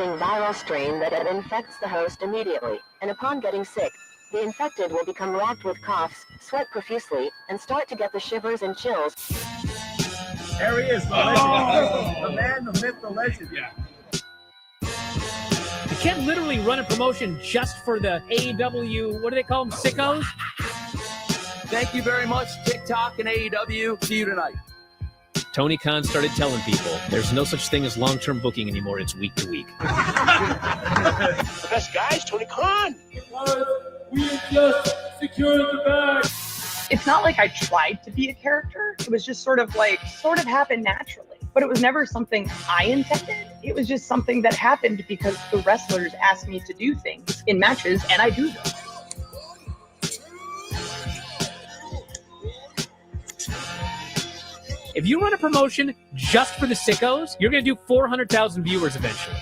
viral strain that infects the host immediately, and upon getting sick, the infected will become racked with coughs, sweat profusely, and start to get the shivers and chills. There he is, the legend. The man, the myth, the legend. Yeah. You can't literally run a promotion just for the AEW, what do they call them, sickos? Thank you very much, TikTok and AEW. See you tonight. Tony Khan started telling people there's no such thing as long-term booking anymore. It's week to week. The best guys, Tony Khan. We just secured the bag. It's not like I tried to be a character. It was just sort of happened naturally. But it was never something I intended. It was just something that happened because the wrestlers asked me to do things in matches, and I do them. If you run a promotion just for the sickos, you're going to do 400,000 viewers eventually.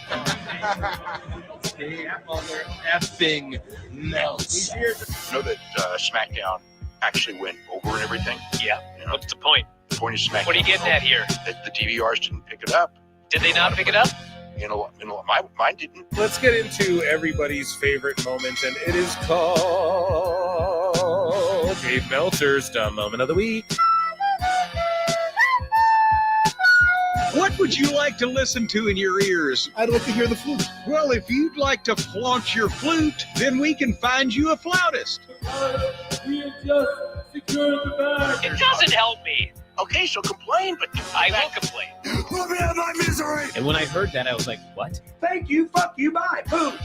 Mother effing melts. You know that SmackDown actually went over and everything? Yeah. You know, What's the point? the point of SmackDown. What are you getting at here? That the DVRs didn't pick it up. Did they not pick it up? Mine didn't. Let's get into everybody's favorite moment, and it is called Dave Meltzer's Dumb Moment of the Week. What would you like to listen to in your ears? I'd like to hear the flute. Well, if you'd like to flaunt your flute, then we can find you a flautist. We have just secured the bag. It doesn't help me. Okay, so complain, but I will complain. Let me have my misery. And when I heard that, I was like, what? Thank you, fuck you, bye, boom.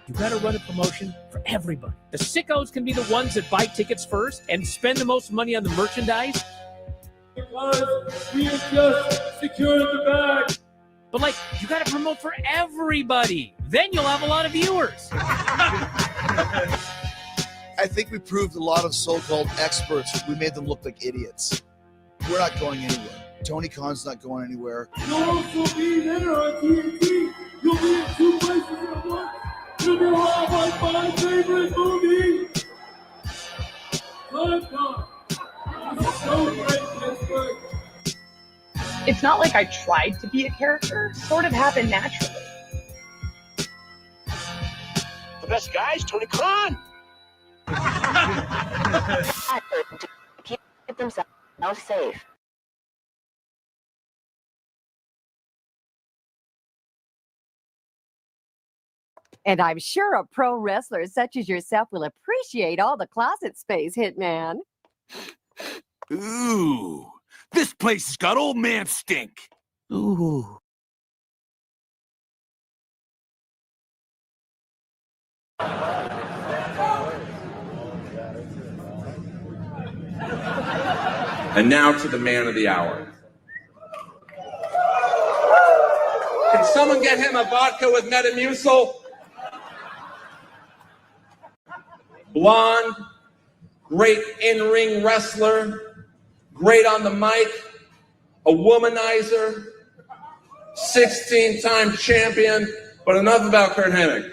You got to run a promotion for everybody. The sickos can be the ones that buy tickets first and spend the most money on the merchandise. Because we have just secured the bag. But, like, you got to promote for everybody. Then you'll have a lot of viewers. I think we proved a lot of so-called experts. We made them look like idiots. We're not going anywhere. Tony Khan's not going anywhere. You'll also be there on TNT. You'll be in 2 places at once. You'll be live on my favorite movie. Lifetime. It's so great, Pittsburgh. It's not like I tried to be a character. It sort of happened naturally. the best guys, Tony Khan. Keep themselves safe. And I'm sure a pro wrestler such as yourself will appreciate all the closet space, Hitman. Ooh, this place has got old man stink. Ooh. And now to the man of the hour. Can someone get him a vodka with Metamucil? Blonde, great in-ring wrestler, great on the mic, a womanizer, 16-time champion, but enough about Kurt Hennig.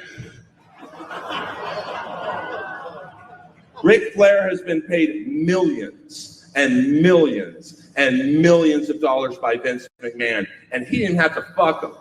Ric Flair has been paid millions and millions and millions of dollars by Vince McMahon, and he didn't have to fuck him.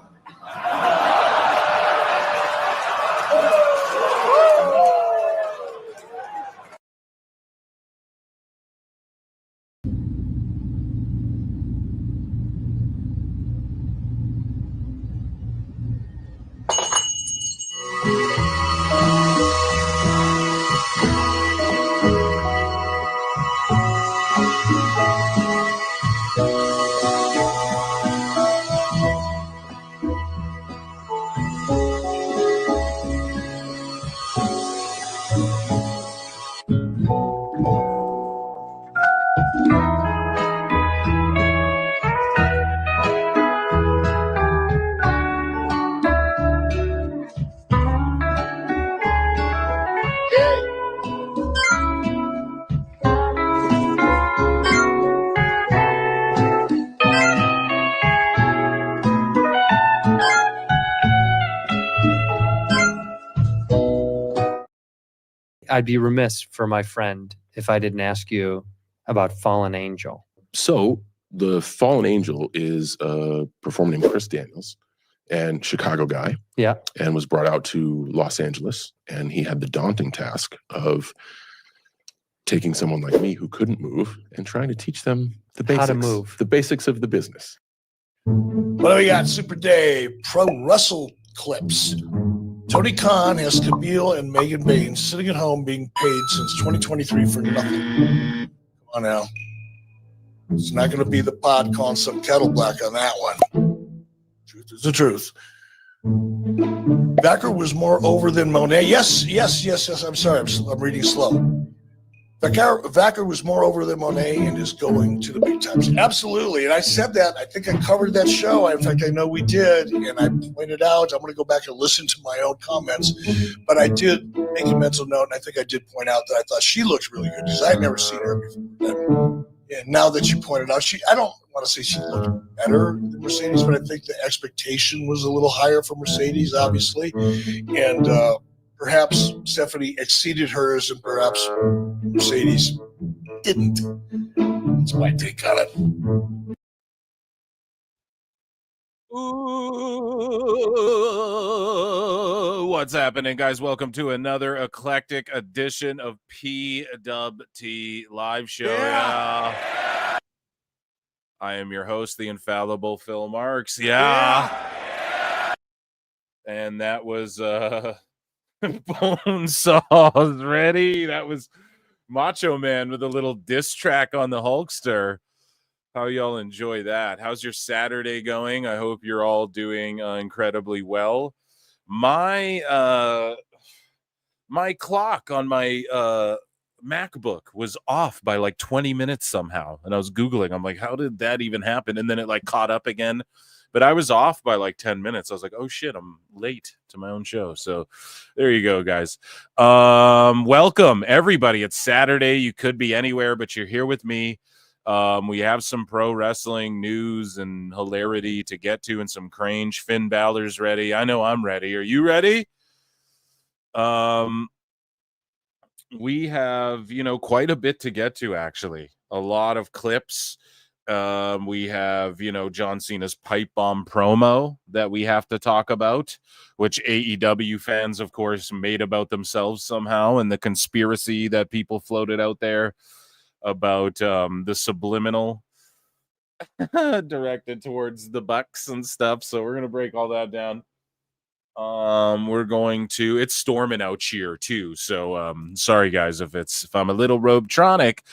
I'd be remiss for my friend if I didn't ask you about Fallen Angel. So the Fallen Angel is a performer named Chris Daniels, and Chicago guy. Yeah. And was brought out to Los Angeles, and he had the daunting task of taking someone like me who couldn't move and trying to teach them the basics. How to move. The basics of the business. What do we got? Super Dave, Pro Wrestle Clips. Tony Khan has Camille and Megan Baines sitting at home being paid since 2023 for nothing. Come on now. It's not going to be the pod calling some kettle black on that one. Truth is the truth. Vaquer was more over than Monet. Yes. I'm sorry. I'm reading slow. Vaquer was more over than Monet and is going to the big times. Absolutely. And I said that. I think I covered that show. In fact, I know we did. And I pointed out, I'm going to go back and listen to my own comments. But I did make a mental note, and I think I did point out that I thought she looked really good because I had never seen her before. And now that you pointed out, I don't want to say she looked better than Mercedes, but I think the expectation was a little higher for Mercedes, obviously. And perhaps Stephanie exceeded hers and perhaps Mercedes didn't. That's my take on it. Ooh, what's happening, guys? Welcome to another eclectic edition of PWT Live Show. Yeah. I am your host, the infallible Phil Marks. Yeah. And that was Bonesaws ready. That was Macho Man with a little diss track on the Hulkster. How y'all enjoy that? How's your Saturday going? I hope you're all doing incredibly well. My my clock on my MacBook was off by like 20 minutes somehow, and I was Googling. I'm like, how did that even happen? And then it like caught up again, but I was off by like 10 minutes. I was like, oh shit, I'm late to my own show. So there you go, guys. Welcome everybody. It's Saturday. You could be anywhere, but you're here with me. We have some pro wrestling news and hilarity to get to, and some cringe. Finn Balor's ready. I know I'm ready. Are you ready? We have, quite a bit to get to, actually. A lot of clips. We have, John Cena's Pipebomb promo that we have to talk about, which AEW fans, of course, made about themselves somehow, and the conspiracy that people floated out there about the subliminal directed towards the Bucks and stuff. So we're going to break all that down. It's storming out here too. So sorry guys if I'm a little robetronic.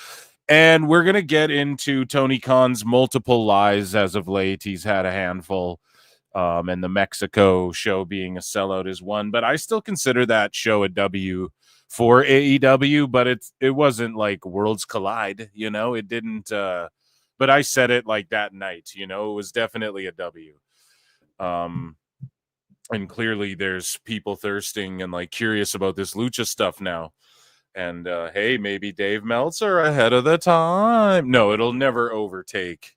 And we're going to get into Tony Khan's multiple lies as of late. He's had a handful. And the Mexico show being a sellout is one, but I still consider that show a W for AEW, but it wasn't like Worlds Collide, it didn't, but I said it like that night, it was definitely a W. And clearly there's people thirsting and like curious about this lucha stuff now. And hey, maybe Dave Meltzer ahead of the time. No, it'll never overtake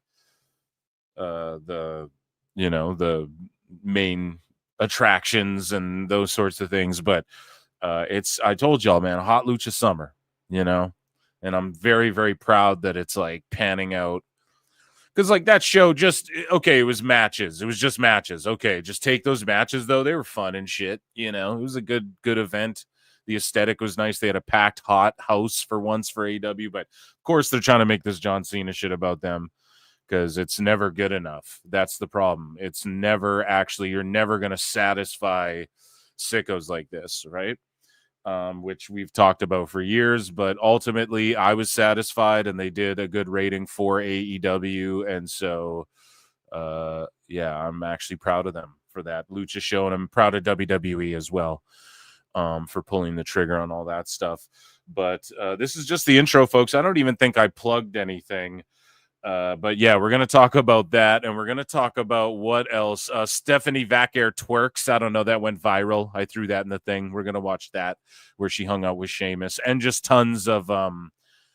the main attractions and those sorts of things, but I told y'all, man, a hot lucha summer, and I'm very, very proud that it's like panning out. Because like that show it was matches. It was just matches. Okay, just take those matches, though. They were fun and shit, It was a good event. The aesthetic was nice. They had a packed hot house for once for AEW, but of course they're trying to make this John Cena shit about them because it's never good enough. That's the problem. It's never you're never going to satisfy sickos like this, right? Which we've talked about for years, but ultimately I was satisfied and they did a good rating for AEW. And so, I'm actually proud of them for that lucha show. And I'm proud of WWE as well, for pulling the trigger on all that stuff. But, this is just the intro, folks. I don't even think I plugged anything. But yeah, we're going to talk about that, and we're going to talk about what else. Stephanie Vaquer Twerks. I don't know. That went viral. I threw that in the thing. We're going to watch that, where she hung out with Sheamus, and just tons of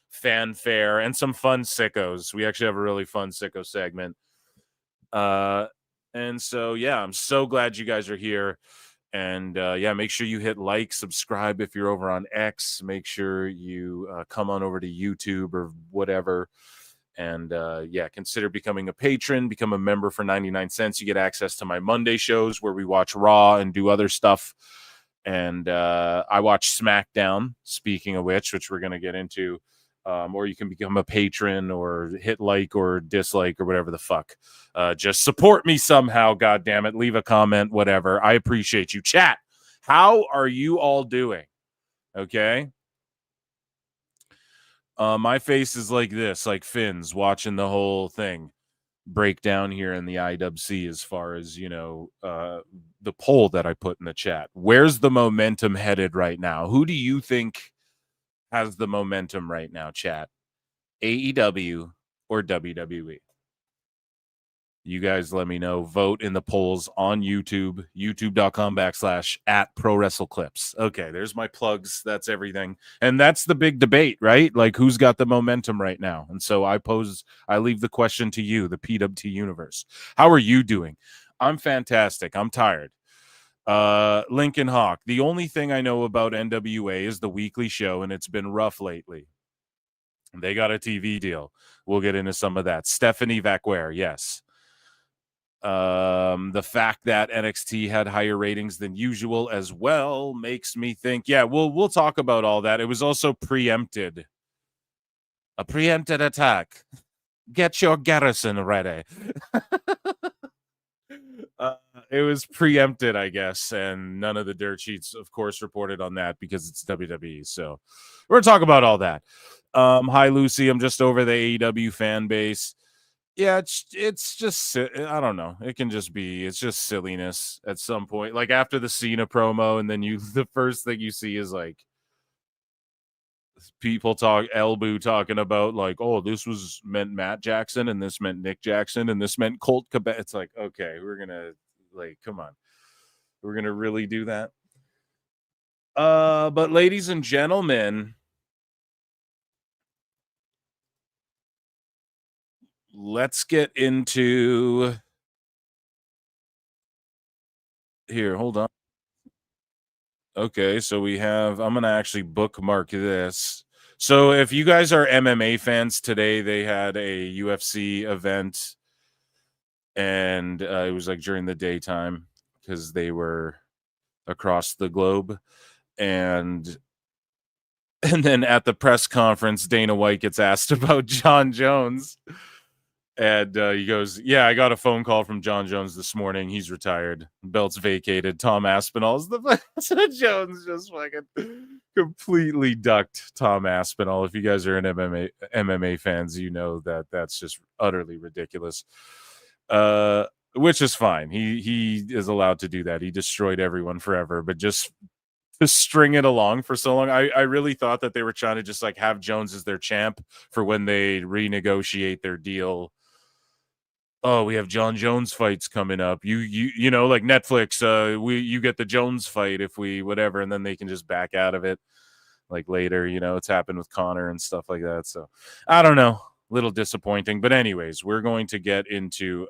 fanfare and some fun sickos. We actually have a really fun sicko segment. And so, yeah, I'm so glad you guys are here. And yeah, make sure you hit like, subscribe if you're over on X. Make sure you come on over to YouTube or whatever. And yeah, consider becoming a patron, become a member for 99 cents. You get access to my Monday shows where we watch Raw and do other stuff. And I watch SmackDown, speaking of which we're going to get into. Or you can become a patron or hit like or dislike or whatever the fuck. Just support me somehow, goddammit. Leave a comment, whatever. I appreciate you. Chat, how are you all doing? Okay. My face is like this, like Finn's watching the whole thing break down here in the IWC as far as, you know, the poll that I put in the chat. Where's the momentum headed right now? Who do you think has the momentum right now, chat? AEW or WWE? You guys let me know. Vote in the polls on YouTube, youtube.com/@prowrestleclips. Okay, there's my plugs. That's everything. And that's the big debate, right? Like, who's got the momentum right now? And so I leave the question to you, the PWT universe. How are you doing? I'm fantastic. I'm tired. Lincoln Hawk. The only thing I know about NWA is the weekly show, and it's been rough lately. They got a TV deal. We'll get into some of that. Stephanie Vaquer, yes. The fact that NXT had higher ratings than usual as well makes me think, yeah, we'll talk about all that. It was also preempted. A preempted attack. Get your garrison ready. It was preempted, I guess, and none of the dirt sheets, of course, reported on that because it's WWE. So we're going to talk about all that. Hi, Lucy. I'm just over the AEW fan base. Yeah, it's just, I don't know. It can just be, it's just silliness at some point. Like after the Cena promo, and then the first thing you see is like people talking about like, oh, this was meant Matt Jackson, and this meant Nick Jackson, and this meant Colt Cabana. It's like, okay, we're gonna come on, we're gonna really do that. But ladies and gentlemen, let's get into here. Hold on. Okay, so I'm going to actually bookmark this. So if you guys are MMA fans, today they had a UFC event, and it was like during the daytime because they were across the globe. And then at the press conference, Dana White gets asked about John Jones. And he goes, yeah, I got a phone call from John Jones this morning. He's retired. Belt's vacated. Tom Aspinall's the so Jones just fucking completely ducked Tom Aspinall. If you guys are MMA fans, you know that that's just utterly ridiculous. Which is fine. He is allowed to do that. He destroyed everyone forever, but just to string it along for so long. I really thought that they were trying to just like have Jones as their champ for when they renegotiate their deal. Oh, we have John Jones fights coming up. You know, like Netflix, you get the Jones fight if we whatever, and then they can just back out of it like later. You know, it's happened with Connor and stuff like that. So I don't know, little disappointing. But anyways, we're going to get into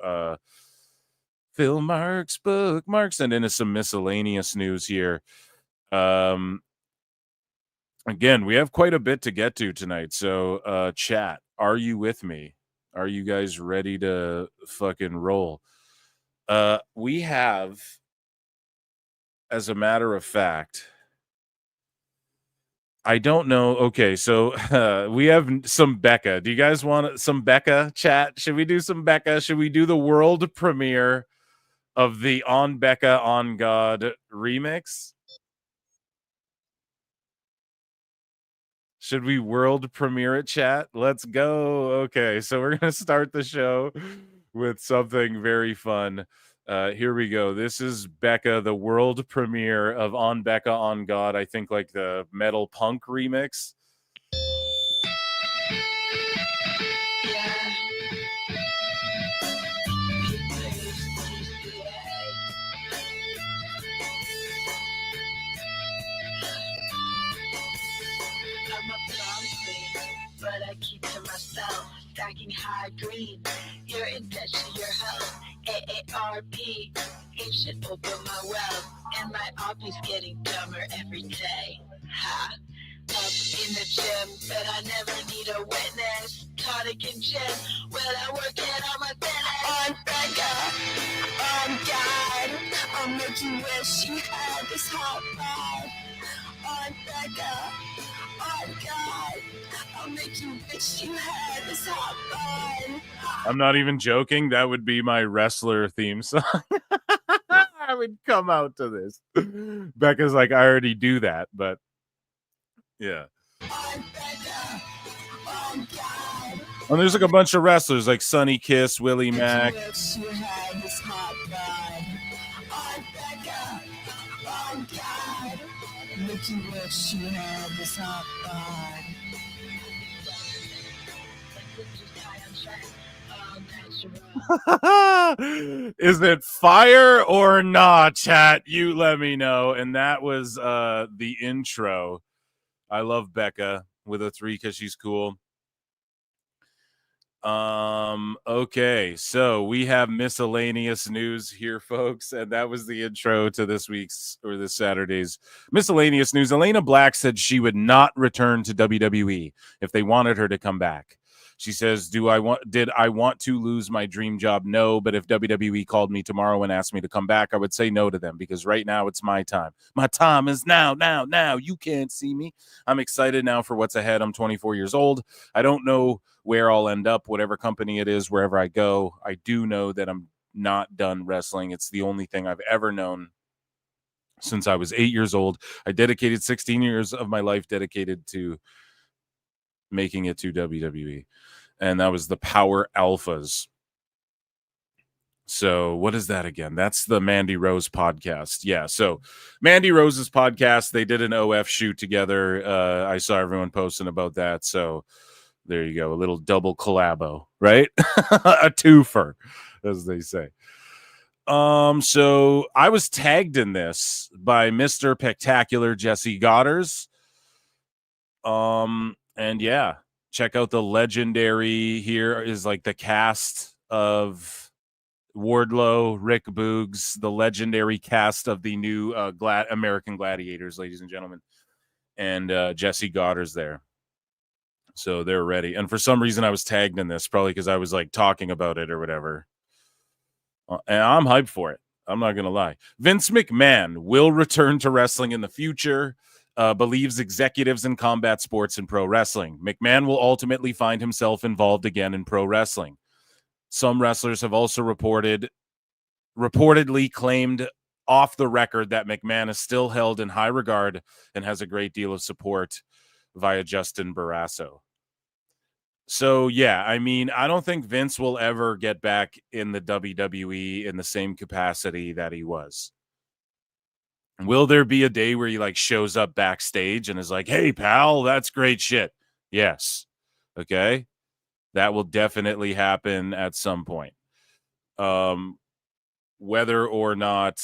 Phil Marks, bookmarks, and into some miscellaneous news here. Again, we have quite a bit to get to tonight. So chat, are you with me? Are you guys ready to fucking roll? We have, as a matter of fact, I don't know. Okay, so we have some Becca. Do you guys want some Becca, chat? Should we do some Becca? Should we do the world premiere of the On Becca On God remix? Should we world premiere it, chat? Let's go. Okay, so we're going to start the show with something very fun. Here we go. This is Becca, the world premiere of On Becca On God. I think like the metal punk remix. bragging high green. You're in debt to your health. AARP. It should open my wealth. And my RP's getting dumber every day. Ha. Up in the gym, but I never need a witness. Tonic and gin, well, I work it on my fitness. I'm Becca, I'm God. I'll make you wish you had this hot rod. I'm Becca, I'm God. I'll make you wish you had this hot rod. I'm not even joking. That would be my wrestler theme song. I would come out to this. Becca's like, I already do that, but yeah. And there's like a bunch of wrestlers like Sonny Kiss, Willie Mack. Is it fire or not, chat? You let me know. And that was the intro. I love Becca with a 3 because she's cool. Okay, so we have miscellaneous news here, folks, and that was the intro to this week's or this Saturday's miscellaneous news. Elena Black said she would not return to WWE if they wanted her to come back. She says, did I want to lose my dream job? No, but if WWE called me tomorrow and asked me to come back, I would say no to them because right now it's my time. My time is now. You can't see me. I'm excited now for what's ahead. I'm 24 years old. I don't know where I'll end up, whatever company it is, wherever I go. I do know that I'm not done wrestling. It's the only thing I've ever known since I was 8 years old. I dedicated 16 years of my life dedicated to making it to WWE. And that was the Power Alphas. So what is that again? That's the Mandy Rose podcast. Yeah. So Mandy Rose's podcast, they did an OF shoot together. I saw everyone posting about that. So there you go. A little double collabo, right? A twofer, as they say. So I was tagged in this by Mr. Spectacular Jesse Godders. And yeah, check out the legendary. Here is like the cast of Wardlow, Rick Boogs, the legendary cast of the new American Gladiators, ladies and gentlemen, and Jesse Goddard's there. So they're ready. And for some reason I was tagged in this, probably because I was like talking about it or whatever. And I'm hyped for it. I'm not going to lie. Vince McMahon will return to wrestling in the future. Believes executives in combat sports and pro wrestling. McMahon will ultimately find himself involved again in pro wrestling. Some wrestlers have also reportedly claimed off the record that McMahon is still held in high regard and has a great deal of support via Justin Barrasso. So, yeah, I mean, I don't think Vince will ever get back in the WWE in the same capacity that he was. Will there be a day where he like shows up backstage and is like, hey, pal, that's great shit? Yes. Okay. That will definitely happen at some point. Whether or not,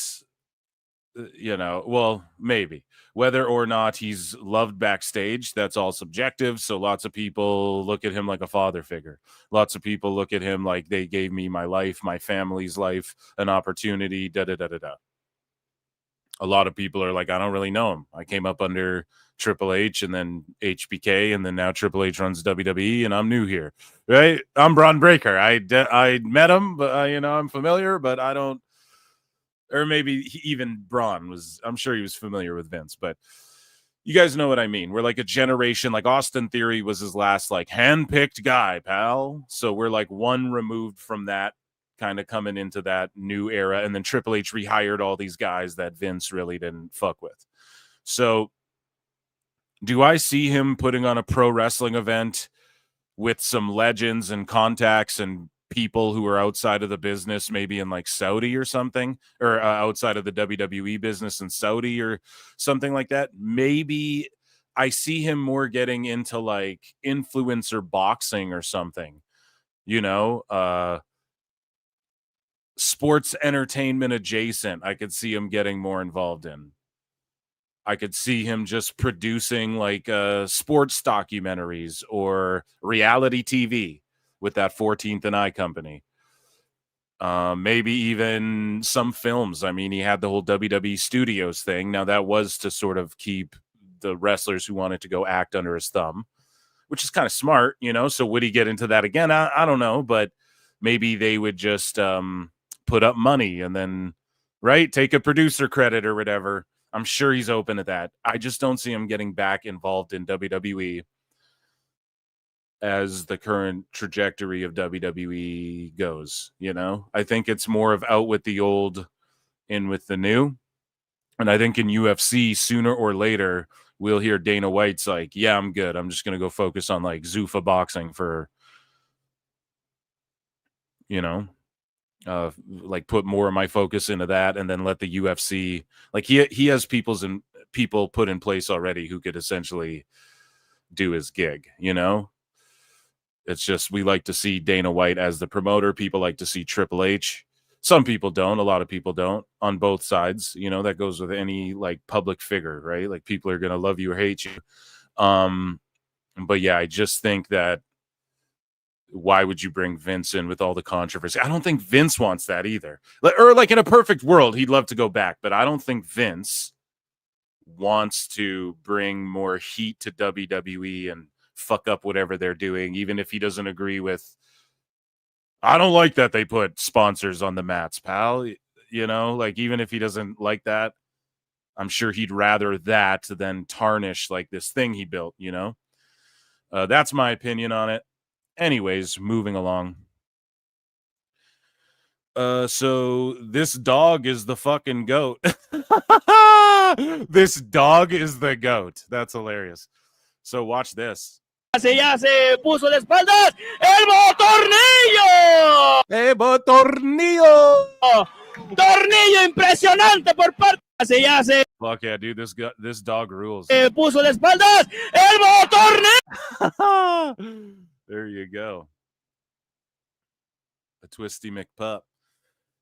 maybe. Whether or not he's loved backstage, that's all subjective. So lots of people look at him like a father figure. Lots of people look at him like they gave me my life, my family's life, an opportunity, da-da-da-da-da. A lot of people are like, I don't really know him. I came up under Triple H and then HBK, and then now Triple H runs WWE, and I'm new here, right? I'm Braun Breaker. I met him, but I'm familiar, but I don't. Or maybe even Braun was. I'm sure he was familiar with Vince, but you guys know what I mean. We're like a generation. Like Austin Theory was his last like handpicked guy, pal. So we're like one removed from that. Kind of coming into that new era, and then Triple H rehired all these guys that Vince really didn't fuck with. So do I see him putting on a pro wrestling event with some legends and contacts and people who are outside of the business, maybe in like Saudi or something, or outside of the WWE business in Saudi or something like that? Maybe I see him more getting into like influencer boxing or something, sports entertainment adjacent. I could see him getting more involved in. I could see him just producing like sports documentaries or reality TV with that 14th and I company. Maybe even some films. I mean, he had the whole WWE Studios thing. Now, that was to sort of keep the wrestlers who wanted to go act under his thumb, which is kind of smart, you know? So would he get into that again? I don't know, but maybe they would just put up money and then, right, take a producer credit or whatever. I'm sure he's open to that. I just don't see him getting back involved in WWE as the current trajectory of WWE goes, you know? I think it's more of out with the old, in with the new. And I think in UFC, sooner or later, we'll hear Dana White's like, yeah, I'm good. I'm just going to go focus on like Zuffa boxing for, you know, like put more of my focus into that and then let the UFC, like he has people put in place already who could essentially do his gig, you know? It's just, we like to see Dana White as the promoter. People like to see Triple H. Some people don't. A lot of people don't, on both sides. You know, that goes with any like public figure, right? Like people are going to love you or hate you. But yeah, I just think that why would you bring Vince in with all the controversy? I don't think Vince wants that either. Or like in a perfect world, he'd love to go back, but I don't think Vince wants to bring more heat to WWE and fuck up whatever they're doing, even if he doesn't agree with, I don't like that they put sponsors on the mats, pal. You know, like even if he doesn't like that, I'm sure he'd rather that than tarnish like this thing he built, you know? That's my opinion on it. Anyways, moving along. So this dog is the fucking goat. This dog is the goat. That's hilarious. So watch this. Ya se puso de espaldas el motornillo. Tornillo. Tornillo impresionante por parte. Ya se Fuck yeah, dude. This dog rules. Puso de espaldas el motornillo. There you go. A twisty McPup.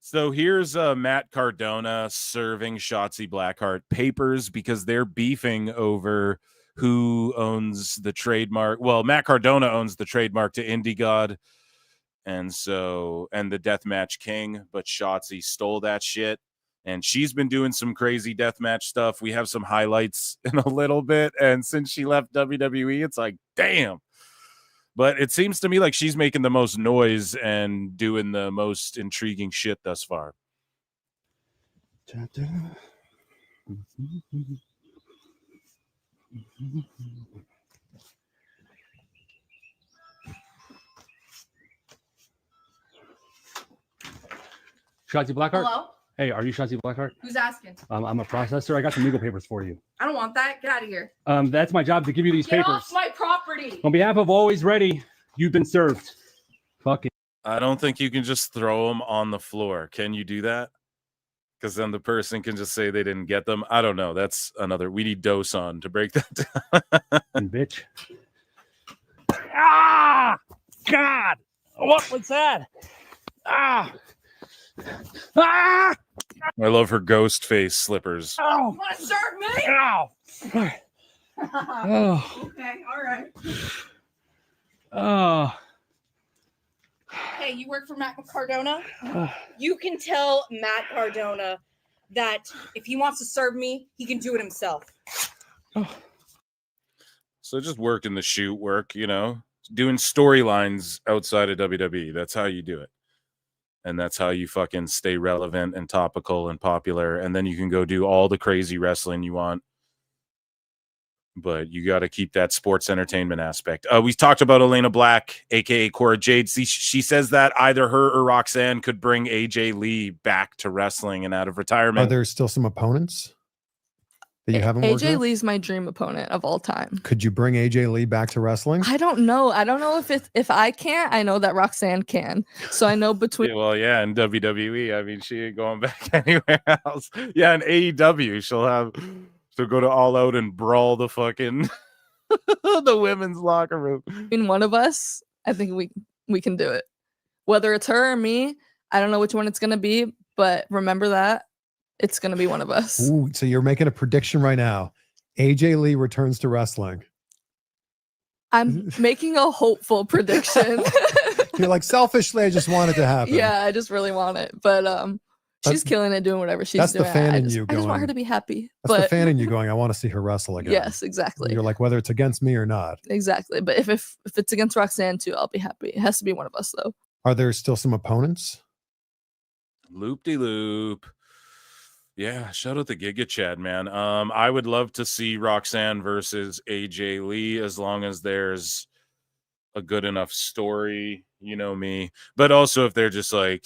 So here's Matt Cardona serving Shotzi Blackheart papers because they're beefing over who owns the trademark. Well, Matt Cardona owns the trademark to Indie God and the Deathmatch King, but Shotzi stole that shit. And she's been doing some crazy deathmatch stuff. We have some highlights in a little bit. And since she left WWE, it's like, damn. But it seems to me like she's making the most noise and doing the most intriguing shit thus far. Shotzi Blackheart? Hello? Hey, are you Shotzi Blackheart? Who's asking? I'm a processor. I got some legal papers for you. I don't want that. Get out of here. That's my job to give you these Get papers. off my property. On behalf of Always Ready, you've been served. Fuck it. I don't think you can just throw them on the floor. Can you do that? Because then the person can just say they didn't get them. I don't know. That's another. We need dose on to break that down. Bitch. Ah! God! What was that? Ah! Ah! I love her ghost face slippers. Oh, want to serve me? Ow! Oh. Okay, all right. Oh. Hey, you work for Matt Cardona? You can tell Matt Cardona that if he wants to serve me, he can do it himself. So just work in the shoot work, you know, doing storylines outside of WWE. That's how you do it. And that's how you fucking stay relevant and topical and popular. And then you can go do all the crazy wrestling you want. But you got to keep that sports entertainment aspect. We talked about Elena Black, a.k.a. Cora Jade. She says that either her or Roxanne could bring AJ Lee back to wrestling and out of retirement. Are there still some opponents that you haven't worked AJ with? Lee's my dream opponent of all time. Could you bring AJ Lee back to wrestling? I don't know. I don't know if I can't. I know that Roxanne can. So I know between. Yeah, well, yeah, in WWE, I mean, she ain't going back anywhere else. Yeah, in AEW, she'll go to All Out and brawl the fucking the women's locker room. In one of us, I think we can do it. Whether it's her or me, I don't know which one it's gonna be, but remember that it's gonna be one of us. Ooh, so you're making a prediction right now. AJ Lee returns to wrestling. I'm making a hopeful prediction. You're like, selfishly, I just want it to happen. Yeah, I just really want it. But she's killing it, doing whatever she's that's doing. the fan in I you just want going- her to be happy. That's the But fan in you going, I want to see her wrestle again. yes, exactly. You're like, whether it's against me or not. Exactly. But if it's against Roxanne too, I'll be happy. It has to be one of us though. Are there still some opponents? Loop-de-loop. Yeah, shout out to Giga Chad, man. I would love to see Roxanne versus AJ Lee as long as there's a good enough story, you know me. But also if they're just like,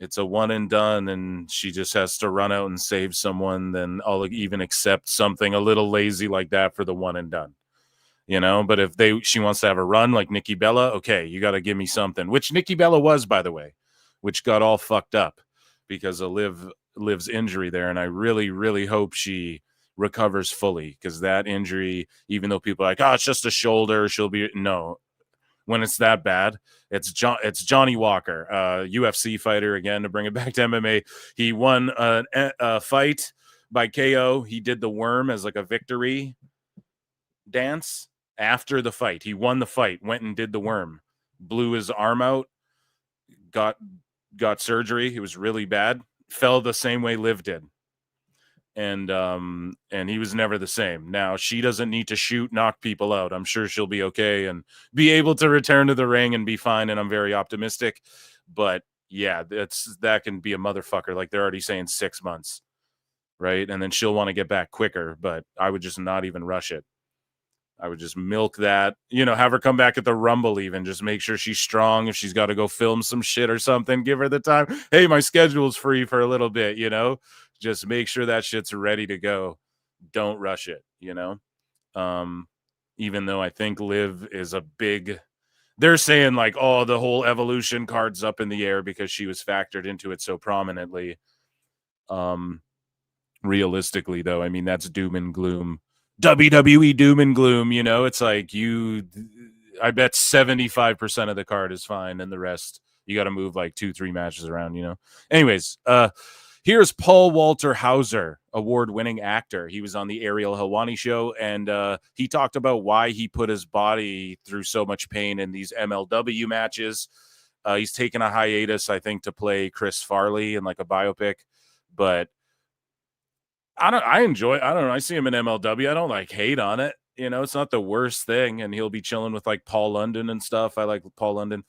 it's a one and done and she just has to run out and save someone, then I'll even accept something a little lazy like that for the one and done. You know, but if she wants to have a run like Nikki Bella, okay, you got to give me something, which Nikki Bella was, by the way, which got all fucked up because of Liv's injury there. And I really, really hope she recovers fully, because that injury, even though people are like, oh, it's just a shoulder, she'll be, no, when it's that bad, it's Johnny Walker, UFC fighter, again, to bring it back to MMA. He won a fight by KO. He did the worm as like a victory dance after the fight. He won the fight, went and did the worm, blew his arm out, got surgery. It was really bad. Fell the same way Liv did. And he was never the same. Now, she doesn't need to shoot, knock people out. I'm sure she'll be okay and be able to return to the ring and be fine, and I'm very optimistic. But yeah, that can be a motherfucker. Like, they're already saying 6 months, right? And then she'll want to get back quicker, but I would just not even rush it. I would just milk that, have her come back at the Rumble even, just make sure she's strong. If she's got to go film some shit or something, give her the time. Hey, my schedule's free for a little bit, just make sure that shit's ready to go. Don't rush it, even though I think Liv is a big, they're saying like, oh, the whole Evolution card's up in the air because she was factored into it so prominently. Realistically though, I mean, that's doom and gloom. WWE doom and gloom, it's like I bet 75% of the card is fine, and the rest you got to move like 2-3 matches around, Anyways, here's Paul Walter Hauser, award-winning actor. He was on the Ariel Helwani show, and he talked about why he put his body through so much pain in these MLW matches. He's taken a hiatus, I think, to play Chris Farley in like a biopic, but I enjoy it. I don't know. I see him in MLW. I don't like hate on it. It's not the worst thing. And he'll be chilling with like Paul London and stuff. I like Paul London.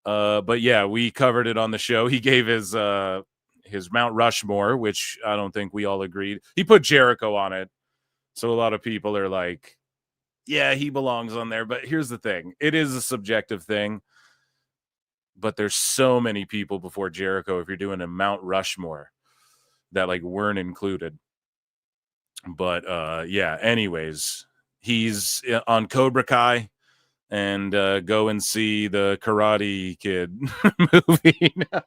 But yeah, we covered it on the show. He gave his Mount Rushmore, which I don't think we all agreed. He put Jericho on it. So a lot of people are like, yeah, he belongs on there. But here's the thing. It is a subjective thing. But there's so many people before Jericho, if you're doing a Mount Rushmore, that like weren't included. But yeah, anyways, he's on Cobra Kai, and go and see the Karate Kid movie now.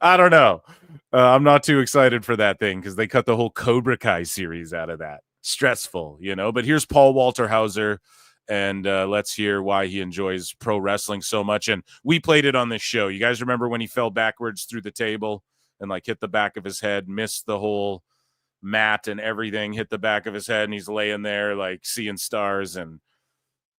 I don't know. I'm not too excited for that thing because they cut the whole Cobra Kai series out of that. Stressful, but here's Paul Walter Hauser, and let's hear why he enjoys pro wrestling so much. And we played it on this show. You guys remember when he fell backwards through the table and like hit the back of his head, missed the whole mat and everything, hit the back of his head, and he's laying there like seeing stars, and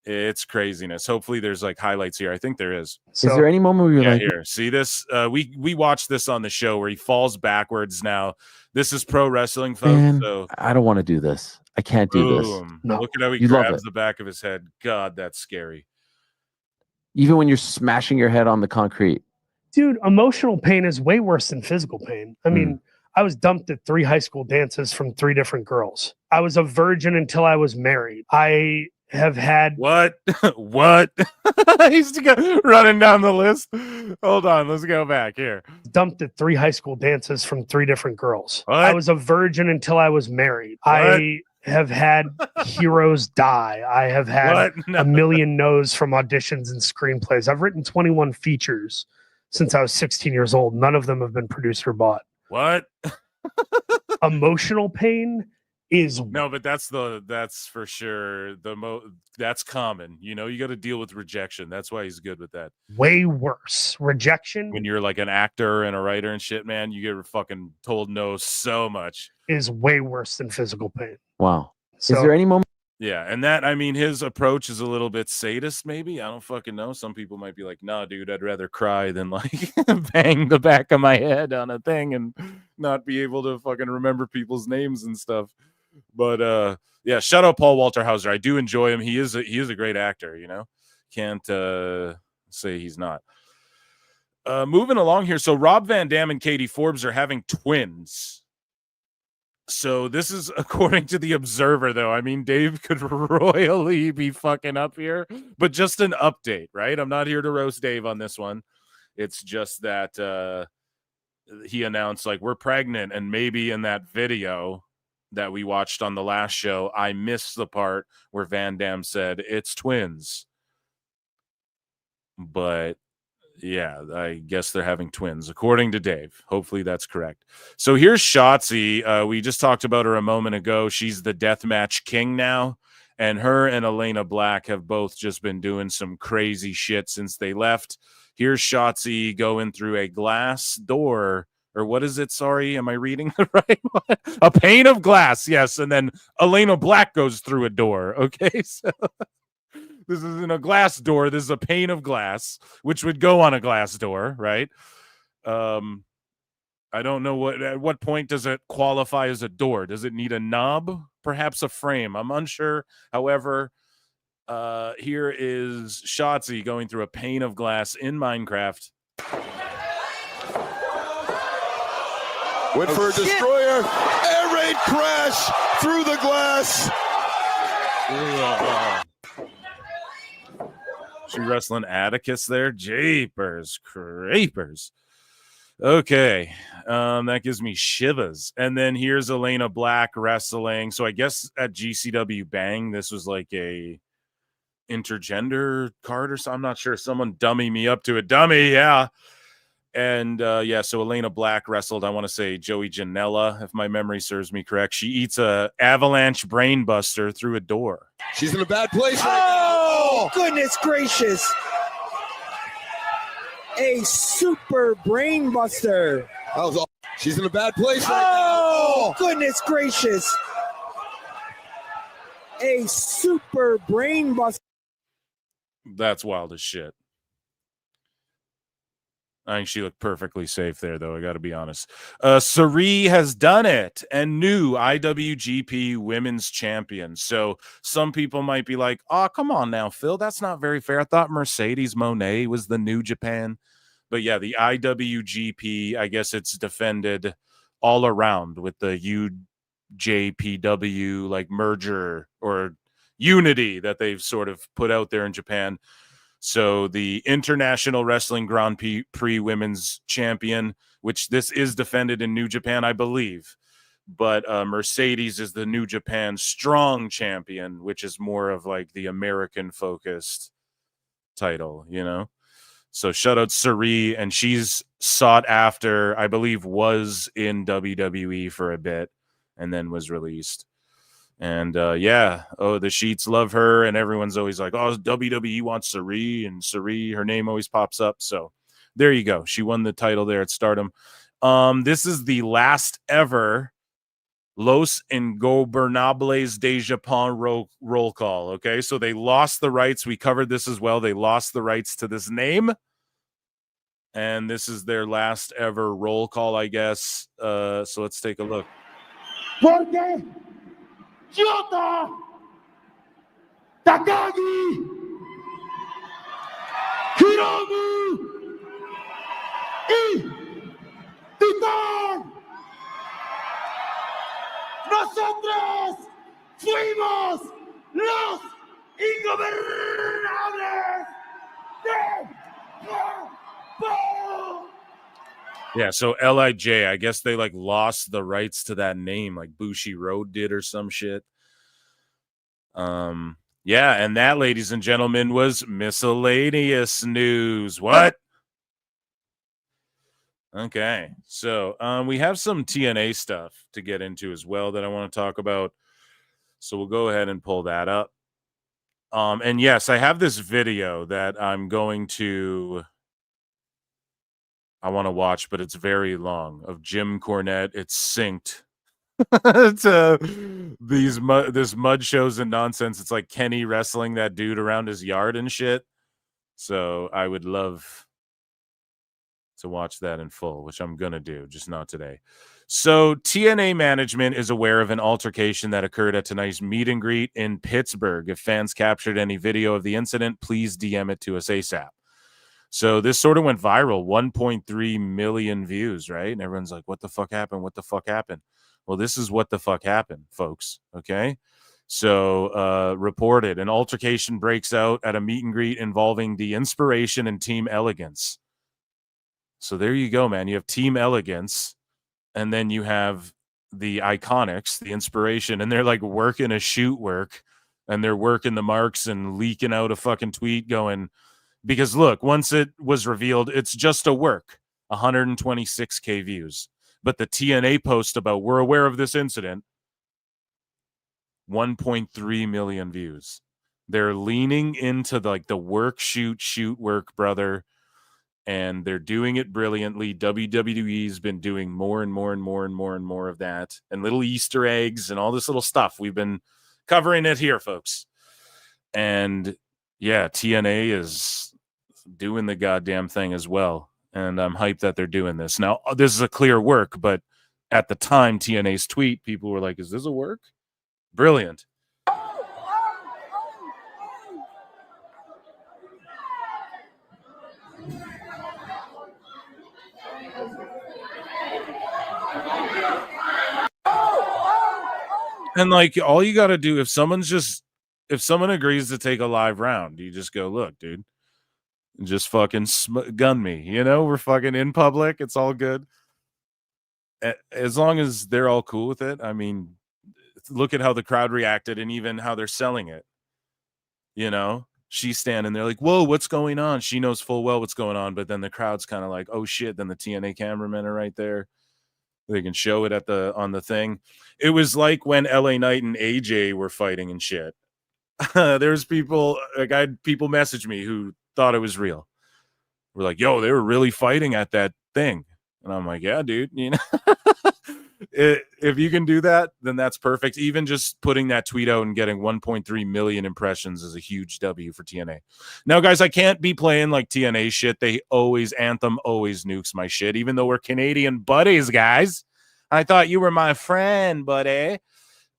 it's craziness. Hopefully there's like highlights here. I think there is. Is there any moment where you're like, here, see this? We watched this on the show where he falls backwards. Now this is pro wrestling, folks. man, So I don't want to do this. I can't do this. boom. Look at how he You love grabs it. the back of his head. God, that's scary. Even when you're smashing your head on the concrete. Dude, emotional pain is way worse than physical pain. I mean, I was dumped at 3 high school dances from 3 different girls. I was a virgin until I was married. I have had what? He's running down the list. Hold on, let's go back here. Dumped at 3 high school dances from 3 different girls. I was a virgin until I was married. I have had heroes die. I have had a million no's from auditions and screenplays. I've written 21 features since I was 16 years old. None of them have been produced or bought. What? Emotional pain is no, but that's for sure that's common. You got to deal with rejection. That's why he's good with that. Way worse. Rejection when you're like an actor and a writer and shit, man, you get fucking told no so much. Is way worse than physical pain. Wow. So, is there any moment? Yeah, and that, I mean, his approach is a little bit sadist, maybe. I don't fucking know. Some people might be like, nah, dude, I'd rather cry than like bang the back of my head on a thing and not be able to fucking remember people's names and stuff. But yeah, shout out Paul Walter Hauser. I do enjoy him. He is a great actor, you know. Can't say he's not. Moving along here. So Rob Van Dam and Katie Forbes are having twins. So this is according to the Observer, though. I mean, Dave could royally be fucking up here, but just an update, right? I'm not here to roast Dave on this one. It's just that he announced, like, we're pregnant, and maybe in that video that we watched on the last show, I missed the part where Van Dam said it's twins. But yeah, I guess they're having twins, according to Dave. Hopefully that's correct. So here's Shotzi. We just talked about her a moment ago. She's the deathmatch king now, and her and Elena Black have both just been doing some crazy shit since they left. Here's Shotzi going through a glass door, or what is it? Sorry, am I reading the right one? A pane of glass, yes, and then Elena Black goes through a door. Okay, so this isn't a glass door. This is a pane of glass, which would go on a glass door, right? I don't know at what point does it qualify as a door? Does it need a knob? Perhaps a frame. I'm unsure. However, here is Shotzi going through a pane of glass in Minecraft. Went for a destroyer. Air raid crash through the glass. She wrestling Atticus there. Japers, creepers. Okay, that gives me shivers. And then here's Elena Black wrestling. So I guess at GCW Bang, this was like a intergender card or something. I'm not sure. Someone dummy me up to a dummy. Yeah. And yeah, so Elena Black wrestled, I want to say Joey Janela, if my memory serves me correct. She eats a avalanche brain buster through a door. She's in a bad place right now. Goodness gracious. A super brain buster. She's in a bad place right now. Goodness gracious. A super brain buster. That's wild as shit. I think she looked perfectly safe there, though. I got to be honest. Sari has done it and new IWGP Women's Champion. So some people might be like, "Oh, come on now, Phil. That's not very fair. I thought Mercedes Moné was the New Japan." But yeah, the IWGP, I guess it's defended all around with the UJPW like merger or unity that they've sort of put out there in Japan. So the International Wrestling Grand Prix Women's Champion, which this is defended in New Japan, I believe. But Mercedes is the New Japan Strong Champion, which is more of like the American-focused title, you know? So shout out Sari, and she's sought after, I believe, was in WWE for a bit and then was released. And yeah, the Sheets love her, and everyone's always like, "Oh, WWE wants Sari," and Sari, her name always pops up. So there you go. She won the title there at Stardom. This is the last ever Los Ingobernables de Japón roll call. Okay, so they lost the rights. We covered this as well. They lost the rights to this name, and this is their last ever roll call, I guess. So let's take a look. Yota, Takagi, Hiromu, y Titán. Nosotros fuimos los ingobernables de Japón. Yeah, so LIJ, I guess they like lost the rights to that name, like Bushi Road did or some shit. Yeah, and that, ladies and gentlemen, was miscellaneous news. What? Okay, so we have some TNA stuff to get into as well that I want to talk about. So we'll go ahead and pull that up. And yes, I have this video that I'm going to. I want to watch, but it's very long, of Jim Cornette. It's synced to this mud shows and nonsense. It's like Kenny wrestling that dude around his yard and shit. So I would love to watch that in full, which I'm gonna do, just not today. So TNA management is aware of an altercation that occurred at tonight's meet and greet in Pittsburgh. If fans captured any video of the incident, please DM it to us ASAP. So this sort of went viral, 1.3 million views, right? And everyone's like, what the fuck happened? What the fuck happened? Well, this is what the fuck happened, folks. Okay. So reported an altercation breaks out at a meet and greet involving The Inspiration and Team Elegance. So there you go, man. You have Team Elegance, and then you have the Iconics, The Inspiration, and they're like working a shoot work, and they're working the marks and leaking out a fucking tweet going, because look, once it was revealed, it's just a work, 126K views. But the TNA post about we're aware of this incident, 1.3 million views. They're leaning into like the work, shoot work, brother. And they're doing it brilliantly. WWE's been doing more and more and more and more and more of that, and little Easter eggs and all this little stuff. We've been covering it here, folks. And yeah, TNA is doing the goddamn thing as well. And I'm hyped that they're doing this. Now, this is a clear work, but at the time, TNA's tweet, people were like, is this a work? Brilliant. And like, all you got to do, if someone agrees to take a live round, you just go, look, dude, just fucking gun me. You know, we're fucking in public. It's all good. As long as they're all cool with it. I mean, look at how the crowd reacted and even how they're selling it. You know, she's standing there like, whoa, what's going on? She knows full well what's going on. But then the crowd's kind of like, oh shit. Then the TNA cameramen are right there. They can show it on the thing. It was like when LA Knight and AJ were fighting and shit. There's people, like I had people message me who thought it was real. We're like, yo, they were really fighting at that thing. And I'm like, yeah, dude, you know, if you can do that, then that's perfect. Even just putting that tweet out and getting 1.3 million impressions is a huge W for TNA. Now, guys, I can't be playing like TNA shit. Anthem always nukes my shit, even though we're Canadian buddies, guys. I thought you were my friend, buddy.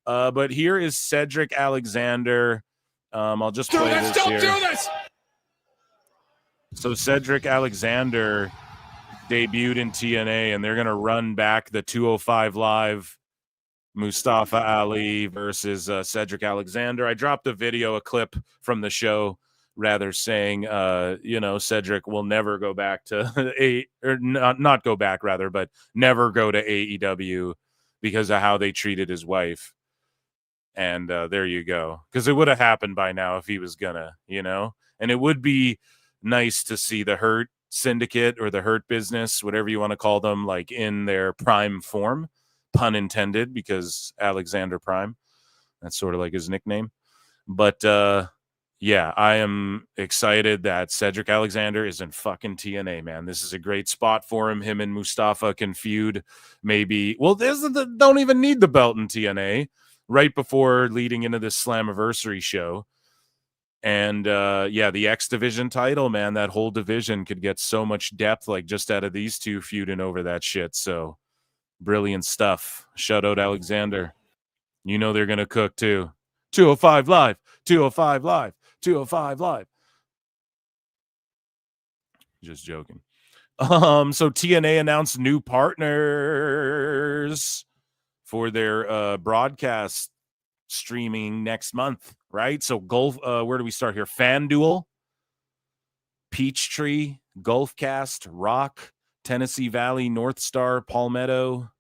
But here is Cedric Alexander. I'll just play this here. Don't do this! So Cedric Alexander debuted in TNA, and they're going to run back the 205 Live Mustafa Ali versus Cedric Alexander. I dropped a clip from the show, rather saying, Cedric will never go back to not go back, rather, but never go to AEW because of how they treated his wife. And there you go. Because it would have happened by now if he was gonna, and it would be nice to see the Hurt Syndicate or the Hurt Business, whatever you want to call them, like in their prime form, pun intended, because Alexander Prime, that's sort of like his nickname. But yeah, I am excited that Cedric Alexander is in fucking TNA, man. This is a great spot for him. Him and Mustafa can feud maybe. Well, don't even need the belt in TNA right before leading into this Slammiversary show. And the X Division title, man, that whole division could get so much depth, like just out of these two feuding over that shit. So brilliant stuff. Shout out Alexander. You know they're gonna cook too. 205 Live, 205 Live, 205 Live. Just joking. So TNA announced new partners for their broadcast streaming next month, right? So where do we start here? FanDuel, Peachtree, Golfcast, Rock, Tennessee Valley, North Star, Palmetto,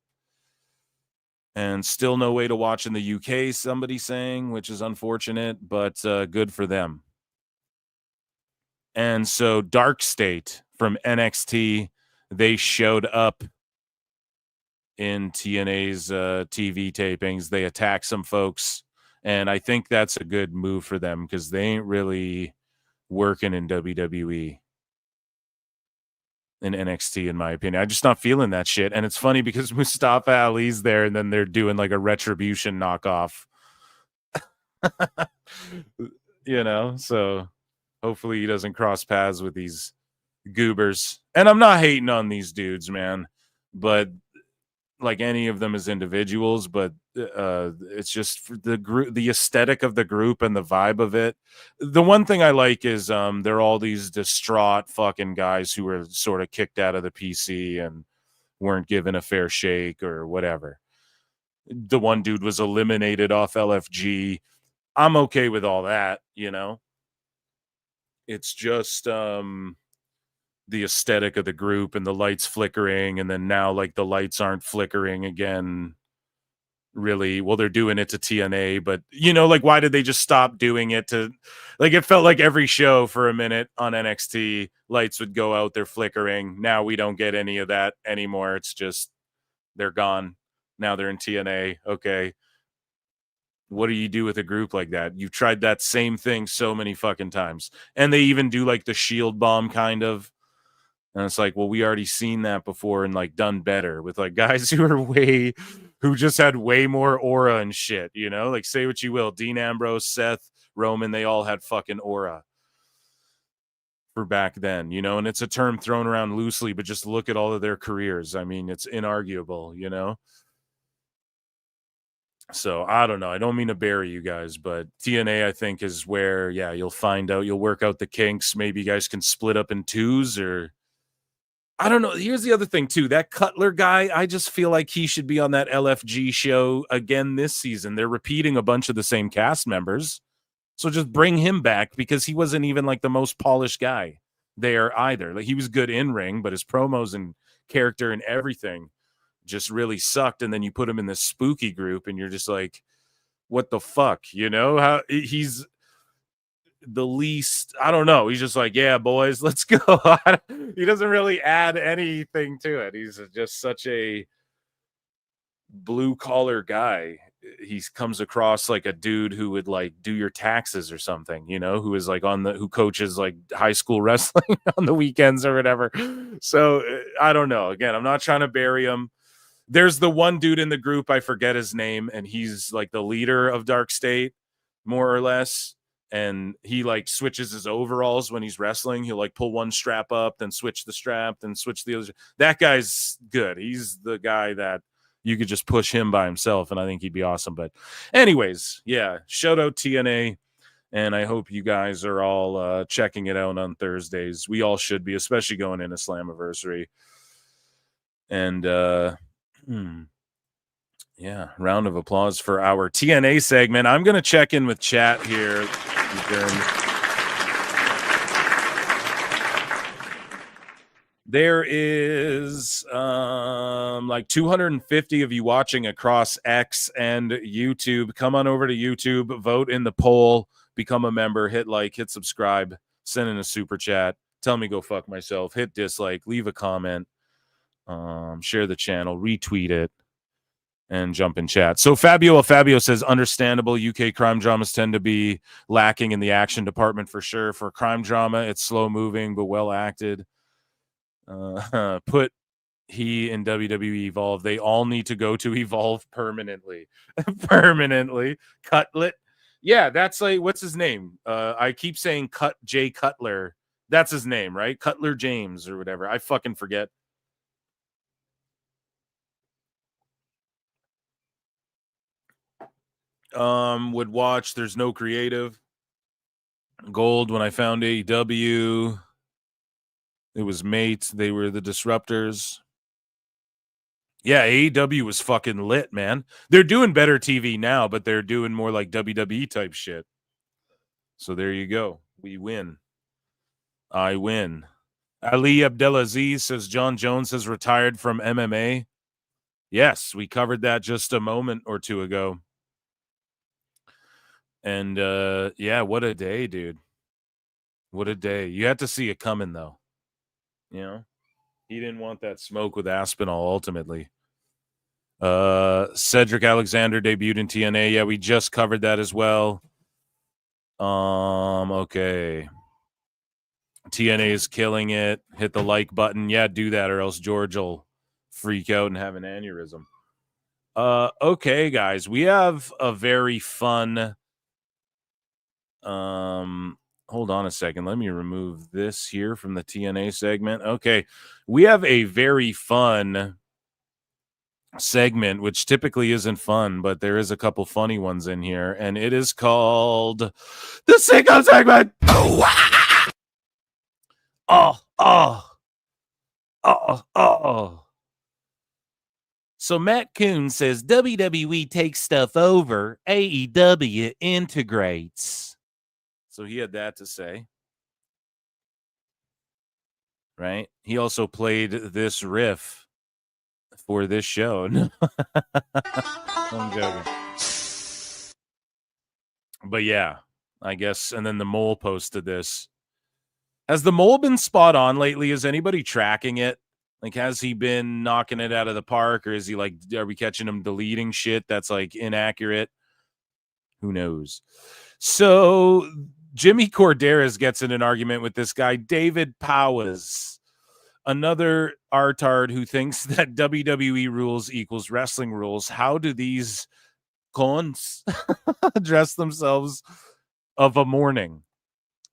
and still no way to watch in the UK, somebody saying, which is unfortunate, but good for them. And so Dark State from NXT, they showed up in TNA's TV tapings. They attack some folks, and I think that's a good move for them because they ain't really working in WWE. in NXT, in my opinion. I'm just not feeling that shit. And it's funny because Mustafa Ali's there, and then they're doing like a Retribution knockoff. So hopefully he doesn't cross paths with these goobers. And I'm not hating on these dudes, man, but like any of them as individuals, but it's just for the group, the aesthetic of the group and the vibe of it. The one thing I like is they're all these distraught fucking guys who were sort of kicked out of the PC and weren't given a fair shake or whatever. The one dude was eliminated off LFG. I'm okay with all that, It's just the aesthetic of the group and the lights flickering, and then now like the lights aren't flickering again. Really, well, they're doing it to TNA, but like, why did they just stop doing it to, like, it felt like every show for a minute on NXT, lights would go out, they're flickering. Now we don't get any of that anymore. It's just they're gone. Now they're in TNA. Okay. What do you do with a group like that? You've tried that same thing so many fucking times. And they even do like the shield bomb kind of. And it's like, well, we already seen that before and like done better with like guys who just had way more aura and shit, like, say what you will. Dean Ambrose, Seth, Roman, they all had fucking aura for back then, and it's a term thrown around loosely, but just look at all of their careers. I mean, it's inarguable, So I don't know. I don't mean to bury you guys, but TNA, I think, is where, you'll find out, you'll work out the kinks. Maybe you guys can split up in twos, or I don't know. Here's the other thing too. That Cutler guy, I just feel like he should be on that LFG show again this season. They're repeating a bunch of the same cast members. So just bring him back, because he wasn't even like the most polished guy there either. Like, he was good in ring, but his promos and character and everything just really sucked. And then you put him in this spooky group and you're just like, what the fuck? How he's the least, I don't know. He's just like, yeah, boys, let's go. He doesn't really add anything to it. He's just such a blue collar guy. He comes across like a dude who would like do your taxes or something, who is like who coaches like high school wrestling on the weekends or whatever. So I don't know. Again, I'm not trying to bury him. There's the one dude in the group, I forget his name, and he's like the leader of Dark State, more or less. And he like switches his overalls when he's wrestling. He'll like pull one strap up, then switch the strap, then switch the other. That guy's good. He's the guy that you could just push him by himself, and I think he'd be awesome. But anyways, shout out TNA, and I hope you guys are all checking it out on Thursdays. We all should be, especially going into Slammiversary. And round of applause for our TNA segment. I'm going to check in with chat here. There is like 250 of you watching across X and YouTube. Come on over to YouTube, vote in the poll, become a member, hit like, hit subscribe, send in a super chat, tell me go fuck myself, hit dislike, leave a comment, share the channel, retweet it, and jump in chat. So Fabio says, understandable, UK crime dramas tend to be lacking in the action department for sure. For crime drama, it's slow moving but well acted. Put he in WWE Evolve. They all need to go to Evolve permanently. Permanently. Cutlet. Yeah, that's like, what's his name? I keep saying Jay Cutler. That's his name, right? Cutler James or whatever. I fucking forget. Would watch There's No Creative. Gold when I found AEW. It was Mate. They were the disruptors. Yeah, AEW was fucking lit, man. They're doing better TV now, but they're doing more like WWE type shit. So there you go. We win. I win. Ali Abdelaziz says John Jones has retired from MMA. Yes, we covered that just a moment or two ago. And what a day, dude. What a day. You had to see it coming, though. He didn't want that smoke with Aspinall ultimately. Cedric Alexander debuted in TNA. Yeah, we just covered that as well. Okay. TNA is killing it. Hit the like button. Yeah, do that, or else George will freak out and have an aneurysm. Okay, guys, we have a very fun. Hold on a second. Let me remove this here from the TNA segment. Okay, we have a very fun segment, which typically isn't fun, but there is a couple funny ones in here, and it is called the Sicko segment. So Matt Coon says WWE takes stuff over, AEW integrates. So he had that to say. Right? He also played this riff for this show. No, I'm joking. But yeah, I guess. And then the Mole posted this. Has the Mole been spot on lately? Is anybody tracking it? Like, has he been knocking it out of the park, or is he like, are we catching him deleting shit that's like inaccurate? Who knows? So Jimmy Corderas gets in an argument with this guy, David Powers, another artard who thinks that WWE rules equals wrestling rules. How do these cons dress themselves of a morning?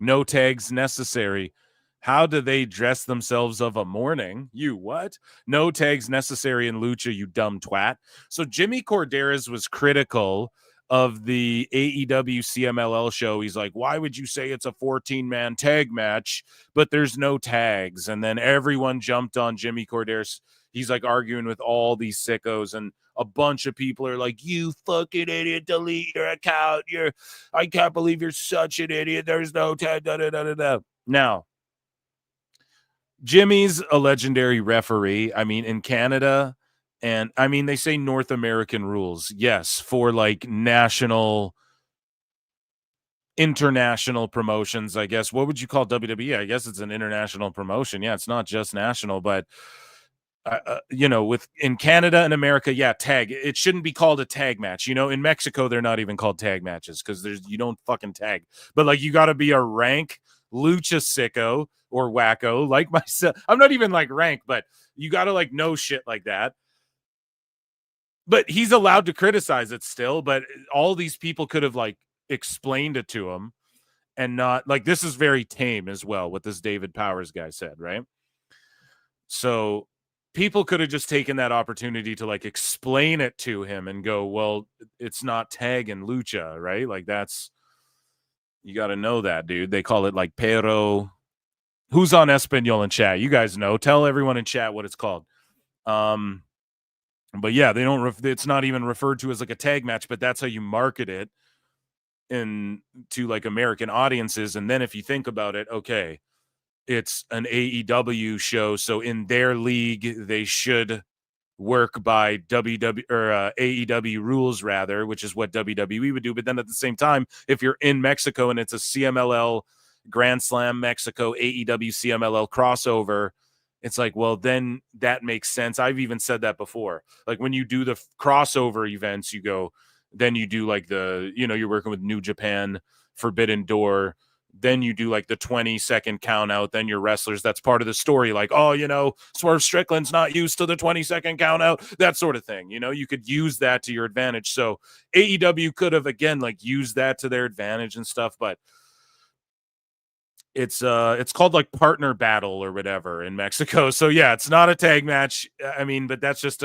No tags necessary. How do they dress themselves of a morning? You what? No tags necessary in Lucha, you dumb twat. So Jimmy Corderas was critical of the AEW CMLL show. He's like, why would you say it's a 14-man tag match, but there's no tags? And then everyone jumped on Jimmy Corderas. He's like arguing with all these sickos, and a bunch of people are like, you fucking idiot, delete your account. I can't believe you're such an idiot. There's no tag. Now, Jimmy's a legendary referee. I mean, in Canada, and I mean, they say North American rules. Yes, for like international promotions, I guess. What would you call WWE? I guess it's an international promotion. Yeah, it's not just national, but in Canada and America, yeah, tag. It shouldn't be called a tag match. In Mexico, they're not even called tag matches because you don't fucking tag. But like, you got to be a rank lucha sicko or wacko like myself. I'm not even like rank, but you got to like know shit like that. But he's allowed to criticize it still. But all these people could have like explained it to him, and not like, this is very tame as well, what this David Powers guy said, right? So people could have just taken that opportunity to like explain it to him and go, well, it's not tag and lucha, right? Like, you got to know that, dude. They call it like pero. Who's on Espanol in chat? You guys know. Tell everyone in chat what it's called. But yeah, they don't. It's not even referred to as like a tag match, but that's how you market it to like American audiences. And then if you think about it, okay, it's an AEW show, so in their league they should work by AEW rules, rather, which is what WWE would do. But then at the same time, if you're in Mexico and it's a CMLL Grand Slam Mexico AEW CMLL crossover, it's like, well, then that makes sense. I've even said that before. Like, when you do the crossover events, you do like you're working with New Japan, Forbidden Door. Then you do like the 20-second count out. Then your wrestlers, that's part of the story. Like, Swerve Strickland's not used to the 20-second count out, that sort of thing. You could use that to your advantage. So AEW could have, again, like, used that to their advantage and stuff. But it's called like partner battle or whatever in Mexico. So yeah, it's not a tag match. I mean, but that's just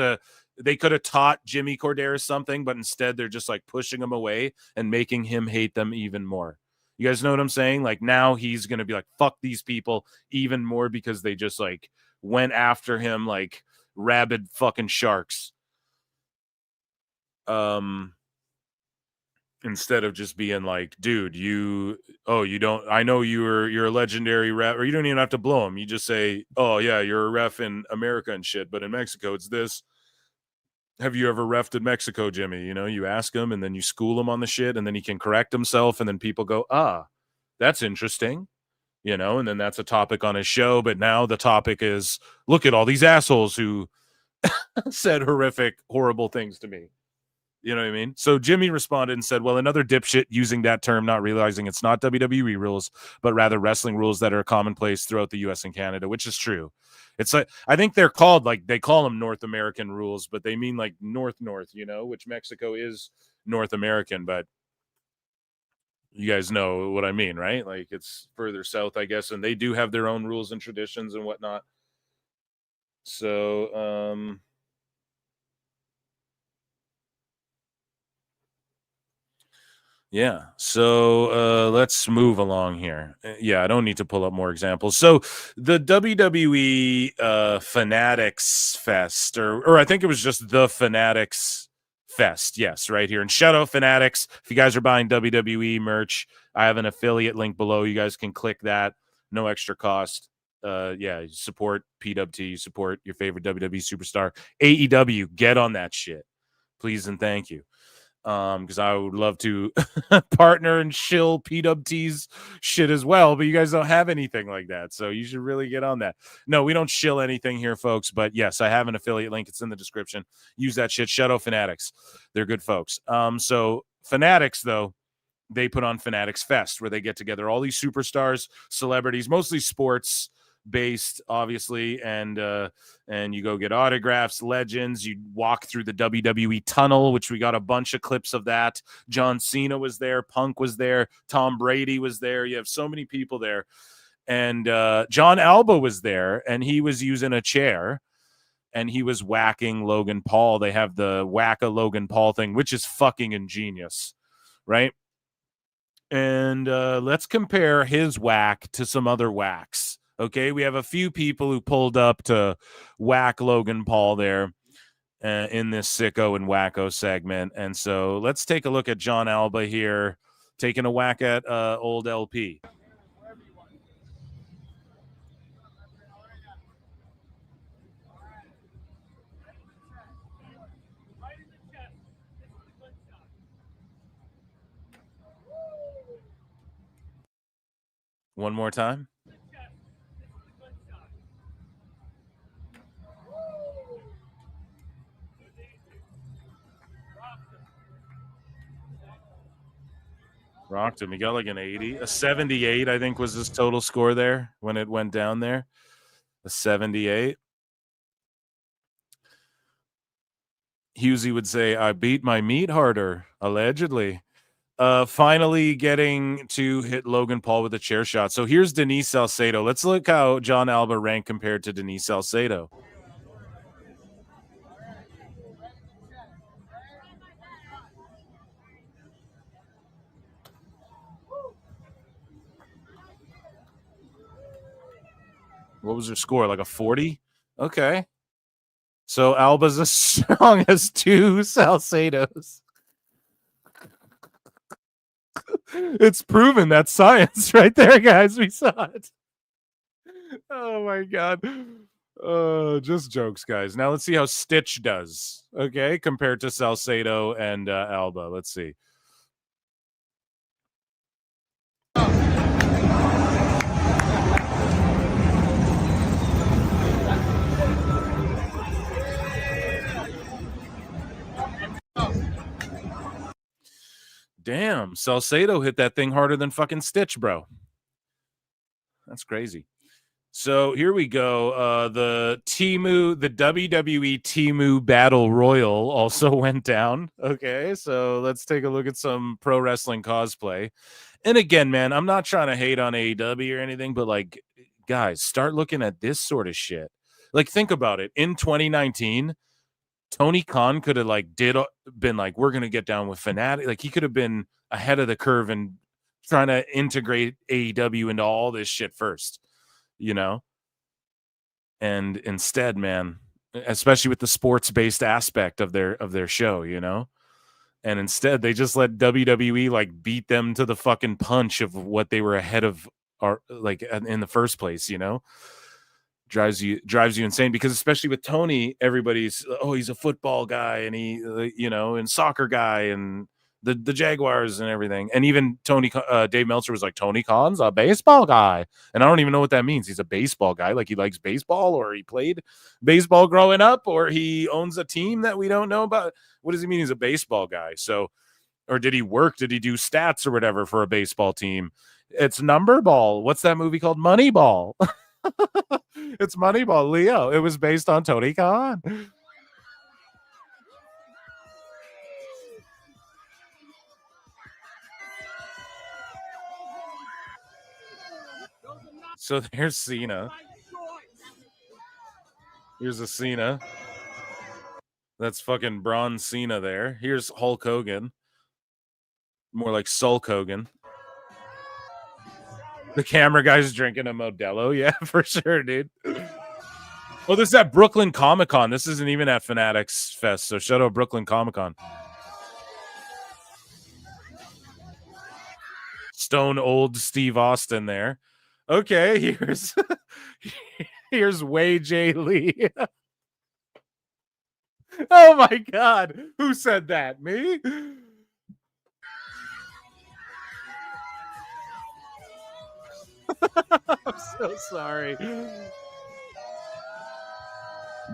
they could have taught Jimmy Corderas something, but instead they're just like pushing him away and making him hate them even more. You guys know what I'm saying? Like, now he's going to be like, fuck these people even more because they just like went after him like rabid fucking sharks. Instead of just being like, dude, I know you're a legendary ref, or you don't even have to blow him. You just say, oh yeah, you're a ref in America and shit, but in Mexico it's this. Have you ever refed in Mexico, Jimmy? You ask him, and then you school him on the shit, and then he can correct himself, and then people go, that's interesting, and then that's a topic on his show. But now the topic is, look at all these assholes who said horrific, horrible things to me. You know what I mean? So Jimmy responded and said, well, another dipshit using that term, not realizing it's not WWE rules, but rather wrestling rules that are commonplace throughout the US and Canada, which is true. It's like, I think they're called, like, they call them North American rules, but they mean like North, you know, which Mexico is North American, but you guys know what I mean, right? Like, it's further south, I guess, and they do have their own rules and traditions and whatnot. So, yeah. So let's move along here. Yeah, I don't need to pull up more examples. So the WWE Fanatics Fest, or I think it was just the Fanatics Fest. Yes, right here. And shout out Fanatics. If you guys are buying WWE merch, I have an affiliate link below. You guys can click that. No extra cost. Yeah, support PWT, support your favorite WWE superstar. AEW, get on that shit. Please and thank you. Because I would love to partner and shill PWT's shit as well, but you guys don't have anything like that, so you should really get on that. No, we don't shill anything here, folks, but yes, I have an affiliate link. It's in the description. Use that shit. Shout out Fanatics. They're good folks. So Fanatics, though, they put on Fanatics Fest, where they get together all these superstars, celebrities, mostly sports based, obviously, and you go get autographs, legends. You walk through the WWE tunnel, which we got a bunch of clips of that. John Cena was there, Punk was there, Tom Brady was there. You have so many people there, and John Alba was there, and he was using a chair, and he was whacking Logan Paul. They have the whack a Logan Paul thing, which is fucking ingenious, right? And let's compare his whack to some other whacks. Okay, we have a few people who pulled up to whack Logan Paul there in this sicko and wacko segment. And so let's take a look at John Alba here taking a whack at old LP. One more time. Rocked him. He got like an 80. A 78, I think, was his total score there when it went down there. A 78. Husey would say, I beat my meat harder, allegedly. Finally getting to hit Logan Paul with a chair shot. So here's Denise Salcedo. Let's look how John Alba ranked compared to Denise Salcedo. What was her score? Like a 40? Okay. So Alba's as strong as 2 Salcedos. It's proven. That's science right there, guys. We saw it. Oh my god. Just jokes, guys. Now let's see how Stitch does. Okay, compared to Salcedo and Alba. Let's see. Damn, Salcedo hit that thing harder than fucking Stitch, bro. That's crazy. So here we go. The WWE Temu Battle Royal also went down. Okay, so let's take a look at some pro wrestling cosplay. And again, man, I'm not trying to hate on AEW or anything, but like, guys, start looking at this sort of shit. Like, think about it. In 2019, Tony Khan could have been like, we're gonna get down with Fanatic. Like, he could have been ahead of the curve and trying to integrate AEW into all this shit first, you know. And instead, man, especially with the sports-based aspect of their show, you know, and instead they just let WWE like beat them to the fucking punch of what they were ahead of, or like in the first place, you know. Drives you insane, because especially with Tony, everybody's, oh, he's a football guy, and he, you know, and soccer guy, and the Jaguars and everything. And even Dave Meltzer was like, Tony Khan's a baseball guy. And I don't even know what that means. He's a baseball guy. Like he likes baseball, or he played baseball growing up, or he owns a team that we don't know about. What does he mean he's a baseball guy? So, or did he do stats or whatever for a baseball team? It's number ball. What's that movie called? Moneyball. It's Moneyball, Leo. It was based on Tony Khan. So there's Cena. Here's a Cena. That's fucking Braun Cena there. Here's Hulk Hogan. More like Sulk Hogan. The camera guy's drinking a Modelo. Yeah, for sure, dude. Oh, this is at Brooklyn Comic Con. This isn't even at Fanatics Fest. So shout out Brooklyn Comic Con. Stone old Steve Austin there. Okay, here's Wei J. Lee. Oh my God. Who said that? Me? I'm so sorry.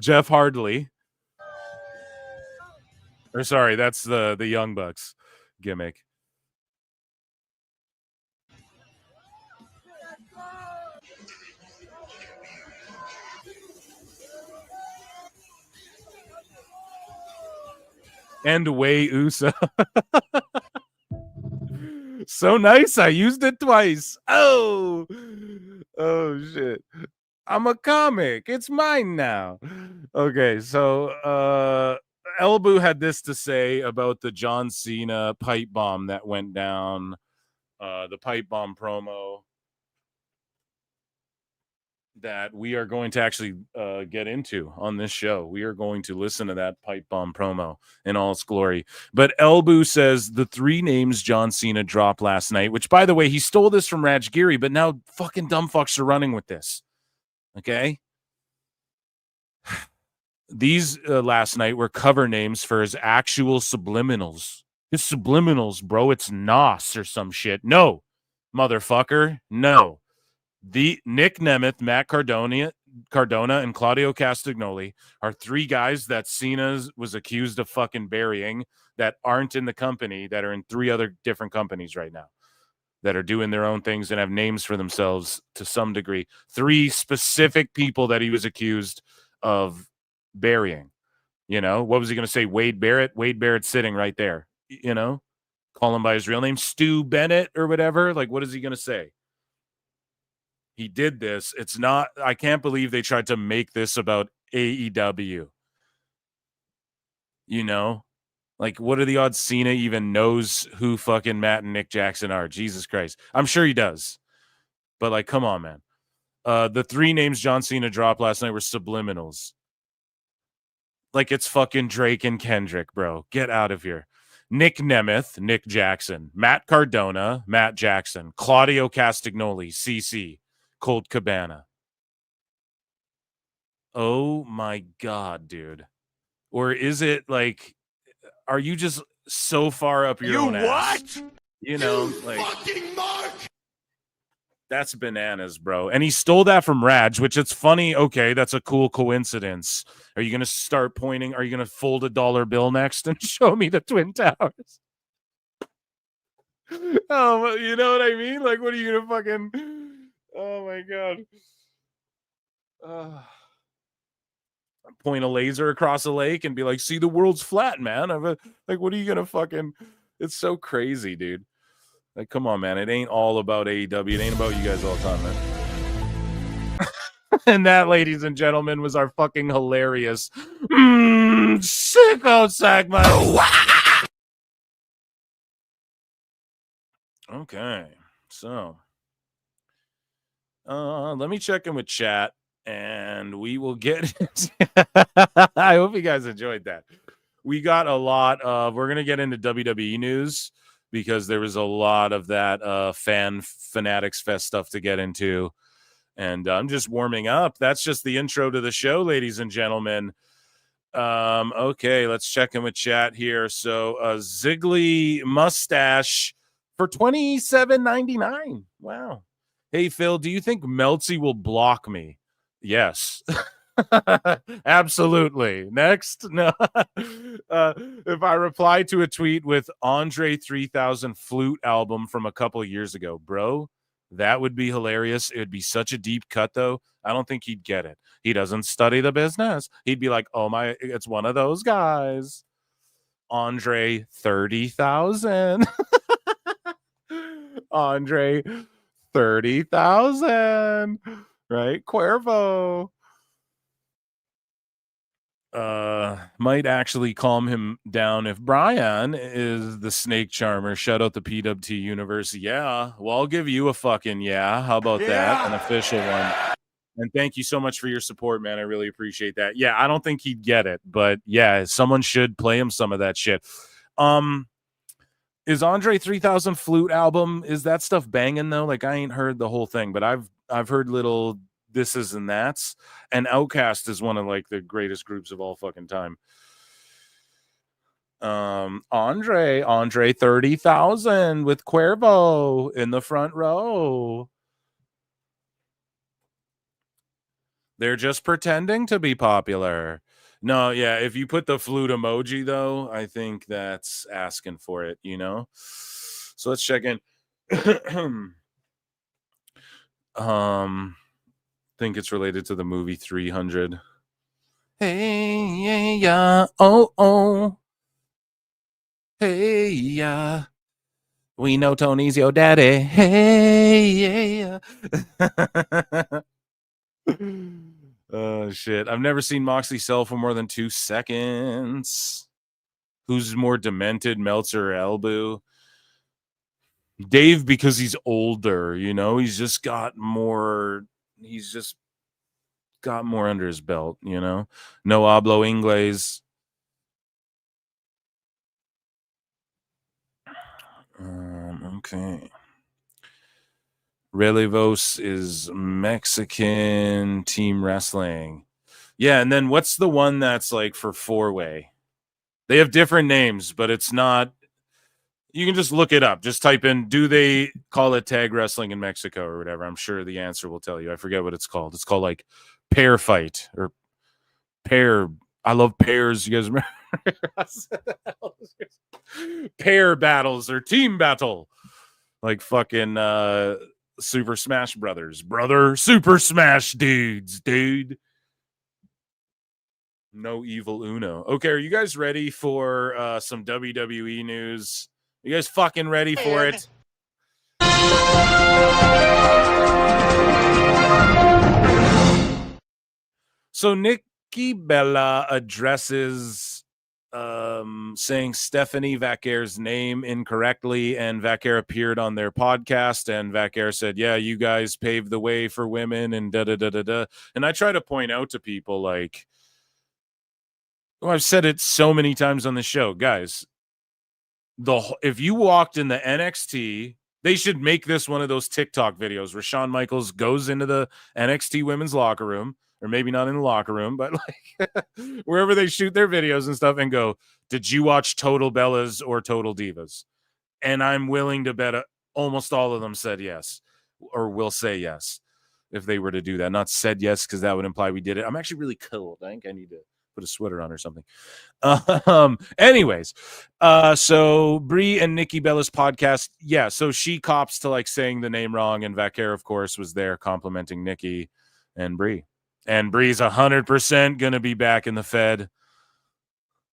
Jeff Hardley. Or sorry, that's the Young Bucks gimmick. And Wei Uso. So nice. I used it twice. Oh shit. I'm a comic. It's mine now. Okay, so Elbu had this to say about the John Cena pipe bomb that went down. The pipe bomb promo that we are going to actually get into on this show. We are going to listen to that pipe bomb promo in all its glory. But Elbu says the 3 names John Cena dropped last night, which, by the way, he stole this from Raj Giri, but now fucking dumb fucks are running with this. Okay? These last night were cover names for his actual subliminals. His subliminals, bro, it's NOS or some shit. No, motherfucker, no. The Nick Nemeth, Matt Cardona, and Claudio Castagnoli are 3 guys that Cena was accused of fucking burying that aren't in the company, that are in 3 other different companies right now, that are doing their own things and have names for themselves to some degree. 3 specific people that he was accused of burying. You know, what was he going to say? Wade Barrett? Wade Barrett's sitting right there. You know, call him by his real name, Stu Bennett or whatever. Like, what is he going to say? He did this. It's not, I can't believe they tried to make this about AEW. You know, like, what are the odds Cena even knows who fucking Matt and Nick Jackson are? Jesus Christ. I'm sure he does. But, like, come on, man. The 3 names John Cena dropped last night were subliminals. Like, it's fucking Drake and Kendrick, bro. Get out of here. Nick Nemeth, Nick Jackson. Matt Cardona, Matt Jackson. Claudio Castagnoli, CC. Colt Cabana. Oh my God, dude. Or is it like, are you just so far up your own ass? You know, like, fucking Mark! That's bananas, bro. And he stole that from Raj, which it's funny. Okay, that's a cool coincidence. Are you going to start pointing? Are you going to fold a dollar bill next and show me the Twin Towers? Oh, you know what I mean? Like, what are you going to fucking... Oh my God. Point a laser across a lake and be like, see, the world's flat, man. Like, what are you gonna fucking... It's so crazy, dude. Like, come on, man. It ain't all about AEW. It ain't about you guys all the time, man. And that, ladies and gentlemen, was our fucking hilarious sicko segment. Okay, so let me check in with chat and we will get I hope you guys enjoyed that. We got a lot of, we're gonna get into WWE news because there was a lot of that Fanatics Fest stuff to get into, and I'm just warming up. That's just the intro to the show, ladies and gentlemen. Okay, let's check in with chat here. So Ziggly mustache for $27.99. Wow. Hey Phil, do you think Meltzy will block me? Yes. Absolutely. Next. No. If I reply to a tweet with Andre 3000 flute album from a couple years ago, bro, that would be hilarious. It would be such a deep cut though. I don't think he'd get it. He doesn't study the business. He'd be like, oh my, it's one of those guys. Andre 30,000. Andre 30,000. Right? Cuervo. Might actually calm him down if Brian is the snake charmer. Shout out the PWT universe. Yeah. Well, I'll give you a fucking yeah. How about that? An official one. And thank you so much for your support, man. I really appreciate that. Yeah, I don't think he'd get it, but yeah, someone should play him some of that shit. Is Andre 3000 flute album, is that stuff banging though? Like I ain't heard the whole thing, but I've heard little thises and that's. And Outkast is one of like the greatest groups of all fucking time. Andre 30,000 with Cuervo in the front row. They're just pretending to be popular. No, yeah, if you put the flute emoji, though, I think that's asking for it, you know? So let's check in. Think it's related to the movie 300. Hey, yeah, oh. Hey, yeah. We know Tony's your daddy. Hey, yeah. Oh shit! I've never seen Moxley sell for more than 2 seconds. Who's more demented, Meltzer or Elbu? Dave, because he's older. You know, he's just got more. He's just got more under his belt. You know, no hablo inglés. Okay. Relevos is Mexican team wrestling. Yeah, and then what's the one that's like for 4-way? They have different names, but it's not. You can just look it up. Just type in, do they call it tag wrestling in Mexico or whatever? I'm sure the answer will tell you. I forget what it's called. It's called like pair fight or pair. I love pairs. You guys remember? Pair battles or team battle. Like fucking Super Smash Brothers. Brother, Super Smash dudes, dude. No evil Uno. Okay, are you guys ready for some WWE news? You guys fucking ready for it? So Nikki Bella addresses saying Stephanie Vaquer's name incorrectly, and Vaquer appeared on their podcast, and Vaquer said, yeah, you guys paved the way for women, and da-da-da-da-da. And I try to point out to people, like, I've said it so many times on the show, guys, if you walked in the NXT, they should make this one of those TikTok videos where Shawn Michaels goes into the NXT women's locker room, or maybe not in the locker room, but like wherever they shoot their videos and stuff, and go, did you watch Total Bellas or Total Divas? And I'm willing to bet almost all of them said yes, or will say yes if they were to do that. Not said yes, because that would imply we did it. I'm actually really cold. I think I need to put a sweater on or something. Anyways, so Brie and Nikki Bella's podcast, yeah, so she cops to like saying the name wrong, and Vaquer, of course, was there complimenting Nikki and Brie. And Brie's 100% gonna be back in the Fed.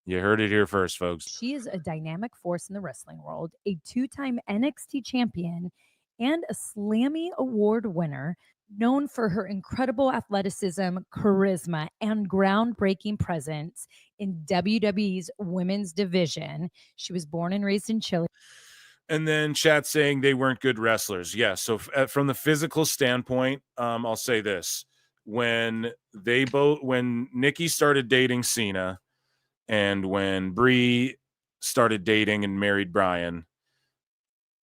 You heard it here first, folks. She is a dynamic force in the wrestling world, a 2-time NXT champion and a Slammy Award winner, known for her incredible athleticism, charisma, and groundbreaking presence in WWE's women's division. She was born and raised in Chile. And then chat saying they weren't good wrestlers. Yeah, so from the physical standpoint, I'll say this. When Nikki started dating Cena and when Brie started dating and married Brian,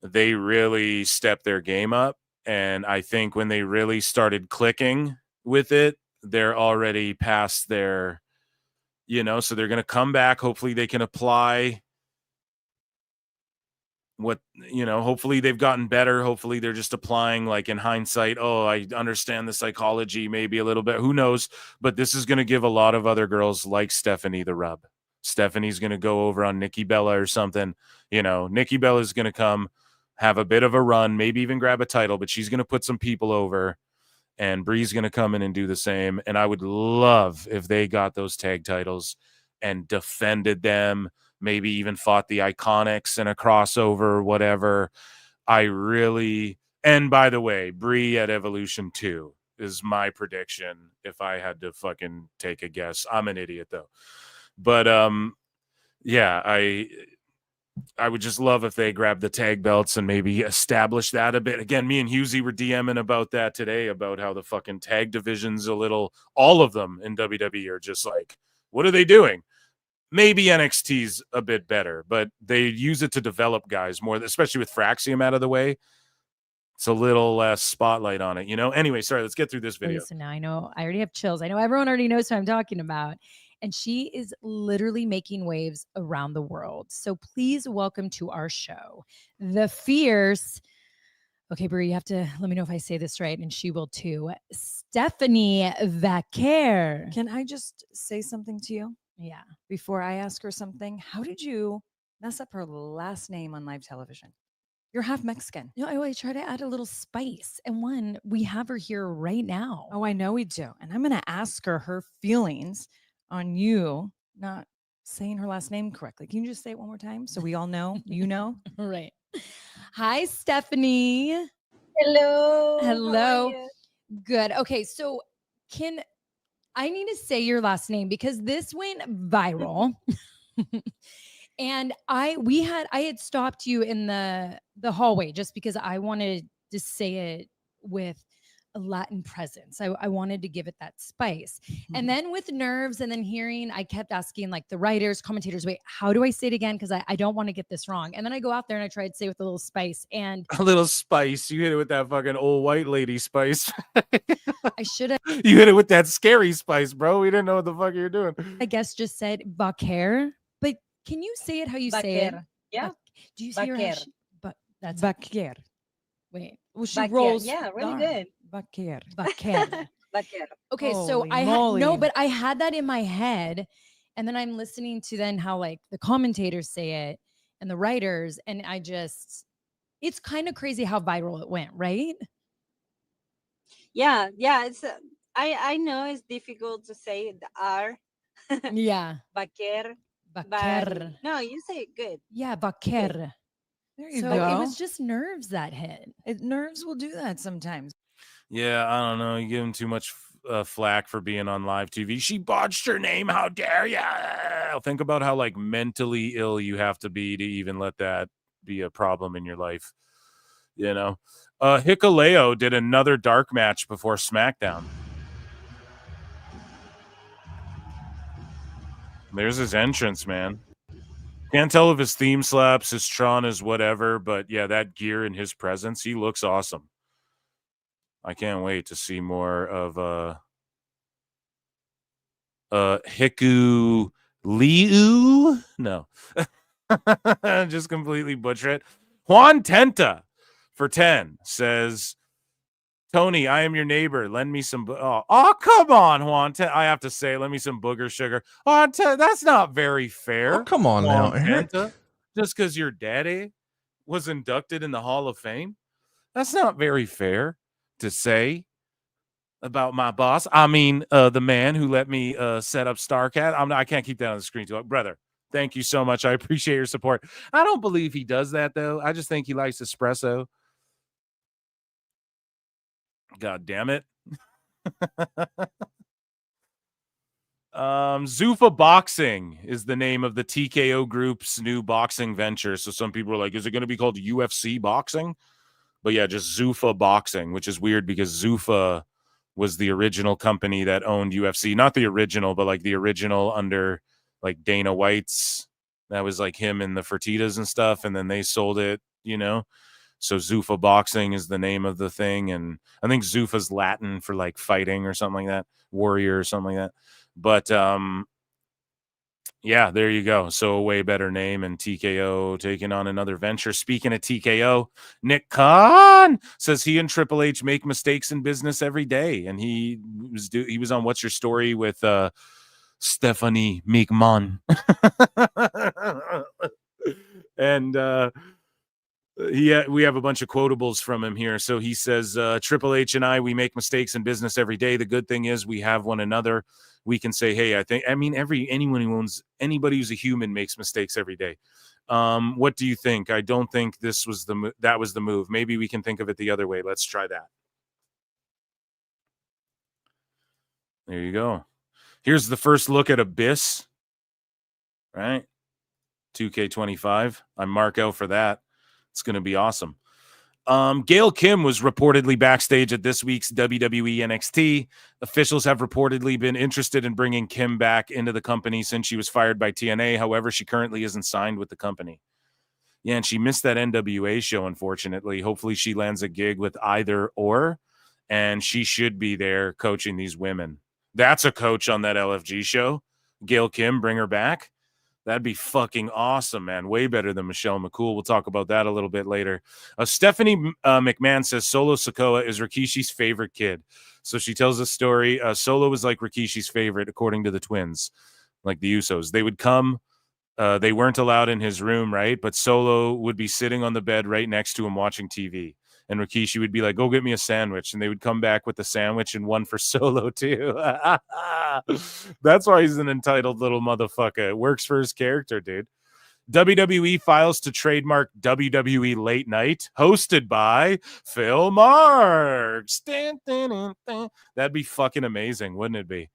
they really stepped their game up. And I think when they really started clicking with it, they're already past their you know, so they're going to come back. Hopefully they can apply what, you know, hopefully they've gotten better. Hopefully they're just applying, like, in hindsight, oh, I understand the psychology maybe a little bit, who knows, but this is going to give a lot of other girls like Stephanie the rub. Stephanie's going to go over on Nikki Bella or something, you know. Nikki Bella is going to come have a bit of a run, maybe even grab a title, but she's going to put some people over, and Bree's going to come in and do the same. And I would love if they got those tag titles and defended them, maybe even fought the Iconics in a crossover or whatever. I really, and by the way, Bree at Evolution 2 is my prediction if I had to fucking take a guess. I'm an idiot though. But yeah, I would just love if they grab the tag belts and maybe establish that a bit. Again, me and Husey were DMing about that today, about how the fucking tag division's a little, all of them in WWE are just like, what are they doing? Maybe NXT's a bit better, but they use it to develop guys more, especially with Fraxium out of the way. It's a little less spotlight on it, you know? Anyway, sorry, let's get through this video. So now I know, I already have chills. I know everyone already knows who I'm talking about. And she is literally making waves around the world. So please welcome to our show, the fierce, okay, Brie, you have to let me know if I say this right, and she will too, Stephanie Vaquer. Can I just say something to you? Yeah. Before I ask her something, how did you mess up her last name on live television? You're half Mexican. No, I try to add a little spice. And one, we have her here right now. Oh, I know we do. And I'm going to ask her feelings on you not saying her last name correctly. Can you just say it one more time so we all know, you know? Right. Hi, Stephanie. Hello. Hello. Good. Okay, so I need to say your last name because this went viral. And I had stopped you in the hallway just because I wanted to say it with a Latin presence. I wanted to give it that spice. And then with nerves and then hearing, I kept asking like the writers, commentators, wait, how do I say it again? Because I don't want to get this wrong. And then I go out there and I try to say it with a little spice. And a little spice. You hit it with that fucking old white lady spice. I should have. You hit it with that scary spice, bro. We didn't know what the fuck you were doing. I guess just said Vaquer. But can you say it how you say it? Yeah. Do you say your Vaquer. But that's Vaquer. Wait. Well, she Vaquer. rolls. Yeah, really darn. good. Vaquer. Vaquer. Vaquer. Okay, so Holy I moly. but I had that in my head, and then I'm listening to then how like the commentators say it and the writers, and it's kind of crazy how viral it went, right? Yeah, it's I know it's difficult to say the R. Yeah. Vaquer. Vaquer. No, you say it good. Yeah, Vaquer. There you So go. it was just nerves that hit. Nerves will do that sometimes. Yeah, I don't know. You give him too much flack for being on live TV. She botched her name. How dare ya? Think about how like mentally ill you have to be to even let that be a problem in your life. You know, Hikuleo did another dark match before SmackDown. There's his entrance, man. Can't tell if his theme slaps, his Tron is whatever, but yeah, that gear and his presence, he looks awesome. I can't wait to see more of Hikuleo. No. Just completely butcher it. Juan Tenta for 10 says, Tony, I am your neighbor. Lend me some. Oh, come on, Juan. I have to say, lend me some booger sugar. Juan, that's not very fair. Oh, come on now, Eric. Just because your daddy was inducted in the Hall of Fame, that's not very fair to say about my boss. I mean, the man who let me set up StarCat. I can't keep that on the screen too long. Brother, thank you so much. I appreciate your support. I don't believe he does that, though. I just think he likes espresso. God damn it. Zuffa Boxing is the name of the TKO group's new boxing venture. So some people are like, is it going to be called UFC Boxing? But yeah, just Zuffa Boxing, which is weird because Zuffa was the original company that owned UFC. Not the original, but like the original under like Dana White's. That was like him and the Fertitas and stuff. And then they sold it, you know. So Zuffa Boxing is the name of the thing. And I think Zuffa's Latin for like fighting or something like that. Warrior or something like that. But Yeah, there you go. So a way better name, and TKO taking on another venture. Speaking of TKO, Nick Khan says he and Triple H make mistakes in business every day, and he was on What's Your Story with Stephanie McMahon. And we have a bunch of quotables from him here. So he says, Triple H and I, we make mistakes in business every day. The good thing is we have one another. We can say, hey, anybody who's a human makes mistakes every day. What do you think? I don't think that was the move. Maybe we can think of it the other way. Let's try that. There you go. Here's the first look at Abyss. Right? 2K25. I mark out for that. It's going to be awesome. Gail Kim was reportedly backstage at this week's WWE NXT. Officials have reportedly been interested in bringing Kim back into the company since she was fired by TNA. However, she currently isn't signed with the company. Yeah, and she missed that NWA show, unfortunately. Hopefully she lands a gig with either or, and she should be there coaching these women. That's a coach on that LFG show. Gail Kim, bring her back. That'd be fucking awesome, man. Way better than Michelle McCool. We'll talk about that a little bit later. Stephanie McMahon says Solo Sikoa is Rikishi's favorite kid. So she tells a story. Solo was like Rikishi's favorite, according to the twins, like the Usos. They would come. They weren't allowed in his room, right? But Solo would be sitting on the bed right next to him watching TV. And Rikishi would be like, go get me a sandwich. And they would come back with the sandwich and one for Solo, too. That's why he's an entitled little motherfucker. It works for his character, dude. WWE files to trademark WWE Late Night, hosted by Phil Marks. That'd be fucking amazing, wouldn't it be?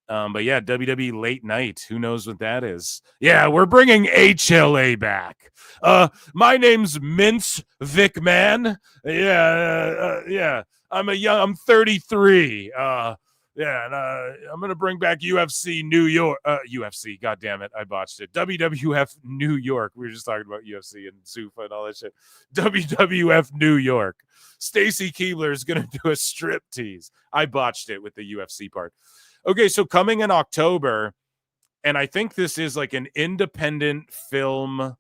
But yeah, WWE Late Night. Who knows what that is? Yeah, we're bringing HLA back. My name's Vince McMahon. Yeah. I'm 33. And I'm gonna bring back UFC New York. UFC. God damn it, I botched it. WWF New York. We were just talking about UFC and Zuffa and all that shit. WWF New York. Stacy Keibler is gonna do a strip tease. I botched it with the UFC part. Okay, so coming in October, and I think this is like an independent film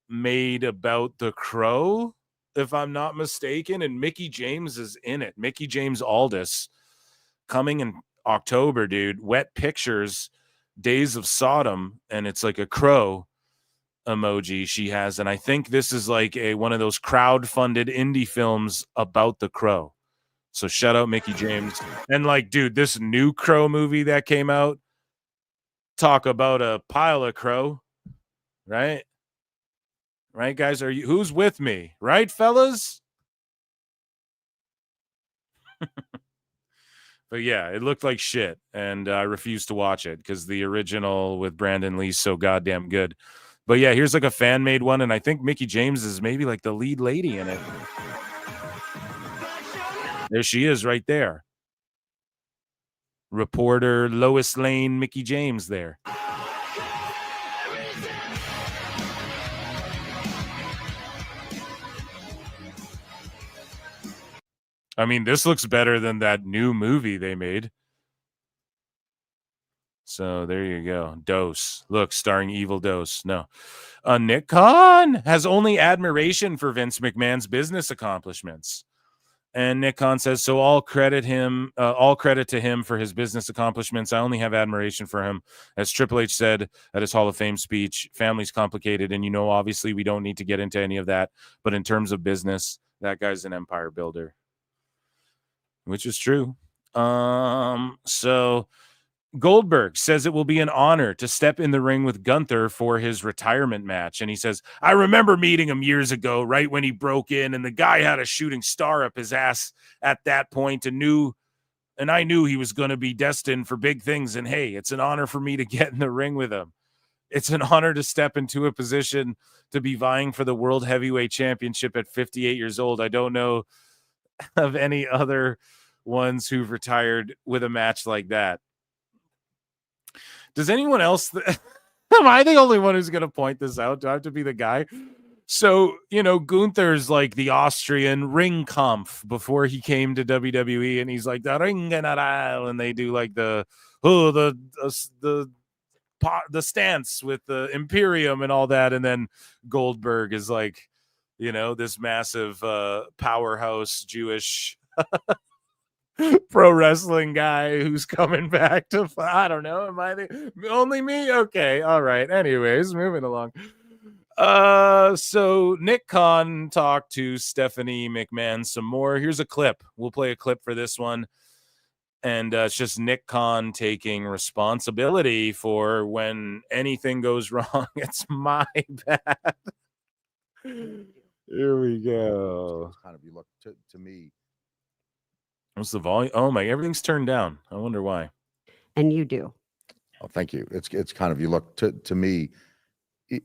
made about the Crow, if I'm not mistaken, and Mickey James is in it. Mickey James Aldis, coming in October, dude. Wet Pictures, Days of Sodom, and it's like a crow emoji she has, and I think this is like one of those crowd-funded indie films about the Crow. So shout out Mickey James. And like, dude, this new Crow movie that came out, talk about a pile of crow, right? Right, guys? Who's with me? Right, fellas? But yeah, it looked like shit, and I refused to watch it because the original with Brandon Lee's so goddamn good. But yeah, here's like a fan-made one, and I think Mickey James is maybe like the lead lady in it. There she is right there. Reporter Lois Lane, Mickey James there. I mean, this looks better than that new movie they made. So there you go. Dose. Look, starring Evil Dose. No. Nick Khan has only admiration for Vince McMahon's business accomplishments. And Nick Khan says, so all credit to him for his business accomplishments. I only have admiration for him. As Triple H said at his Hall of Fame speech, family's complicated. And, obviously we don't need to get into any of that. But in terms of business, that guy's an empire builder, which is true. So Goldberg says it will be an honor to step in the ring with Gunther for his retirement match. And he says, I remember meeting him years ago, right when he broke in, and the guy had a shooting star up his ass at that point, and I knew he was going to be destined for big things. And hey, it's an honor for me to get in the ring with him. It's an honor to step into a position to be vying for the World Heavyweight Championship at 58 years old. I don't know of any other ones who've retired with a match like that. Does anyone else? Am I the only one who's going to point this out? Do I have to be the guy? So, Gunther's like the Austrian Ringkampf before he came to WWE, and he's like the Ring General, and they do like the the stance with the Imperium and all that, and then Goldberg is like, this massive powerhouse Jewish pro wrestling guy who's coming back to I don't know, am I only me? Okay, all right. Anyways, moving along. So Nick Khan talked to Stephanie McMahon some more. Here's a clip. We'll play a clip for this one. And it's just Nick Khan taking responsibility for when anything goes wrong. It's my bad. Here we go. Kind of, you look to me. What's the volume? Oh my, everything's turned down. I wonder why. And you do. Oh, thank you. It's kind of, you look to me,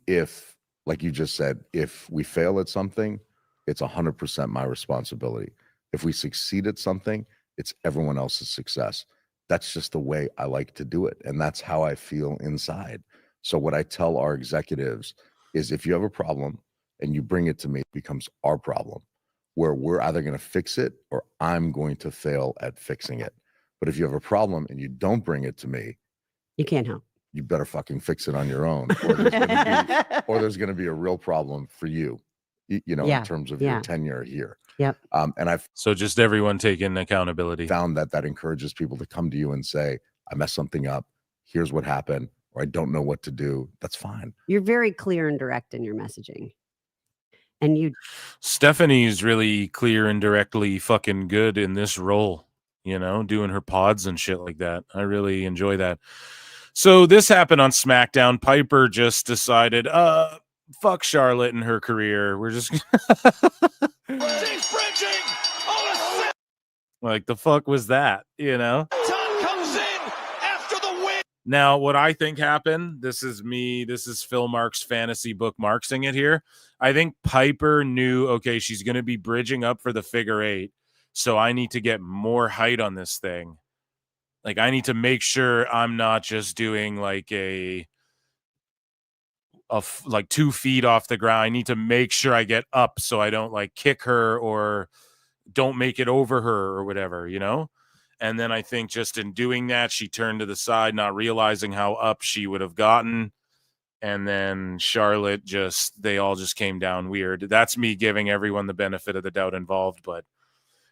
if, like you just said, if we fail at something, it's 100% my responsibility. If we succeed at something, it's everyone else's success. That's just the way I like to do it. And that's how I feel inside. So what I tell our executives is, if you have a problem and you bring it to me, it becomes our problem, where we're either going to fix it or I'm going to fail at fixing it. But if you have a problem and you don't bring it to me, you can't help. You better fucking fix it on your own, or there's going to be a real problem for you, in terms of your tenure here. Yep. And I've so just everyone taking accountability. Found that encourages people to come to you and say, I messed something up. Here's what happened, or I don't know what to do. That's fine. You're very clear and direct in your messaging. And Stephanie's really clear and directly fucking good in this role, doing her pods and shit like that. I really enjoy that. So this happened on SmackDown. Piper just decided, fuck Charlotte and her career. We're just like, the fuck was that? Tom comes in after the win. Now, what I think happened, this is Phil Marks fantasy book marksing it here. I think Piper knew, okay, she's going to be bridging up for the figure 8. So I need to get more height on this thing. Like, I need to make sure I'm not just doing like like 2 feet off the ground. I need to make sure I get up so I don't like kick her or don't make it over her or whatever, And then I think just in doing that, she turned to the side, not realizing how up she would have gotten. And then Charlotte they all just came down weird. That's me giving everyone the benefit of the doubt involved, but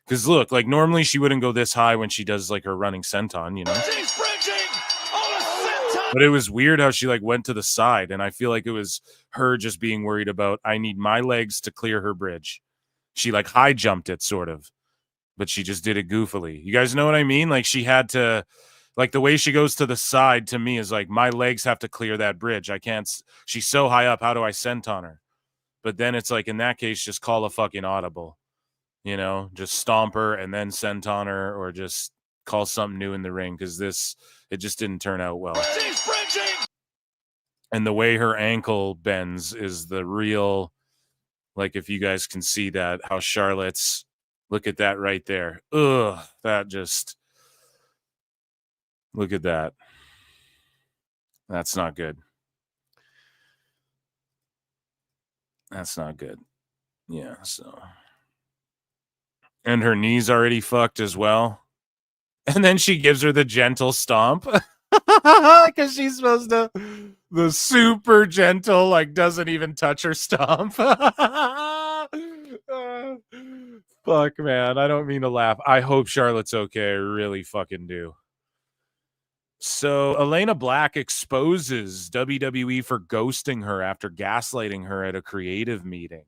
because look, like normally she wouldn't go this high when she does like her running senton, But it was weird how she like went to the side, and I feel like it was her just being worried about, I need my legs to clear her bridge. She like high jumped it sort of, but she just did it goofily. You guys know what I mean? Like she had to, like the way she goes to the side to me is like, my legs have to clear that bridge. I can't, she's so high up. How do I senton her? But then it's like, in that case, just call a fucking audible. Just stomp her and then senton her, or just call something new in the ring, because it just didn't turn out well. And the way her ankle bends is the real, like, if you guys can see that, how Charlotte's, look at that right there. Ugh, that just, look at that. That's not good. That's not good. Yeah, so. And her knee's already fucked as well. And then she gives her the gentle stomp. Because she's supposed to, the super gentle, like doesn't even touch her stomp. Fuck, man. I don't mean to laugh. I hope Charlotte's okay. I really fucking do. So Elena Black exposes WWE for ghosting her after gaslighting her at a creative meeting.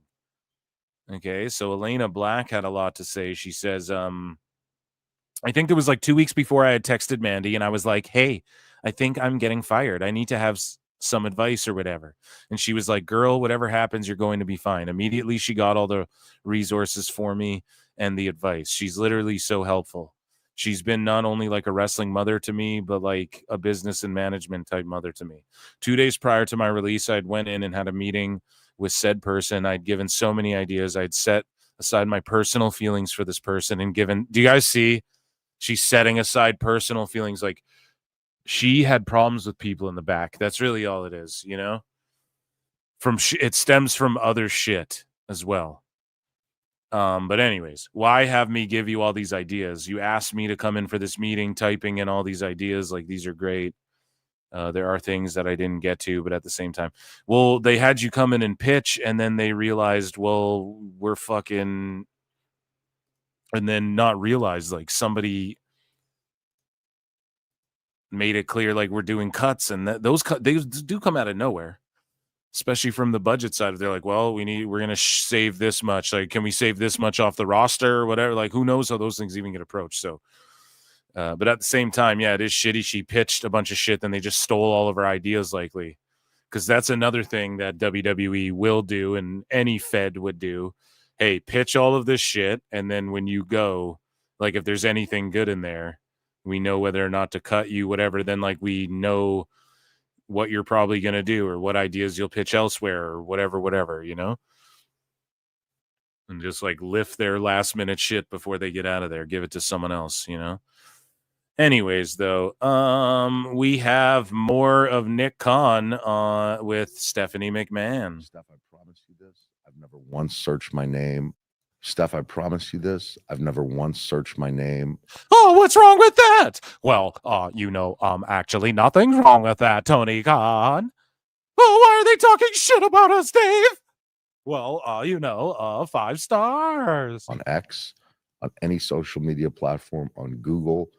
Okay, so Elena Black had a lot to say. She says, I think it was like 2 weeks before I had texted Mandy, and I was like, hey, I think I'm getting fired. I need to have some advice or whatever. And she was like, girl, whatever happens, you're going to be fine. Immediately, she got all the resources for me and the advice. She's literally so helpful. She's been not only like a wrestling mother to me, but like a business and management type mother to me. 2 days prior to my release, I'd went in and had a meeting with said person. I'd given so many ideas. I'd set aside my personal feelings for this person and given, do you guys see? She's setting aside personal feelings. Like, she had problems with people in the back. That's really all it is, it stems from other shit as well. But anyways, why have me give you all these ideas? You asked me to come in for this meeting, typing in all these ideas. Like, these are great. There are things that I didn't get to, but at the same time, well, they had you come in and pitch, and then they realized, well, we're fucking, and then not realize, like, somebody made it clear, like, we're doing cuts, and those they do come out of nowhere, especially from the budget side. They're like, well, we're gonna save this much. Like, can we save this much off the roster or whatever? Like, who knows how those things even get approached? So. But at the same time, yeah, it is shitty. She pitched a bunch of shit, then they just stole all of her ideas, likely. Because that's another thing that WWE will do and any Fed would do. Hey, pitch all of this shit, and then when you go, like, if there's anything good in there, we know whether or not to cut you, whatever. Then, like, we know what you're probably going to do or what ideas you'll pitch elsewhere or whatever, you know? And just, like, lift their last-minute shit before they get out of there. Give it to someone else, you know? Anyways, though, we have more of Nick Khan with Stephanie McMahon. Steph, I promise you this. I've never once searched my name. Steph, I promise you this. I've never once searched my name. Oh, what's wrong with that? Well, actually, nothing's wrong with that, Tony Khan. Oh, why are they talking shit about us, Dave? Well, 5 stars. On X, on any social media platform, on Google.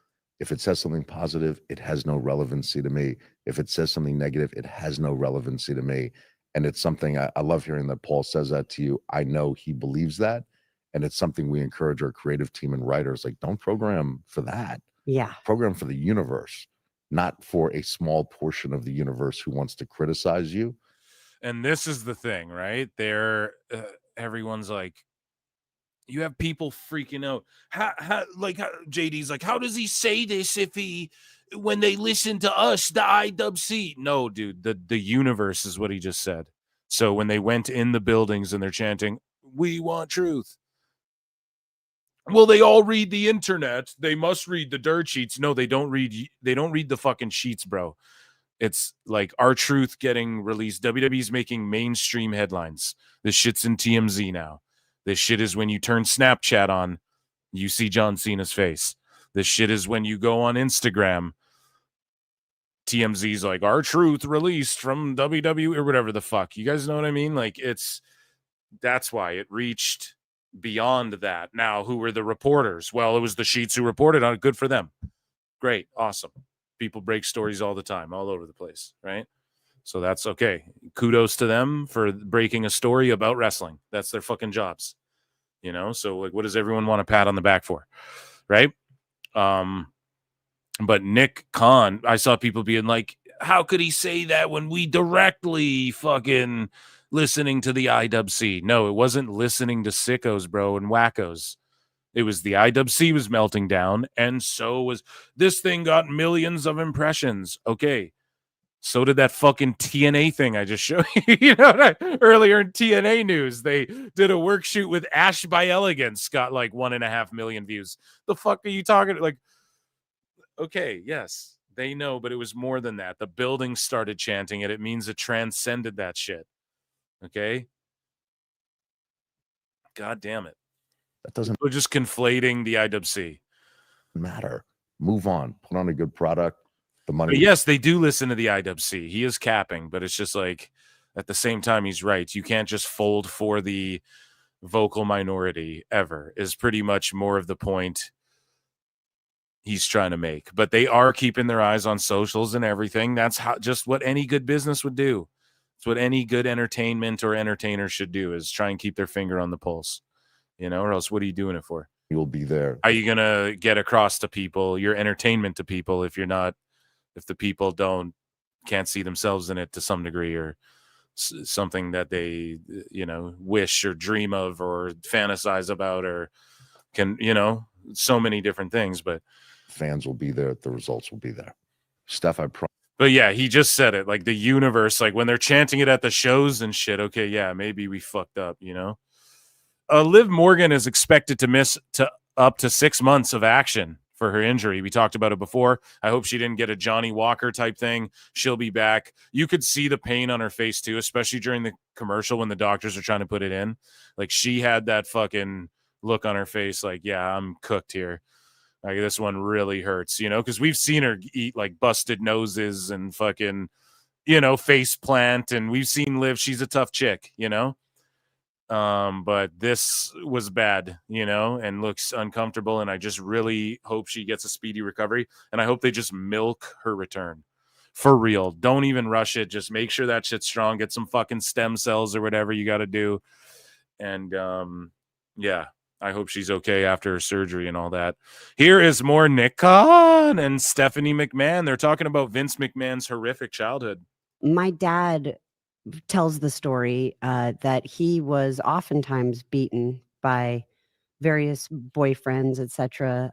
If it says something positive, it has no relevancy to me. If it says something negative, it has no relevancy to me. And it's something I love hearing that Paul says that to you. I know he believes that. And it's something we encourage our creative team and writers, like, don't program for that. Yeah. Program for the universe, not for a small portion of the universe who wants to criticize you. And this is the thing, right? Everyone's like, you have people freaking out. JD's like, how does he say this when they listen to us, the IWC? No, dude, the universe is what he just said. So when they went in the buildings and they're chanting, we want truth. Well, they all read the internet. They must read the dirt sheets. No, they don't read the fucking sheets, bro. It's like our truth getting released. WWE's making mainstream headlines. This shit's in TMZ now. This shit is when you turn Snapchat on, you see John Cena's face. This shit is when you go on Instagram, TMZ's like, our truth released from WWE or whatever the fuck. You guys know what I mean? Like, that's why it reached beyond that. Now, who were the reporters? Well, it was the sheets who reported on it. Good for them. Great. Awesome. People break stories all the time, all over the place, right? So that's okay. Kudos to them for breaking a story about wrestling. That's their fucking jobs, you know? So, like, what does everyone want a pat on the back for, right? But Nick Khan, I saw people being like, how could he say that when we directly fucking listening to the IWC? No, it wasn't listening to sickos, bro, and wackos. It was the IWC was melting down, and so was this thing got millions of impressions. Okay. So did that fucking TNA thing I just showed you. You know, earlier in TNA news, they did a work shoot with Ash by Elegance, got like 1.5 million views. The fuck are you talking? Like, okay, yes, they know, but it was more than that. The building started chanting it. It means it transcended that shit. Okay? God damn it. That doesn't We're just conflating the IWC. matter. Move on. Put on a good product. The money. But yes, they do listen to the IWC. He is capping, but it's just like, at the same time, he's right. You can't just fold for the vocal minority ever, is pretty much more of the point he's trying to make. But they are keeping their eyes on socials and everything. That's just what any good business would do. It's what any good entertainment or entertainer should do, is try and keep their finger on the pulse, you know, or else what are you doing it for? You'll be there. Are you going to get across to people, your entertainment to people, if the people can't see themselves in it to some degree, or something that they, you know, wish or dream of or fantasize about, or can, you know, so many different things, but fans will be there. The results will be there. Steph, I promise. But yeah, he just said it, like the universe, like when they're chanting it at the shows and shit. Okay. Yeah. Maybe we fucked up, you know? Liv Morgan is expected to miss up to 6 months of action for her injury. We talked about it before. I hope she didn't get a Johnny Walker type thing. She'll be back. You could see the pain on her face too, especially during the commercial when the doctors are trying to put it in. Like, she had that fucking look on her face like, yeah, I'm cooked here. Like this one really hurts, you know, because we've seen her eat like busted noses and fucking, you know, face plant, and we've seen Liv. She's a tough chick, you know. But this was bad, you know, and looks uncomfortable. And I just really hope she gets a speedy recovery. And I hope they just milk her return for real. Don't even rush it. Just make sure that shit's strong. Get some fucking stem cells or whatever you got to do. And yeah, I hope she's okay after her surgery and all that. Here is more Nick Khan and Stephanie McMahon. They're talking about Vince McMahon's horrific childhood. My dad tells the story that he was oftentimes beaten by various boyfriends, etc.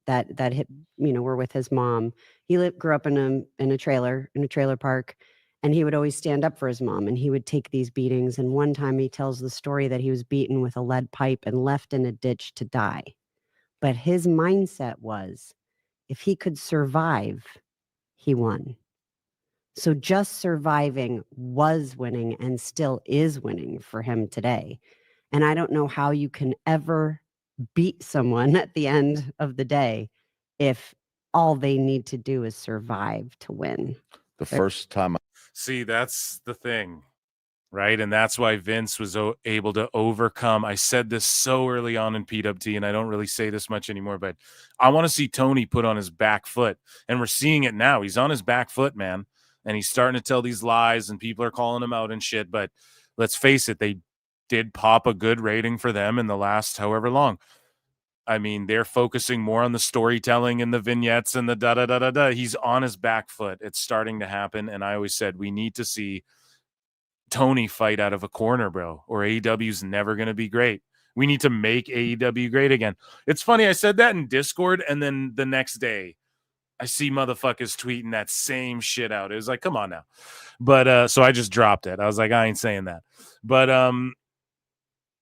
That hit, were with his mom. He grew up in a trailer park, and he would always stand up for his mom, and he would take these beatings. And one time he tells the story that he was beaten with a lead pipe and left in a ditch to die. But his mindset was, if he could survive, he won. So just surviving was winning and still is winning for him today. And I don't know how you can ever beat someone at the end of the day if all they need to do is survive to win. The first time See, that's the thing, right? And that's why Vince was able to overcome. I said this so early on in PWT, and I don't really say this much anymore, but I want to see Tony put on his back foot. And we're seeing it now. He's on his back foot, man. And he's starting to tell these lies, and people are calling him out and shit. But let's face it, they did pop a good rating for them in the last however long. I mean, they're focusing more on the storytelling and the vignettes and the da-da-da-da-da. He's on his back foot. It's starting to happen. And I always said, we need to see Tony fight out of a corner, bro, or AEW's never going to be great. We need to make AEW great again. It's funny. I said that in Discord, and then the next day, I see motherfuckers tweeting that same shit out. It was like, come on now. But so I just dropped it. I was like, I ain't saying that. But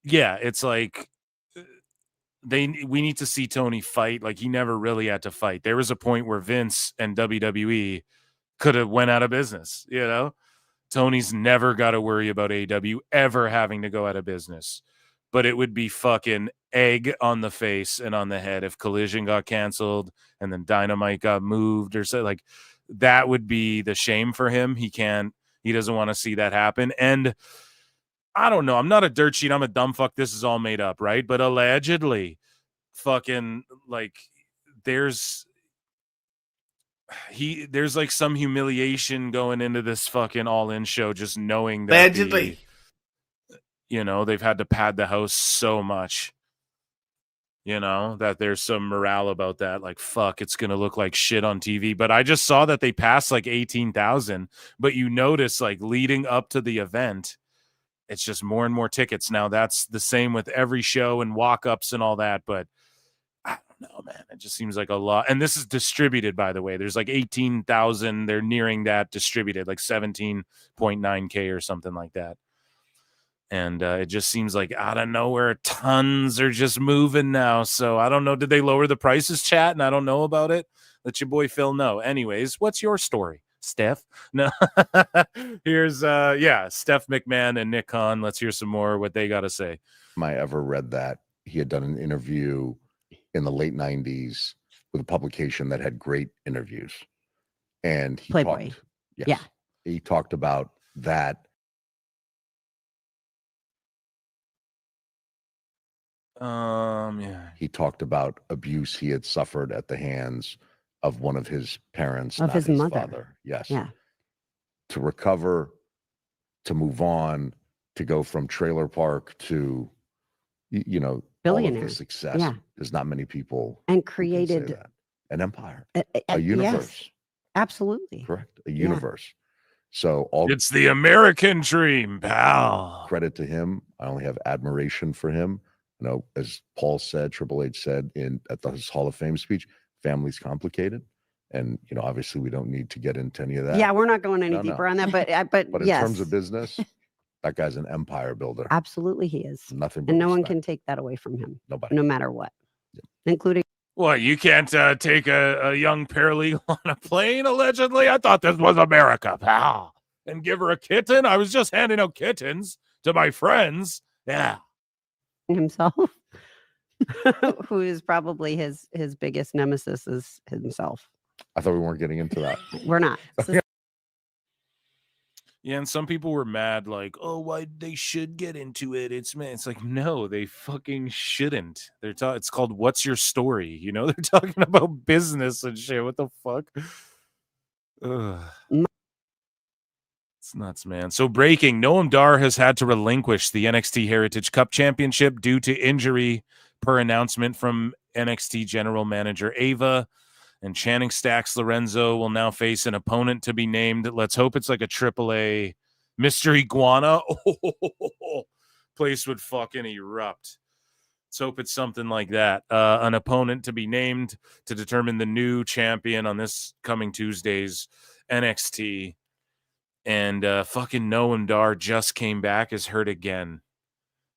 yeah, it's like we need to see Tony fight. Like, he never really had to fight. There was a point where Vince and WWE could have went out of business, you know? Tony's never got to worry about AEW ever having to go out of business. But it would be fucking egg on the face and on the head if Collision got canceled and then Dynamite got moved or so. Like, that would be the shame for him. He doesn't want to see that happen. And I don't know. I'm not a dirt sheet. I'm a dumb fuck. This is all made up, right? But allegedly, fucking, like, there's like some humiliation going into this fucking All-In show, just knowing that Allegedly. They've had to pad the house so much, that there's some morale about that. Like, fuck, it's going to look like shit on TV. But I just saw that they passed like 18,000. But you notice, like, leading up to the event, it's just more and more tickets. Now, that's the same with every show and walk-ups and all that. But I don't know, man. It just seems like a lot. And this is distributed, by the way. There's like 18,000. They're nearing that distributed, like 17.9K or something like that. And it just seems like out of nowhere, tons are just moving now. So I don't know. Did they lower the prices, chat? And I don't know about it. Let your boy Phil know. Anyways, what's your story, Steph? No. Here's, Steph McMahon and Nick Khan. Let's hear some more what they got to say. I ever read that he had done an interview in the late 90s with a publication that had great interviews. And he Playboy. talked, yes, Yeah. He talked about that. Yeah. He talked about abuse he had suffered at the hands of one of his parents, Of not his mother. father. Yes. Yeah. To recover, to move on, to go from trailer park to, all of Billionaire. the success. Yeah. There's not many people And who can say created that. An empire, a a universe. yes, absolutely. Correct. A Yeah. universe. So all It's the American dream, pal. credit to him. I only have admiration for him. As Paul said, Triple H said at his Hall of Fame speech, family's complicated. And, obviously we don't need to get into any of that. Yeah, we're not going any No, deeper no. on that, but in yes, terms of business, that guy's an empire builder. absolutely he is. Nothing but And no one respect. can take that away from him, Nobody. no matter what, including What, you can't take a young paralegal on a plane, allegedly? I thought this was America, pal. And give her a kitten? I was just handing out kittens to my friends. Yeah. himself. who is probably his biggest nemesis is himself. I thought we weren't getting into that. We're not. Yeah, and some people were mad, like, "Oh, why they should get into it?" It's like, no, they fucking shouldn't. It's called "What's Your Story?" You know, they're talking about business and shit. What the fuck? Ugh. It's nuts, man. So breaking: Noam Dar has had to relinquish the NXT Heritage Cup Championship due to injury, per announcement from NXT General Manager Ava. And Channing Stacks Lorenzo will now face an opponent to be named. Let's hope it's like a AAA Mystery Guana. Oh, place would fucking erupt. Let's hope it's something like that. An opponent to be named to determine the new champion on this coming Tuesday's NXT. And fucking Noam Dar just came back, is hurt again.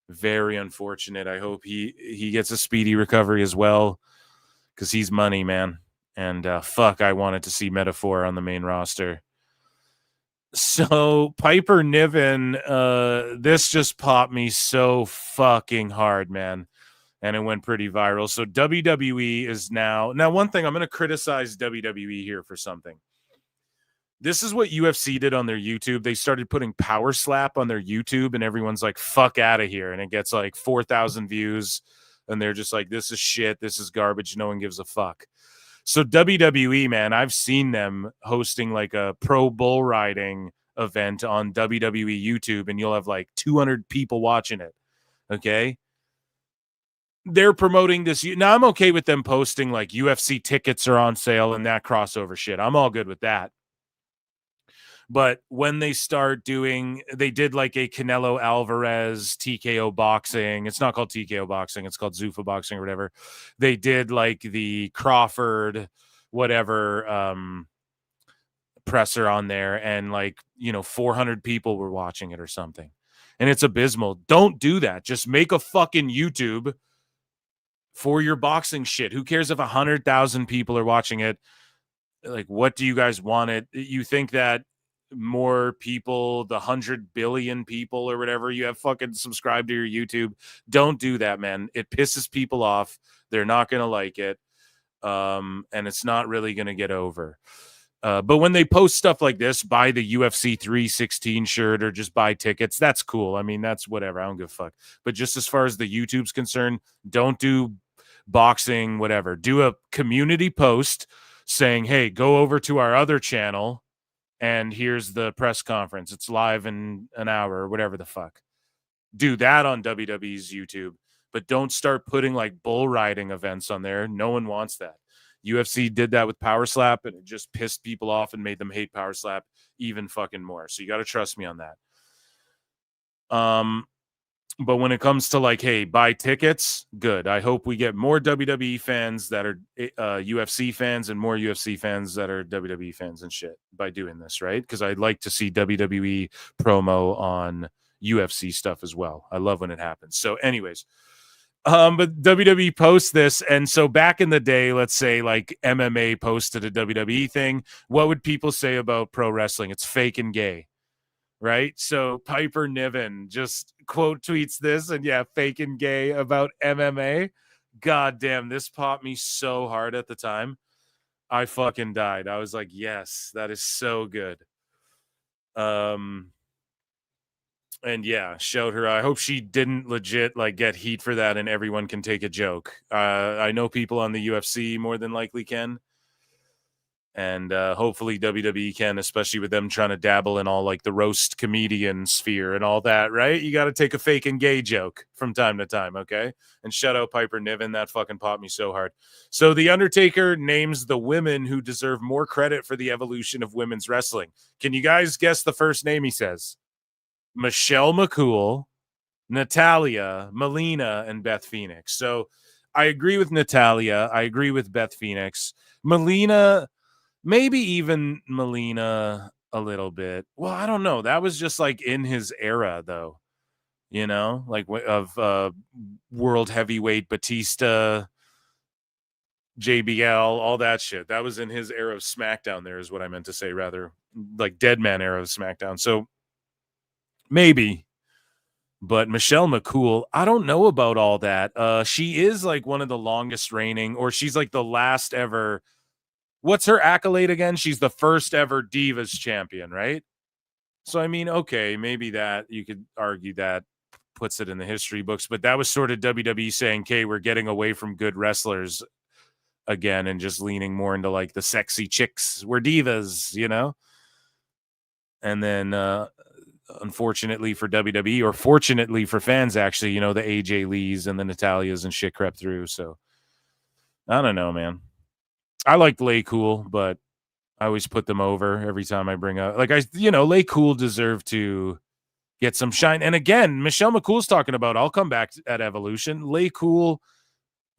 Very unfortunate. I hope he gets a speedy recovery as well, because he's money, man. And fuck, I wanted to see Metaphor on the main roster. So Piper Niven, this just popped me so fucking hard, man. And it went pretty viral. So WWE is now one thing, I'm going to criticize WWE here for something. This is what UFC did on their YouTube. They started putting Power Slap on their YouTube, and everyone's like, fuck out of here. And it gets like 4,000 views. And they're just like, this is shit. This is garbage. No one gives a fuck. So WWE, man, I've seen them hosting like a pro bull riding event on WWE YouTube, and you'll have like 200 people watching it. Okay. They're promoting this. Now, I'm okay with them posting like UFC tickets are on sale and that crossover shit. I'm all good with that. But when they start they did like a Canelo Alvarez TKO boxing. It's not called TKO boxing. It's called Zuffa boxing or whatever. They did like the Crawford, whatever, presser on there. And 400 people were watching it or something. And it's abysmal. Don't do that. Just make a fucking YouTube for your boxing shit. Who cares if 100,000 people are watching it? Like, what do you guys want it? You think that more people, the 100 billion people or whatever you have fucking subscribed to your YouTube, don't do that, man. It pisses people off. They're not going to like it. And it's not really going to get over. But when they post stuff like this, buy the UFC 316 shirt or just buy tickets, that's cool. I mean, that's whatever. I don't give a fuck. But just as far as the YouTube's concerned, don't do boxing, whatever. Do a community post saying, hey, go over to our other channel and here's the press conference. It's live in an hour or whatever the fuck. Do that on WWE's YouTube, but don't start putting like bull riding events on there. No one wants that. UFC did that with Power Slap, and it just pissed people off and made them hate Power Slap even fucking more. So you got to trust me on that. But when it comes to like, hey, buy tickets, good. I hope we get more WWE fans that are UFC fans and more UFC fans that are WWE fans and shit by doing this, right? Because I'd like to see WWE promo on UFC stuff as well. I love when it happens. So anyways, but WWE posts this. And so back in the day, let's say like MMA posted a WWE thing. What would people say about pro wrestling? It's fake and gay. Right? So Piper Niven just quote tweets this and fake and gay about MMA. God damn, this popped me so hard at the time. I fucking died. I was like, yes, that is so good. And showed her. I hope she didn't legit like get heat for that and everyone can take a joke. I know people on the UFC more than likely can. And hopefully WWE can, especially with them trying to dabble in all like the roast comedian sphere and all that, right? You got to take a fake and gay joke from time to time, okay? And shout out Piper Niven. That fucking popped me so hard. So The Undertaker names the women who deserve more credit for the evolution of women's wrestling. Can you guys guess the first name he says? Michelle McCool, Natalia, Melina, and Beth Phoenix. So I agree with Natalia. I agree with Beth Phoenix. Melina... Maybe even Melina a little bit. Well, I don't know. That was just like in his era, though. You know, like of world heavyweight Batista, JBL, all that shit. That was in his era of SmackDown. There is what I meant to say, rather like Deadman era of SmackDown. So maybe But Michelle McCool, I don't know about all that. She is like one of the longest reigning, or she's like the last ever. What's her accolade again? She's the first ever Divas champion, right? So, I mean, okay, maybe that you could argue that puts it in the history books, but that was sort of WWE saying, okay, we're getting away from good wrestlers again and just leaning more into like the sexy chicks. We're divas, you know? And then, unfortunately for WWE, or fortunately for fans, actually, you know, the AJ Lees and the Natalias and shit crept through. So, I don't know, man. I like Lay Cool, but I always put them over every time I bring up. Like, Lay Cool deserved to get some shine. And again, Michelle McCool's talking about, I'll come back at Evolution. Lay Cool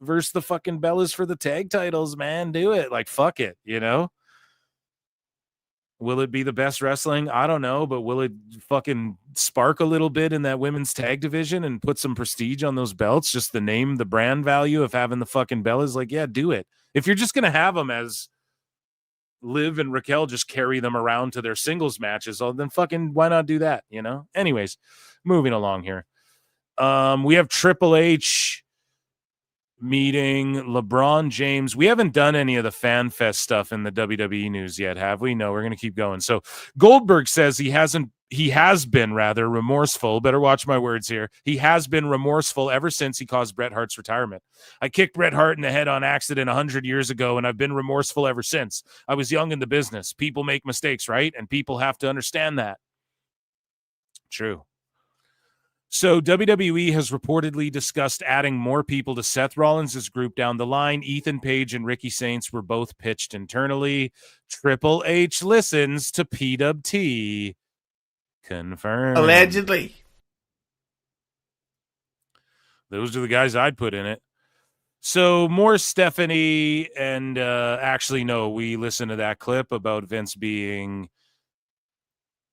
versus the fucking Bellas for the tag titles, man. Do it. Like, fuck it, you know? Will it be the best wrestling? I don't know, but will it fucking spark a little bit in that women's tag division and put some prestige on those belts? Just the name, the brand value of having the fucking Bellas, like, yeah, do it. If you're just going to have them as Liv and Raquel just carry them around to their singles matches, then fucking why not do that, you know? Anyways, moving along here. We have Triple H meeting LeBron James. We haven't done any of the Fan Fest stuff in the WWE news yet, have we? No, we're going to keep going. So Goldberg says he has been remorseful. Better watch my words here. He has been remorseful ever since he caused Bret Hart's retirement. I kicked Bret Hart in the head on accident 100 years ago, and I've been remorseful ever since. I was young in the business. People make mistakes, right? And people have to understand that. True. So WWE has reportedly discussed adding more people to Seth Rollins' group down the line. Ethan Page and Ricky Saints were both pitched internally. Triple H listens to PWT. Confirmed. Allegedly. Those are the guys I'd put in it. So more Stephanie and actually, no, we listened to that clip about Vince being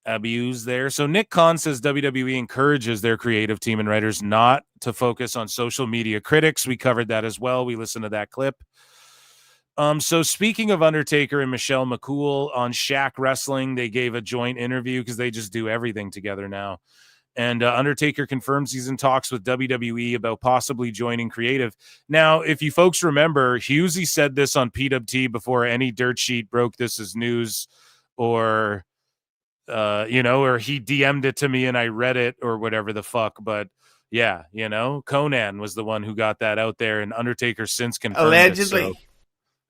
abused there. So Nick Khan says WWE encourages their creative team and writers not to focus on social media critics. We covered that as well. We listened to that clip. So speaking of Undertaker and Michelle McCool on Shaq Wrestling, they gave a joint interview because they just do everything together now. And Undertaker confirms he's in talks with WWE about possibly joining creative. Now, if you folks remember, Husey said this on PWT before any dirt sheet broke this as news, or or he DM'd it to me and I read it or whatever the fuck. But yeah, Conan was the one who got that out there, and Undertaker since confirmed Allegedly. it. So,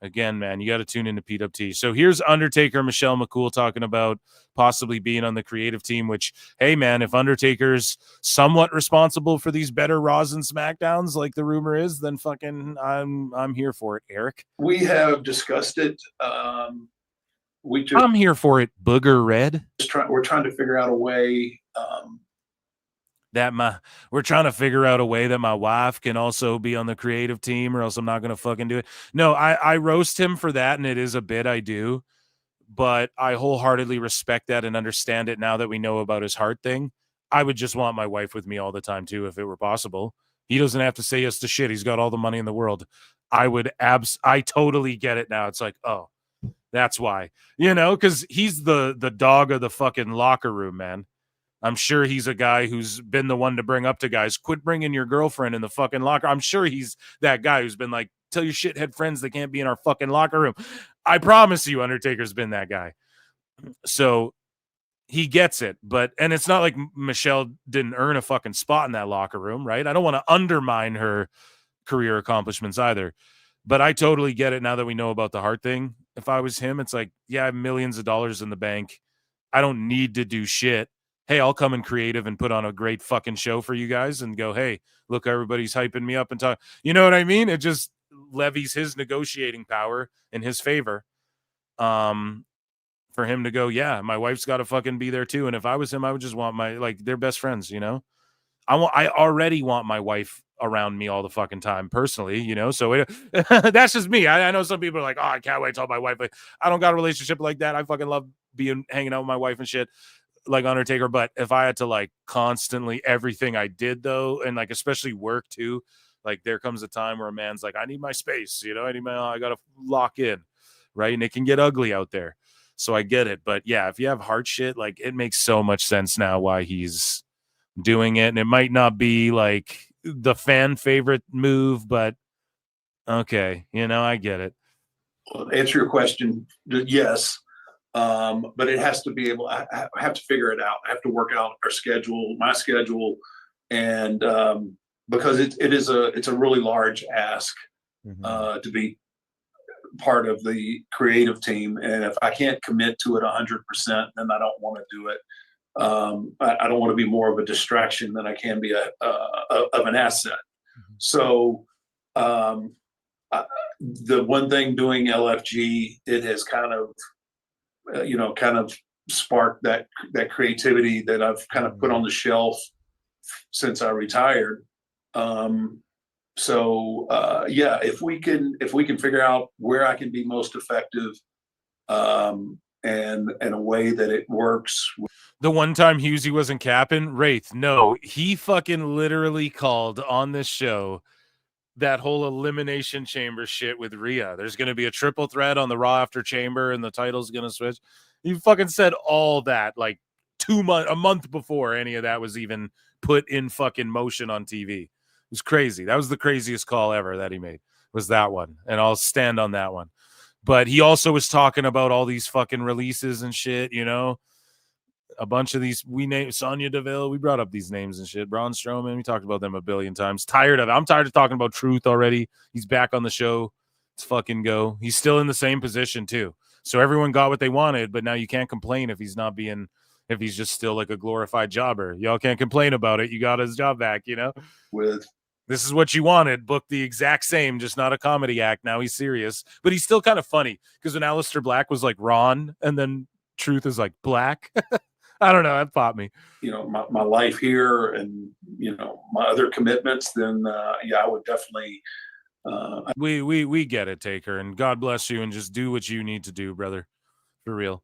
again, man, you got to tune into PWT. So here's Undertaker, Michelle McCool talking about possibly being on the creative team, which, hey, man, if Undertaker's somewhat responsible for these better Raws and SmackDowns, like the rumor is, then fucking I'm here for it, Eric. We have discussed it. I'm here for it, Booger Red. We're trying to figure out a way we're trying to figure out a way that my wife can also be on the creative team, or else I'm not going to fucking do it. No, I roast him for that, and it is a bit I do, but I wholeheartedly respect that and understand it now that we know about his heart thing. I would just want my wife with me all the time too, if it were possible. He doesn't have to say yes to shit. He's got all the money in the world. I totally get it now. It's like, oh, that's why, because he's the dog of the fucking locker room, man. I'm sure he's a guy who's been the one to bring up to guys, quit bringing your girlfriend in the fucking locker. I'm sure he's that guy who's been like, tell your shithead friends they can't be in our fucking locker room. I promise you, Undertaker's been that guy. So he gets it. And it's not like Michelle didn't earn a fucking spot in that locker room, right? I don't want to undermine her career accomplishments either. But I totally get it now that we know about the heart thing. If I was him, it's like, yeah, I have millions of dollars in the bank. I don't need to do shit. Hey, I'll come in creative and put on a great fucking show for you guys and go, hey, look, everybody's hyping me up and talk. You know what I mean? It just levies his negotiating power in his favor. For him to go, yeah, my wife's got to fucking be there too. And if I was him, I would just want they're best friends, I already want my wife around me all the fucking time personally, so that's just me. I know some people are like, oh, I can't wait to tell my wife. Like, I don't got a relationship like that. I fucking love hanging out with my wife and shit, like Undertaker. But if I had to constantly everything I did though, and especially work too, there comes a time where a man's like, I need my space, I gotta lock in, right? And it can get ugly out there. So I get it. But yeah, if you have heart shit, it makes so much sense now why he's doing it, and it might not be like the fan favorite move, but okay, I get it. Well, to answer your question, yes. But it has to be able, I have to figure it out. I have to work out our schedule, my schedule. And because it's a really large ask to be part of the creative team. And if I can't commit to it 100%, then I don't want to do it. I don't want to be more of a distraction than I can be of an asset. So the one thing doing LFG, it has kind of sparked that creativity that I've kind of put on the shelf since I retired. Yeah, if we can figure out where I can be most effective, and a way that it works. The one time Husey wasn't capping, Wraith, no, he fucking literally called on this show that whole elimination chamber shit with Rhea. There's going to be a triple threat on the Raw after Chamber, and the title's going to switch. He fucking said all that like a month before any of that was even put in fucking motion on TV. It was crazy. That was the craziest call ever that he made, was that one. And I'll stand on that one. But he also was talking about all these fucking releases and shit, a bunch of these. We named Sonya Deville. We brought up these names and shit. Braun Strowman. We talked about them a billion times. Tired of it. I'm tired of talking about Truth already. He's back on the show. Let's fucking go. He's still in the same position too. So everyone got what they wanted, but now you can't complain if he's just still like a glorified jobber. Y'all can't complain about it. You got his job back, With this is what you wanted. Book the exact same, just not a comedy act. Now he's serious, but he's still kind of funny because when Aleister Black was like Ron and then Truth is like Black. I don't know. That popped me. My life here and, my other commitments, then, I would definitely. We get it, Taker, and God bless you, and just do what you need to do, brother. For real.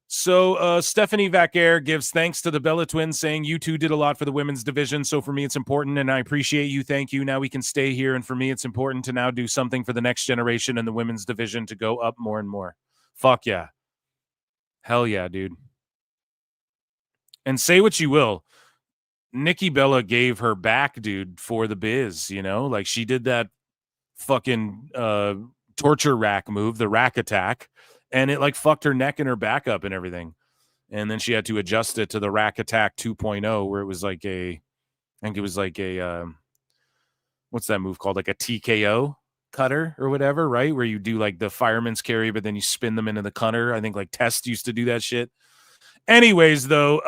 So Stephanie Vaquer gives thanks to the Bella Twins, saying, you two did a lot for the women's division. So for me, it's important, and I appreciate you. Thank you. Now we can stay here. And for me, it's important to now do something for the next generation and the women's division to go up more and more. Fuck yeah. Hell yeah, dude. And say what you will, Nikki Bella gave her back, dude, for the biz, like she did that fucking torture rack move, the rack attack, and it like fucked her neck and her back up and everything. And then she had to adjust it to the rack attack 2.0, where it was like what's that move called? Like a TKO cutter or whatever, right? Where you do like the fireman's carry, but then you spin them into the cutter. I think like Test used to do that shit. Anyways, though,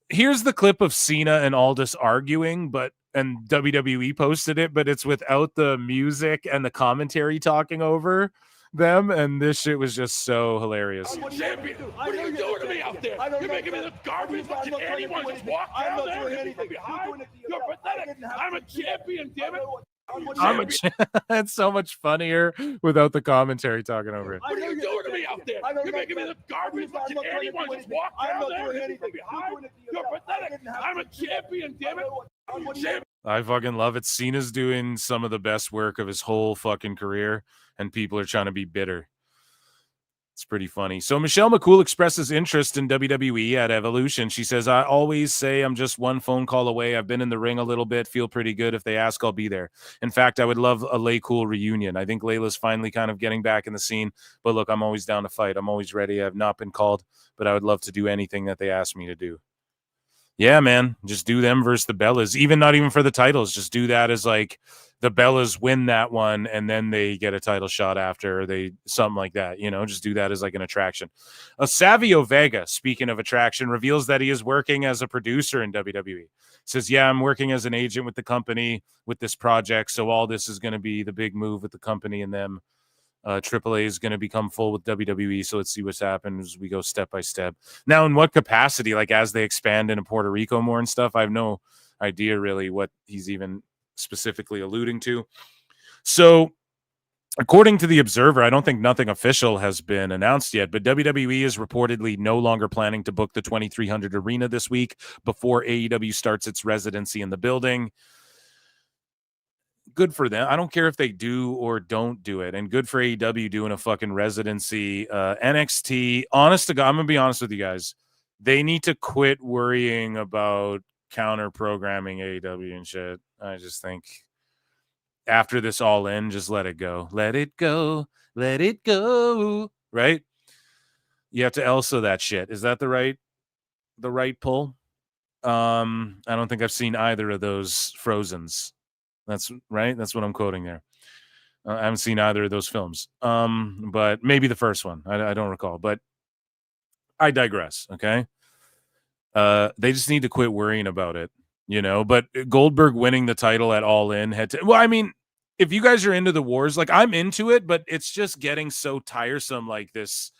here's the clip of Cena and Aldis arguing, and WWE posted it, but it's without the music and the commentary talking over them, and this shit was just so hilarious. I'm a champion. What are you doing to me out there? You're making me look garbage. Watching anyone just walk down there from behind. You're pathetic. I'm a champion, damn it. It's so much funnier without the commentary talking over it. What are you doing to me out there? You're making me look garbage. Watching anyone just walk down there from behind. You're pathetic. I'm a champion, damn it. I'm a champion. I fucking love it. Cena's doing some of the best work of his whole fucking career, and people are trying to be bitter. It's pretty funny. So Michelle McCool expresses interest in WWE at Evolution. She says, I always say I'm just one phone call away. I've been in the ring a little bit, feel pretty good. If they ask, I'll be there. In fact, I would love a Lay Cool reunion. I think Layla's finally kind of getting back in the scene. But look, I'm always down to fight. I'm always ready. I've not been called, but I would love to do anything that they ask me to do. Yeah, man. Just do them versus the Bellas. Not even for the titles. Just do that as like the Bellas win that one and then they get a title shot after, something like that. Just do that as like an attraction. Savio Vega, speaking of attraction, reveals that he is working as a producer in WWE. Says, yeah, I'm working as an agent with the company with this project. So all this is going to be the big move with the company and them. AAA is going to become full with WWE, so let's see what's happened as we go step by step. Now, in what capacity, like as they expand into Puerto Rico more and stuff, I have no idea really what he's even specifically alluding to. So, according to The Observer, I don't think nothing official has been announced yet, but WWE is reportedly no longer planning to book the 2300 Arena this week before AEW starts its residency in the building. Good for them. I don't care if they do or don't do it. And good for AEW doing a fucking residency. NXT, honest to God, I'm going to be honest with you guys. they need to quit worrying about counter programming AEW and shit. I just think after this All In, just let it go. Let it go. Let it go. Right? You have to Elsa that shit. Is that the right pull? I don't think I've seen either of those Frozens. That's right. That's what I'm quoting there. I haven't seen either of those films. But maybe the first one. I don't recall. But I digress. Okay. They just need to quit worrying about it, you know. But Goldberg winning the title at All In had to. Well, I mean, if you guys are into the wars, like I'm into it, but it's just getting so tiresome, like this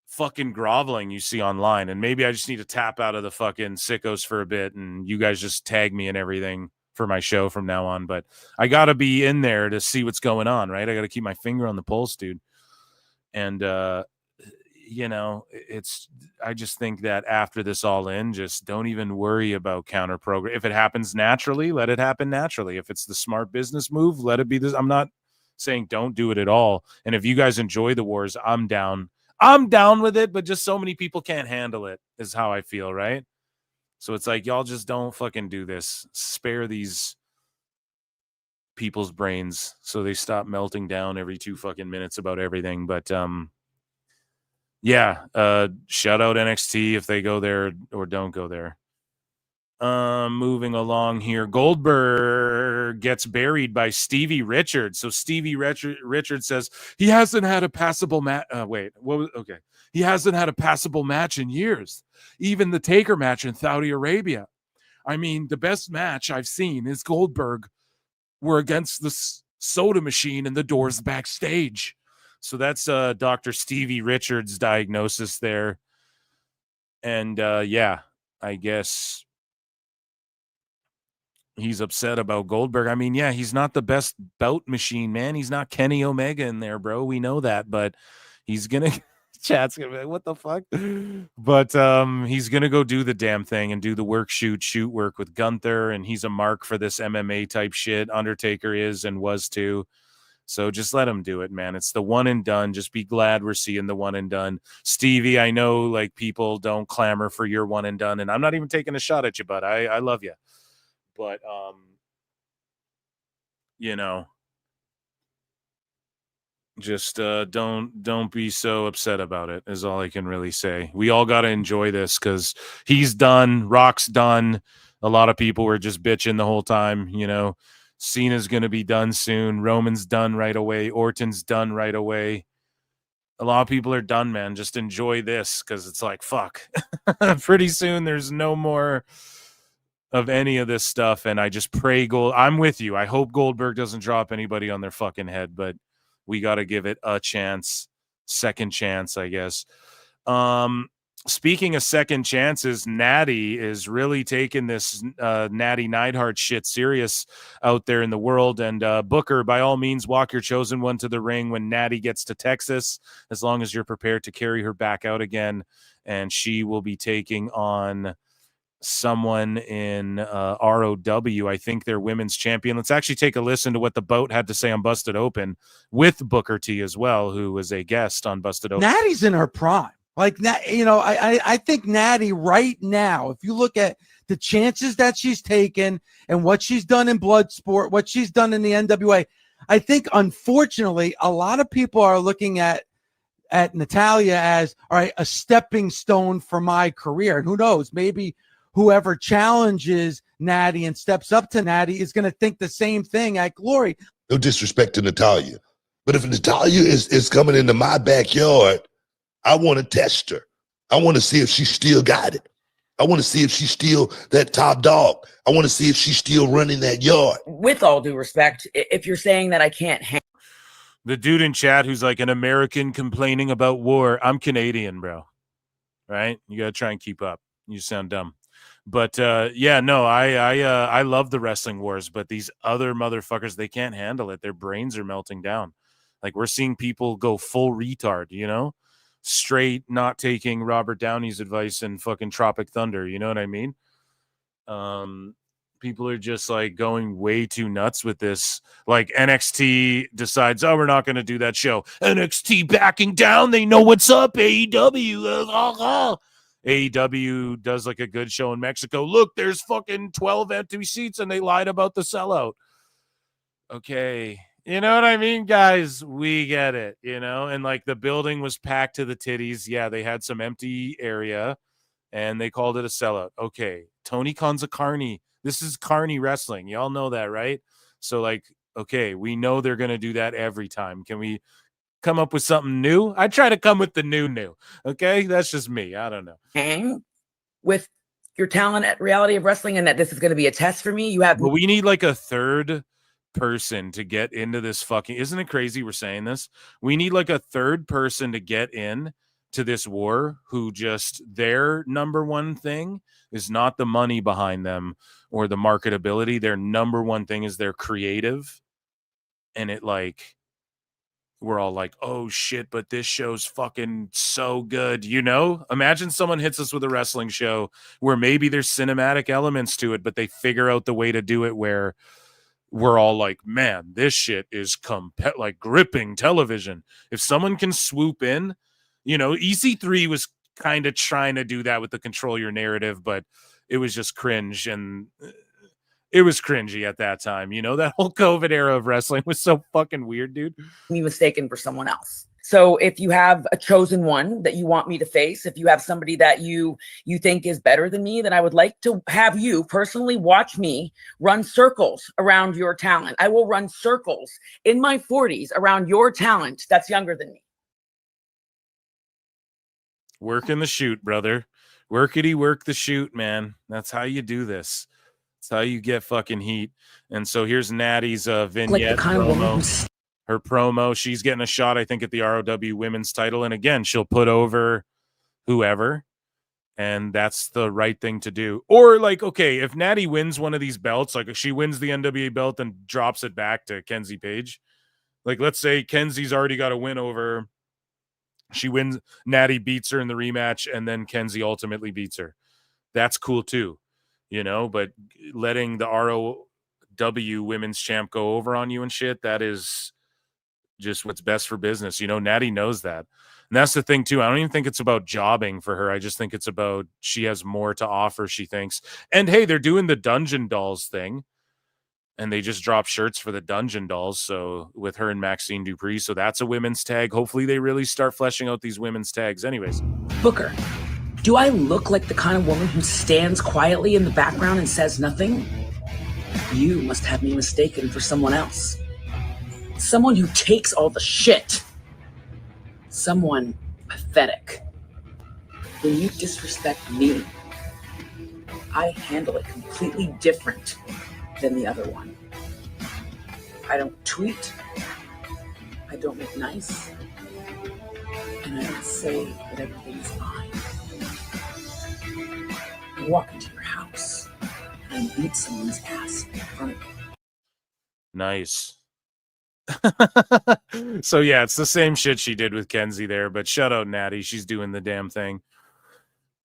fucking groveling you see online. And maybe I just need to tap out of the fucking sickos for a bit, and you guys just tag me and everything for my show from now on. But I gotta be in there to see what's going on, right? I gotta keep my finger on the pulse, dude. And you know, I just think that after this All In, just don't even worry about counter program. If it happens naturally, let it happen naturally. If it's the smart business move, let it be this. I'm not saying don't do it at all. And if you guys enjoy the wars, I'm down. I'm down with it, but just so many people can't handle it is how I feel, right? So it's like, y'all just don't fucking do this. Spare these people's brains so they stop melting down every 2 fucking minutes about everything. But yeah, shout out NXT if they go there or don't go there. Moving along here, Goldberg gets buried by Stevie Richards. So Stevie Richards says he hasn't had a passable match. Okay. He hasn't had a passable match in years. Even the Taker match in Saudi Arabia. I mean, the best match I've seen is Goldberg were against the soda machine in the doors backstage. So that's Dr. Stevie Richards' diagnosis there. And yeah, I guess he's upset about Goldberg. I mean, yeah, he's not the best bout machine, man. He's not Kenny Omega in there, bro. We know that, but he's gonna chat's gonna be like, what the fuck? But he's gonna go do the damn thing and do the work shoot work with Gunther, and he's a mark for this MMA type shit. Undertaker is and was too. So just let him do it, man. It's the one and done. Just be glad we're seeing the one and done. Stevie, I know like people don't clamor for your one and done, and I'm not even taking a shot at you, but I love you. But you know, just don't be so upset about it is all I can really say. We all got to enjoy this because he's done. Rock's done. A lot of people were just bitching the whole time, you know. Cena's going to be done soon. Roman's done right away. Orton's done right away. A lot of people are done, man. Just enjoy this because it's like, fuck. Pretty soon there's no more of any of this stuff, and I just pray I'm with you. I hope Goldberg doesn't drop anybody on their fucking head, but we got to give it a chance. Second chance, I guess. Speaking of second chances, Natty is really taking this Natty Neidhart shit serious out there in the world. And Booker, by all means, walk your chosen one to the ring when Natty gets to Texas, as long as you're prepared to carry her back out again. And she will be taking on someone in ROW. I think they're women's champion. Let's actually take a listen to what the Boat had to say on Busted Open with Booker T as well, who was a guest on Busted Open. Natty's in her prime. Like, you know, I think Natty right now, if you look at the chances that she's taken and what she's done in Bloodsport, what she's done in the NWA, I think, unfortunately, a lot of people are looking at Natalya as, all right, a stepping stone for my career. And who knows, maybe whoever challenges Natty and steps up to Natty is going to think the same thing at Glory. No disrespect to Natalya, but if Natalya is coming into my backyard, I want to test her. I want to see if she still got it. I want to see if she's still that top dog. I want to see if she's still running that yard. With all due respect, if you're saying that I can't the dude in chat who's like an American complaining about war, I'm Canadian, bro. Right? You got to try and keep up. You sound dumb. But yeah, no, I love the wrestling wars, but these other motherfuckers, they can't handle it. Their brains are melting down. Like, we're seeing people go full retard, you know? Straight not taking Robert Downey's advice in fucking Tropic Thunder, you know what I mean? People are just like going way too nuts with this. Like, NXT decides, oh, we're not going to do that show. NXT backing down. They know what's up, AEW. AEW does like a good show in Mexico. Look, there's fucking 12 empty seats and they lied about the sellout. Okay. You know what I mean, guys? We get it, you know? And like the building was packed to the titties. Yeah, they had some empty area and they called it a sellout. Okay. Tony Khan's a carny. This is carny wrestling. Y'all know that, right? So like, okay, we know they're going to do that every time. Can we come up with something new? I try to come with the new. Okay? That's just me. I don't know. Hang with your talent at Reality of Wrestling and that this is going to be a test for me. You have But we need like a third person to get into this fucking, isn't it crazy we're saying this? We need like a third person to get in to this war who just their number one thing is not the money behind them or the marketability. Their number one thing is they're creative. And it like, we're all like, oh shit, but this show's fucking so good, you know? Imagine someone hits us with a wrestling show where maybe there's cinematic elements to it, but they figure out the way to do it where we're all like, man, this shit is like gripping television. If someone can swoop in, you know, EC3 was kind of trying to do that with the control your narrative, but it was just cringe and it was cringy at that time. You know, that whole COVID era of wrestling was so fucking weird, dude. Me mistaken for someone else. So if you have a chosen one that you want me to face, if you have somebody that you think is better than me, then I would like to have you personally watch me run circles around your talent. I will run circles in my 40s around your talent that's younger than me. Work in the shoot, brother. Workity work the shoot, man. That's how you do this. That's how you get fucking heat. And so here's Natty's vignette promo. Her promo, she's getting a shot, I think, at the ROW women's title. And again, she'll put over whoever. And that's the right thing to do. Or like, okay, if Natty wins one of these belts, like if she wins the NWA belt and drops it back to Kenzie Page, like let's say Kenzie's already got a win over, she wins, Natty beats her in the rematch, and then Kenzie ultimately beats her. That's cool too, you know, but letting the ROW women's champ go over on you and shit, that is just what's best for business. You know, Natty knows that. And that's the thing too. I don't even think it's about jobbing for her. I just think it's about she has more to offer, she thinks. And hey, they're doing the Dungeon Dolls thing. And they just dropped shirts for the Dungeon Dolls. So with her and Maxine Dupree. So that's a women's tag. Hopefully they really start fleshing out these women's tags. Anyways. Booker, do I look like the kind of woman who stands quietly in the background and says nothing? You must have me mistaken for someone else. Someone who takes all the shit. Someone pathetic. When you disrespect me, I handle it completely different than the other one. I don't tweet. I don't look nice. And I don't say that everything's fine. I walk into your house and I beat someone's ass in front of you. Nice. So yeah, it's the same shit she did with Kenzie there, but shout out Natty, she's doing the damn thing.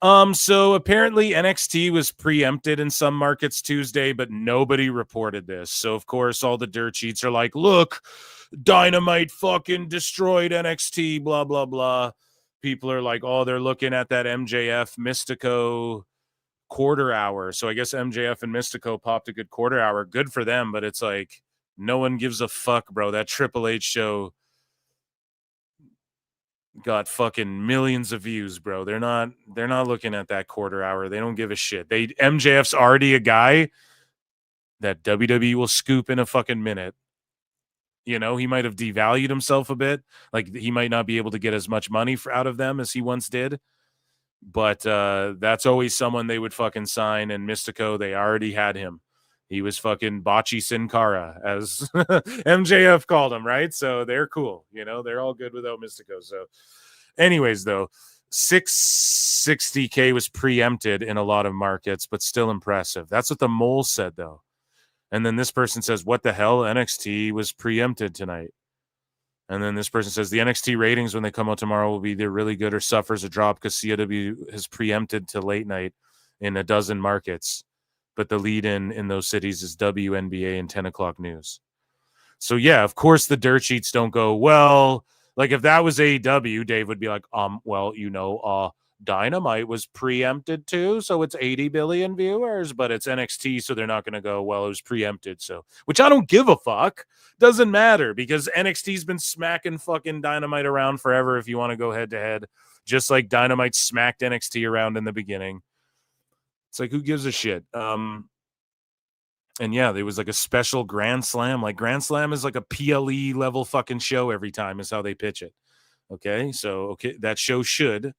So apparently NXT was preempted in some markets Tuesday, but nobody reported this. So of course all the dirt sheets are like, look, Dynamite fucking destroyed NXT, blah blah blah. People are like, oh, they're looking at that MJF Mystico quarter hour. So I guess MJF and Mystico popped a good quarter hour. Good for them, but it's like no one gives a fuck, bro. That Triple H show got fucking millions of views, bro. They're not looking at that quarter hour. They don't give a shit. MJF's already a guy that WWE will scoop in a fucking minute. You know, he might have devalued himself a bit. Like he might not be able to get as much money out of them as he once did. But that's always someone they would fucking sign. And Mystico, they already had him. He was fucking Bocce Sin Cara, as MJF called him, right? So they're cool. You know, they're all good without Mystico. So anyways, though, 660K was preempted in a lot of markets, but still impressive. That's what the Mole said, though. And then this person says, what the hell? NXT was preempted tonight. And then this person says, the NXT ratings when they come out tomorrow will be either really good or suffers a drop because CW has preempted to late night in a dozen markets. But the lead in those cities is WNBA and 10 o'clock news. So, yeah, of course the dirt sheets don't go, well, like if that was AEW, Dave would be like, well, you know, Dynamite was preempted too, so it's 80 billion viewers, but it's NXT, so they're not going to go, well, it was preempted, so, which I don't give a fuck. Doesn't matter, because NXT's been smacking fucking Dynamite around forever if you want to go head to head, just like Dynamite smacked NXT around in the beginning. It's like, who gives a shit? And yeah, there was like a special Grand Slam. Like Grand Slam is like a PLE level fucking show every time is how they pitch it. Okay, so that show should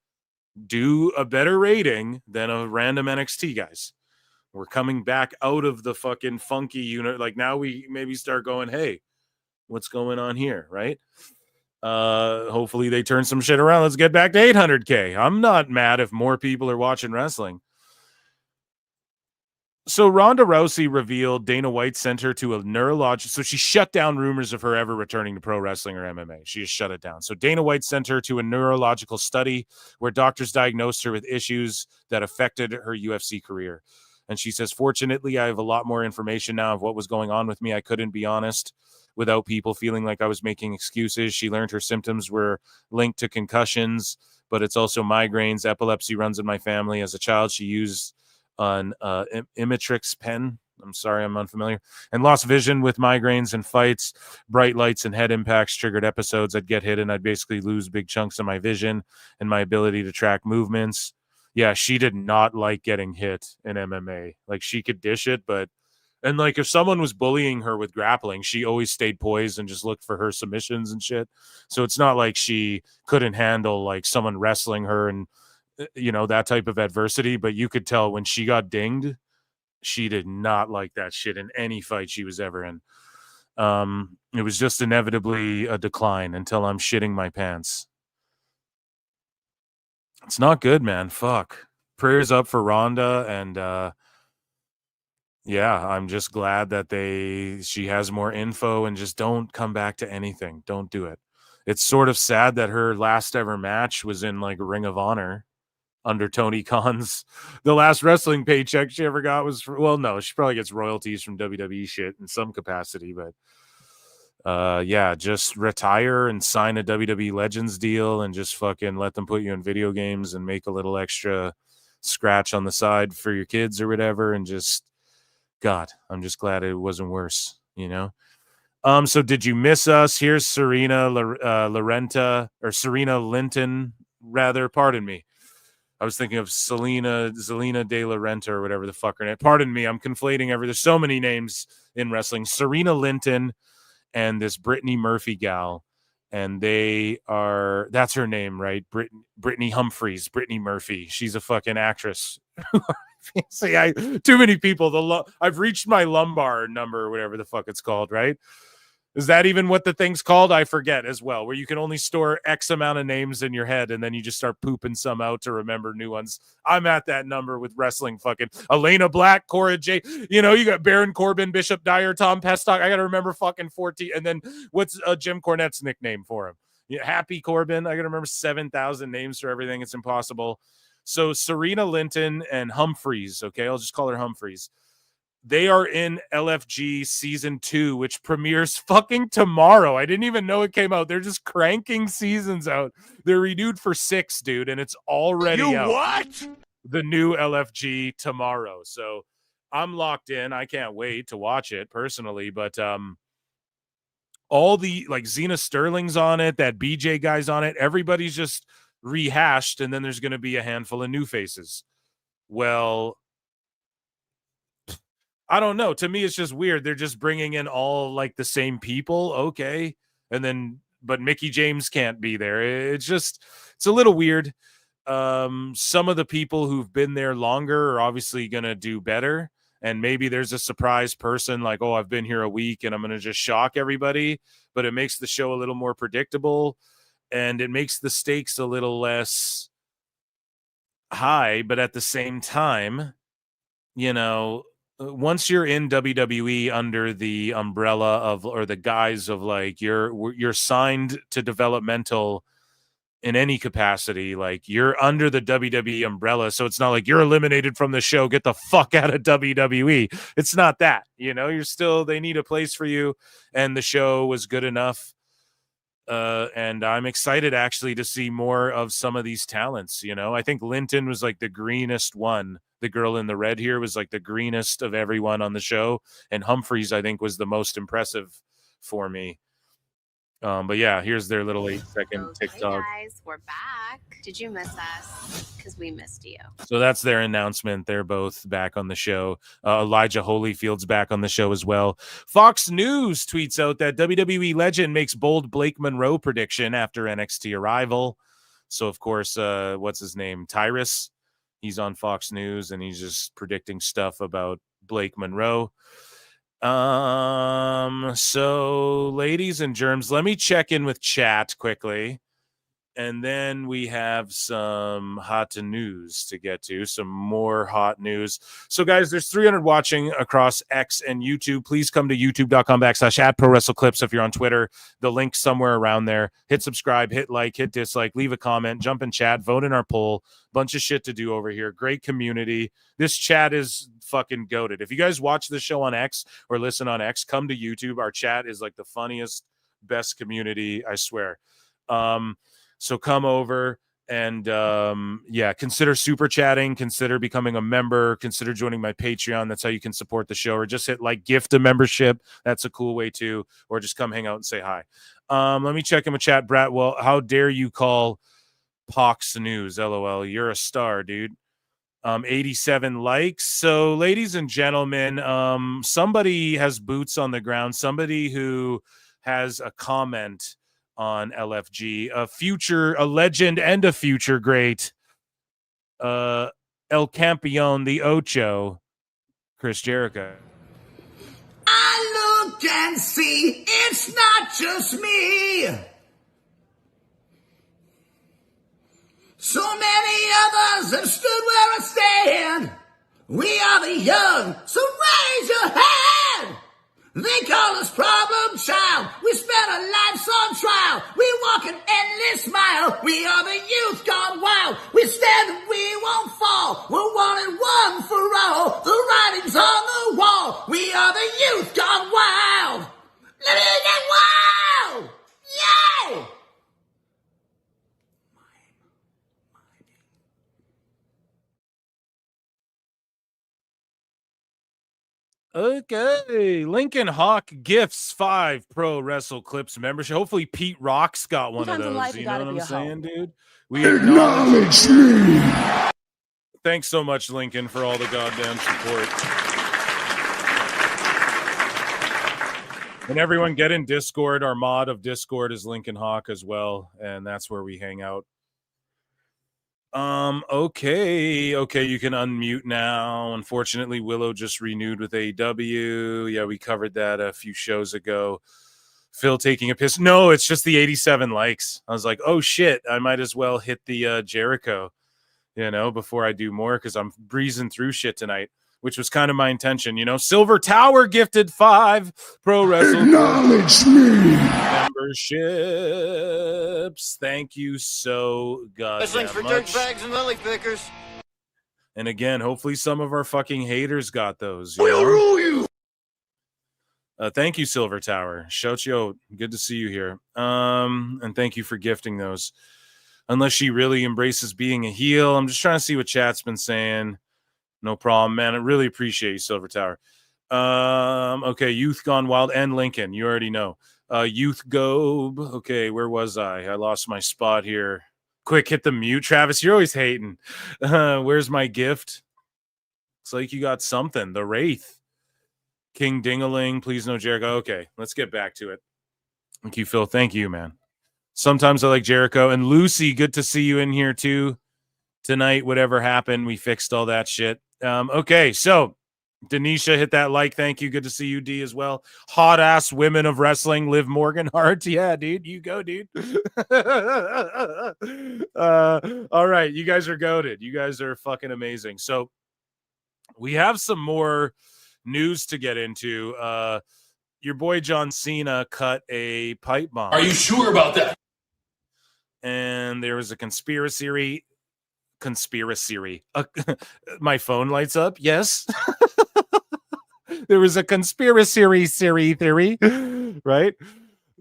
do a better rating than a random NXT, guys. We're coming back out of the fucking funky unit. Like now we maybe start going, hey, what's going on here, right? Hopefully they turn some shit around. Let's get back to 800K. I'm not mad if more people are watching wrestling. So Ronda Rousey revealed Dana White sent her to a neurological. So she shut down rumors of her ever returning to pro wrestling or MMA. She just shut it down. So Dana White sent her to a neurological study where doctors diagnosed her with issues that affected her UFC career. And she says, fortunately, I have a lot more information now of what was going on with me. I couldn't be honest without people feeling like I was making excuses. She learned her symptoms were linked to concussions, but it's also migraines. Epilepsy runs in my family. As a child, she used an Imitrix pen. I'm sorry, I'm unfamiliar. And lost vision with migraines and fights. Bright lights and head impacts triggered episodes. I'd get hit and I'd basically lose big chunks of my vision and my ability to track movements. Yeah, she did not like getting hit in MMA. Like she could dish it, but and like if someone was bullying her with grappling, she always stayed poised and just looked for her submissions and shit. So it's not like she couldn't handle like someone wrestling her and that type of adversity, but you could tell when she got dinged, she did not like that shit in any fight she was ever in. It was just inevitably a decline until I'm shitting my pants. It's not good, man. Fuck. Prayers up for Ronda, and yeah, I'm just glad that she has more info, and just don't come back to anything. Don't do it. It's sort of sad that her last ever match was in like Ring of Honor under Tony Khan's. The last wrestling paycheck she ever got was no, she probably gets royalties from WWE shit in some capacity, but yeah, just retire and sign a WWE Legends deal and just fucking let them put you in video games and make a little extra scratch on the side for your kids or whatever. And just, God, I'm just glad it wasn't worse, So did you miss us? Here's Serena Serena Linton, rather, pardon me. I was thinking of Zelina de la Renta or whatever the fuck her name. Pardon me, I'm conflating there's so many names in wrestling. Serena Linton and this Brittany Murphy gal, and that's her name, right? Brittany Humphreys, Brittany Murphy. She's a fucking actress. See, too many people. I've reached my lumbar number or whatever the fuck it's called, right? Is that even what the thing's called? I forget as well, where you can only store X amount of names in your head and then you just start pooping some out to remember new ones. I'm at that number with wrestling. Fucking Elena Black, Cora J. You got Baron Corbin, Bishop Dyer, Tom Pestock. I got to remember fucking 14. And then what's Jim Cornette's nickname for him? Happy Corbin. I got to remember 7,000 names for everything. It's impossible. So Serena Linton and Humphreys, okay? I'll just call her Humphreys. They are in LFG season 2, which premieres fucking tomorrow. I didn't even know it came out. They're just cranking seasons out. They're renewed for 6, dude, and it's already out. What? The new LFG tomorrow. So I'm locked in. I can't wait to watch it personally, but all the like Xena Sterling's on it, that BJ guy's on it. Everybody's just rehashed, and then there's going to be a handful of new faces. Well, I don't know. To me, it's just weird. They're just bringing in all like the same people. Okay. But Mickey James can't be there. It's a little weird. Some of the people who've been there longer are obviously going to do better. And maybe there's a surprise person like, oh, I've been here a week and I'm going to just shock everybody. But it makes the show a little more predictable and it makes the stakes a little less high. But at the same time, once you're in WWE under the umbrella of or the guise of like you're signed to developmental in any capacity, like you're under the WWE umbrella, so it's not like you're eliminated from the show, get the fuck out of WWE. It's not that, you're still, they need a place for you, and the show was good enough And I'm excited actually to see more of some of these talents. You know, I think Linton was like the greenest one. The girl in the red here was like the greenest of everyone on the show. And Humphreys, I think, was the most impressive for me. But yeah, here's their little 8-second TikTok. Hey guys, we're back. Did you miss us? Because we missed you. So that's their announcement. They're both back on the show. Elijah Holyfield's back on the show as well. Fox News tweets out that WWE legend makes bold Blake Monroe prediction after NXT arrival. So, of course, what's his name? Tyrus. He's on Fox News, and he's just predicting stuff about Blake Monroe. So ladies and germs, let me check in with chat quickly. And then we have some hot news to get to, some more hot news. So, guys, there's 300 watching across X and YouTube. Please come to youtube.com/@ProWrestleClips if you're on Twitter. The link's somewhere around there. Hit subscribe, hit like, hit dislike, leave a comment, jump in chat, vote in our poll. Bunch of shit to do over here. Great community. This chat is fucking goated. If you guys watch the show on X or listen on X, come to YouTube. Our chat is like the funniest, best community, I swear. So come over and, consider super chatting, consider becoming a member, consider joining my Patreon. That's how you can support the show, or just hit like gift a membership. That's a cool way too, or just come hang out and say hi. Let me check in with chat. Brat, well, how dare you call Pox News? LOL. You're a star, dude. 87 likes. So ladies and gentlemen, somebody has boots on the ground. Somebody who has a comment on LFG, a legend and a future great, El Campeon, the Ocho, Chris Jericho. I look and see it's not just me. So many others have stood where I stand. We are the young, so raise your hand. They call us problem child. We spent our lives on trial. We walk an endless mile. We are the youth gone wild. We stand and we won't fall. We're one and one for all. The writing's on the wall. We are the youth gone wild. Let it get wild. Yay! Okay, Lincoln Hawk gifts 5 Pro Wrestle Clips membership. Hopefully Pete Rock's got one of those. You know what I'm saying, dude? We acknowledge me. Thanks so much, Lincoln, for all the goddamn support. And everyone get in Discord. Our mod of Discord is Lincoln Hawk as well, and that's where we hang out. Okay, you can unmute now. Unfortunately, Willow just renewed with AEW. Yeah, we covered that a few shows ago. Phil taking a piss. No, it's just the 87 likes. I was like, oh shit, I might as well hit the Jericho, before I do more, because I'm breezing through shit tonight, which was kind of my intention. Silver Tower gifted 5 Pro Wrestle memberships. Thank you so Wrestling for much. dirtbags and lily pickers. And again, hopefully some of our fucking haters got those. We'll rule you. Thank you, Silver Tower. Shocho, good to see you here. And thank you for gifting those. Unless she really embraces being a heel. I'm just trying to see what chat's been saying. No problem, man. I really appreciate you, Silver Tower. Okay, Youth Gone Wild and Lincoln. You already know. Youth Gobe. Okay, where was I? I lost my spot here. Quick, hit the mute, Travis. You're always hating. Where's my gift? Looks like you got something. The Wraith. King Dingaling. Please no Jericho. Okay, let's get back to it. Thank you, Phil. Thank you, man. Sometimes I like Jericho. And Lucy, good to see you in here too. Tonight, whatever happened, we fixed all that shit. Okay, so Denisha, hit that like. Thank you. Good to see you, D, as well. Hot ass women of wrestling, Liv Morgan Hart. Yeah, dude. You go, dude. All right. You guys are goated. You guys are fucking amazing. So we have some more news to get into. Your boy John Cena cut a pipe bomb. Are you sure about that? And there was a conspiracy. My phone lights up. Yes. There was a conspiracy theory, right?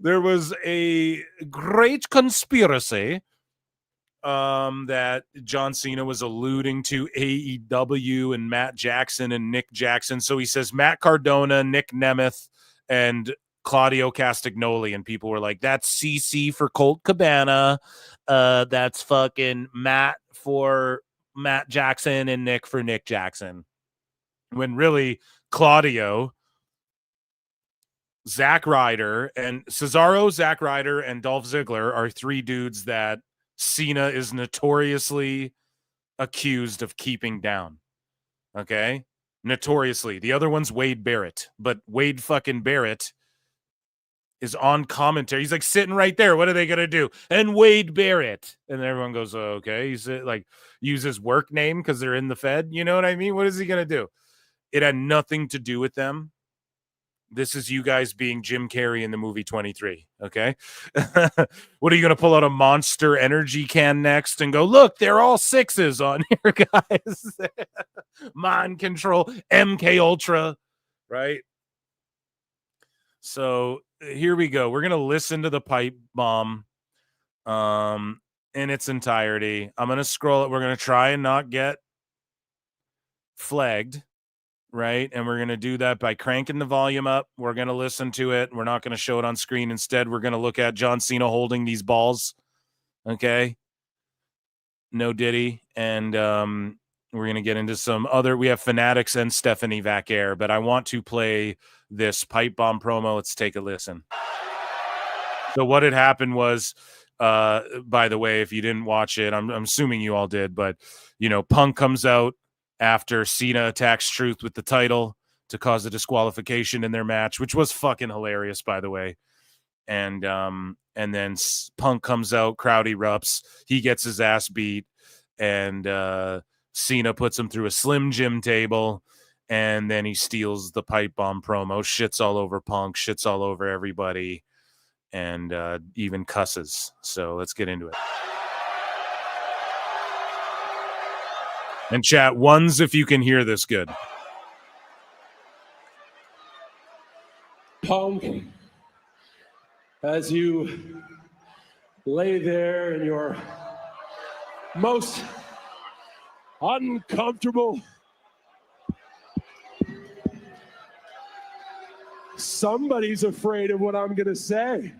there was a great conspiracy that John Cena was alluding to AEW and Matt Jackson and Nick Jackson. So he says Matt Cardona, Nick Nemeth, and Claudio Castagnoli, and people were like, that's CC for Colt Cabana. That's fucking Matt for Matt Jackson and Nick for Nick Jackson. When really Claudio, Zack Ryder, and Cesaro, Zack Ryder, and Dolph Ziggler are three dudes that Cena is notoriously accused of keeping down. Okay? Notoriously. The other one's Wade Barrett, but Wade fucking Barrett is on commentary. He's like sitting right there. What are they going to do? And Wade Barrett. And everyone goes, oh, okay. He's like, use his work name because they're in the Fed. You know what I mean? What is he going to do? It had nothing to do with them. This is you guys being Jim Carrey in the movie 23, okay? What are you going to pull out a Monster Energy can next and go, look, they're all sixes on here, guys. Mind control, MK Ultra, right? So here we go. We're going to listen to the pipe bomb in its entirety. I'm going to scroll it. We're going to try and not get flagged. Right. And we're going to do that by cranking the volume up. We're going to listen to it. We're not going to show it on screen. Instead, we're going to look at John Cena holding these balls. Okay. No Diddy. And we're going to get into some other. We have Fanatics and Stephanie Vaquer, but I want to play this pipe bomb promo. Let's take a listen. So what had happened was, by the way, if you didn't watch it, I'm assuming you all did, but, you know, Punk comes out after Cena attacks Truth with the title to cause a disqualification in their match, which was fucking hilarious, by the way. And then Punk comes out, crowd erupts, he gets his ass beat, and Cena puts him through a Slim Jim table, and then he steals the pipe bomb promo, shits all over Punk, shits all over everybody, and even cusses. So let's get into it. And chat, ones if you can hear this good. Punk, as you lay there in your most uncomfortable, somebody's afraid of what I'm going to say.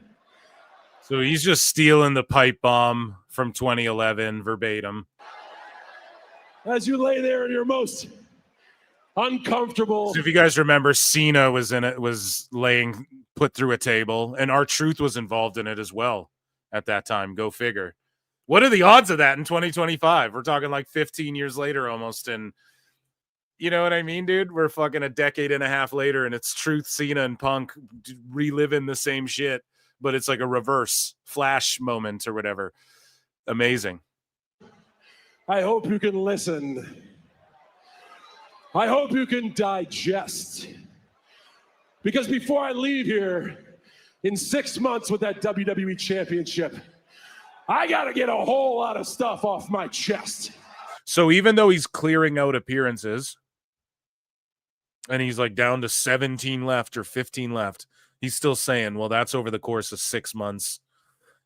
So he's just stealing the pipe bomb from 2011 verbatim. As you lay there in your most uncomfortable. So if you guys remember, Cena was in it, was laying put through a table, and R-Truth was involved in it as well at that time. Go figure. What are the odds of that in 2025? We're talking like 15 years later almost, and you know what I mean, dude? We're fucking a decade and a half later, and it's Truth, Cena, and Punk reliving the same shit, but it's like a reverse flash moment or whatever. Amazing. I hope you can listen. I hope you can digest. Because before I leave here in 6 months with that WWE Championship, I got to get a whole lot of stuff off my chest. So even though he's clearing out appearances and he's like down to 17 left or 15 left, he's still saying, well, that's over the course of 6 months.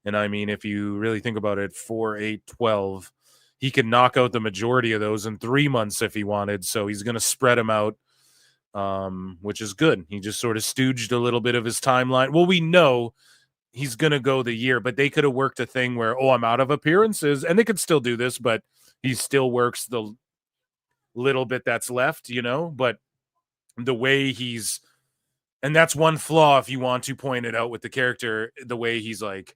And I mean, if you really think about it, 4, 8, 12, he could knock out the majority of those in 3 months if he wanted. So he's going to spread them out, which is good. He just sort of stooged a little bit of his timeline. Well, we know he's going to go the year, but they could have worked a thing where, oh, I'm out of appearances. And they could still do this, but he still works the little bit that's left, you know? But the way he's, and that's one flaw if you want to point it out with the character, the way he's like,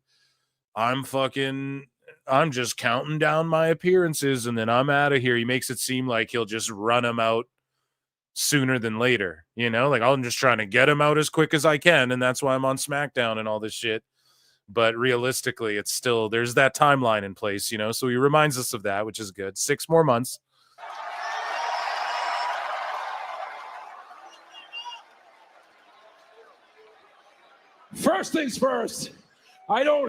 I'm just counting down my appearances and then I'm out of here. He makes it seem like he'll just run them out sooner than later, you know, like I'm just trying to get him out as quick as I can. And that's why I'm on SmackDown and all this shit. But realistically, it's still, there's that timeline in place, you know, so he reminds us of that, which is good. 6 more months. First things first.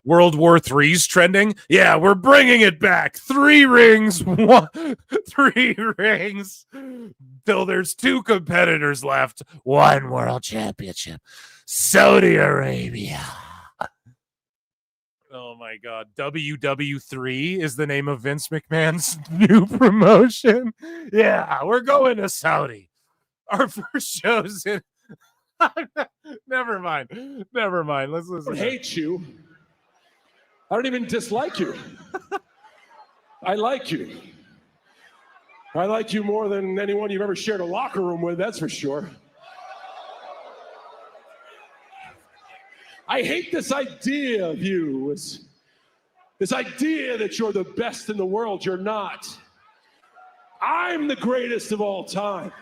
World War III's trending. Yeah, we're bringing it back. 3 rings, 3 rings. Till there's 2 competitors left. 1 world championship. Saudi Arabia. Oh my God. WW3 is the name of Vince McMahon's new promotion. Yeah, we're going to Saudi. Our first show's in. Never mind. Let's listen. I hate you. I don't even dislike you. I like you. I like you more than anyone you've ever shared a locker room with, that's for sure. I hate this idea of you. This idea that you're the best in the world. You're not. I'm the greatest of all time.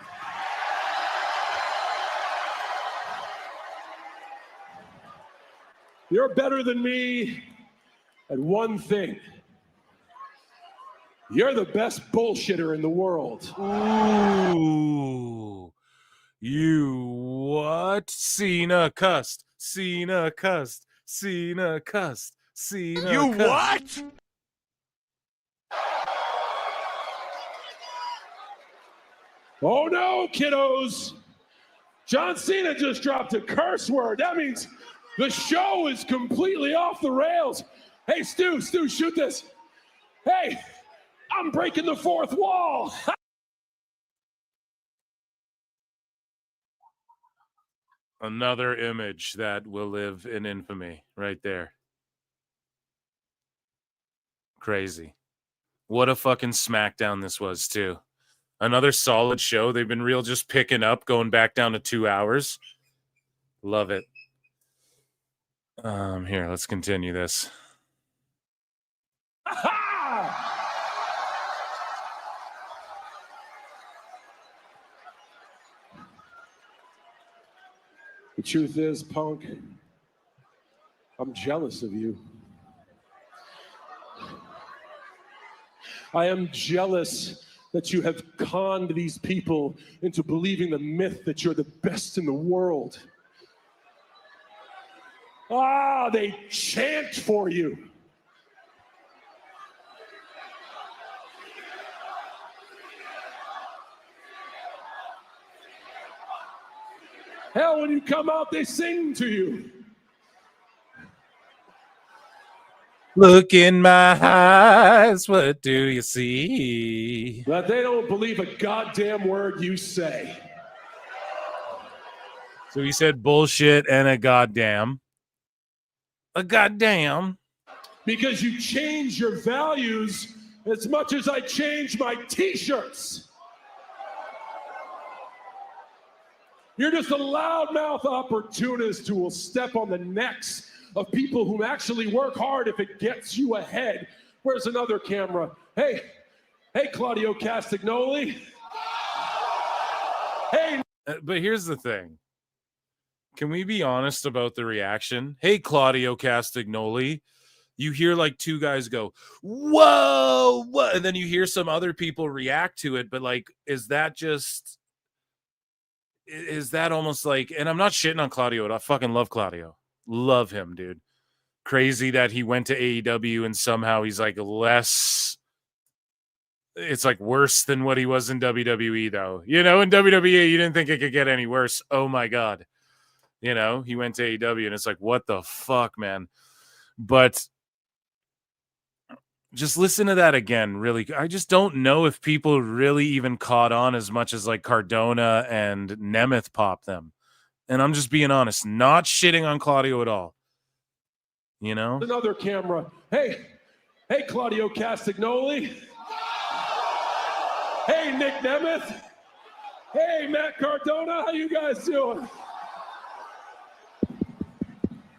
You're better than me at one thing. You're the best bullshitter in the world. Ooh. You what? Cena cussed. Cena cussed. Cena cussed. Cena You cussed. what? Oh no, kiddos. John Cena just dropped a curse word. That means the show is completely off the rails. Hey, Stu, shoot this. Hey, I'm breaking the fourth wall. Another image that will live in infamy right there. Crazy. What a fucking smackdown this was, too. Another solid show. They've been real just picking up, going back down to 2 hours. Love it. Here, let's continue this. The truth is, Punk, I'm jealous of you. I am jealous that you have conned these people into believing the myth that you're the best in the world. They chant for you. Hell, when you come out, they sing to you. Look in my eyes, what do you see? But they don't believe a goddamn word you say. So he said bullshit and a goddamn. A goddamn. Because you change your values as much as I change my t-shirts. You're just a loudmouth opportunist who will step on the necks of people who actually work hard if it gets you ahead. Where's another camera? Hey, Claudio Castagnoli. Hey. But here's the thing. Can we be honest about the reaction? Hey, Claudio Castagnoli. You hear like two guys go, whoa, what? And then you hear some other people react to it. But like, is that almost like, and I'm not shitting on Claudio. I fucking love Claudio. Love him, dude. Crazy that he went to AEW and somehow he's like less. It's like worse than what he was in WWE, though. You know, in WWE, you didn't think it could get any worse. Oh my God. You know, he went to AEW and it's like, what the fuck, man? But just listen to that again, really. I just don't know if people really even caught on as much as like Cardona and Nemeth popped them. And I'm just being honest, not shitting on Claudio at all. You know? Another camera. Hey, Claudio Castagnoli. Hey, Nick Nemeth. Hey, Matt Cardona. How you guys doing?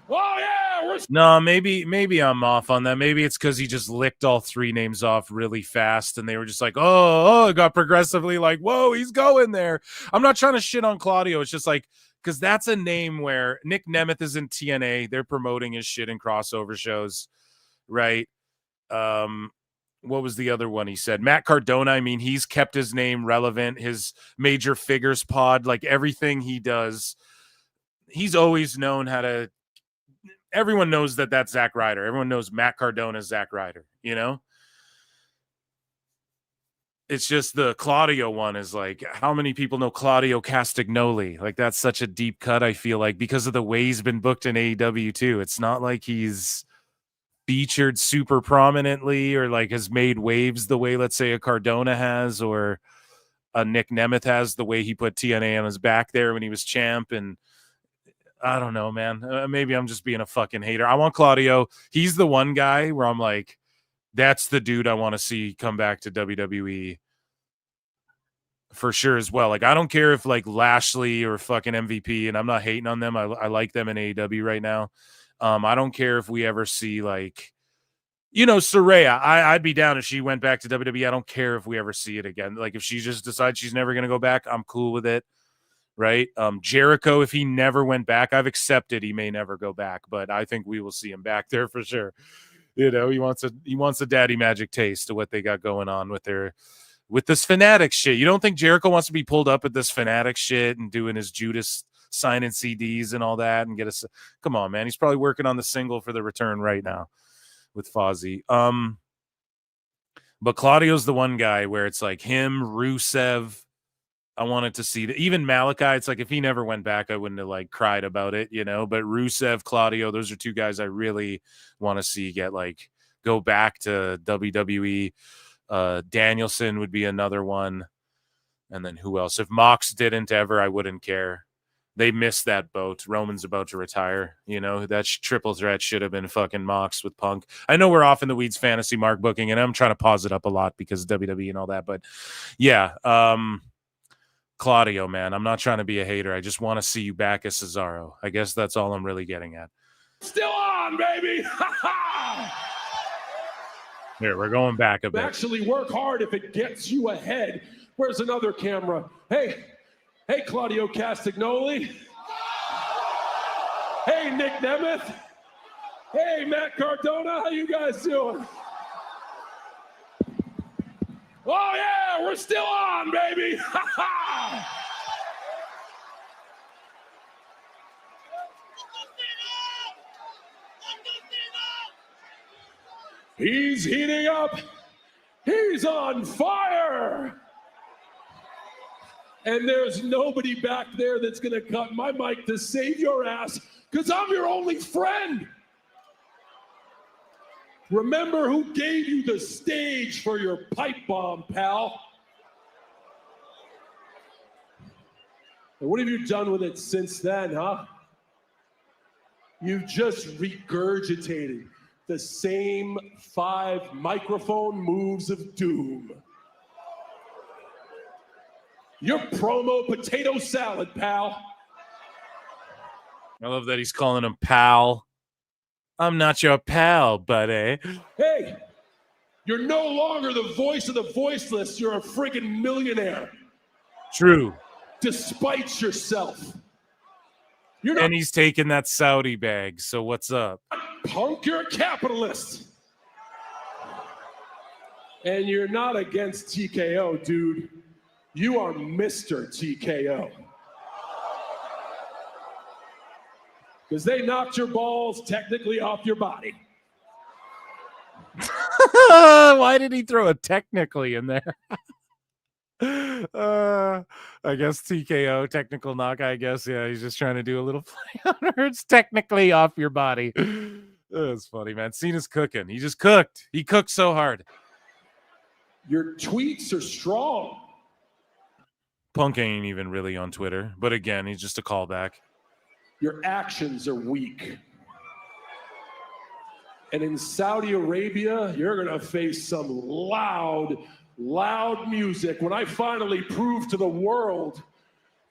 Oh, yeah. No, maybe I'm off on that. Maybe it's because he just licked all three names off really fast and they were just like, it got progressively like, whoa, he's going there. I'm not trying to shit on Claudio. It's just like, because that's a name where Nick Nemeth is in TNA. They're promoting his shit in crossover shows, right? What was the other one he said? Matt Cardona, I mean, he's kept his name relevant. His Major Figures pod, like everything he does, he's always known how to. Everyone knows that that's Zack Ryder. Everyone knows Matt Cardona is Zack Ryder, you know? It's just the Claudio one is like, how many people know Claudio Castagnoli? Like, that's such a deep cut, I feel like, because of the way he's been booked in AEW, too. It's not like he's featured super prominently or like has made waves the way, let's say, a Cardona has or a Nick Nemeth has, the way he put TNA on his back there when he was champ. And I don't know, man. Maybe I'm just being a fucking hater. I want Claudio. He's the one guy where I'm like, that's the dude I want to see come back to WWE for sure as well. Like, I don't care if like Lashley or fucking MVP, and I'm not hating on them. I like them in AEW right now. I don't care if we ever see like, Saraya. I'd be down if she went back to WWE. I don't care if we ever see it again. Like, if she just decides she's never going to go back, I'm cool with it. Right. Jericho, if he never went back, I've accepted he may never go back, but I think we will see him back there for sure. He wants a daddy magic taste of what they got going on with this fanatic shit. You don't think Jericho wants to be pulled up at this fanatic shit and doing his Judas signing CDs and all that and get us? Come on, man. He's probably working on the single for the return right now with Fozzy. But Claudio's the one guy where it's like him, Rusev. I wanted to see that. Even Malachi, it's like if he never went back, I wouldn't have like cried about it, But Rusev, Claudio, those are two guys I really want to see go back to WWE. Danielson would be another one. And then who else? If Mox didn't ever, I wouldn't care. They missed that boat. Roman's about to retire. That triple threat should have been fucking Mox with Punk. I know we're off in the weeds fantasy mark booking, and I'm trying to pause it up a lot because of WWE and all that. But yeah, Claudio, man, I'm not trying to be a hater. I just want to see you back as Cesaro. I guess that's all I'm really getting at. Still on, baby. Here, we're going back a bit. Actually work hard if it gets you ahead. Where's another camera? Hey, Claudio Castagnoli. Hey, Nick Nemeth. Hey, Matt Cardona. How you guys doing? Oh, yeah, we're still on, baby. He's heating up. He's on fire. And there's nobody back there that's going to cut my mic to save your ass because I'm your only friend. Remember who gave you the stage for your pipe bomb, pal. And what have you done with it since then, huh? You've just regurgitated the same 5 microphone moves of doom. You're promo potato salad, pal. I love that he's calling him pal. I'm not your pal, buddy. Hey, you're no longer the voice of the voiceless. You're a friggin' millionaire. True. Despite yourself. You're not And he's taking that Saudi bag, so what's up? Punk, you're a capitalist. And you're not against TKO, dude. You are Mr. TKO. Because they knocked your balls technically off your body. Why did he throw a technically in there? I guess TKO, technical knock, I guess. Yeah, he's just trying to do a little play on her. It's technically off your body. It's funny, man. Cena's cooking. He just cooked. He cooked so hard. Your tweets are strong. Punk ain't even really on Twitter. But again, he's just a callback. Your actions are weak. And in Saudi Arabia, you're going to face some loud music when I finally prove to the world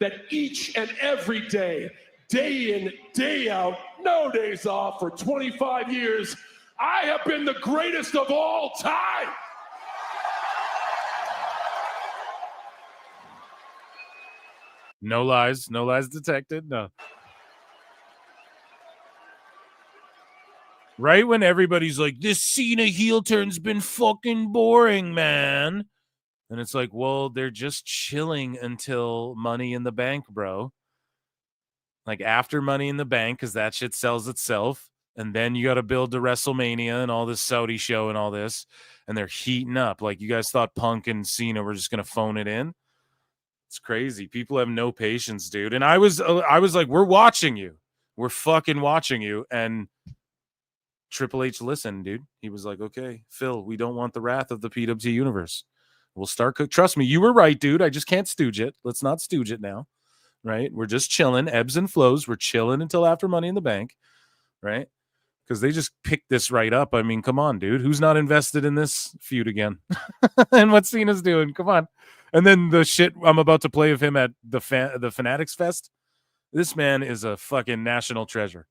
that each and every day, day in, day out, no days off for 25 years, I have been the greatest of all time. No lies detected. No. Right when everybody's like, this Cena heel turn's been fucking boring, man. And it's like, well, they're just chilling until Money in the Bank, bro. Like after Money in the Bank, because that shit sells itself. And then you got to build to WrestleMania and all this Saudi show and all this. And they're heating up. Like you guys thought Punk and Cena were just going to phone it in. It's crazy. People have no patience, dude. And I was like, we're watching you. We're fucking watching you. And Triple H listened, dude. He was like, okay, Phil, we don't want the wrath of the PWT universe. We'll start cook. Trust me, you were right, dude. I just can't stooge it. Let's not stooge it now, right? We're just chilling, ebbs and flows. We're chilling until after Money in the Bank, right? Because they just picked this right up. I mean, come on, dude. Who's not invested in this feud again? And what Cena's doing? Come on. And then the shit I'm about to play of him at the Fanatics Fest. This man is a fucking national treasure.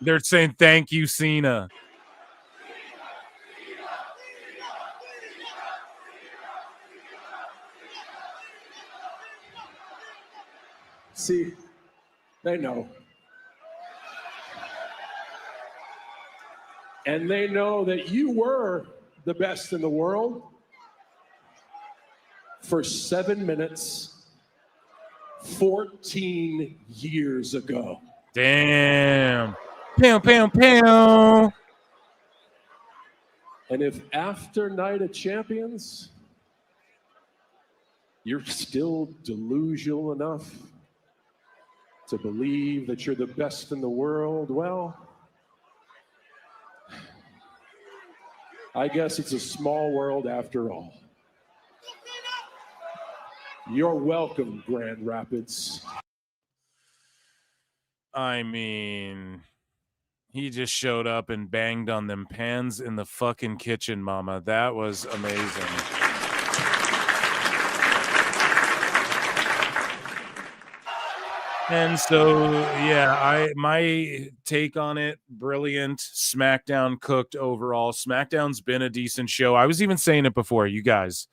They're saying, thank you, Cena. See, they know. And they know that you were the best in the world for 7 minutes, 14 years ago. Damn. Pow, pow, pow. And if after Night of Champions, you're still delusional enough to believe that you're the best in the world, well, I guess it's a small world after all. You're welcome, Grand Rapids. I mean, he just showed up and banged on them pans in the fucking kitchen, mama. That was amazing. And so, yeah, my take on it, brilliant. SmackDown cooked overall. SmackDown's been a decent show. I was even saying it before, you guys.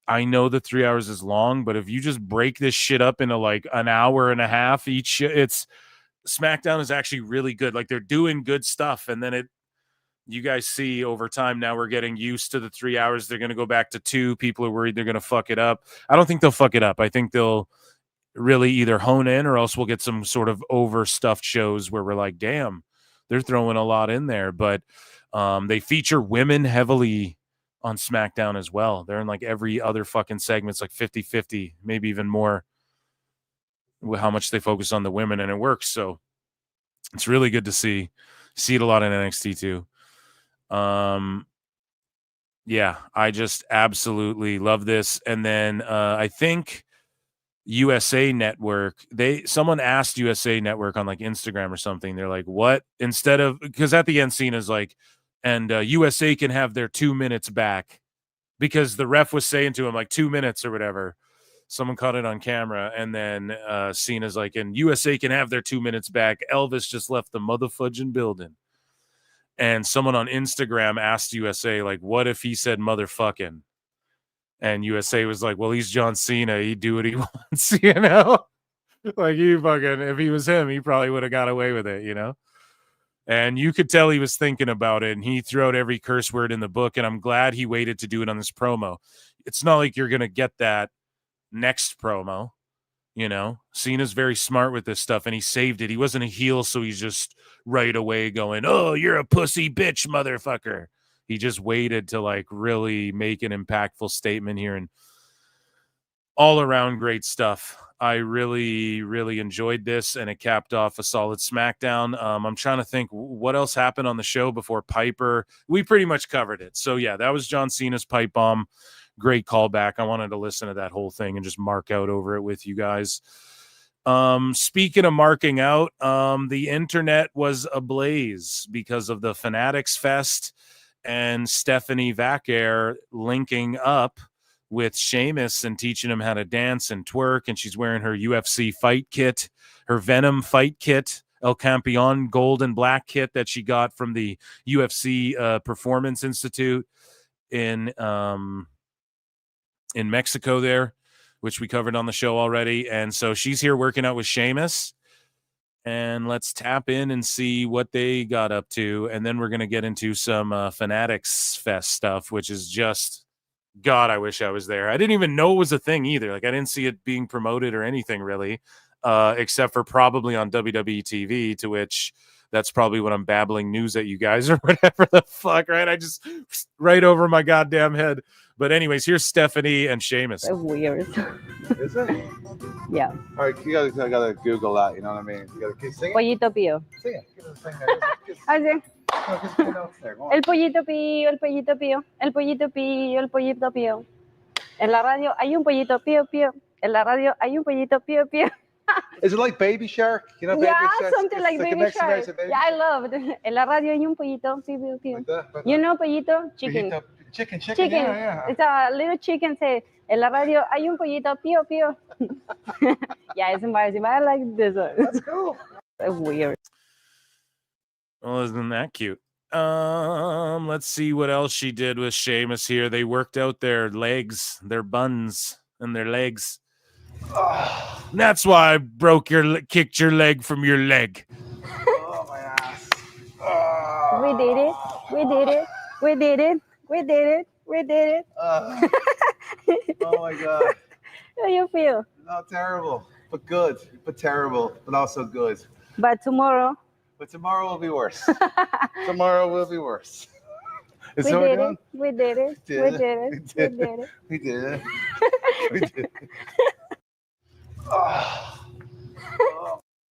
I know the 3 hours is long, but if you just break this shit up into like an hour and a half each, it's SmackDown is actually really good. Like they're doing good stuff. And then you guys see over time, now we're getting used to the 3 hours. They're going to go back to 2. People are worried they're going to fuck it up. I don't think they'll fuck it up. I think they'll really either hone in or else we'll get some sort of overstuffed shows where we're like, damn, they're throwing a lot in there. But they feature women heavily on SmackDown as well. They're in like every other fucking segment's like 50-50, maybe even more, how much they focus on the women, and it works. So it's really good to see it a lot in NXT too. Yeah, I just absolutely love this. And then I think USA Network, someone asked USA Network on like Instagram or something. They're like, what? Instead of, because at the end Cena's like, and USA can have their 2 minutes back, because the ref was saying to him like 2 minutes or whatever. Someone caught it on camera, and then Cena's like, and USA can have their 2 minutes back. Elvis just left the motherfudging building. And someone on Instagram asked USA, like, what if he said motherfucking? And USA was like, well, he's John Cena. He'd do what he wants, you know? Like, if he was him, he probably would have got away with it, you know? And you could tell he was thinking about it, and he threw out every curse word in the book, and I'm glad he waited to do it on this promo. It's not like you're going to get that next promo, you know? Cena's very smart with this stuff, and he saved it. He wasn't a heel, so he's just right away going, oh, you're a pussy bitch, motherfucker. He just waited to like really make an impactful statement here, and all around great stuff. I really, really enjoyed this, and it capped off a solid SmackDown. I'm trying to think what else happened on the show before Piper. We pretty much covered it. So yeah, that was John Cena's pipe bomb. Great callback. I wanted to listen to that whole thing and just mark out over it with you guys. Speaking of marking out, the internet was ablaze because of the Fanatics Fest and Stephanie Vaquer linking up with Sheamus and teaching him how to dance and twerk. And she's wearing her UFC fight kit, her Venom fight kit, El Campeon gold and black kit that she got from the UFC Performance Institute in Mexico there, which we covered on the show already. And so she's here working out with Sheamus. And let's tap in and see what they got up to. And then we're going to get into some Fanatics Fest stuff, which is just, God, I wish I was there. I didn't even know it was a thing either. Like, I didn't see it being promoted or anything really, except for probably on WWE TV, to which that's probably when I'm babbling news at you guys or whatever the fuck, right? I just right over my goddamn head. But anyways, here's Stephanie and Sheamus. Weird. Is it? Yeah. All right, you gotta Google that. You know what I mean? You gotta can you sing it. Pollito pío. Sing it. Give us a thing there. Así. Just get notes there. Go on. El pollito pío, el pollito pío, el pollito pío, el pollito pío. En la radio hay un pollito pío pío. En la radio hay un pollito pío pío. Is it like Baby Shark? You know, Baby Yeah, Shark. something It's like a Baby Mexican Shark. version of Baby Yeah, I love it. En la radio hay un pollito pío pío pío. Like that, You know pollito? Chicken. Pollito- chicken. Chicken. Yeah. It's a little chicken say, en la radio hay un pollito pío pío. Yeah, it's embarrassing, but I like this one. That's cool. It's weird. Well, isn't that cute? Let's see what else she did with Sheamus here. They worked out their legs, their buns, and their legs. And that's why I kicked your leg from your leg. Oh, my ass. We did it. We did it. We did it. We did it. We did it. Oh, my God. How you feel? Not terrible, but good. But terrible, but also good. But tomorrow, But tomorrow will be worse. Tomorrow will be worse. Is we that what we're did doing? it. We did it. We Did did it. it. We did it. We did it. We did it.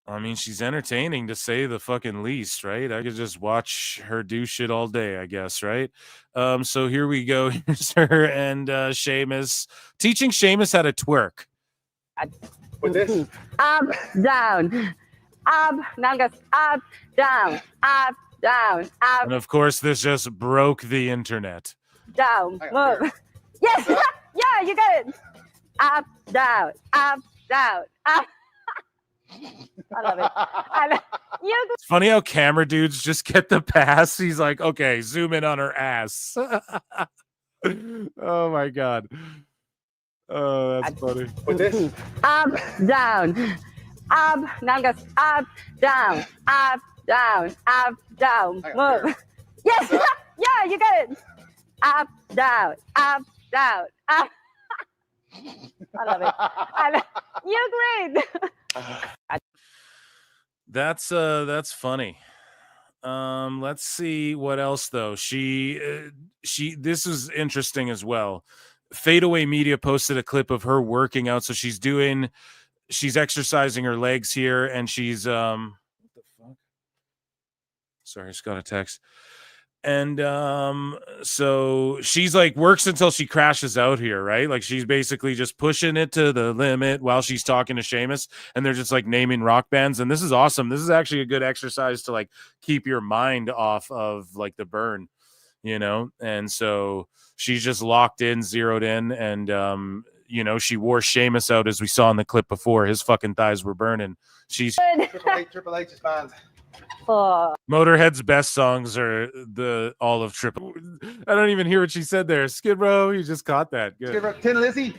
I mean, she's entertaining to say the fucking least, right? I could just watch her do shit all day, I guess, right? So here we go. Here's her and Sheamus teaching Sheamus how to twerk. With this? Up, down. Up, nalgas, up, down, up, up, And of course, this just broke the internet. down. Move. Yes. Yeah, you got it. Up, down, up, down, up. I love it. I love you. It's funny how camera dudes just get the pass. He's like, okay, zoom in on her ass. Oh my God. Oh, that's funny. With this? Up, down. Up, nalgas, up, down, up, down, move. Yes. Yeah, you got it. Up, down, up, down, up. I love it. You're great. That's funny. Let's see what else though. She this is interesting as well. Fadeaway Media posted a clip of her working out. So she's exercising her legs here, and she's what the fuck? Sorry, I just got a text. And so she's like works until she crashes out here, right? Like she's basically just pushing it to the limit while she's talking to Sheamus, and they're just like naming rock bands. And this is awesome. This is actually a good exercise to like keep your mind off of like the burn, you know? And so she's just locked in, zeroed in, and you know, she wore Sheamus out as we saw in the clip before. His fucking thighs were burning. She's Triple H's band. Motorhead's best songs are all of Triple. I don't even hear what she said there. Skid Row, you just caught that. Good. Skid Row, Tin Lizzy,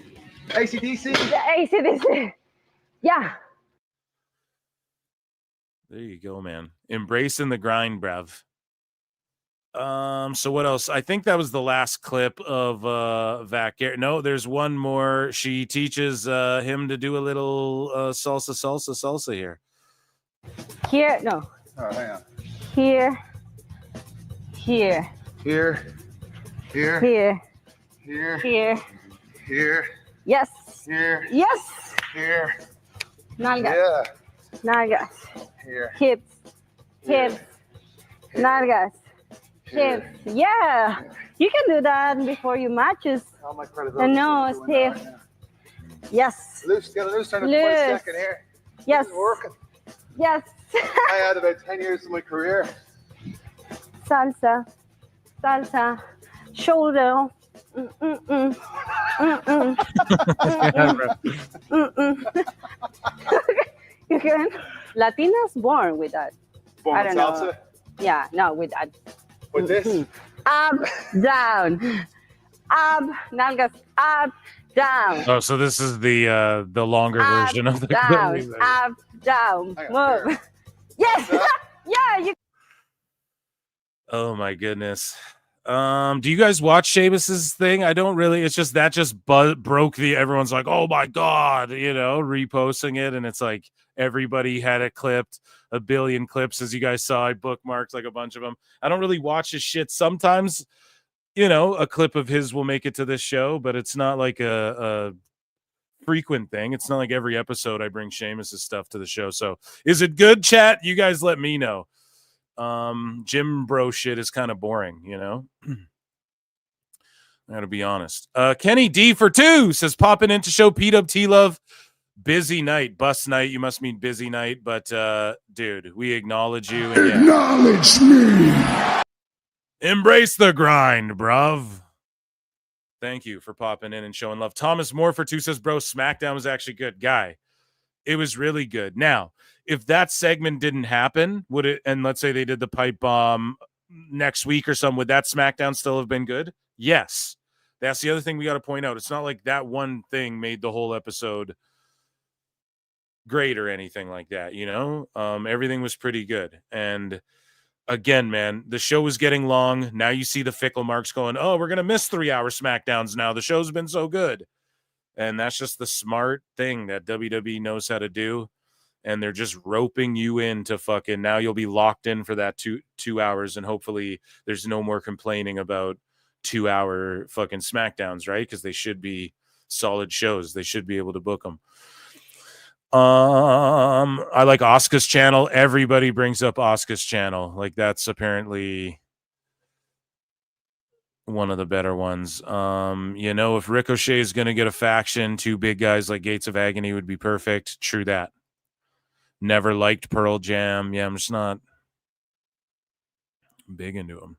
AC/DC. The AC/DC. Yeah. There you go, man. Embracing the grind, bruv. So what else? I think that was the last clip of Vaquer. No, there's one more. She teaches him to do a little salsa here. Here, no. Oh, hang on. Here. Here. Here. Here. Here. Here. Yes. Here. Yes. Here. Nalgas. Yeah. Nalgas. Here. Hips. Hips. Nalgas. Hips. Yeah. You can do that before you matches. All my The credibility. nose, stiff. Yes. Loose. Get a loose turn for a Loose. second here. Yes. This is working. Yes. I had about 10 years of my career. Salsa. Salsa. Shoulder. Mm-mm. Mm-mm. Mm-mm. You can. Latinas born with that. Born I with don't salsa? know. Yeah, no, with that. With this? Up, down. Up, nalgas, up, down. Oh, so this is the longer Up, version of the down, up, down. Move. Yes. Yeah, you. Oh my goodness. Do you guys watch Sheamus's thing? I don't really. It's just that broke the. Everyone's like, oh my God, you know, reposting it, and it's like everybody had it clipped, a billion clips, as you guys saw. I bookmarked like a bunch of them. I don't really watch his shit. Sometimes a clip of his will make it to this show, but it's not like a frequent thing. It's not like every episode I bring Sheamus's stuff to the show. So is it good, chat? You guys let me know. Jim bro shit is kind of boring, I gotta be honest. Kenny D for 2 says popping in to show PWT love. Busy night, bus night. You must mean busy night, but dude, we acknowledge you. And Acknowledge me. Embrace the grind, bruv. Thank you for popping in and showing love. Thomas Moore for 2 says, bro, SmackDown was actually good. Guy, it was really good. Now, if that segment didn't happen, would it, and let's say they did the pipe bomb next week or something, would that SmackDown still have been good? Yes. That's the other thing we got to point out. It's not like that one thing made the whole episode great or anything like that, everything was pretty good. And again, man, the show was getting long. Now you see the fickle marks going, oh, we're going to miss 3-hour SmackDowns now. The show's been so good. And that's just the smart thing that WWE knows how to do. And they're just roping you into fucking, now you'll be locked in for that two hours. And hopefully there's no more complaining about 2-hour fucking SmackDowns, right? Because they should be solid shows. They should be able to book them. I like Asuka's channel. Everybody brings up Asuka's channel. Like that's apparently one of the better ones. If Ricochet is going to get a faction, 2 big guys like Gates of Agony would be perfect. True that. Never liked Pearl Jam. Yeah, I'm just not big into them.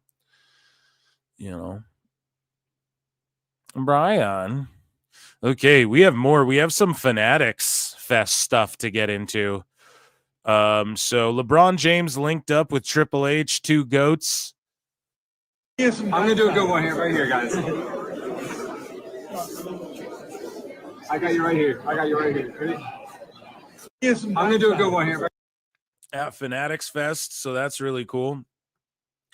Brian. Okay, we have more. We have some Fanatics Fest stuff to get into. So LeBron James linked up with Triple H, 2 goats. I'm gonna do a good one here, right here, guys. I got you right here. Ready? I'm gonna do a good one here. At Fanatics Fest, so that's really cool.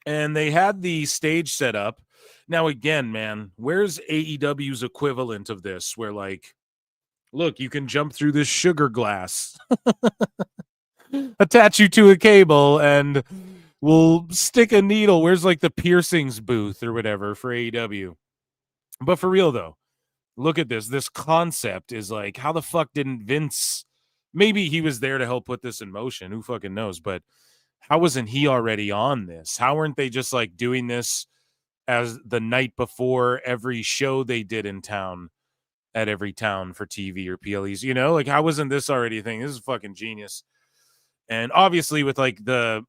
And they had the stage set up. Now, again, man, where's AEW's equivalent of this? Where, like, look, you can jump through this sugar glass, attach you to a cable, and we'll stick a needle. Where's, like, the piercings booth or whatever for AEW? But for real, though, look at this. This concept is like, how the fuck didn't Vince... Maybe he was there to help put this in motion. Who fucking knows? But how wasn't he already on this? How weren't they just, like, doing this as the night before every show they did in town at every town for TV or PLEs, like how wasn't this already a thing? This is fucking genius. And obviously with like the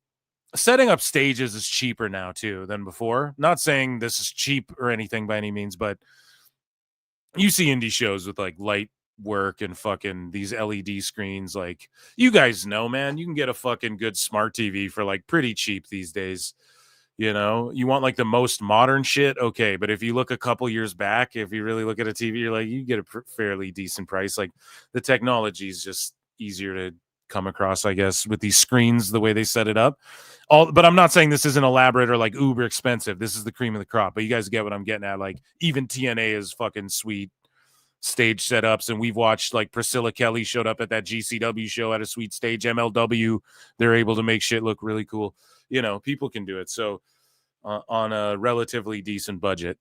setting up stages is cheaper now too than before. Not saying this is cheap or anything by any means, but you see indie shows with like light work and fucking these LED screens. Like you guys know, man, you can get a fucking good smart TV for like pretty cheap these days. You want like the most modern shit. Okay. But if you look a couple years back, if you really look at a TV, you're like, you get a fairly decent price. Like the technology is just easier to come across, I guess, with these screens, the way they set it up. But I'm not saying this isn't elaborate or like uber expensive. This is the cream of the crop, but you guys get what I'm getting at. Like even TNA is fucking sweet stage setups. And we've watched like Priscilla Kelly showed up at that GCW show at a sweet stage. MLW, they're able to make shit look really cool. People can do it. So on a relatively decent budget,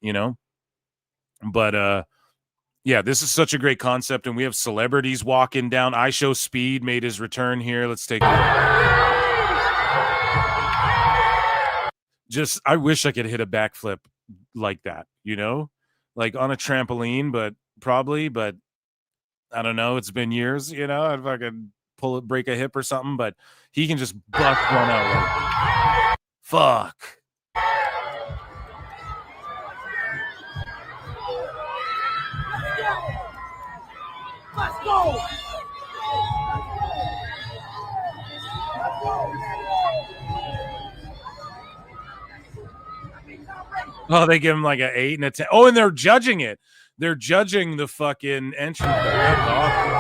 but yeah, this is such a great concept. And we have celebrities walking down. iShow Speed made his return here. Let's take a look. I wish I could hit a backflip like that, like on a trampoline, but I don't know. It's been years, I'd fucking break a hip or something, but he can just bust one out. Like, fuck. Let's go! Oh, they give him like an 8 and a 10. Oh, and they're judging it. They're judging the fucking entrance. That's awesome.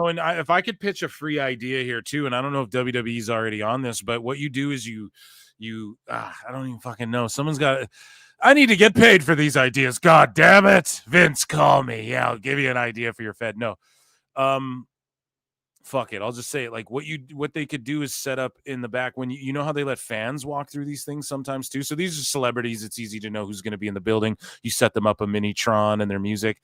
And if I could pitch a free idea here too, and I don't know if WWE's already on this, but what you do is you I don't even fucking know. Someone's got I need to get paid for these ideas. God damn it. Vince, call me. Yeah, I'll give you an idea for your Fed. No. Fuck it. I'll just say it. Like what they could do is set up in the back when you know how they let fans walk through these things sometimes too. So these are celebrities. It's easy to know who's going to be in the building. You set them up a mini Tron and their music.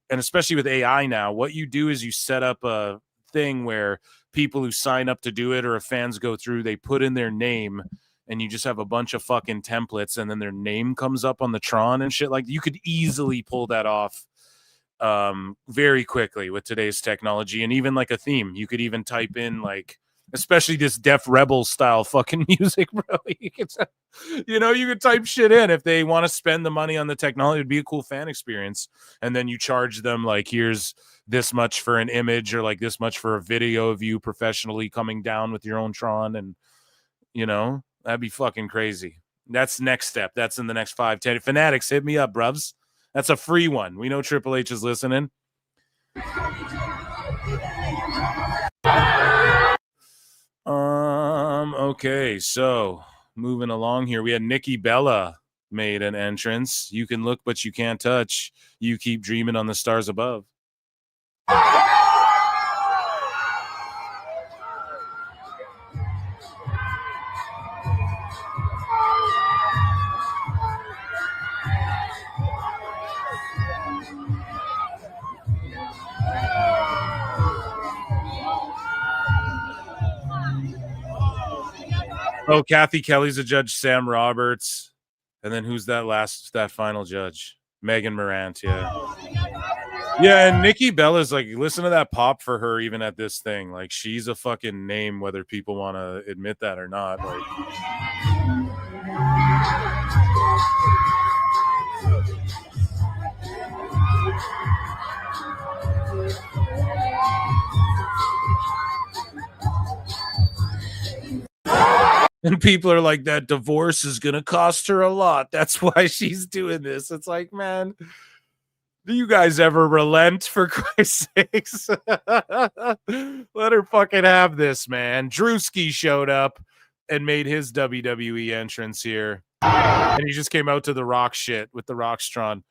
And especially with AI now, what you do is you set up a thing where people who sign up to do it or if fans go through, they put in their name and you just have a bunch of fucking templates and then their name comes up on the Tron and shit. Like you could easily pull that off very quickly with today's technology. And even like a theme, you could even type in like, especially this Def Rebel style fucking music, bro. You could type shit in if they want to spend the money on the technology. It'd be a cool fan experience. And then you charge them like, here's this much for an image or like this much for a video of you professionally coming down with your own Tron. And that'd be fucking crazy. That's next step. That's in the next 5-10. Fanatics, hit me up, bruvs. That's a free one. We know Triple H is listening. Okay, so moving along here, we had Nikki Bella made an entrance. You can look, but you can't touch. You keep dreaming on the stars above. Oh, Kathy Kelly's a judge, Sam Roberts. And then who's that final judge? Megan Morant, yeah. Yeah, and Nikki Bella's like, listen to that pop for her even at this thing. Like, she's a fucking name, whether people want to admit that or not. Like, and people are like, that divorce is going to cost her a lot. That's why she's doing this. It's like, man, do you guys ever relent, for Christ's sakes? Let her fucking have this, man. Drewski showed up and made his WWE entrance here. And he just came out to the Rock shit with the Rockstron.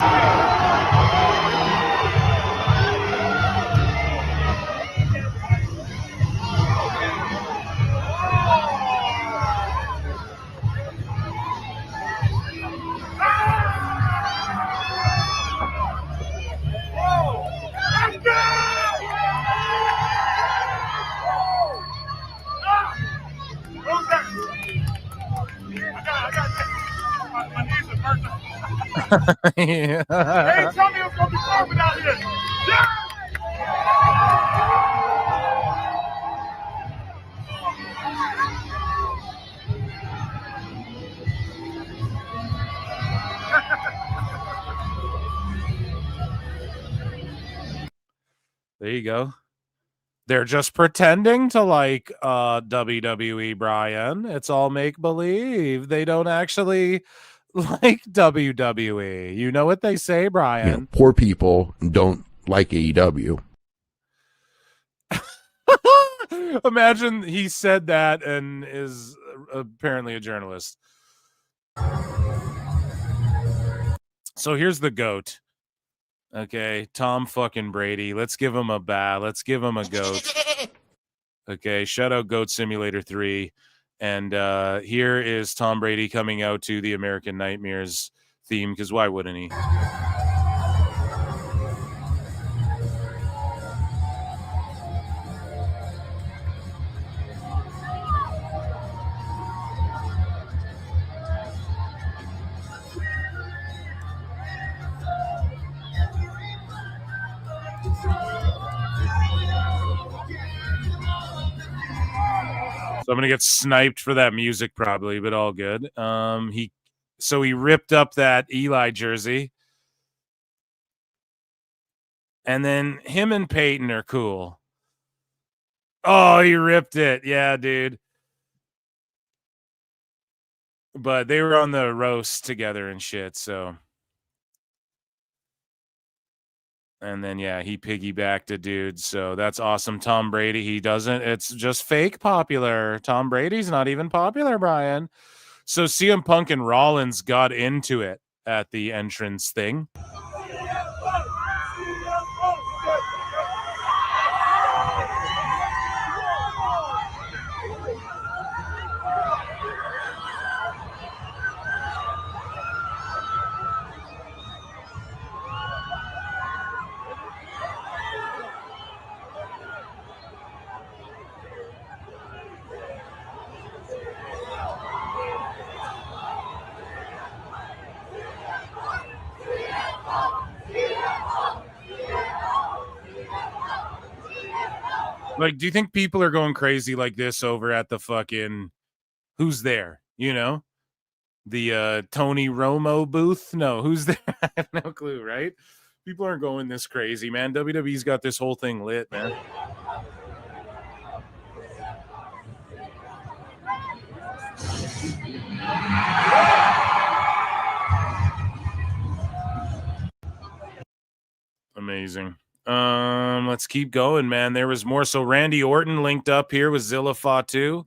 Hey, tell me what's gonna be fun out here. Yeah! There you go. They're just pretending to like WWE, Brian. It's all make believe. They don't actually like WWE. You know what they say, Brian? Poor people don't like AEW. Imagine he said that and is apparently a journalist. So here's the GOAT. Okay, Tom fucking Brady. Let's give him a bat. Let's give him a GOAT. Okay, shout out Goat Simulator 3. And here is Tom Brady coming out to the American Nightmares theme, because why wouldn't he? So I'm gonna get sniped for that music probably, but all good. He ripped up that Eli jersey, and then him and Peyton are cool. Oh, he ripped it, yeah, dude. But they were on the roast together and shit, so. And then, yeah, he piggybacked a dude. So that's awesome. Tom Brady, he doesn't. It's just fake popular. Tom Brady's not even popular, Brian. So CM Punk and Rollins got into it at the entrance thing. Like, do you think people are going crazy like this over at the fucking who's there? You know, the Tony Romo booth? No, who's there? I have no clue, right? People aren't going this crazy, man. WWE's got this whole thing lit, man. Amazing. Let's keep going, man. There was more. So Randy Orton linked up here with Zilla Fatu.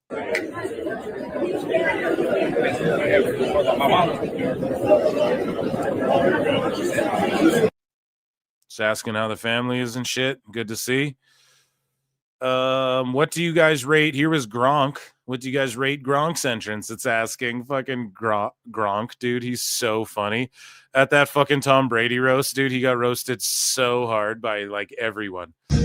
Just asking how the family is and shit. Good to see. What do you guys rate? Here was Gronk. What do you guys rate Gronk's entrance? It's asking. Fucking Gronk, dude. He's so funny. At that fucking Tom Brady roast, dude, he got roasted so hard by like everyone. But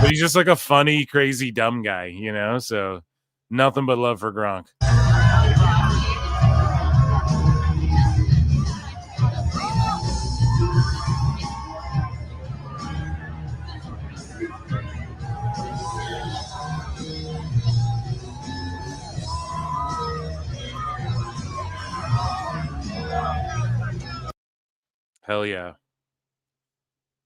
he's just like a funny, crazy, dumb guy, you know? So nothing but love for Gronk. Hell yeah.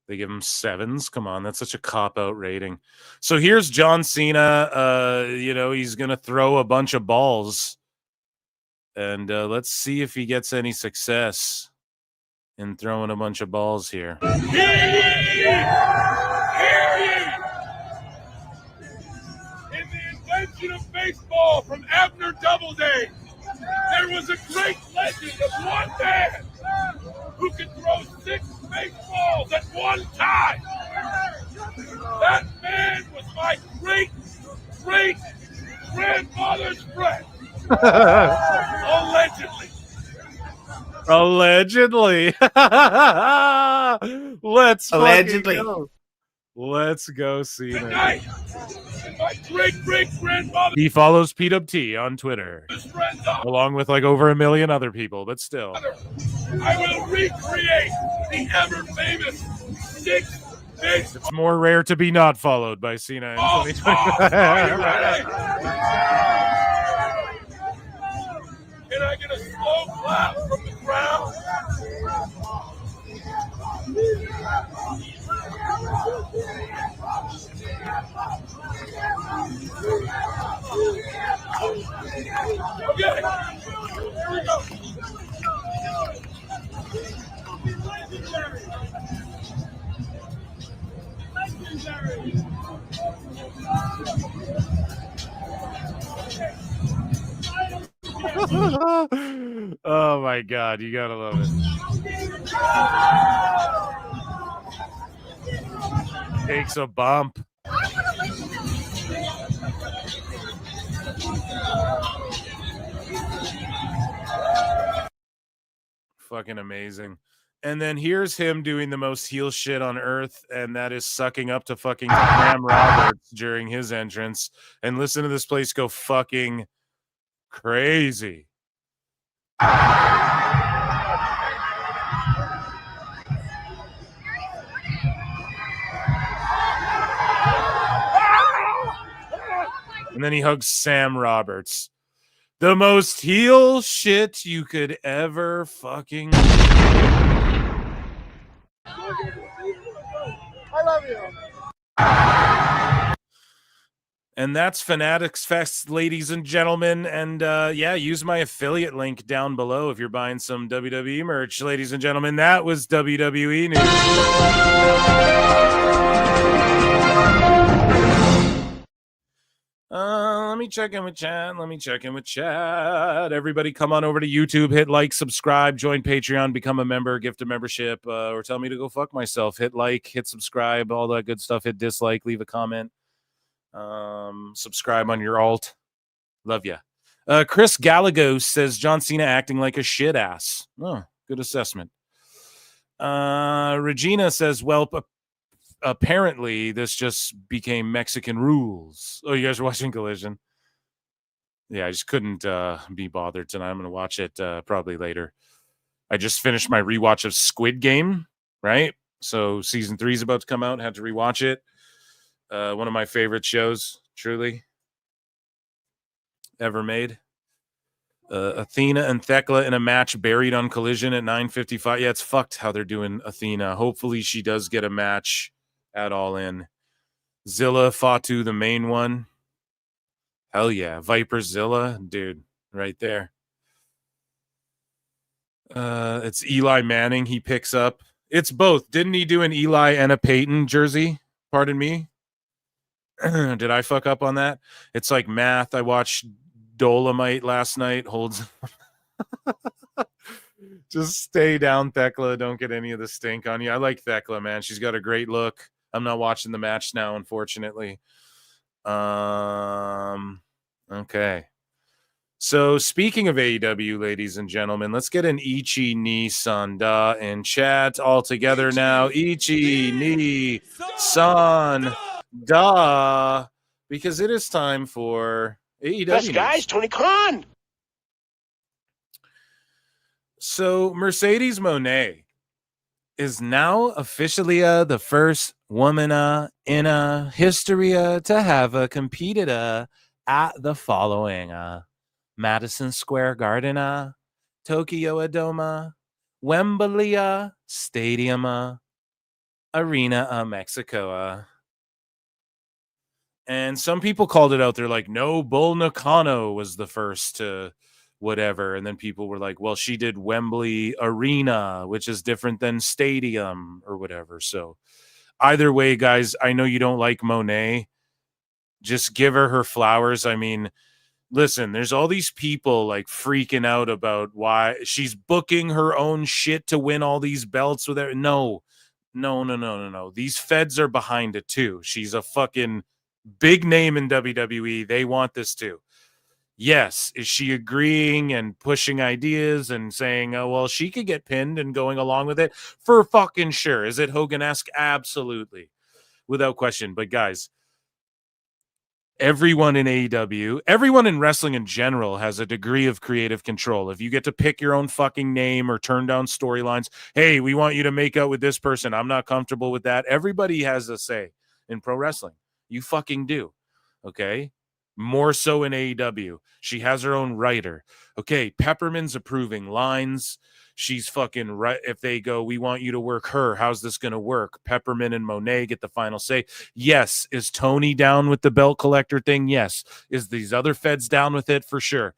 They give him 7s. Come on, that's such a cop-out rating. So here's John Cena. You know, he's going to throw a bunch of balls. And let's see if he gets any success in throwing a bunch of balls here. Hear ye! Hear ye! In the invention of baseball from Abner Doubleday, there was a great legend of one man who could throw 6 baseballs at one time. That man was my great-great-grandfather's friend. Allegedly. Allegedly. Let's Allegedly. go. Let's go, Cena. Tonight, my great-great-grandfather. He follows PWT on Twitter, along with like over 1 million other people, but still. I will recreate the ever-famous 6 base. It's more rare to be not followed by Cena in 2025. Can I get a slow clap from the crowd? Okay, here we go. Oh my God, you gotta love it. Takes a bump. Fucking amazing. And then here's him doing the most heel shit on earth, and that is sucking up to fucking Sam Roberts during his entrance. And listen to this place go fucking crazy. And then he hugs Sam Roberts. The most heel shit you could ever fucking. I love you. And that's Fanatics Fest, ladies and gentlemen. And yeah, use my affiliate link down below if you're buying some WWE merch, ladies and gentlemen. That was WWE News. Let let me check in with chat. Everybody come on over to YouTube, hit like, subscribe, join Patreon, become a member, gift a membership, or tell me to go fuck myself. Hit like, hit subscribe, all that good stuff. Hit dislike, leave a comment. Subscribe on your alt. Love ya. Chris Gallagher says John Cena acting like a shit ass. Oh, good assessment. Regina says, well, apparently this just became Mexican rules. Oh, you guys are watching Collision? Yeah, I just couldn't be bothered tonight. I'm going to watch it probably later. I just finished my rewatch of Squid Game, right? So season 3 is about to come out. Had to rewatch it. One of my favorite shows, truly, ever made. Athena and Thekla in a match buried on Collision at 9:55. Yeah, it's fucked how they're doing Athena. Hopefully she does get a match at All In. Zilla, Fatu, the main one. Hell yeah. Viper Zilla, dude, right there. It's Eli Manning he picks up. It's both. Didn't he do an Eli and a Peyton jersey? Pardon me. Did I fuck up on that? It's like math. I watched Dolomite last night. Holds. Just stay down, Thekla. Don't get any of the stink on you. I like Thekla, man. She's got a great look. I'm not watching the match now, unfortunately. Okay. So speaking of AEW, ladies and gentlemen, let's get an Ichi ni Sanda in chat all together now. Ichi ni Sanda, because it is time for AEW. Best guys, Tony Khan. So Mercedes Moné is now officially the first woman in history to have competed at the following Madison Square Garden, Tokyo Dome, Wembley Stadium, Arena Mexico. And some people called it out. They're like, no, Bull Nakano was the first to whatever. And then people were like, well, she did Wembley Arena, which is different than stadium or whatever. So either way, guys, I know you don't like Monet. Just give her flowers. I mean, listen, there's all these people like freaking out about why she's booking her own shit to win all these belts with her. No. These feds are behind it too. She's a fucking big name in WWE. They want this too. Yes. Is she agreeing and pushing ideas and saying, oh, well, she could get pinned and going along with it? For fucking sure. Is it Hogan-esque? Absolutely. Without question. But guys, everyone in AEW, everyone in wrestling in general has a degree of creative control. If you get to pick your own fucking name or turn down storylines, hey, we want you to make out with this person. I'm not comfortable with that. Everybody has a say in pro wrestling. You fucking do. Okay? More so in AEW. She has her own writer. Okay, Pepperman's approving lines. She's fucking right. If they go, we want you to work her. How's this going to work? Pepperman and Monet get the final say. Yes. Is Tony down with the belt collector thing? Yes. Is these other feds down with it? For sure.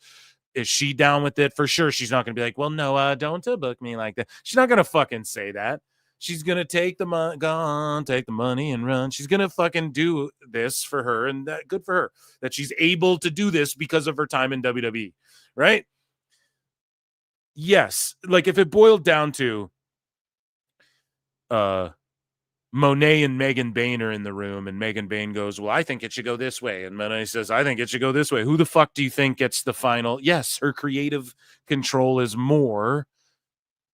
Is she down with it? For sure. She's not going to be like, well, no, don't book me like that. She's not going to fucking say that. She's going to take the money and run. She's going to fucking do this for her, and that good for her that she's able to do this because of her time in WWE, right? Yes. Like if it boiled down to Monet and Megan Bain are in the room and Megan Bain goes, well, I think it should go this way. And Monet says, I think it should go this way. Who the fuck do you think gets the final? Yes, her creative control is more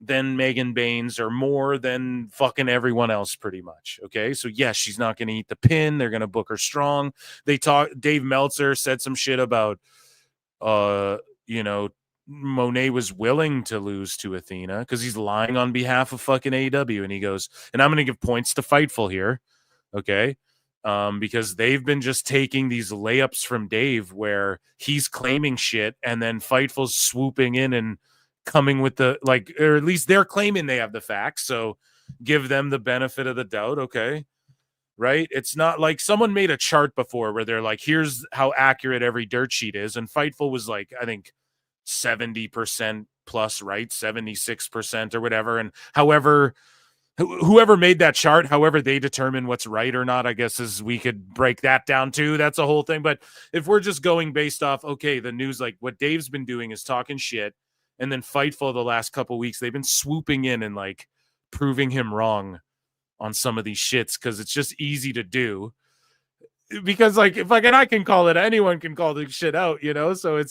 than Megan Bain's or more than fucking everyone else pretty much. Okay. So yes, she's not going to eat the pin. They're going to book her strong. Dave Meltzer said some shit about, Monet was willing to lose to Athena because he's lying on behalf of fucking AEW. And he goes, and I'm going to give points to Fightful here. Okay. Because they've been just taking these layups from Dave where he's claiming shit and then Fightful's swooping in and coming with the, like, or at least they're claiming they have the facts. So give them the benefit of the doubt. Okay. Right. It's not like someone made a chart before where they're like, here's how accurate every dirt sheet is. And Fightful was like, I think 70% plus, right? 76% or whatever. And however whoever made that chart, however they determine what's right or not, I guess is we could break that down too. That's a whole thing. But if we're just going based off, okay, the news, like what Dave's been doing is talking shit, and then Fightful the last couple weeks, they've been swooping in and like proving him wrong on some of these shits because it's just easy to do. Because like if like, and I can call it, anyone can call this shit out, you know. So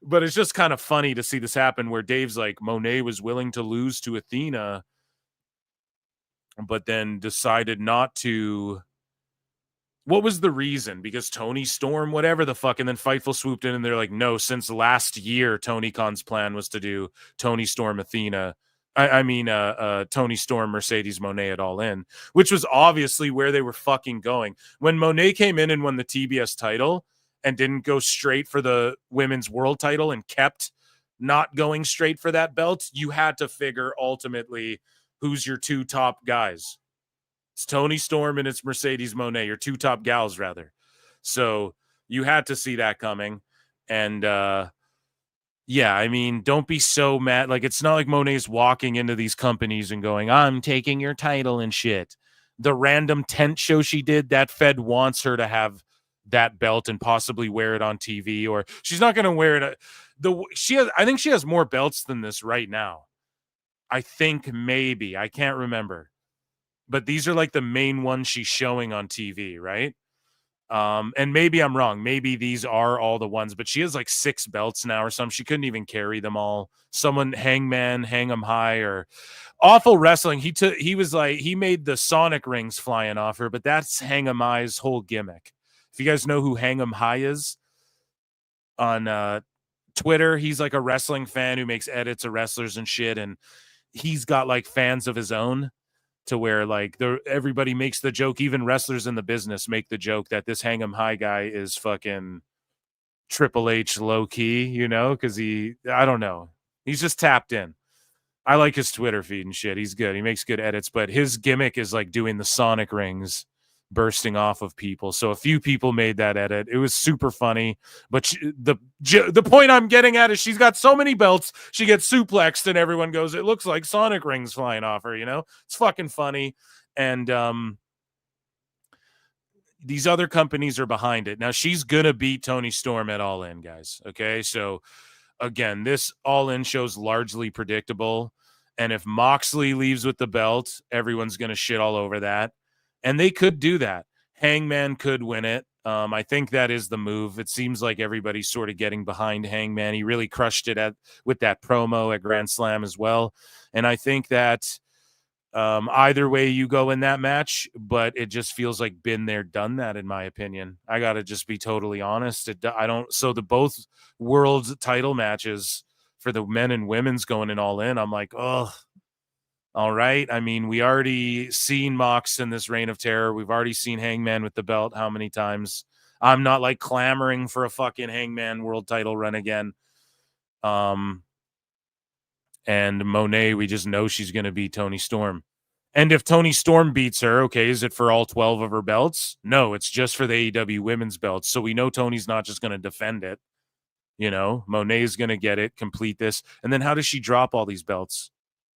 but it's just kind of funny to see this happen where Dave's like, Monet was willing to lose to Athena, but then decided not to. What was the reason? Because Tony Storm, whatever the fuck, and then Fightful swooped in and they're like, no, since last year, Tony Khan's plan was to do Tony Storm Athena. Tony Storm, Mercedes Moné at All In, which was obviously where they were fucking going. When Moné came in and won the TBS title and didn't go straight for the women's world title and kept not going straight for that belt, you had to figure ultimately who's your two top guys. It's Tony Storm and it's Mercedes Moné, your two top gals, rather. So you had to see that coming. And, yeah, I mean, don't be so mad. Like, it's not like Monet's walking into these companies and going, I'm taking your title and shit. The random tent show she did, that Fed wants her to have that belt and possibly wear it on TV, or she's not going to wear it. I think she has more belts than this right now. I think maybe. I can't remember. But these are like the main ones she's showing on TV, right? And maybe I'm wrong. Maybe these are all the ones, but she has like 6 belts now or something. She couldn't even carry them all. Someone, Hangman, hang 'em high, or Awful Wrestling. He was like, he made the Sonic rings flying off her, but that's Hang 'em High's whole gimmick. If you guys know who Hang 'em High is on Twitter, he's like a wrestling fan who makes edits of wrestlers and shit. And he's got like fans of his own, to where like everybody makes the joke, even wrestlers in the business make the joke that this Hang 'em High guy is fucking Triple H low key, you know, because I don't know. He's just tapped in. I like his Twitter feed and shit. He's good. He makes good edits, but his gimmick is like doing the Sonic rings bursting off of people. So a few people made that edit. It was super funny. But the point I'm getting at is she's got so many belts, she gets suplexed and everyone goes, it looks like Sonic rings flying off her, you know? It's fucking funny. And these other companies are behind it. Now she's gonna beat Tony Storm at All In, guys. Okay, so again, this All In show's largely predictable. And if Moxley leaves with the belt, everyone's gonna shit all over that. And they could do that. Hangman could win it. I think that is the move. It seems like everybody's sort of getting behind Hangman. He really crushed it with that promo at Grand Slam as well. And I think that either way you go in that match, but it just feels like been there, done that, in my opinion. I got to just be totally honest. So the both world title matches for the men and women's going in All In, I'm like, oh, all right. I mean, we already seen Mox in this Reign of Terror. We've already seen Hangman with the belt. How many times? I'm not like clamoring for a fucking Hangman world title run again. And Monet, we just know she's going to beat Tony Storm. And if Tony Storm beats her, okay, is it for all 12 of her belts? No, it's just for the AEW women's belts. So we know Tony's not just going to defend it. You know, Monet's going to get it, complete this. And then how does she drop all these belts?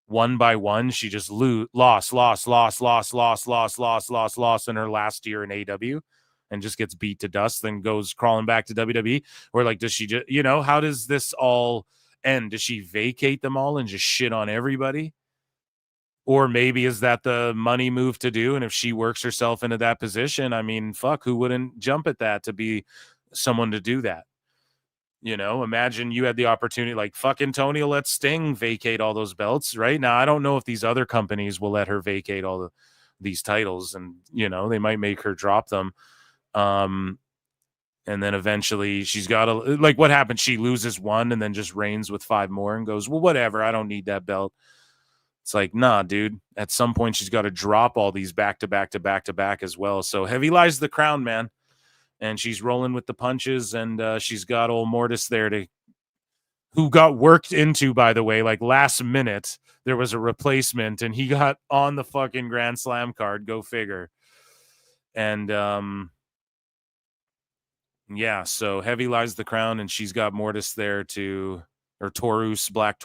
One by one, she just lost in her last year in AEW and just gets beat to dust, then goes crawling back to WWE. Or like, does she just, you know, how does this all end? Does she vacate them all and just shit on everybody? Or maybe is that the money move to do? And if she works herself into that position, I mean, fuck, who wouldn't jump at that to be someone to do that? You know, imagine you had the opportunity, like fucking Tony will let Sting vacate all those belts, right? Now, I don't know if these other companies will let her vacate all these titles, and, you know, they might make her drop them. And then eventually she's got to, like, what happens? She loses one and then just reigns with 5 more and goes, well, whatever, I don't need that belt. It's like, nah, dude, at some point she's got to drop all these back to back to back to back as well. So heavy lies the crown, man. And she's rolling with the punches, and she's got old Mortis there who got worked into, by the way, like last minute. There was a replacement, and he got on the fucking Grand Slam card. Go figure. And yeah, so heavy lies the crown, and she's got Mortis there or Taurus, Black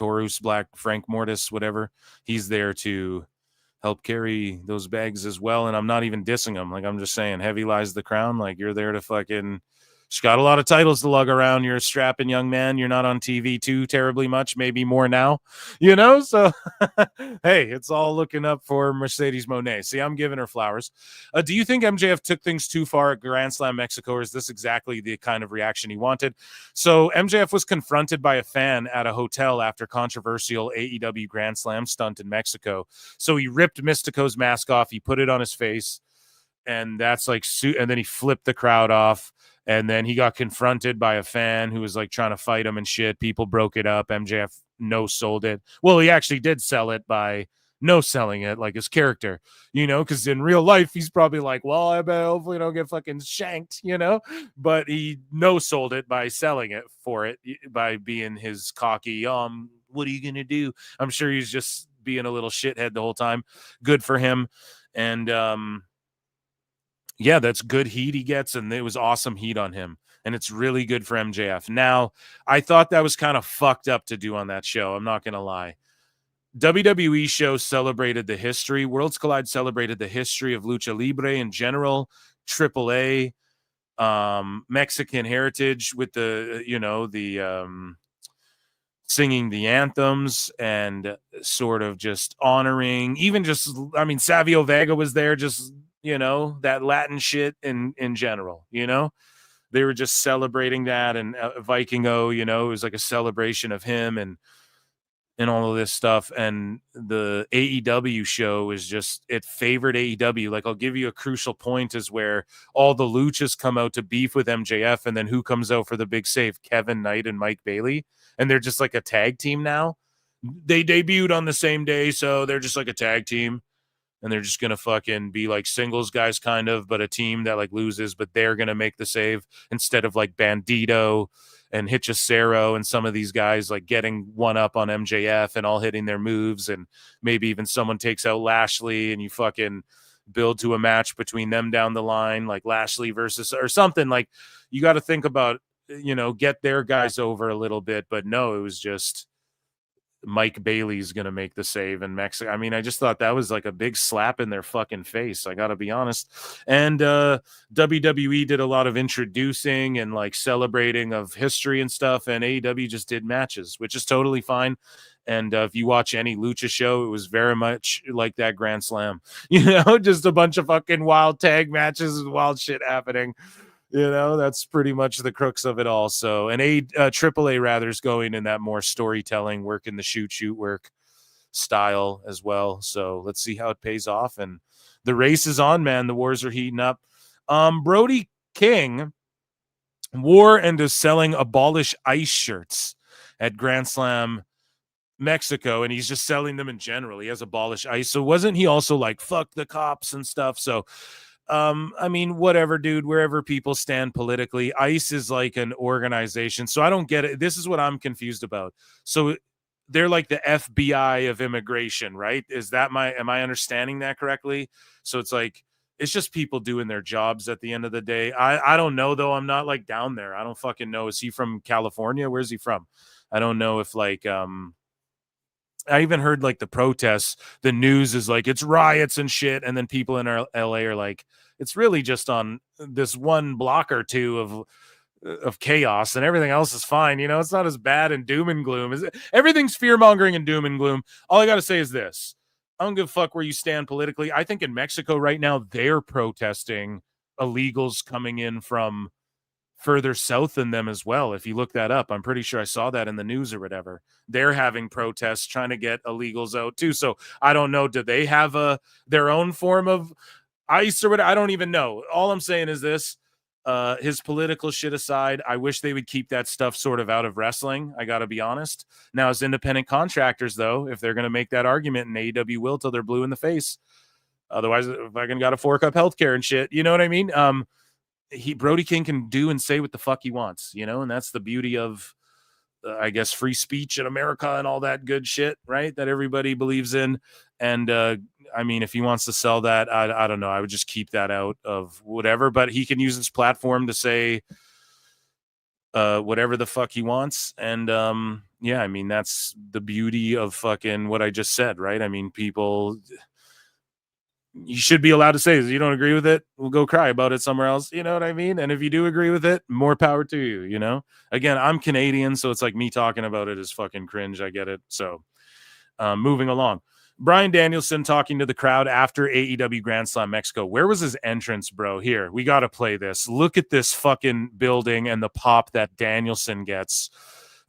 Frank Mortis, whatever. He's there to help carry those bags as well. And I'm not even dissing them. Like, I'm just saying, heavy lies the crown. Like, you're there to fucking, she's got a lot of titles to lug around. You're a strapping young man. You're not on TV too terribly much, maybe more now, you know? So, hey, it's all looking up for Mercedes Moné. See, I'm giving her flowers. Do you think MJF took things too far at Grand Slam Mexico, or is this exactly the kind of reaction he wanted? So MJF was confronted by a fan at a hotel after controversial AEW Grand Slam stunt in Mexico. So he ripped Mystico's mask off. He put it on his face, and that's like, and then he flipped the crowd off. And then he got confronted by a fan who was like trying to fight him and shit. People broke it up. MJF no-sold it. Well, he actually did sell it by no-selling it, like his character, you know, because in real life, he's probably like, well, I bet hopefully I don't get fucking shanked, you know? But he no-sold it by selling it for it, by being his cocky, what are you going to do? I'm sure he's just being a little shithead the whole time. Good for him. And, yeah, that's good heat he gets, and it was awesome heat on him, and it's really good for MJF. Now, I thought that was kind of fucked up to do on that show. I'm not going to lie. WWE show celebrated the history. Worlds Collide celebrated the history of Lucha Libre in general, AAA, Mexican heritage with the, you know, the singing the anthems and sort of just honoring, even just, I mean, Savio Vega was there, just, you know, that Latin shit in general, you know, they were just celebrating that. And Vikingo, you know, it was like a celebration of him and all of this stuff. And the AEW show is just, it favored AEW. Like, I'll give you a crucial point is where all the luchas come out to beef with MJF, and then who comes out for the big save? Kevin Knight and Mike Bailey. And they're just like a tag team now. They debuted on the same day, so they're just like a tag team. And they're just going to fucking be like singles guys kind of, but a team that like loses, but they're going to make the save instead of like Bandito and Hechicero and some of these guys like getting one up on MJF and all hitting their moves. And maybe even someone takes out Lashley and you fucking build to a match between them down the line, like Lashley versus or something. Like, you got to think about, you know, get their guys over a little bit. But no, it was just Mike Bailey's going to make the save in Mexico. I mean, I just thought that was like a big slap in their fucking face. I got to be honest. And WWE did a lot of introducing and like celebrating of history and stuff. And AEW just did matches, which is totally fine. And if you watch any lucha show, it was very much like that Grand Slam, you know, just a bunch of fucking wild tag matches and wild shit happening. You know, that's pretty much the crux of it all. So, and AAA rather is going in that more storytelling work in the shoot work style as well. So let's see how it pays off. And the race is on, man. The wars are heating up. Brody King wore and is selling Abolish Ice shirts at Grand Slam Mexico, and he's just selling them in general. He has Abolish Ice. So wasn't he also like, fuck the cops and stuff? So I mean, whatever, dude, wherever people stand politically, ICE is like an organization. So I don't get it. This is what I'm confused about. So they're like the FBI of immigration, right? Am I understanding that correctly? So it's like, it's just people doing their jobs at the end of the day. I don't know, though. I'm not like down there. I don't fucking know. Is he from California? Where's he from? I don't know if like, I even heard like the protests, the news is like it's riots and shit. And then people in LA are like, it's really just on this one block or two of chaos and everything else is fine. You know, it's not as bad and doom and gloom. Everything's fear mongering and doom and gloom. All I got to say is this. I don't give a fuck where you stand politically. I think in Mexico right now, they're protesting illegals coming in from further south than them as well. If you look that up, I'm pretty sure I saw that in the news or whatever. They're having protests trying to get illegals out too. So I don't know. Do they have their own form of ICE or what? I don't even know. All I'm saying is this, his political shit aside, I wish they would keep that stuff sort of out of wrestling. I got to be honest. Now, as independent contractors, though, if they're going to make that argument, and AEW will till they're blue in the face. Otherwise, if I got to fork up healthcare and shit, you know what I mean? Brody King can do and say what the fuck he wants, you know, and that's the beauty of, I guess, free speech in America and all that good shit, right? That everybody believes in. And I mean, if he wants to sell that, I don't know. I would just keep that out of whatever, but he can use his platform to say whatever the fuck he wants. And yeah, I mean, that's the beauty of fucking what I just said, right? I mean, people, you should be allowed to say is you don't agree with it, we'll go cry about it somewhere else. You know what I mean? And if you do agree with it, more power to you, you know? Again, I'm Canadian, so it's like me talking about it is fucking cringe. I get it. So moving along. Bryan Danielson talking to the crowd after AEW Grand Slam Mexico. Where was his entrance, bro? Here, we got to play this. Look at this fucking building and the pop that Danielson gets.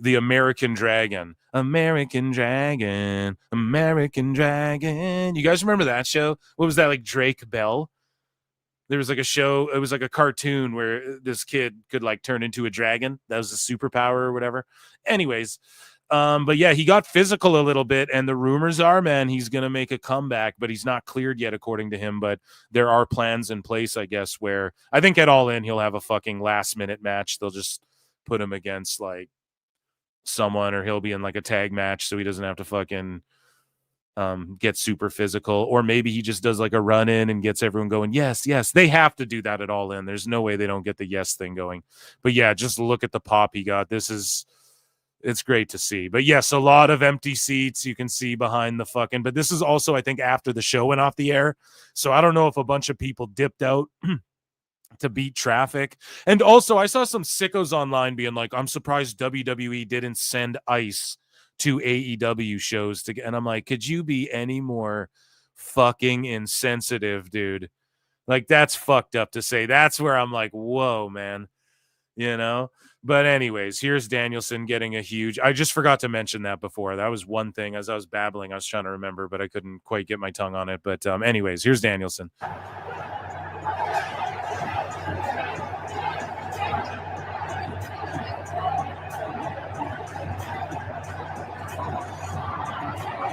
The American Dragon. American Dragon. American Dragon. You guys remember that show? What was that, like Drake Bell? There was like a show, it was like a cartoon where this kid could like turn into a dragon. That was a superpower or whatever. Anyways, but yeah, he got physical a little bit, and the rumors are, man, he's going to make a comeback, but he's not cleared yet, according to him. But there are plans in place, I guess, where I think at All In, he'll have a fucking last-minute match. They'll just put him against, like, someone, or he'll be in, like, a tag match so he doesn't have to fucking get super physical. Or maybe he just does, like, a run-in and gets everyone going, yes, yes. They have to do that at All In. There's no way they don't get the yes thing going. But, yeah, just look at the pop he got. It's great to see. But yes, a lot of empty seats you can see behind the fucking, but this is also, I think, after the show went off the air. So I don't know if a bunch of people dipped out to beat traffic. And also I saw some sickos online being like, I'm surprised WWE didn't send ice to AEW shows to get, and I'm like, could you be any more fucking insensitive, dude? Like, that's fucked up to say. That's where I'm like, whoa, man, you know? But anyways, here's Danielson getting a huge, I just forgot to mention that before. That was one thing as I was babbling, I was trying to remember, but I couldn't quite get my tongue on it. But anyways, here's Danielson.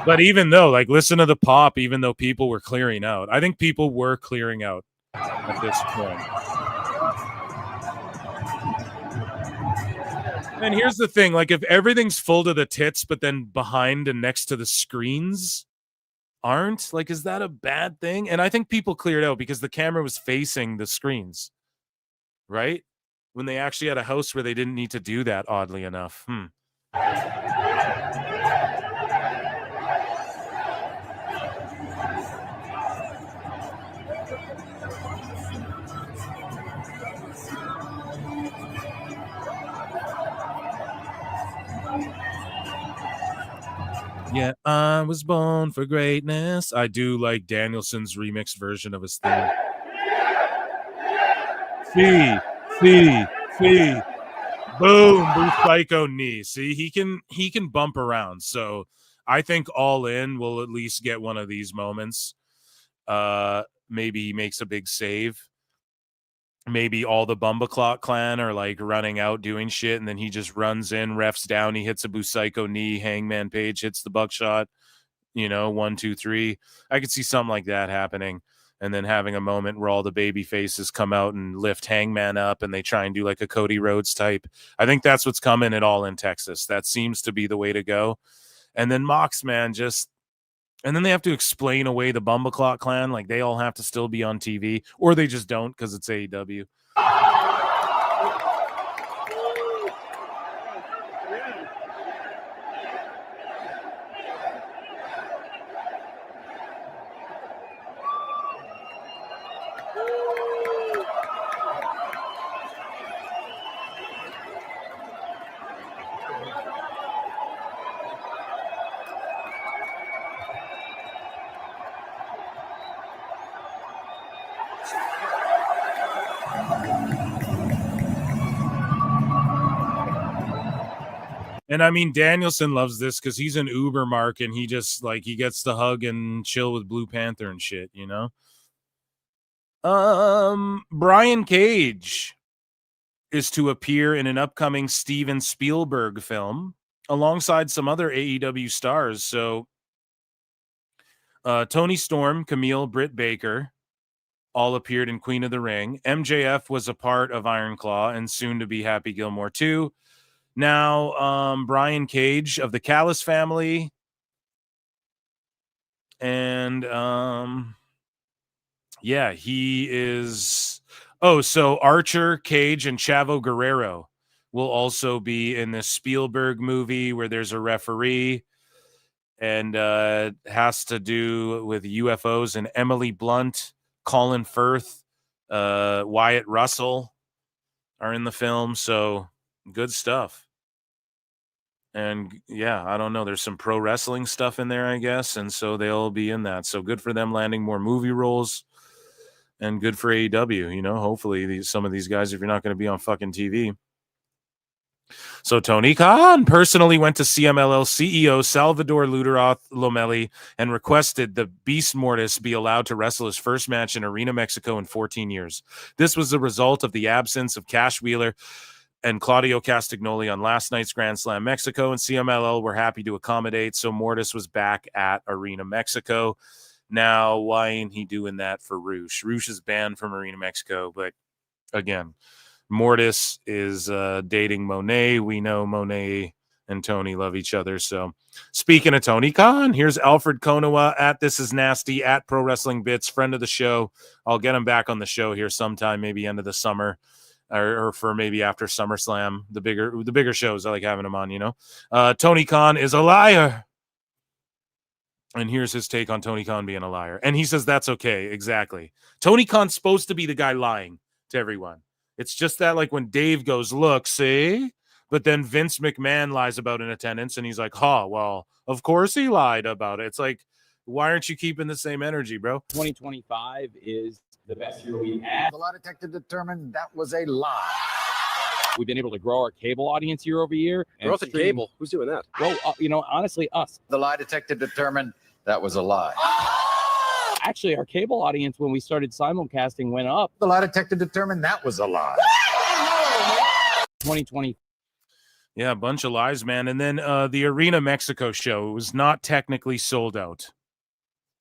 But even though, like, listen to the pop, even though people were clearing out. I think people were clearing out at this point. And here's the thing, like, if everything's full to the tits, but then behind and next to the screens aren't, like, is that a bad thing? And I think people cleared out because the camera was facing the screens, right? When they actually had a house where they didn't need to do that, oddly enough. Yeah, I was born for greatness. I do like Danielson's remix version of his theme. Fee. Boom, Blue Psycho knee. See, he can bump around. So I think All In will at least get one of these moments. Maybe he makes a big save. Maybe all the Bumbaclot clan are like running out doing shit, and then he just runs in, refs down, he hits a Busaiku knee, Hangman Page hits the buckshot, 1, 2, 3. I could see something like that happening, and then having a moment where all the baby faces come out and lift Hangman up, and they try and do like a Cody Rhodes type. I think that's what's coming at All In Texas. That seems to be the way to go. And then Mox, man, and then they have to explain away the Bumbaclot clan. Like, they all have to still be on TV, or they just don't because it's AEW. And I mean, Danielson loves this because he's an Uber mark, and he just he gets to hug and chill with Blue Panther and shit, Brian Cage is to appear in an upcoming Steven Spielberg film alongside some other AEW stars. So Tony Storm, Camille, Britt Baker all appeared in Queen of the Ring. MJF was a part of Iron Claw and soon to be Happy Gilmore too. Now, Brian Cage of the Callis family, and yeah, he is. Oh, so Archer, Cage, and Chavo Guerrero will also be in this Spielberg movie where there's a referee. and has to do with UFOs. And Emily Blunt, Colin Firth, Wyatt Russell are in the film. So good stuff. And yeah, I don't know. There's some pro wrestling stuff in there, I guess. And so they'll be in that. So good for them landing more movie roles, and good for AEW. You know, hopefully some of these guys, if you're not going to be on fucking TV. So Tony Khan personally went to CMLL CEO Salvador Luderoth Lomeli and requested the Beast Mortis be allowed to wrestle his first match in Arena Mexico in 14 years. This was the result of the absence of Cash Wheeler and Claudio Castagnoli on last night's Grand Slam Mexico, and CMLL were happy to accommodate, so Mortis was back at Arena Mexico. Now, why ain't he doing that for Roosh? Roosh is banned from Arena Mexico, but again, Mortis is dating Monet. We know Monet and Tony love each other. So speaking of Tony Khan, here's Alfred Konowa at This Is Nasty, at Pro Wrestling Bits, friend of the show. I'll get him back on the show here sometime, maybe end of the summer. Or for maybe after SummerSlam, the bigger shows. I like having him on, you know. Tony Khan is a liar. And here's his take on Tony Khan being a liar. And he says that's okay. Exactly. Tony Khan's supposed to be the guy lying to everyone. It's just that, like, when Dave goes, look, see? But then Vince McMahon lies about an attendance, and he's like, well, of course he lied about it. It's like, why aren't you keeping the same energy, bro? 2025 is the best year we've had. The lie detector determined that was a lie. We've been able to grow our cable audience year over year. Growth in cable? Who's doing that? Well, honestly, us. The lie detector determined that was a lie. Actually, our cable audience, when we started simulcasting, went up. The lie detector determined that was a lie. 2020. Yeah, a bunch of lies, man. And then the Arena Mexico show was not technically sold out,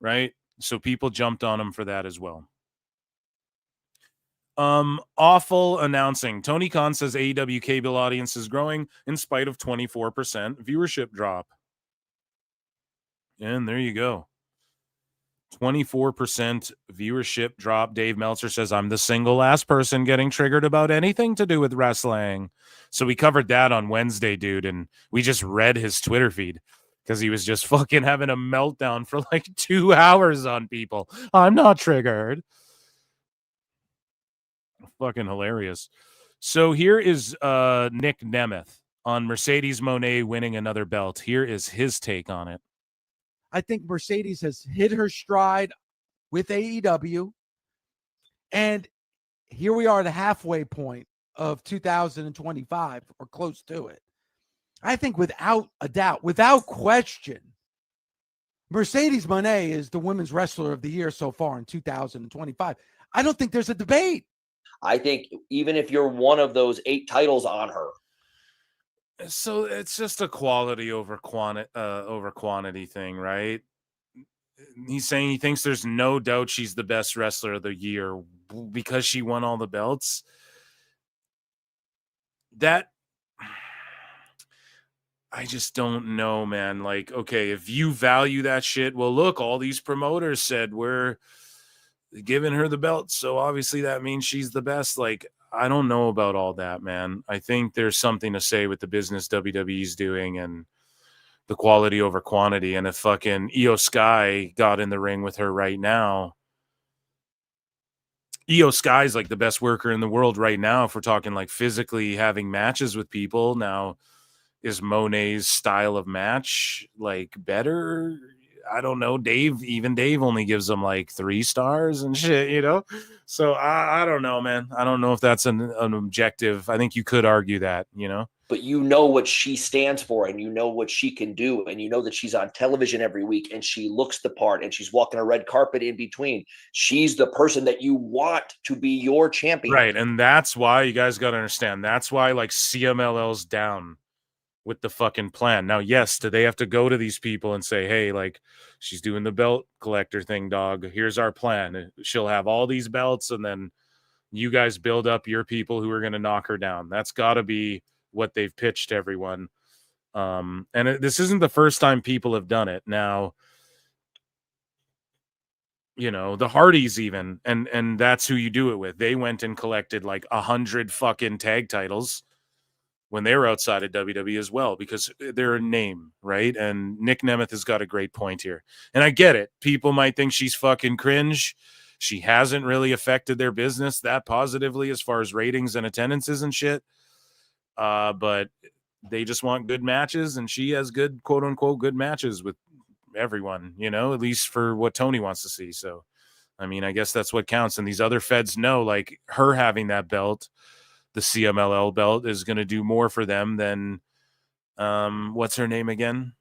right? So people jumped on him for that as well. Awful announcing. Tony Khan says AEW cable audience is growing in spite of 24% viewership drop. And there you go. 24% viewership drop. Dave Meltzer says, I'm the single last person getting triggered about anything to do with wrestling. So we covered that on Wednesday, dude, and we just read his Twitter feed because he was just fucking having a meltdown for like 2 hours on people. I'm not triggered. Fucking hilarious. So here is Nick Nemeth on Mercedes Moné winning another belt. Here is his take on it. I think Mercedes has hit her stride with AEW. And here we are, the halfway point of 2025, or close to it. I think without a doubt, without question, Mercedes Moné is the women's wrestler of the year so far in 2025. I don't think there's a debate. I think even if you're one of those 8 titles on her. So it's just a quality over quantity thing, right? He's saying he thinks there's no doubt she's the best wrestler of the year because she won all the belts. That I just don't know, man. Like, okay, if you value that shit, well, look, all these promoters said we're giving her the belt, so obviously that means she's the best. Like, I don't know about all that, man. I think there's something to say with the business WWE's doing and the quality over quantity. And if fucking Io Sky got in the ring with her right now, Io Sky's like the best worker in the world right now. If we're talking like physically having matches with people now, is Monet's style of match like better? I don't know. Dave only gives them like 3 stars and shit, you know? So I don't know, man. I don't know if that's an objective. I think you could argue that, you know? But you know what she stands for, and you know what she can do, and you know that she's on television every week, and she looks the part, and she's walking a red carpet in between. She's the person that you want to be your champion. Right, and that's why you guys got to understand. That's why, like, CMLL's down with the fucking plan. Now, yes, do they have to go to these people and say, hey, like, she's doing the belt collector thing, dog. Here's our plan. She'll have all these belts, and then you guys build up your people who are going to knock her down. That's got to be what they've pitched to everyone. This isn't the first time people have done it. Now, you know, the Hardys even, and that's who you do it with. They went and collected like 100 fucking tag titles when they were outside of WWE as well, because they're a name, right? And Nick Nemeth has got a great point here. And I get it. People might think she's fucking cringe. She hasn't really affected their business that positively as far as ratings and attendances and shit. But they just want good matches, and she has good, quote unquote, good matches with everyone, you know, at least for what Tony wants to see. So, I mean, I guess that's what counts. And these other feds know, like, her having that belt, the CMLL belt, is going to do more for them than what's her name again?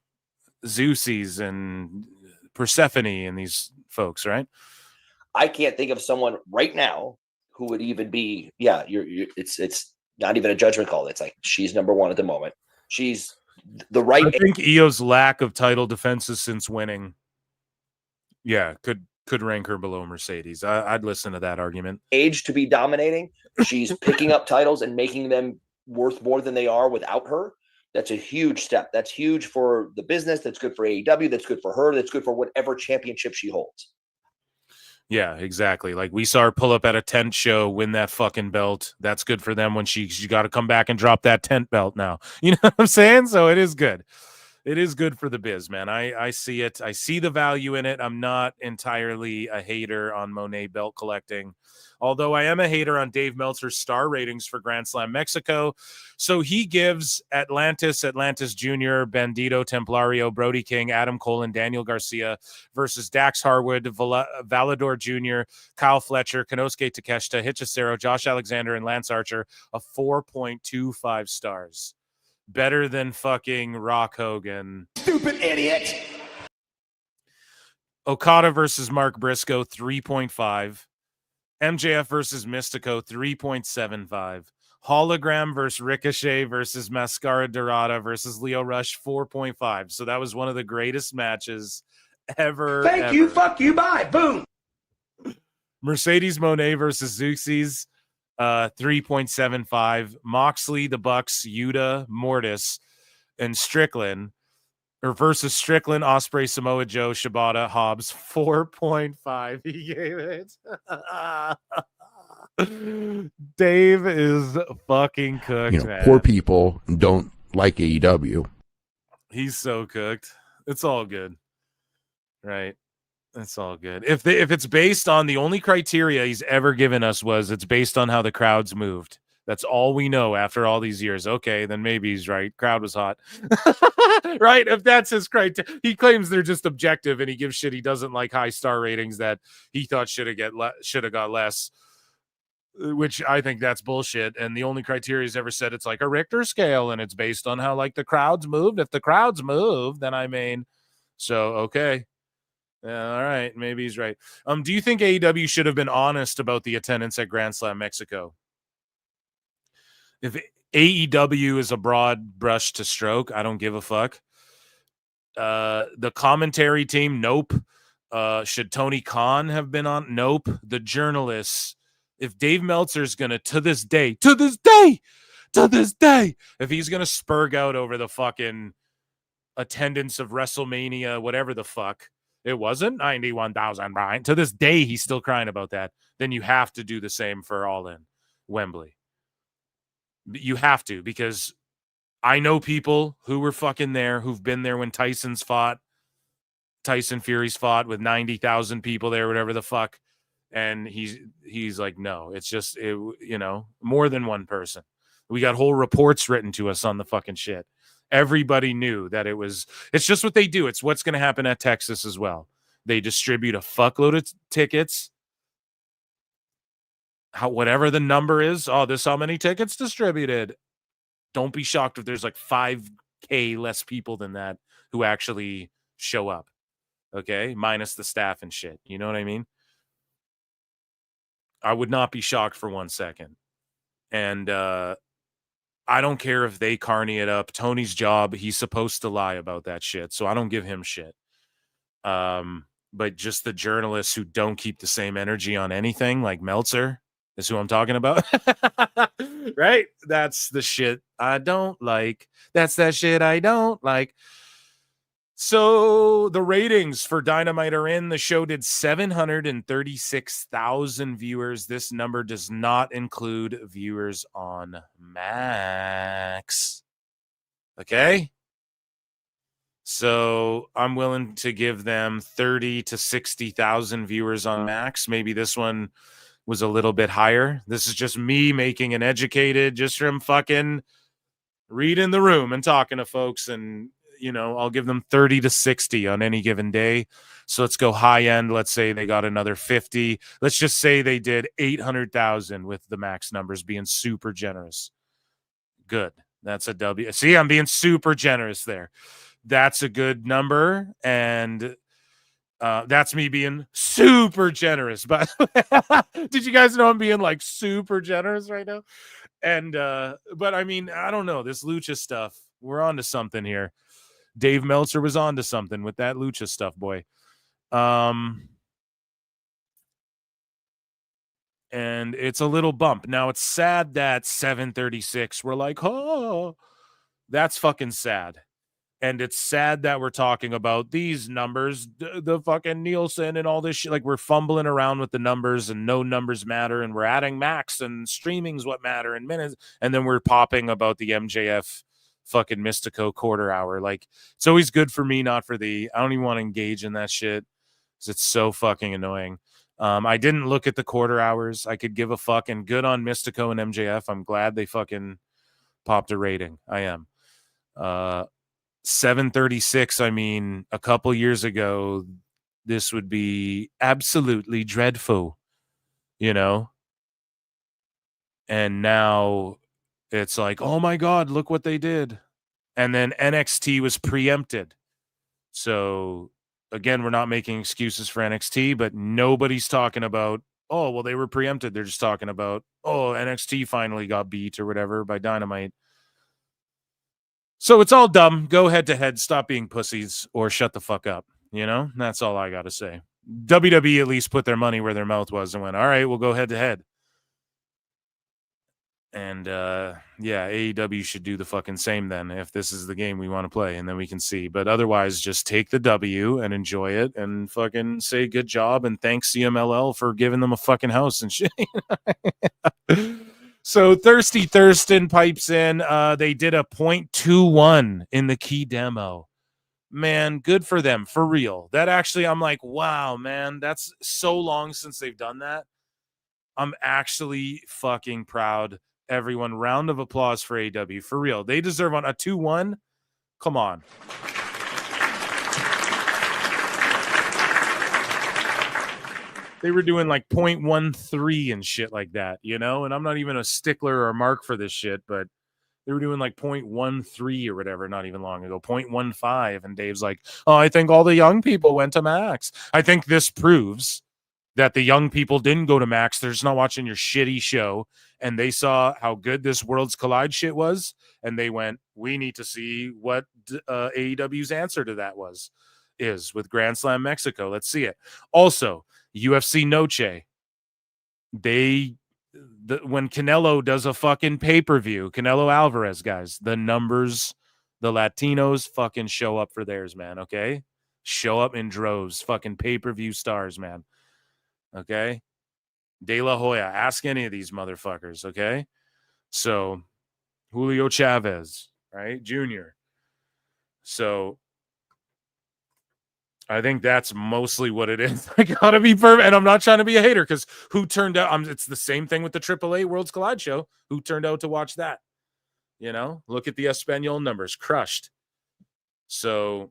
Zeus's and Persephone and these folks, right? I can't think of someone right now who would even be, it's not even a judgment call. It's like, she's number one at the moment. She's the right. I think Io's lack of title defenses since winning, could rank her below Mercedes. I'd listen to that argument. Age to be dominating. She's picking up titles and making them worth more than they are without her. That's a huge step. That's huge for the business. That's good for AEW. That's good for her. That's good for whatever championship she holds. Yeah, exactly. Like, we saw her pull up at a tent show, win that fucking belt. That's good for them when she got to come back and drop that tent belt now. You know what I'm saying? So it is good. It is good for the biz, man. I see it. I see the value in it. I'm not entirely a hater on Monet belt collecting, although I am a hater on Dave Meltzer's star ratings for Grand Slam Mexico. So he gives Atlantis Jr., Bandito, Templario, Brody King, Adam Cole, and Daniel Garcia versus Dax Harwood, Valador Jr., Kyle Fletcher, Konosuke Takeshita, Hechicero, Josh Alexander, and Lance Archer a 4.25 stars. Better than fucking Rock Hogan. Stupid idiot. Okada versus Mark Briscoe, 3.5. MJF versus Mystico, 3.75. Hologram versus Ricochet versus Mascara Dorada versus Leo Rush, 4.5. So that was one of the greatest matches ever. Thank you, fuck you, bye, boom. Mercedes Moné versus Zeuxis, 3.75. Moxley, the Bucks, Yuta, Mortis, and Strickland, or versus Strickland, Ospreay, Samoa Joe, Shibata, Hobbs, 4.5. He gave it. Dave is fucking cooked, You know, man. poor people don't like AEW. He's so cooked. It's all good, right? It's all good. If it's based on the only criteria he's ever given us was it's based on how the crowds moved. That's all we know after all these years. Okay, then maybe he's right. Crowd was hot. Right? If that's his criteria. He claims they're just objective and he gives shit. He doesn't like high star ratings that he thought should have got less, which I think that's bullshit. And the only criteria he's ever said it's like a Richter scale and it's based on how like the crowds moved. If the crowds move, then I mean, so okay. Yeah, all right, maybe he's right. Do you think AEW should have been honest about the attendance at Grand Slam Mexico? If AEW is a broad brush to stroke, I don't give a fuck. The commentary team, nope. Should Tony Khan have been on? Nope. The journalists, if Dave Meltzer's gonna to this day, if he's gonna spurg out over the fucking attendance of WrestleMania, whatever the fuck. It wasn't 91,000, Brian. To this day, he's still crying about that. Then you have to do the same for All In Wembley. You have to, because I know people who were fucking there, who've been there when Tyson Fury's fought with 90,000 people there, whatever the fuck. And he's like, no, it's just, more than one person. We got whole reports written to us on the fucking shit. Everybody knew that it's just what they do. It's what's going to happen at Texas as well. They distribute a fuckload of tickets. Whatever the number is, this how many tickets distributed. Don't be shocked if there's like 5K less people than that who actually show up. Okay? Minus the staff and shit. You know what I mean? I would not be shocked for 1 second. And I don't care if they carny it up. Tony's job, he's supposed to lie about that shit. So I don't give him shit. But just the journalists who don't keep the same energy on anything, like Meltzer, is who I'm talking about. Right? That's the shit I don't like. That's that shit I don't like. So the ratings for Dynamite are in. The show did 736,000 viewers. This number does not include viewers on Max. Okay? So I'm willing to give them 30 to 60,000 viewers on Max. Maybe this one was a little bit higher. This is just me making an educated, just from fucking reading the room and talking to folks, and I'll give them 30 to 60 on any given day. So let's go high end. Let's say they got another 50. Let's just say they did 800,000 with the Max numbers, being super generous. Good. That's a W. See, I'm being super generous there. That's a good number. And that's me being super generous. But did you guys know I'm being like super generous right now? And but I mean, I don't know, this lucha stuff, we're on to something here. Dave Meltzer was on to something with that lucha stuff, boy. And it's a little bump. Now it's sad that 736 we're like, oh, that's fucking sad. And it's sad that we're talking about these numbers, the fucking Nielsen and all this shit. Like, we're fumbling around with the numbers, and no numbers matter. And we're adding Max, and streaming's what matter, and minutes. And then we're popping about the MJF fucking Mystico quarter hour. Like, it's always good for me, not for thee. I don't even want to engage in that shit because it's so fucking annoying. I didn't look at the quarter hours. I could give a fuck, and good on Mystico and MJF. I'm glad they fucking popped a rating. I am. 736, I mean, a couple years ago, this would be absolutely dreadful, And now it's like, oh my God, look what they did. And then NXT was preempted. So again, we're not making excuses for NXT, but nobody's talking about, oh, well, they were preempted. They're just talking about, oh, NXT finally got beat or whatever by Dynamite. So it's all dumb. Go head to head. Stop being pussies, or shut the fuck up. That's all I got to say. WWE at least put their money where their mouth was and went, all right, we'll go head to head. And yeah, AEW should do the fucking same then, if this is the game we want to play, and then we can see. But otherwise, just take the W and enjoy it, and fucking say good job and thanks CMLL for giving them a fucking house and shit. So Thirsty Thurston pipes in. They did a 0.21 in the key demo. Man, good for them, for real. That actually, I'm like, wow, man, that's so long since they've done that. I'm actually fucking proud. Everyone, round of applause for AEW, for real. They deserve on a 2-1. Come on. They were doing like 0.13 and shit like that, and I'm not even a stickler or a mark for this shit, but they were doing like 0.13 or whatever not even long ago, 0.15. And Dave's like, oh, I think all the young people went to Max. I think this proves that the young people didn't go to Max. They're just not watching your shitty show. And they saw how good this Worlds Collide shit was. And they went, we need to see what AEW's answer to that is with Grand Slam Mexico. Let's see it. Also, UFC Noche. When Canelo does a fucking pay-per-view, Canelo Alvarez, guys, the numbers, the Latinos fucking show up for theirs, man, okay? Show up in droves, fucking pay-per-view stars, man. Okay? De La Hoya, ask any of these motherfuckers, okay? So, Julio Chavez, right? Junior. So, I think that's mostly what it is. I gotta be perfect, and I'm not trying to be a hater, because who turned out? It's the same thing with the AAA Worlds Collide show. Who turned out to watch that? Look at the Espanol numbers, crushed. So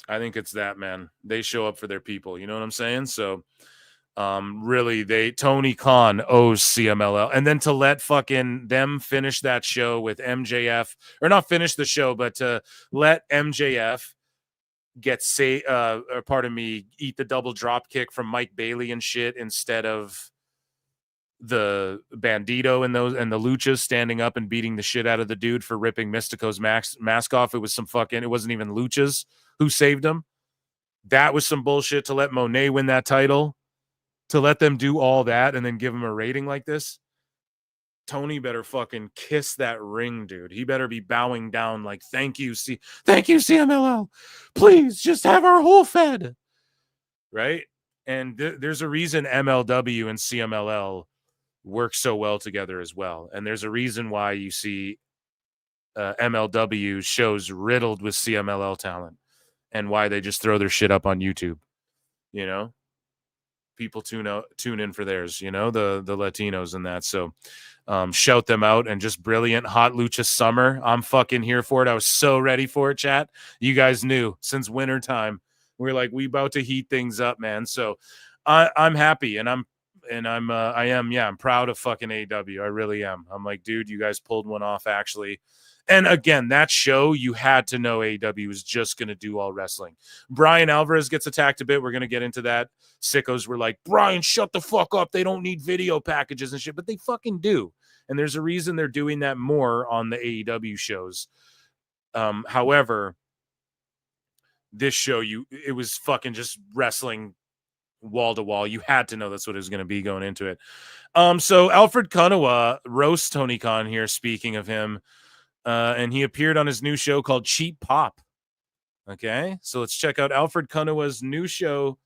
I think it's that, man. They show up for their people. You know what I'm saying? So really, Tony Khan owes CMLL, and then to let fucking them finish that show with MJF, or not finish the show, but to let MJF eat the double drop kick from Mike Bailey and shit, instead of the Bandito and the Luchas standing up and beating the shit out of the dude for ripping Mystico's mask off. It wasn't even Luchas who saved him. That was some bullshit, to let Monet win that title, to let them do all that and then give him a rating like this. Tony better fucking kiss that ring, dude. He better be bowing down like, thank you, CMLL. Please just have our whole Fed. Right? And there's a reason MLW and CMLL work so well together as well. And there's a reason why you see MLW shows riddled with CMLL talent and why they just throw their shit up on YouTube. You know, people tune in for theirs, you know, the Latinos and that. So shout them out. And just brilliant hot lucha summer. I'm fucking here for it. I was so ready for it, chat. You guys knew since winter time. We're like, we about to heat things up, man. So I'm happy and I'm proud of fucking AEW. I really am. I'm like, dude, you guys pulled one off actually. And again, that show, you had to know AEW was just going to do all wrestling. Brian Alvarez gets attacked a bit. We're going to get into that. Sickos were like, Brian, shut the fuck up. They don't need video packages and shit, but they fucking do. And there's a reason they're doing that more on the AEW shows. However, this show, it was fucking just wrestling wall to wall. You had to know that's what it was going to be going into it. So Alfred Konuwa roasts Tony Khan here, speaking of him. And he appeared on his new show called Cheap Pop. Okay, so let's check out Alfred Konuwa's new show,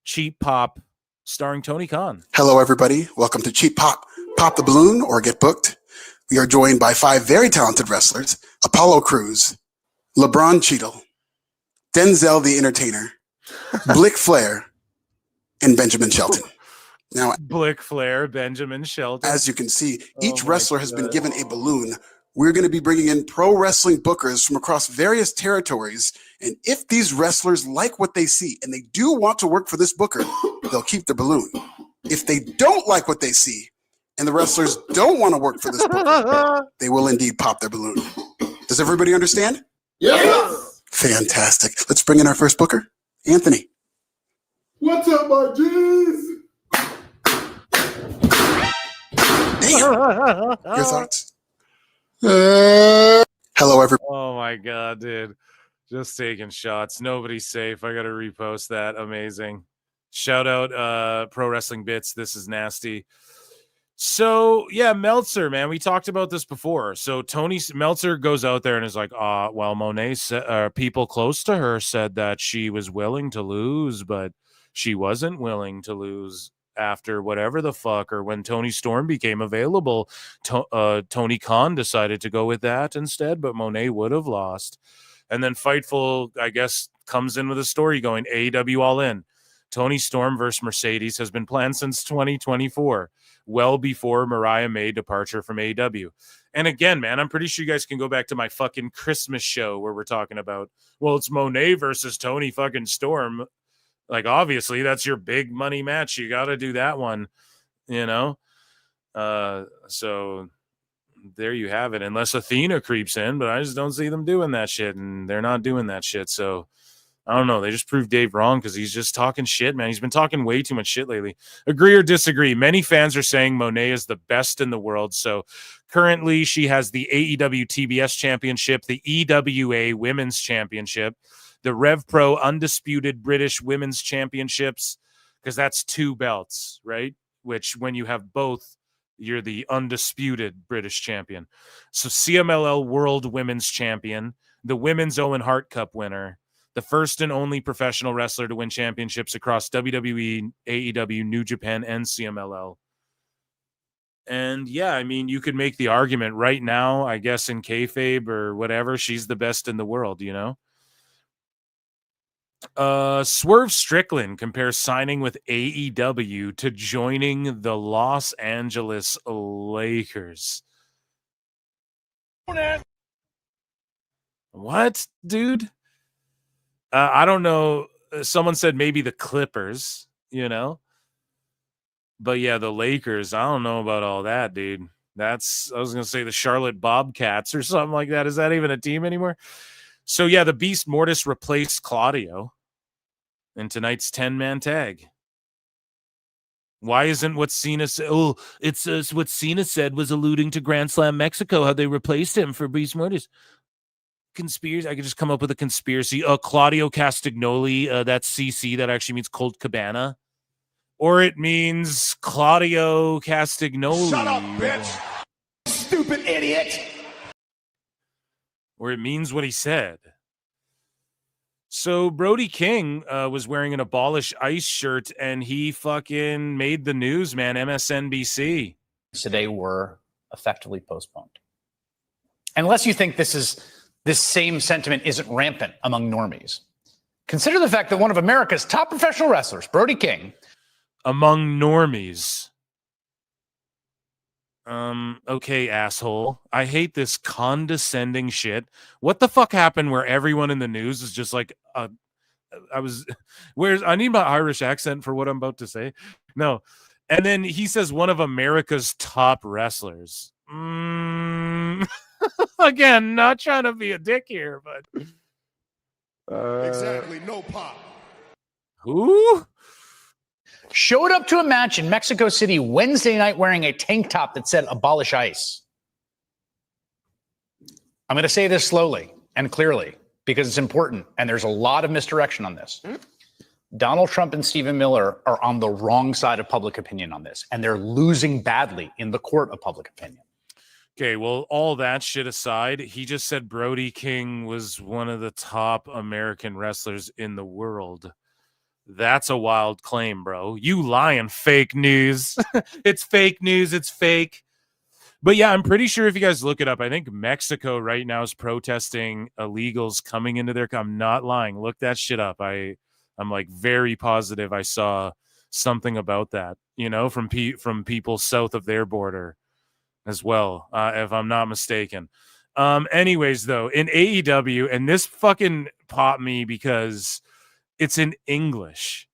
Cheap Pop, starring Tony Khan. Hello, everybody. Welcome to Cheap Pop. Pop the balloon or get booked. We are joined by 5 very talented wrestlers: Apollo Crews, LeBron Cheadle, Denzel the Entertainer, Blick Flair, and Benjamin Shelton. Now, Blick Flair, Benjamin Shelton. as you can see, each wrestler has been given a balloon. We're going to be bringing in pro wrestling bookers from across various territories. And if these wrestlers like what they see and they do want to work for this booker, they'll keep the balloon. If they don't like what they see and the wrestlers don't want to work for this booker, they will indeed pop their balloon. Does everybody understand? Yes. Fantastic. Let's bring in our first booker, Anthony. What's up, my G's? Your thoughts? Hello, everybody. Oh my god, dude. Just taking shots. Nobody's safe. I gotta repost that. Amazing. Shout out Pro Wrestling Bits. This is nasty. So yeah, Meltzer, man, we talked about this before. So Tony Meltzer goes out there and is like, well, Monet said, people close to her said that she was willing to lose, but she wasn't willing to lose after whatever the fuck, or when Tony Storm became available, Tony Khan decided to go with that instead, but Monet would have lost. And then Fightful, I guess, comes in with a story going, AEW All In. Tony Storm versus Mercedes has been planned since 2024, well before Mariah May departure from AEW. And again, man, I'm pretty sure you guys can go back to my fucking Christmas show where we're talking about, well, it's Monet versus Tony fucking Storm. Like, obviously, that's your big money match. You got to do that one, you know? So there you have it. Unless Athena creeps in, but I just don't see them doing that shit, and they're not doing that shit. So I don't know. They just proved Dave wrong because he's just talking shit, man. He's been talking way too much shit lately. Agree or disagree? Many fans are saying Monet is the best in the world. So currently, she has the AEW TBS Championship, the EWA Women's Championship, the Rev Pro Undisputed British Women's Championships, because that's 2 belts, right? Which when you have both, you're the undisputed British champion. So CMLL World Women's Champion, the Women's Owen Hart Cup winner, the first and only professional wrestler to win championships across WWE, AEW, New Japan, and CMLL. And yeah, I mean, you could make the argument right now, I guess in kayfabe or whatever, she's the best in the world, you know? Swerve Strickland compares signing with AEW to joining the Los Angeles Lakers. What, dude? I don't know. Someone said maybe the Clippers, you know? But yeah, the Lakers, I don't know about all that, dude. I was going to say the Charlotte Bobcats or something like that. Is that even a team anymore? So yeah, the Beast Mortis replaced Claudio in tonight's 10-man tag. Why isn't what Cena said? Oh, it's what Cena said was alluding to Grand Slam Mexico, how they replaced him for Beast Mortis. Conspiracy. I could just come up with a conspiracy. Claudio Castagnoli, that's CC. That actually means Colt Cabana. Or it means Claudio Castagnoli. Shut up, bitch. stupid idiot. Or it means what he said. So Brody King was wearing an Abolish ICE shirt, and he fucking made the news, man. MSNBC. Today were effectively postponed. Unless you think this same sentiment isn't rampant among normies, consider the fact that one of America's top professional wrestlers, Brody King, among normies. Okay, asshole. I hate this condescending shit. What the fuck happened where everyone in the news is just like, I need my Irish accent for what I'm about to say. No. And then he says one of America's top wrestlers. Again, not trying to be a dick here, but Exactly, no pop. Who? showed up to a match in Mexico City Wednesday night wearing a tank top that said Abolish ICE. I'm going to say this slowly and clearly because it's important, and there's a lot of misdirection on this. Donald Trump and Stephen Miller are on the wrong side of public opinion on this, and they're losing badly in the court of public opinion. Okay, well, all that shit aside, he just said Brody King was one of the top American wrestlers in the world. That's a wild claim, bro. You lying, fake news. It's fake news. It's fake. But yeah, I'm pretty sure if you guys look it up, I think Mexico right now is protesting illegals coming into their. I'm not lying. Look that shit up. I'm like very positive I saw something about that. You know, from people south of their border as well, if I'm not mistaken. Anyways, though, in AEW, and this fucking popped me because it's in English.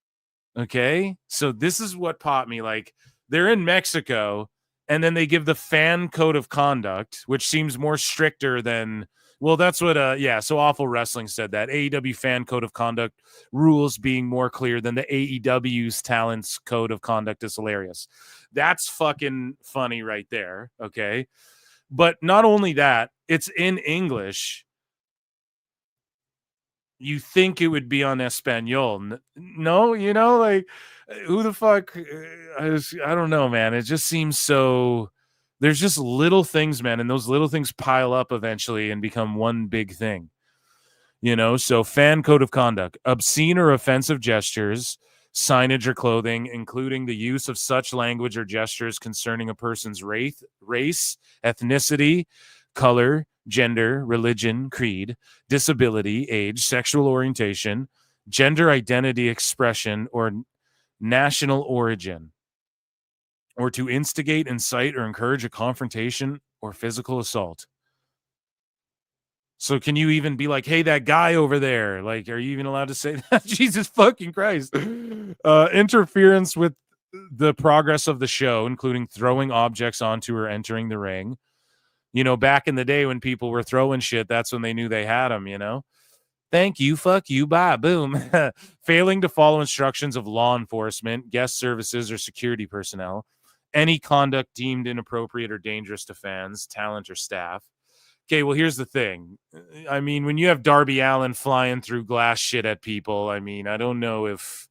Okay, so this is what popped me. Like, they're in Mexico. And then they give the fan code of conduct, which seems more stricter than, well, that's what, so Awful Wrestling said that. AEW fan code of conduct rules being more clear than the AEW's talents code of conduct is hilarious. That's fucking funny right there, okay? But not only that, it's in English. You think it would be on Espanol. No, you know, like, who the fuck? I don't know, man. It just seems so. There's just little things, man, and those little things pile up eventually and become one big thing. You know, so fan code of conduct: obscene or offensive gestures, signage or clothing, including the use of such language or gestures concerning a person's race, ethnicity, color, gender, religion, creed, disability, age, sexual orientation, gender identity expression, or national origin, or to instigate, incite, or encourage a confrontation or physical assault. So can you even be like, hey, that guy over there? Like, are you even allowed to say that? Jesus fucking Christ. Interference with the progress of the show, including throwing objects onto or entering the ring. You know, back in the day when people were throwing shit, that's when they knew they had them, you know? Thank you, fuck you, bye, boom. Failing to follow instructions of law enforcement, guest services, or security personnel. Any conduct deemed inappropriate or dangerous to fans, talent, or staff. Okay, well, here's the thing. I mean, when you have Darby Allin flying through glass shit at people, I mean, I don't know if...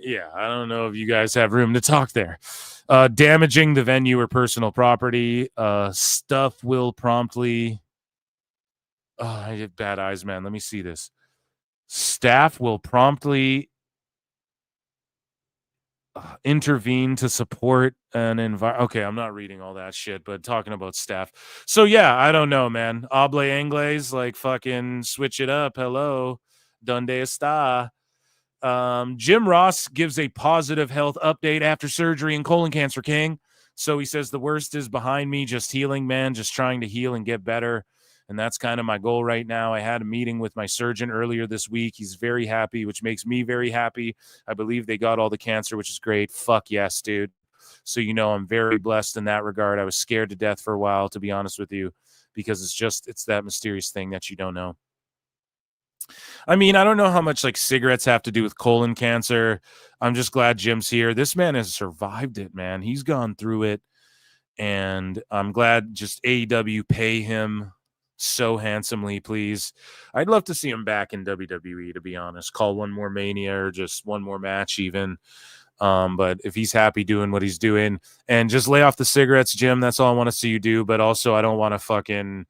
Yeah, I don't know if you guys have room to talk there. Damaging the venue or personal property. Stuff will promptly... I have bad eyes, man. Let me see this. Staff will promptly intervene to support an environment. Okay, I'm not reading all that shit, but talking about staff. So, yeah, I don't know, man. Hable Inglés, like fucking switch it up. Hello. Donde está? Jim Ross gives a positive health update after surgery in colon cancer, King. So he says the worst is behind me, just healing, man, just trying to heal and get better. And that's kind of my goal right now. I had a meeting with my surgeon earlier this week. He's very happy, which makes me very happy. I believe they got all the cancer, which is great. Fuck yes, dude. So, you know, I'm very blessed in that regard. I was scared to death for a while, to be honest with you, because it's that mysterious thing that you don't know. I mean, I don't know how much like cigarettes have to do with colon cancer. I'm just glad Jim's here. This man has survived it, man. He's gone through it. And I'm glad just AEW pay him so handsomely, please. I'd love to see him back in WWE, to be honest. Call one more Mania or just one more match even. But if he's happy doing what he's doing, and just lay off the cigarettes, Jim, that's all I want to see you do. But also, I don't want to fucking,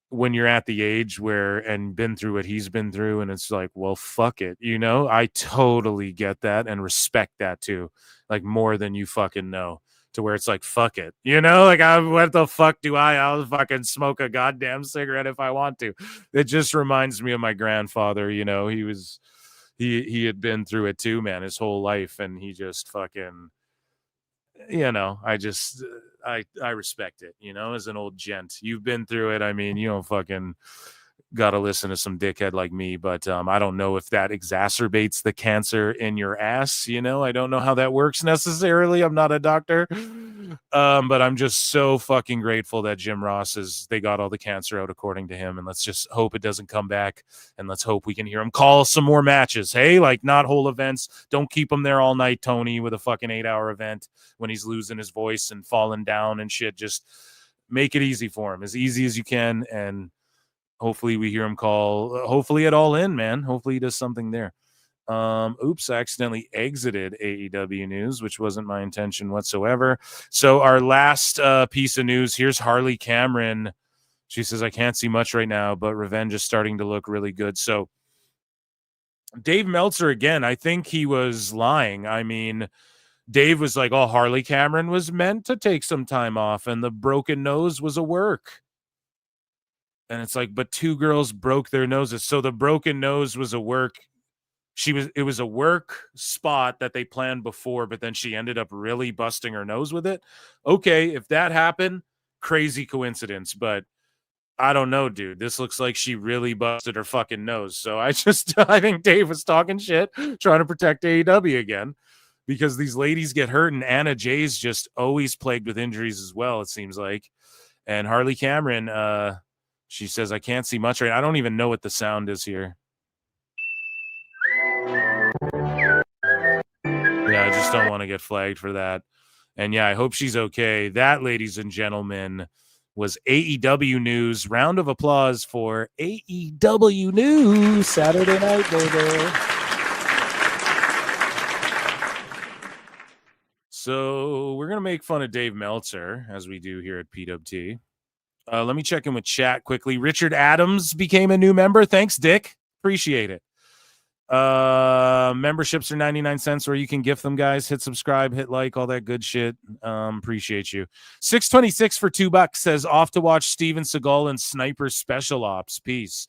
when you're at the age where and been through what he's been through, and it's like, well, fuck it, you know. I totally get that and respect that too, like more than you fucking know. To where it's like, fuck it, you know, like, what the fuck do I'll fucking smoke a goddamn cigarette if I want to. It just reminds me of my grandfather, you know. He had been through it too, man, his whole life, and he just fucking, you know, I respect it, you know, as an old gent. You've been through it. I mean, you don't fucking gotta listen to some dickhead like me, but I don't know if that exacerbates the cancer in your ass, you know. I don't know how that works necessarily. I'm not a doctor. But I'm just so fucking grateful that Jim Ross they got all the cancer out according to him, and let's just hope it doesn't come back, and let's hope we can hear him call some more matches. Hey, like, not whole events. Don't keep him there all night, Tony, with a fucking 8-hour event when he's losing his voice and falling down and shit. Just make it easy for him, as easy as you can, and hopefully we hear him call, hopefully at All In, man. Hopefully he does something there. Oops, I accidentally exited AEW news, which wasn't my intention whatsoever. So our last piece of news, here's Harley Cameron. She says, I can't see much right now, but Revenge is starting to look really good. So Dave Meltzer, again, I think he was lying. I mean, Dave was like, oh, Harley Cameron was meant to take some time off, and the broken nose was a work. And it's like, but 2 girls broke their noses. So the broken nose was a work. It was a work spot that they planned before, but then she ended up really busting her nose with it. Okay, if that happened, crazy coincidence, but I don't know, dude. This looks like she really busted her fucking nose. So I think Dave was talking shit, trying to protect AEW again, because these ladies get hurt, and Anna Jay's just always plagued with injuries as well, it seems like. And Harley Cameron, she says, I can't see much right. I don't even know what the sound is here. Yeah, I just don't want to get flagged for that. And yeah, I hope she's okay. That, ladies and gentlemen, was AEW news. Round of applause for AEW news. Saturday night, baby. So we're going to make fun of Dave Meltzer, as we do here at PWT. Let me check in with chat quickly. Richard Adams became a new member. Thanks, Dick. Appreciate it. Memberships are 99 cents, or you can gift them, guys. Hit subscribe, hit like, all that good shit. Appreciate you. 626 for $2 says, off to watch Steven Seagal and Sniper Special Ops. Peace.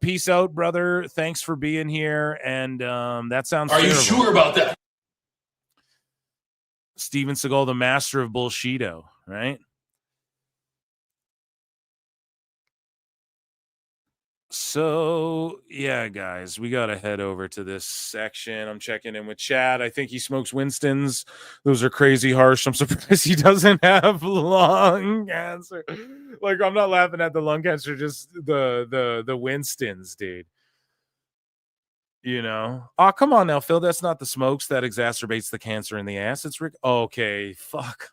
Peace out, brother. Thanks for being here. And that sounds terrible. You sure about that? Steven Seagal, the master of bullshito, right? So, yeah, guys, we got to head over to this section. I'm checking in with Chad. I think he smokes Winston's. Those are crazy harsh. I'm surprised he doesn't have lung cancer. Like, I'm not laughing at the lung cancer, just the Winston's, dude. You know? Oh, come on now, Phil. That's not the smokes that exacerbates the cancer in the ass. It's Rick. Okay, fuck.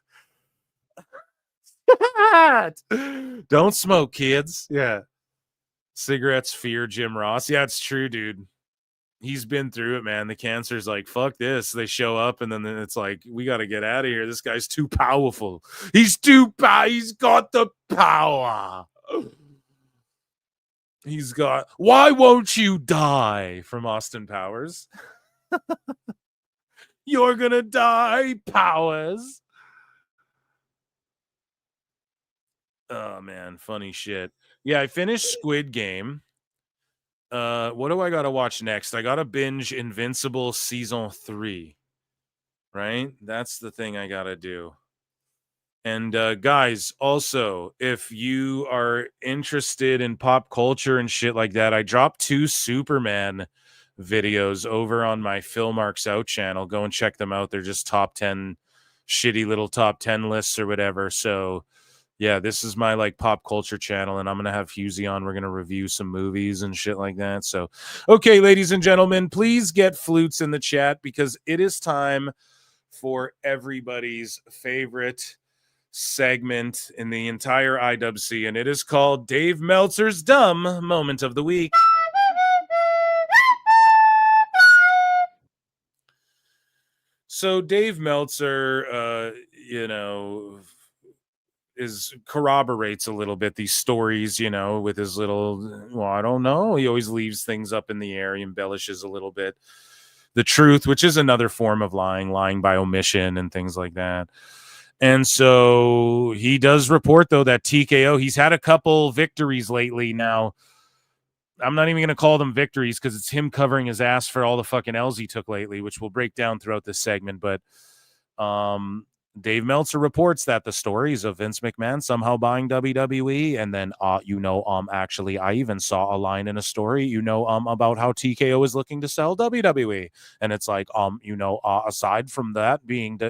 Don't smoke, kids. Yeah. Cigarettes fear Jim Ross. Yeah, it's true, dude. He's been through it, man. The cancer's like, fuck this. They show up, and then it's like, we got to get out of here. This guy's too powerful. He's got the power. He's got, why won't you die, from Austin Powers. You're gonna die, Powers. Oh, man, funny shit. Yeah, I finished Squid Game. What do I got to watch next? I got to binge Invincible Season 3, right? That's the thing I got to do. And guys, also, if you are interested in pop culture and shit like that, I dropped 2 Superman videos over on my Phil Marks Out channel. Go and check them out. They're just top 10, shitty little top 10 lists or whatever. So yeah, this is my like pop culture channel, and I'm gonna have Husey on. We're gonna review some movies and shit like that. So, okay, ladies and gentlemen, please get flutes in the chat, because it is time for everybody's favorite segment in the entire IWC, and it is called Dave Meltzer's Dumb Moment of the Week. So Dave Meltzer, corroborates a little bit these stories, with his little, well, I don't know. He always leaves things up in the air. He embellishes a little bit the truth, which is another form of lying by omission and things like that. And so he does report, though, that TKO, he's had a couple victories lately. Now, I'm not even going to call them victories because it's him covering his ass for all the fucking L's he took lately, which we'll break down throughout this segment. But Dave Meltzer reports that the stories of Vince McMahon somehow buying WWE, and then actually I even saw a line in a story about how TKO is looking to sell WWE, and it's like aside from that being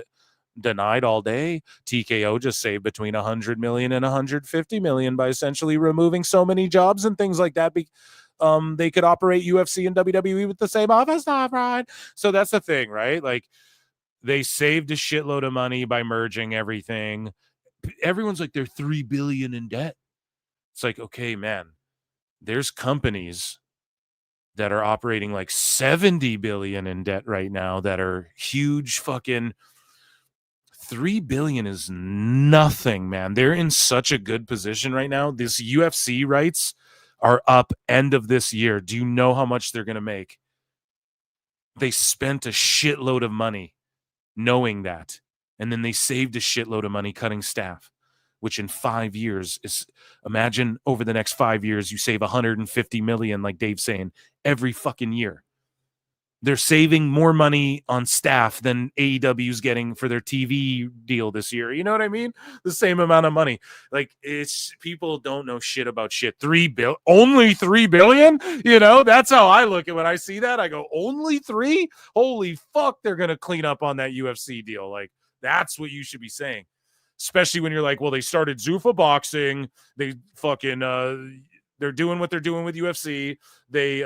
denied all day, TKO just saved between 100 million and 150 million by essentially removing so many jobs and things like that. They could operate UFC and WWE with the same office staff, right? So that's the thing, right? Like, they saved a shitload of money by merging everything. Everyone's like, they're $3 billion in debt. It's like, okay, man, there's companies that are operating like 70 billion in debt right now that are huge. Fucking $3 billion is nothing, man. They're in such a good position right now. This UFC rights are up end of this year. Do you know how much they're going to make? They spent a shitload of money knowing that, and then they saved a shitload of money cutting staff, which in 5 years is, imagine over the next 5 years you save 150 million, like Dave's saying, every fucking year. They're saving more money on staff than AEW's getting for their TV deal this year. You know what I mean? The same amount of money. Like, it's, people don't know shit about shit. Only $3 billion? That's how I look at when I see that. I go, only 3? Holy fuck, they're going to clean up on that UFC deal. Like, that's what you should be saying. Especially when you're like, well, they started Zuffa Boxing. They fucking, they're doing what they're doing with UFC. They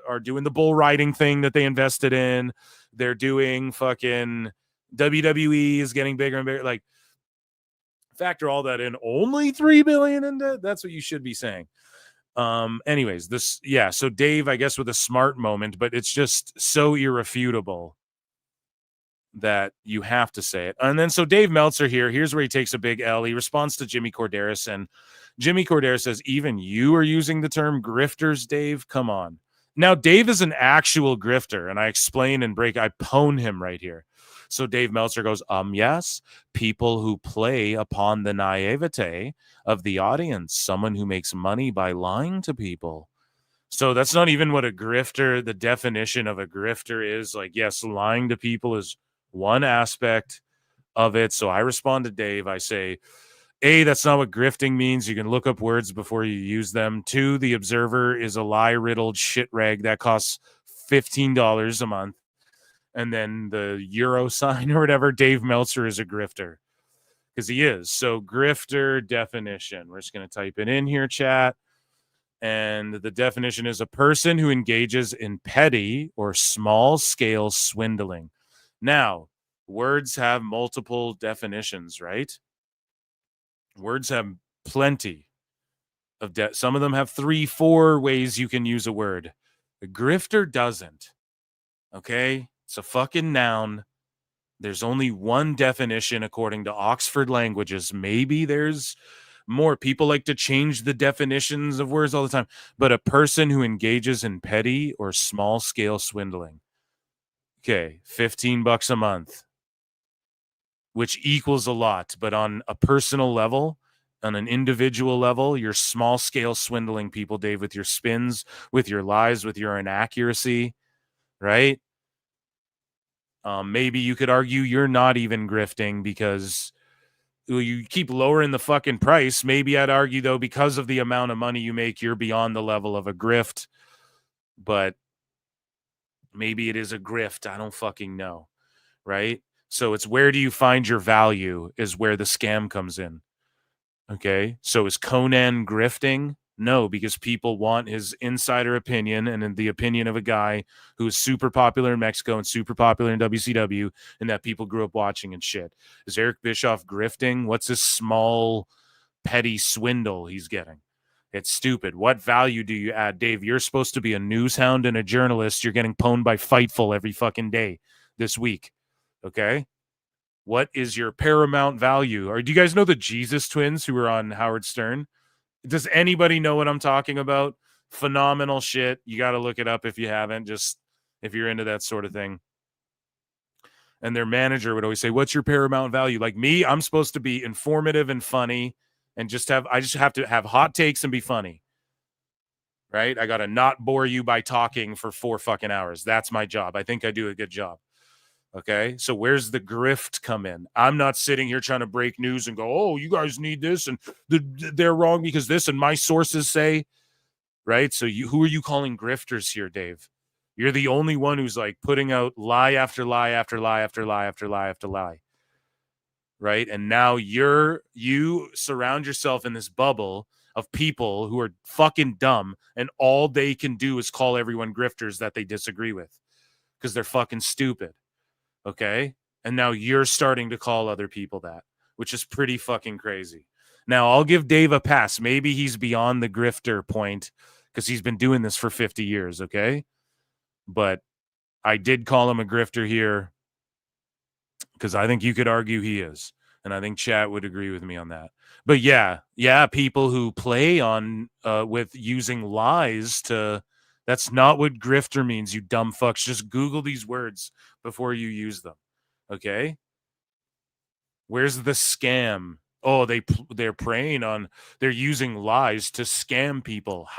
are doing the bull riding thing that they invested in. They're doing fucking WWE is getting bigger and bigger. Like, factor all that in. Only $3 billion in debt. That's what you should be saying. Anyways, so Dave, I guess, with a smart moment, but it's just so irrefutable that you have to say it. And then so Dave Meltzer here's where he takes a big L. He responds to Jimmy Corderas, and Jimmy Corderas says, even you are using the term grifters, Dave? Come on. Now, Dave is an actual grifter, and I explain and I pwn him right here. So Dave Meltzer goes, yes, people who play upon the naivete of the audience, someone who makes money by lying to people. So that's not even what a grifter, the definition of a grifter is. Like, yes, lying to people is one aspect of it. So I respond to Dave. I say, A, that's not what grifting means. You can look up words before you use them. 2, the Observer is a lie-riddled shit rag that costs $15 a month. And then the euro sign or whatever, Dave Meltzer is a grifter. Because he is. So grifter definition. We're just going to type it in here, chat. And the definition is a person who engages in petty or small-scale swindling. Now, words have multiple definitions, right? Words have plenty of some of them have 3-4 ways you can use a word. A grifter doesn't. Okay? It's a fucking noun. There's only one definition according to Oxford Languages. Maybe there's more. People like to change the definitions of words all the time. But a person who engages in petty or small-scale swindling. Okay, $15 a month, which equals a lot. But on a personal level, on an individual level, you're small-scale swindling people, Dave, with your spins, with your lies, with your inaccuracy, right? Maybe you could argue you're not even grifting because you keep lowering the fucking price. Maybe I'd argue, though, because of the amount of money you make, you're beyond the level of a grift. But maybe it is a grift. I don't fucking know, right? So it's where do you find your value is where the scam comes in. Okay, so is Conan grifting? No, because people want his insider opinion and the opinion of a guy who is super popular in Mexico and super popular in WCW and that people grew up watching and shit. Is Eric Bischoff grifting? What's this small, petty swindle he's getting? It's stupid. What value do you add? Dave, you're supposed to be a news hound and a journalist. You're getting pwned by Fightful every fucking day. this week. Okay. What is your paramount value? Or do you guys know the Jesus twins who were on Howard Stern? Does anybody know what I'm talking about? Phenomenal shit. You got to look it up if you haven't, just if you're into that sort of thing. And their manager would always say, what's your paramount value? Like me, I'm supposed to be informative and funny and I just have to have hot takes and be funny. Right? I got to not bore you by talking for 4 fucking hours. That's my job. I think I do a good job. Okay, so where's the grift come in? I'm not sitting here trying to break news and go, oh, you guys need this and they're wrong because this and my sources say, right? So who are you calling grifters here, Dave? You're the only one who's like putting out lie after lie after lie after lie after lie after lie, right? And now you surround yourself in this bubble of people who are fucking dumb and all they can do is call everyone grifters that they disagree with because they're fucking stupid. Okay. And now you're starting to call other people that, which is pretty fucking crazy. Now, I'll give Dave a pass. Maybe he's beyond the grifter point because he's been doing this for 50 years. Okay. But I did call him a grifter here because I think you could argue he is. And I think chat would agree with me on that. But yeah, people who play on with using lies to. That's not what grifter means, you dumb fucks. Just Google these words before you use them. Okay? Where's the scam? Oh, they're preying on, they're using lies to scam people.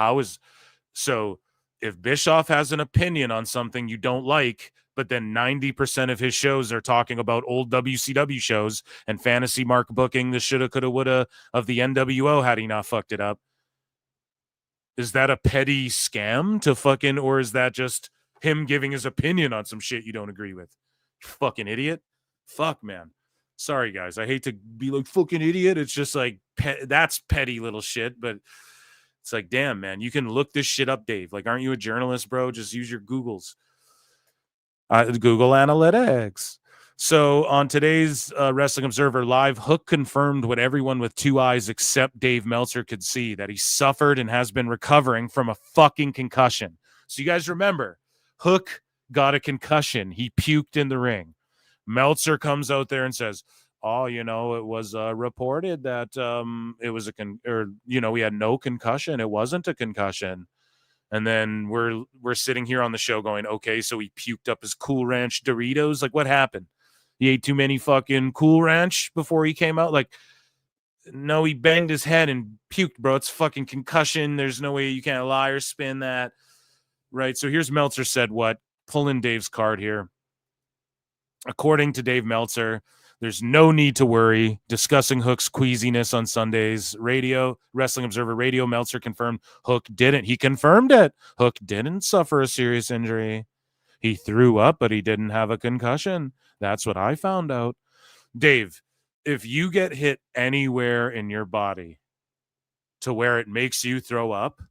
So if Bischoff has an opinion on something you don't like, but then 90% of his shows are talking about old WCW shows and fantasy mark booking the shoulda, coulda, woulda of the NWO had he not fucked it up. Is that a petty scam to fucking, or is that just him giving his opinion on some shit you don't agree with? You fucking idiot. Fuck, man. Sorry, guys. I hate to be like fucking idiot. It's just like, that's petty little shit, but it's like, damn, man, you can look this shit up, Dave. Like, aren't you a journalist, bro? Just use your Googles. Google Analytics. So on today's Wrestling Observer Live, Hook confirmed what everyone with 2 eyes except Dave Meltzer could see, that he suffered and has been recovering from a fucking concussion. So you guys remember, Hook got a concussion. He puked in the ring. Meltzer comes out there and says, oh, it was reported that it was we had no concussion. It wasn't a concussion. And then we're sitting here on the show going, okay, so he puked up his Cool Ranch Doritos. Like, what happened? He ate too many fucking Cool Ranch before he came out? Like, no, he banged his head and puked, bro. It's fucking concussion. There's no way you can't lie or spin that. Right? So here's Meltzer said what? Pull in Dave's card here. According to Dave Meltzer, there's no need to worry. Discussing Hook's queasiness on Sunday's radio, Wrestling Observer Radio, Meltzer confirmed Hook didn't. He confirmed it. Hook didn't suffer a serious injury. He threw up, but he didn't have a concussion. That's what I found out. Dave, if you get hit anywhere in your body to where it makes you throw up,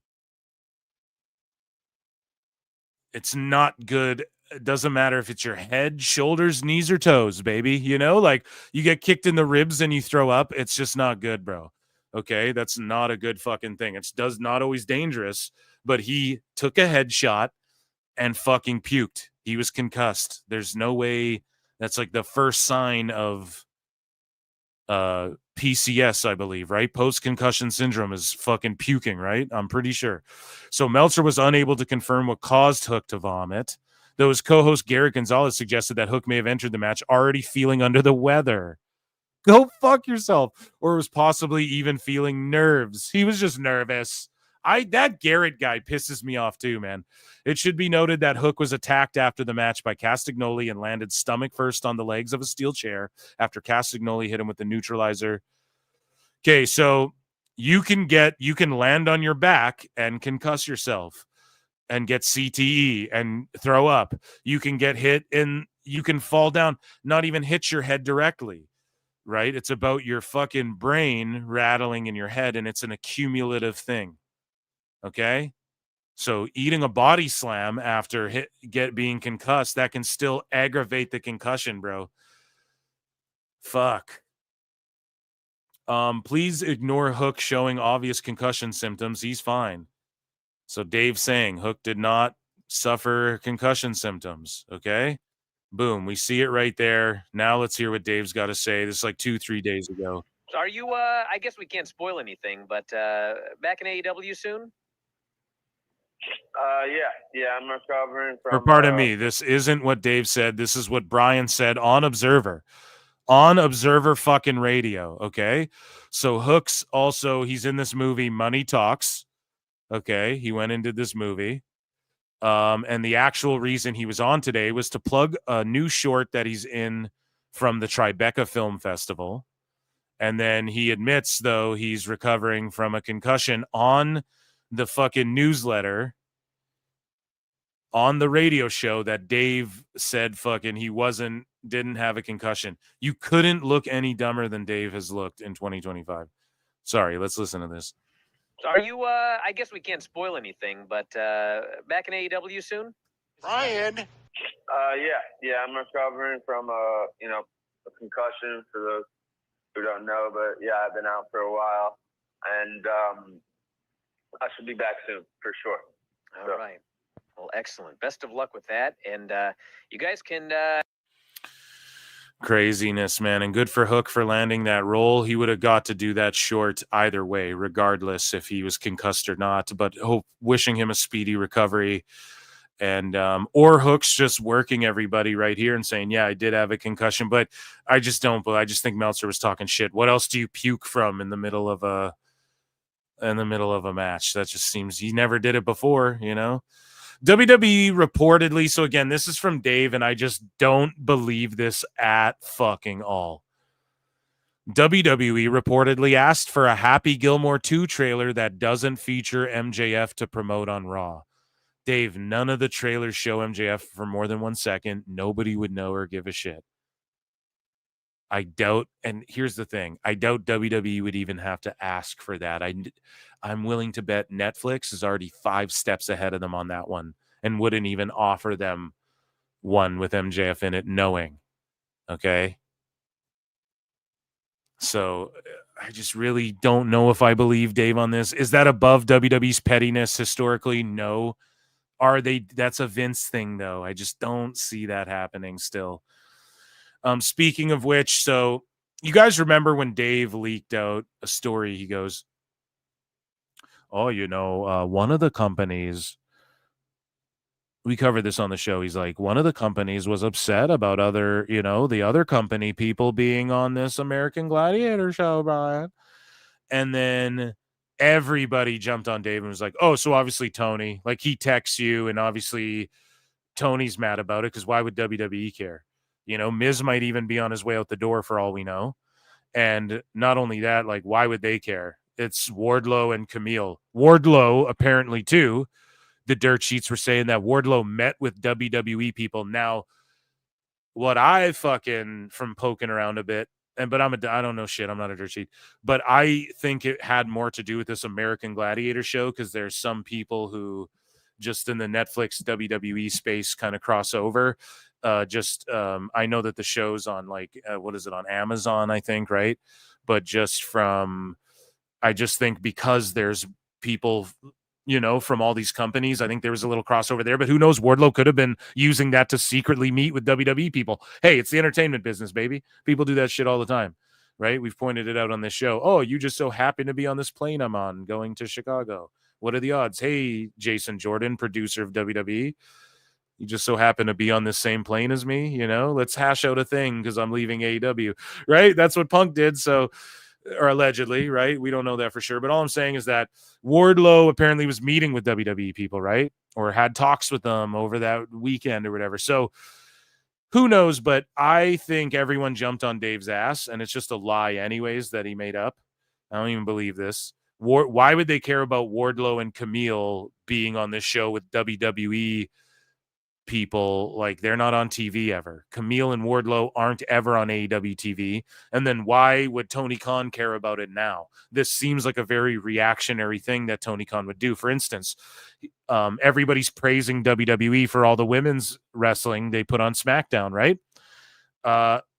it's not good. It doesn't matter if it's your head, shoulders, knees, or toes, baby. Like you get kicked in the ribs and you throw up. It's just not good, bro. Okay. That's not a good fucking thing. It's not always dangerous, but he took a headshot and fucking puked. He was concussed. There's no way. That's like the first sign of PCS, I believe, right? Post-concussion syndrome is fucking puking, right? I'm pretty sure. So Meltzer was unable to confirm what caused Hook to vomit, though his co-host Garrett Gonzalez suggested that Hook may have entered the match already feeling under the weather. Go fuck yourself. Or was possibly even feeling nerves. He was just nervous. That Garrett guy pisses me off too, man. It should be noted that Hook was attacked after the match by Castagnoli and landed stomach first on the legs of a steel chair after Castagnoli hit him with the neutralizer. Okay, so you can land on your back and concuss yourself and get CTE and throw up. You can get hit and you can fall down, not even hit your head directly, right? It's about your fucking brain rattling in your head, and it's an accumulative thing. Okay, so eating a body slam after being concussed, that can still aggravate the concussion, bro. Fuck. Please ignore Hook showing obvious concussion symptoms. He's fine. So Dave saying Hook did not suffer concussion symptoms. Okay, Boom. We see it right there. Now let's hear what Dave's got to say. This is like 2-3 days ago. So are you, I guess we can't spoil anything, but back in AEW soon? Yeah, I'm recovering Or from. pardon me, this isn't what Dave said. This is what Brian said on Observer. On Observer fucking radio, okay? So Hooks also, he's in this movie, Money Talks. Okay, he went and did this movie. And the actual reason he was on today was to plug a new short that he's in from the Tribeca Film Festival. And then he admits, though, he's recovering from a concussion on the fucking newsletter on the radio show that Dave said fucking he didn't have a concussion. You couldn't look any dumber than Dave has looked in 2025. Sorry, let's listen to this. So are you, I guess we can't spoil anything, but back in AEW soon? Brian. Yeah, I'm recovering from a concussion for those who don't know, but yeah, I've been out for a while, and I should be back soon for sure. All right. Well, excellent. Best of luck with that, and you guys can. Craziness, man, and good for Hook for landing that role. He would have got to do that short either way, regardless if he was concussed or not. But wishing him a speedy recovery, and or Hook's just working everybody right here and saying, "Yeah, I did have a concussion," but I just don't. But I just think Meltzer was talking shit. What else do you puke from in the middle of a match? That just seems he never did it before, you know. WWE reportedly, so again, this is from Dave, and I just don't believe this at fucking all. WWE reportedly asked for a Happy Gilmore 2 trailer that doesn't feature MJF to promote on Raw. Dave, none of the trailers show MJF for more than 1 second. Nobody would know or give a shit. I doubt, and here's the thing, I doubt WWE would even have to ask for that. I'm willing to bet Netflix is already 5 steps ahead of them on that one and wouldn't even offer them one with MJF in it, knowing. Okay? So I just really don't know if I believe Dave on this. Is that above WWE's pettiness historically? No. That's a Vince thing, though. I just don't see that happening still. Speaking of which, so you guys remember when Dave leaked out a story? He goes, "Oh, one of the companies," we covered this on the show. He's like, one of the companies was upset about the other company people being on this American Gladiator show, Brian. And then everybody jumped on Dave and was like, "Oh, so obviously Tony, like he texts you, and obviously Tony's mad about it because why would WWE care? Miz might even be on his way out the door for all we know. And not only that, like, why would they care? It's Wardlow and Camille. Wardlow, apparently, too. The dirt sheets were saying that Wardlow met with WWE people. Now, what I fucking, from poking around a bit, but I don't know shit. I'm not a dirt sheet. But I think it had more to do with this American Gladiator show because there's some people who just in the Netflix WWE space kind of cross over. I know that the show's on on Amazon, I think, right? But I just think because there's people, from all these companies, I think there was a little crossover there, but who knows? Wardlow could have been using that to secretly meet with WWE people. Hey, it's the entertainment business, baby. People do that shit all the time, right? We've pointed it out on this show. Oh, you just so happen to be on this plane I'm on going to Chicago. What are the odds? Hey, Jason Jordan, producer of WWE. You just so happen to be on the same plane as me, let's hash out a thing because I'm leaving AEW, right? That's what Punk did. So, or allegedly, right? We don't know that for sure. But all I'm saying is that Wardlow apparently was meeting with WWE people, right? Or had talks with them over that weekend or whatever. So who knows? But I think everyone jumped on Dave's ass, and it's just a lie anyways that he made up. I don't even believe this. Why would they care about Wardlow and Camille being on this show with WWE people? Like, they're not on TV ever. Camille and Wardlow aren't ever on AEW TV. And then why would Tony Khan care about it now? This seems like a very reactionary thing that Tony Khan would do. For instance, everybody's praising WWE for all the women's wrestling they put on SmackDown, right?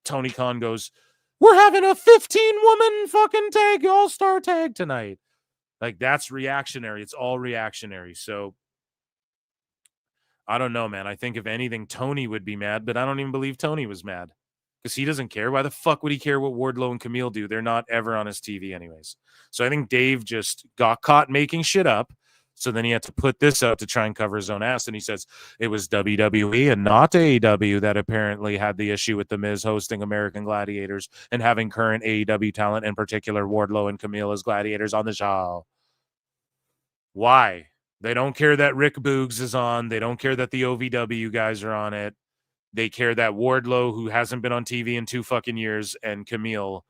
Tony Khan goes, "We're having a 15-woman fucking all-star tag tonight." Like, that's reactionary. It's all reactionary. So I don't know, man. I think if anything, Tony would be mad, but I don't even believe Tony was mad because he doesn't care. Why the fuck would he care what Wardlow and Camille do? They're not ever on his TV anyways. So I think Dave just got caught making shit up. So then he had to put this out to try and cover his own ass. And he says it was WWE and not AEW that apparently had the issue with The Miz hosting American Gladiators and having current AEW talent, in particular Wardlow and Camille as gladiators on the show. Why? They don't care that Rick Boogs is on. They don't care that the OVW guys are on it. They care that Wardlow, who hasn't been on TV in 2 fucking years, and Camille,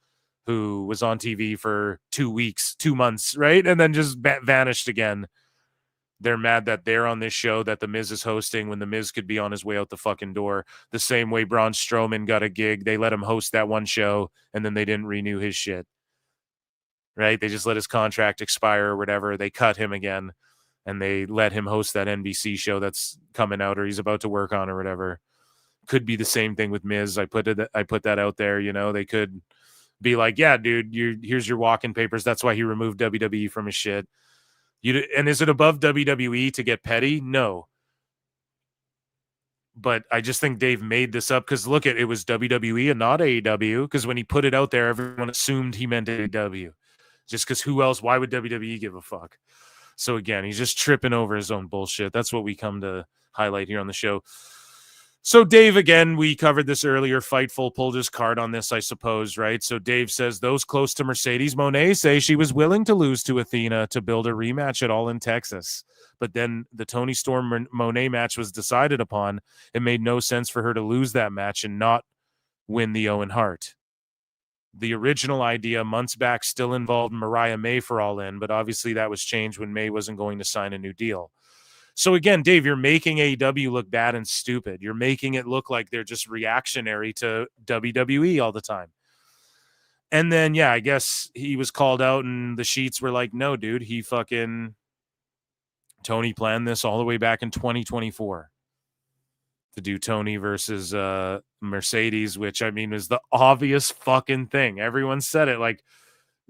who was on TV for 2 weeks, 2 months, right? And then just vanished again. They're mad that they're on this show that The Miz is hosting when The Miz could be on his way out the fucking door. The same way Braun Strowman got a gig. They let him host that one show, and then they didn't renew his shit. Right? They just let his contract expire or whatever. They cut him again, and they let him host that NBC show that's coming out or he's about to work on or whatever. Could be the same thing with Miz. I put that out there. You know, they could be like, yeah, dude, here's your walking papers. That's why he removed WWE from his shit. And is it above WWE to get petty? No. But I just think Dave made this up because look, it was WWE and not AEW, because when he put it out there, everyone assumed he meant AEW. Just because who else? Why would WWE give a fuck? So again, he's just tripping over his own bullshit. That's what we come to highlight here on the show. So Dave, again, we covered this earlier. Fightful pulled his card on this, I suppose, right? So Dave says those close to Mercedes Moné say she was willing to lose to Athena to build a rematch at All in Texas. But then the Toni Storm Moné match was decided upon. It made no sense for her to lose that match and not win the Owen Hart. The original idea months back still involved Mariah May for All In, but obviously that was changed when May wasn't going to sign a new deal. So again, Dave, you're making AEW look bad and stupid. You're making it look like they're just reactionary to WWE all the time. And then, yeah, I guess he was called out and the sheets were like, no, dude, Tony planned this all the way back in 2024 to do Tony versus Mercedes, which I mean is the obvious fucking thing. Everyone said it, like,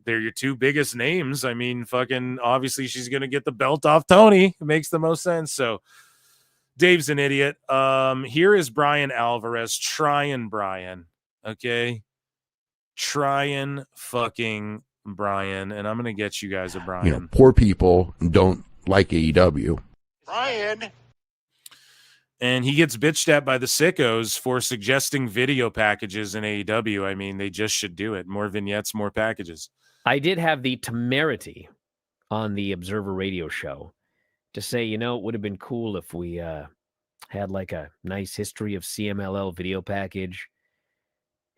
they're your two biggest names. I mean, fucking obviously she's going to get the belt off Tony. It makes the most sense. So Dave's an idiot. Here is Brian Alvarez. Trying Brian. Okay. Trying fucking Brian. And I'm going to get you guys a Brian. You know, poor people don't like AEW. Brian. And he gets bitched at by the sickos for suggesting video packages in AEW. I mean, they just should do it. More vignettes, more packages. I did have the temerity on the Observer Radio show to say, you know, it would have been cool if we had like a nice history of CMLL video package.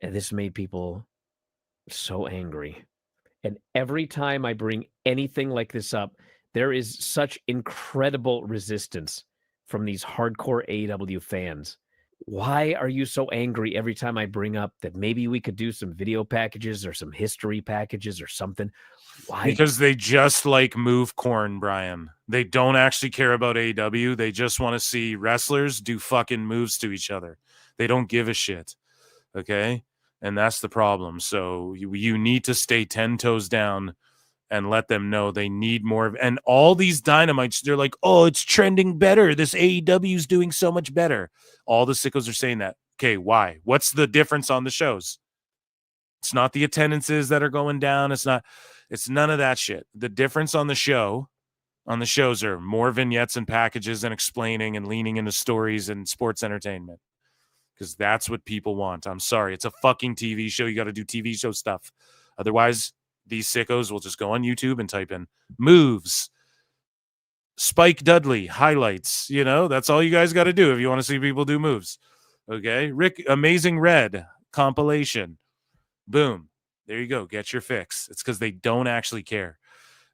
And this made people so angry. And every time I bring anything like this up, there is such incredible resistance from these hardcore AEW fans. Why are you so angry every time I bring up that maybe we could do some video packages or some history packages or something? Why? Because they just like move corn, Brian. They don't actually care about AEW. They just want to see wrestlers do fucking moves to each other. They don't give a shit. Okay? And that's the problem. So you need to stay 10 toes down and let them know they need more of, and all these dynamites, they're like, oh, it's trending better. This AEW is doing so much better. All the sickos are saying that. Okay, why? What's the difference on the shows? It's not the attendances that are going down. It's none of that shit. The difference on the shows are more vignettes and packages and explaining and leaning into stories and sports entertainment. Because that's what people want. I'm sorry. It's a fucking TV show. You got to do TV show stuff. Otherwise, these sickos will just go on YouTube and type in moves, Spike Dudley highlights. You know, that's all you guys got to do if you want to see people do moves. Okay. Rick, Amazing Red compilation. Boom. There you go. Get your fix. It's because they don't actually care.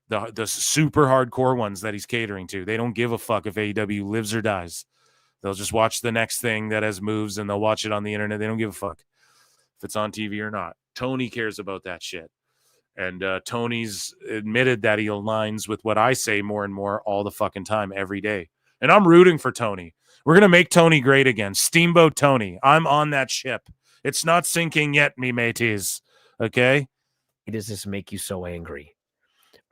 The super hardcore ones that he's catering to, they don't give a fuck if AEW lives or dies. They'll just watch the next thing that has moves and they'll watch it on the internet. They don't give a fuck if it's on TV or not. Tony cares about that shit. And Tony's admitted that he aligns with what I say more and more all the fucking time, every day. And I'm rooting for Tony. We're going to make Tony great again. Steamboat Tony. I'm on that ship. It's not sinking yet, me mateys. Okay? Why does this make you so angry?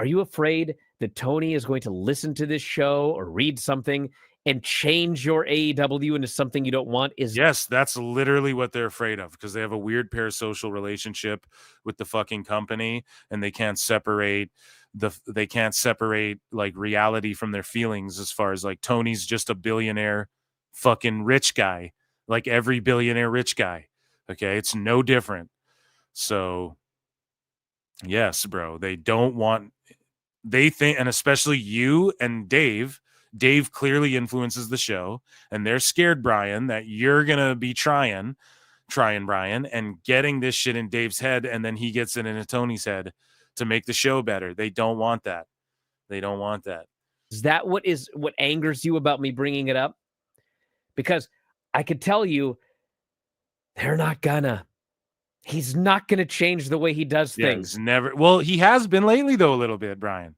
Are you afraid that Tony is going to listen to this show or read something and change your AEW into something you don't want is yes, that's literally what they're afraid of, because they have a weird parasocial relationship with the fucking company, and they can't separate like reality from their feelings. As far as like Tony's just a billionaire fucking rich guy, like every billionaire rich guy. Okay, it's no different. So yes, bro, they don't want, they think, and especially you and Dave clearly influences the show, and they're scared, Brian, that you're gonna be trying Brian and getting this shit in Dave's head, and then he gets it into Tony's head to make the show better. They don't want that. They don't want that. Is that what angers you about me bringing it up? Because I could tell you, he's not gonna change the way he does things. Never. Well, he has been lately though, a little bit, Brian.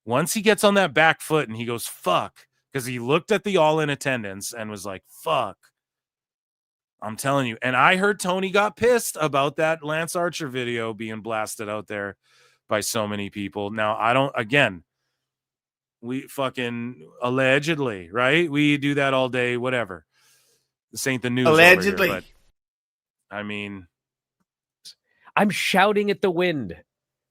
Once he gets on that back foot and he goes, fuck, because he looked at the all in attendance and was like, fuck. I'm telling you. And I heard Tony got pissed about that Lance Archer video being blasted out there by so many people. Now, we fucking allegedly, right? We do that all day, whatever. This ain't the news. Allegedly. Here, but, I mean, I'm shouting at the wind.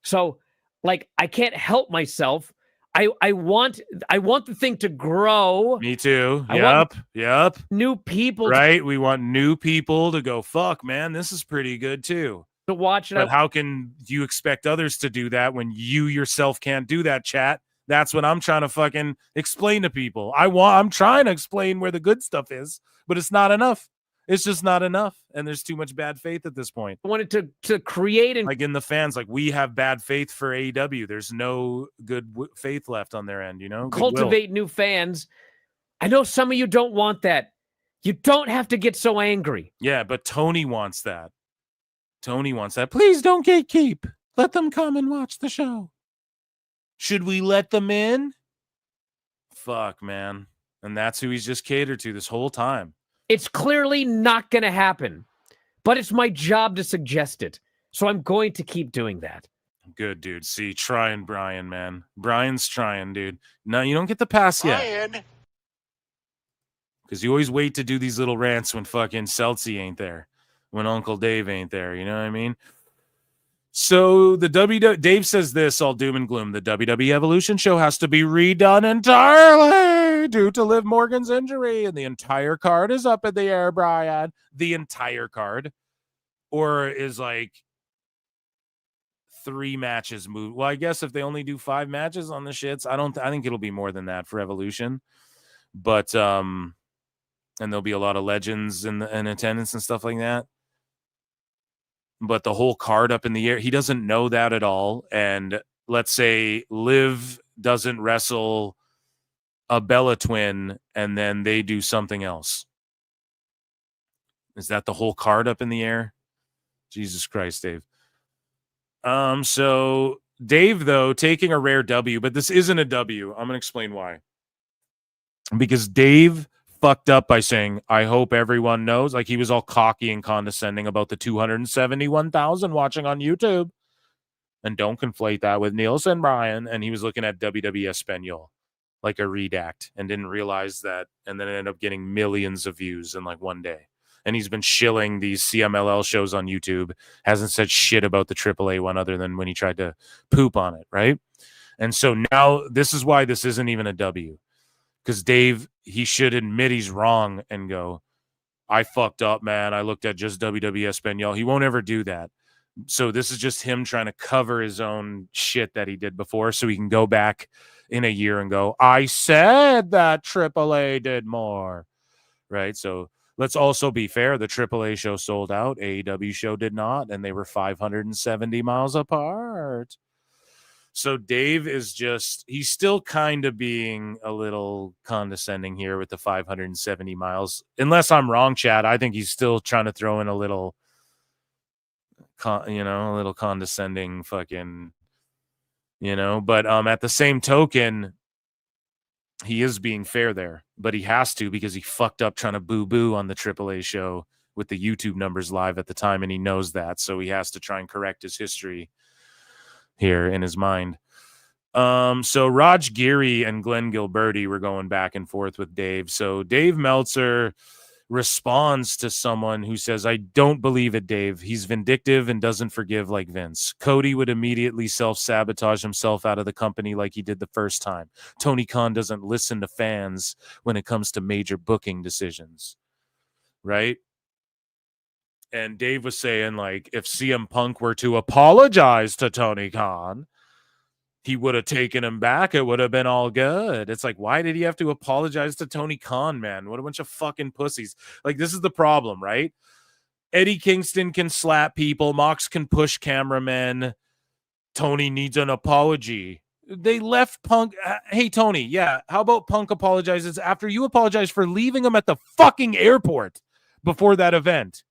So, like, I can't help myself. I want the thing to grow. Me too. Yep. New people. Right? We want new people to go, fuck, man, this is pretty good too. To watch it. But how can you expect others to do that when you yourself can't do that, chat? That's what I'm trying to fucking explain to people. I'm trying to explain where the good stuff is, but it's not enough. It's just not enough. And there's too much bad faith at this point. I wanted to create and like in the fans, like we have bad faith for AEW. There's no good faith left on their end, you know? Cultivate new fans. I know some of you don't want that. You don't have to get so angry. Yeah, but Tony wants that. Please don't gatekeep. Let them come and watch the show. Should we let them in? Fuck, man. And that's who he's just catered to this whole time. It's clearly not going to happen, but it's my job to suggest it. So I'm going to keep doing that. Good, dude. See, trying Brian, man. Brian's trying, dude. No, you don't get the pass yet. Because you always wait to do these little rants when fucking Celtsy ain't there. When Uncle Dave ain't there. You know what I mean? So Dave says this, all doom and gloom. The WWE Evolution show has to be redone entirely due to Liv Morgan's injury, and the entire card is up in the air, Brian. The entire card, or is like 3 matches moved. Well, I guess if they only do 5 matches on the shits, I think it'll be more than that for Evolution. But and there'll be a lot of legends in attendance and stuff like that. But the whole card up in the air, he doesn't know that at all. And let's say Liv doesn't wrestle a Bella twin and then they do something else. Is that the whole card up in the air? Jesus Christ, Dave. So Dave, though, taking a rare W, but this isn't a W. I'm going to explain why. Because Dave fucked up by saying, I hope everyone knows, like he was all cocky and condescending about the 271,000 watching on YouTube. And don't conflate that with Nielsen, Brian. And he was looking at WWE Espanol like a redact and didn't realize that. And then it ended up getting millions of views in like one day. And he's been shilling these CMLL shows on YouTube. Hasn't said shit about the AAA one other than when he tried to poop on it, right? And so now this is why this isn't even a W. Because Dave, he should admit he's wrong and go, I fucked up, man. I looked at just WWE Espanol. He won't ever do that. So this is just him trying to cover his own shit that he did before so he can go back in a year and go, I said that AAA did more, right? So let's also be fair. The AAA show sold out. AEW show did not, and they were 570 miles apart. So Dave is he's still kind of being a little condescending here with the 570 miles. Unless I'm wrong, Chad, I think he's still trying to throw in a little, a little condescending fucking, but at the same token, he is being fair there, but he has to because he fucked up trying to boo-boo on the AAA show with the YouTube numbers live at the time, and he knows that, so he has to try and correct his history here in his mind. So Raj Giri and Glenn Gilberti were going back and forth with Dave. So Dave Meltzer responds to someone who says, I don't believe it, Dave. He's vindictive and doesn't forgive like Vince. Cody would immediately self-sabotage himself out of the company like he did the first time. Tony Khan doesn't listen to fans when it comes to major booking decisions. Right? And Dave was saying, like, if CM Punk were to apologize to Tony Khan, he would have taken him back. It would have been all good. It's like, why did he have to apologize to Tony Khan, man? What a bunch of fucking pussies. Like, this is the problem, right? Eddie Kingston can slap people. Mox can push cameramen. Tony needs an apology. They left Punk. Hey, Tony, yeah, how about Punk apologizes after you apologize for leaving him at the fucking airport before that event?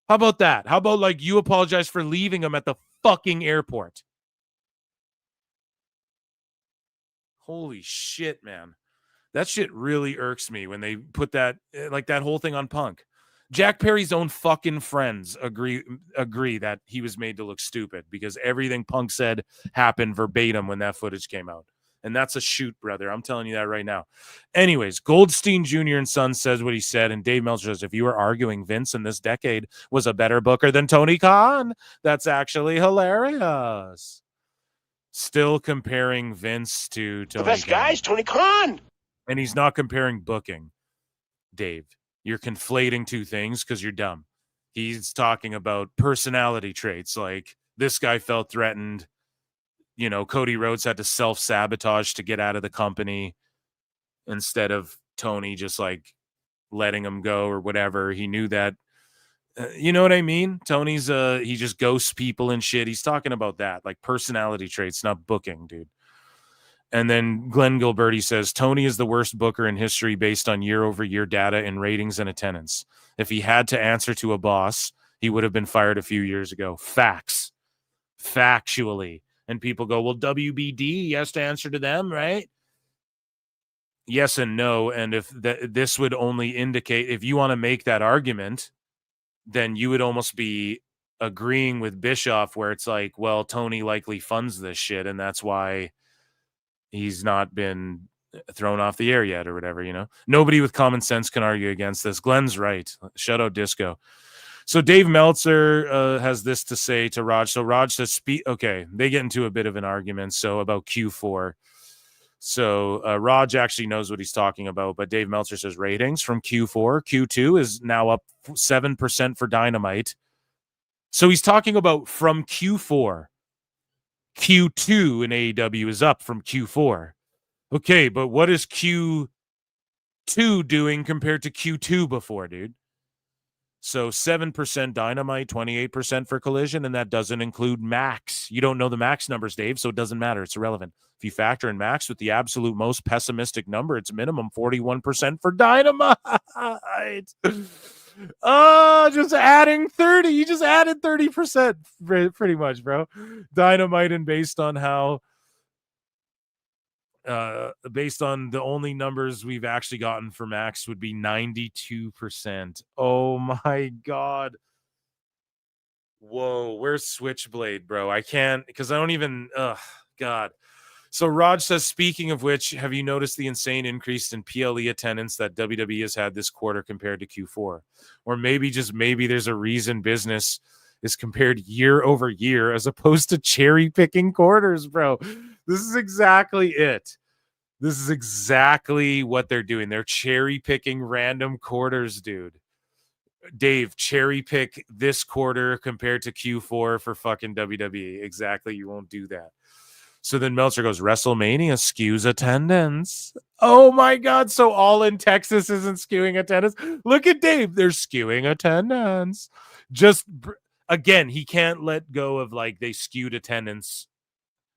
How about that? How about, like, you apologize for leaving him at the fucking airport? Holy shit, man. That shit really irks me when they put that, like, that whole thing on Punk. Jack Perry's own fucking friends agree that he was made to look stupid because everything Punk said happened verbatim when that footage came out. And that's a shoot, brother. I'm telling you that right now. Anyways, Goldstein Jr. and Son says what he said, and Dave Meltzer says, if you were arguing Vince in this decade was a better booker than Tony Khan, that's actually hilarious. Still comparing Vince to Tony The best Khan. guy is Tony Khan. And he's not comparing booking, Dave. You're conflating two things because you're dumb. He's talking about personality traits. Like, this guy felt threatened. You know, Cody Rhodes had to self-sabotage to get out of the company instead of Tony just, like, letting him go or whatever. He knew that. You know what I mean? Tony's, he just ghosts people and shit. He's talking about that, like personality traits, not booking, dude. And then Glenn Gilberti says, Tony is the worst booker in history based on year-over-year data in ratings and attendance. If he had to answer to a boss, he would have been fired a few years ago. Facts. Factually. And people go, well, WBD, he has to answer to them, right? Yes and no. And if this would only indicate, if you want to make that argument, then you would almost be agreeing with Bischoff where it's like, well, Tony likely funds this shit, and that's why he's not been thrown off the air yet or whatever, you know? Nobody with common sense can argue against this. Glenn's right. Shout out Disco. So Dave Meltzer has this to say to Raj. So Raj says, okay, they get into a bit of an argument. So about Q4. So Raj actually knows what he's talking about, but Dave Meltzer says ratings from Q4. Q2 is now up 7% for Dynamite. So he's talking about from Q4. Q2 in AEW is up from Q4. Okay, but what is Q2 doing compared to Q2 before, dude? So 7% Dynamite, 28% for Collision, and that doesn't include Max. You don't know the Max numbers, Dave, so it doesn't matter. It's irrelevant. If you factor in Max with the absolute most pessimistic number, it's minimum 41% for Dynamite. Just adding 30. You just added 30% pretty much, bro. Dynamite, and based on how based on the only numbers we've actually gotten for Max would be 92%. Oh my God. Whoa, where's Switchblade, bro? I can't, because I don't even, God. So Raj says, speaking of which, have you noticed the insane increase in PLE attendance that WWE has had this quarter compared to Q4? Or maybe, just maybe, there's a reason business is compared year over year as opposed to cherry picking quarters, bro. This is exactly it. This is exactly what they're doing. They're cherry picking random quarters, dude. Dave, cherry pick this quarter compared to Q4 for fucking WWE. Exactly. You won't do that. So then Meltzer goes, WrestleMania skews attendance. Oh my God. So All in Texas isn't skewing attendance. Look at Dave. They're skewing attendance. Just again, he can't let go of like they skewed attendance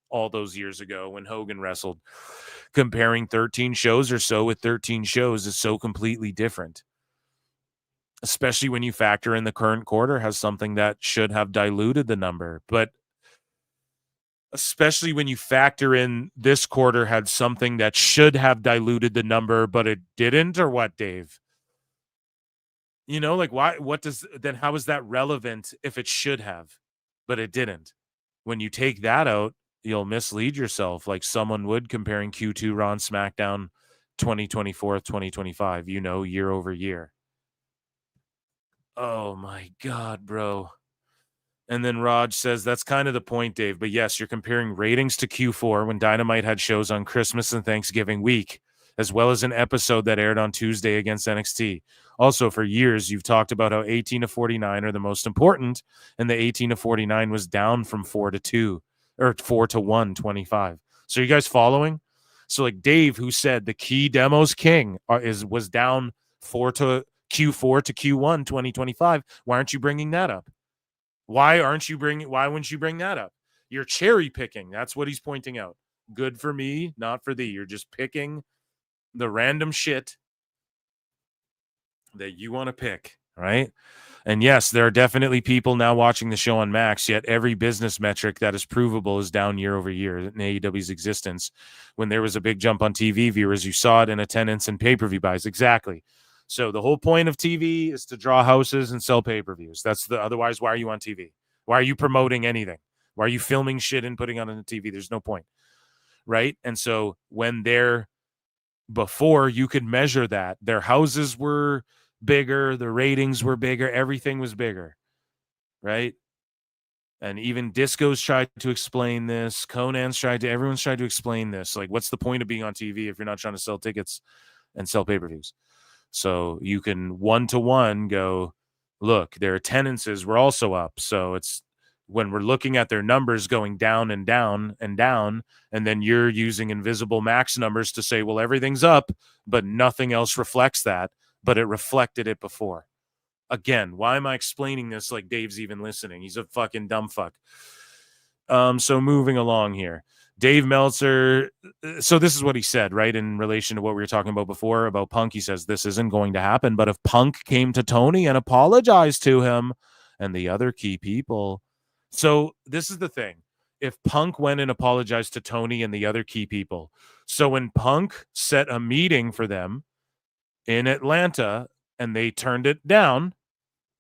all those years ago when Hogan wrestled. Comparing 13 shows or so with 13 shows is so completely different. Especially when you factor in the current quarter has something that should have diluted the number. But especially when you factor in this quarter had something that should have diluted the number, but it didn't, or what, Dave? You know, like why, then how is that relevant if it should have, but it didn't? When you take that out, you'll mislead yourself like someone would comparing Q2 Raw and SmackDown 2024, 2025, year over year. Oh my God, bro. And then Raj says, that's kind of the point, Dave. But yes, you're comparing ratings to Q4 when Dynamite had shows on Christmas and Thanksgiving week, as well as an episode that aired on Tuesday against NXT. Also, for years, you've talked about how 18 to 49 are the most important, and the 18 to 49 was down from 4 to 2 or 4 to 1, 25. So, are you guys following? So, like Dave, who said the key demos king was down 4 to Q4 to Q1 2025. Why aren't you bringing that up? Why wouldn't you bring that up? You're cherry picking. That's what he's pointing out. Good for me, not for thee. You're just picking the random shit that you want to pick, right? And yes, there are definitely people now watching the show on Max, yet every business metric that is provable is down year over year in AEW's existence. When there was a big jump on TV viewers, you saw it in attendance and pay-per-view buys. Exactly. So the whole point of TV is to draw houses and sell pay-per-views. Otherwise, why are you on TV? Why are you promoting anything? Why are you filming shit and putting it on the TV? There's no point, right? And so when before you could measure that, their houses were bigger, the ratings were bigger, everything was bigger, right? And even Disco's tried to explain this. Everyone's tried to explain this. Like, what's the point of being on TV if you're not trying to sell tickets and sell pay-per-views? So you can one-to-one go, look, their attendances were also up. So it's when we're looking at their numbers going down and down and down, and then you're using invisible max numbers to say, well, everything's up, but nothing else reflects that, but it reflected it before. Again, why am I explaining this like Dave's even listening? He's a fucking dumb fuck. So moving along here. Dave Meltzer, so this is what he said, right, in relation to what we were talking about before about Punk. He says, this isn't going to happen, but if Punk came to Tony and apologized to him and the other key people. So this is the thing. If Punk went and apologized to Tony and the other key people, so when Punk set a meeting for them in Atlanta and they turned it down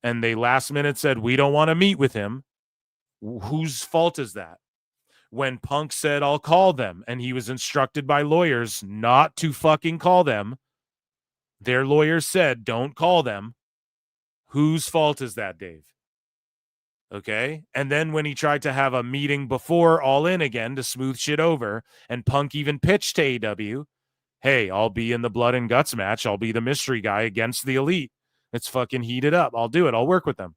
and they last minute said, we don't want to meet with him, whose fault is that? When Punk said, I'll call them, and he was instructed by lawyers not to fucking call them, their lawyers said, don't call them. Whose fault is that, Dave? Okay? And then when he tried to have a meeting before All In again to smooth shit over, and Punk even pitched to AEW, hey, I'll be in the blood and guts match. I'll be the mystery guy against the elite. It's fucking heated up. I'll do it. I'll work with them.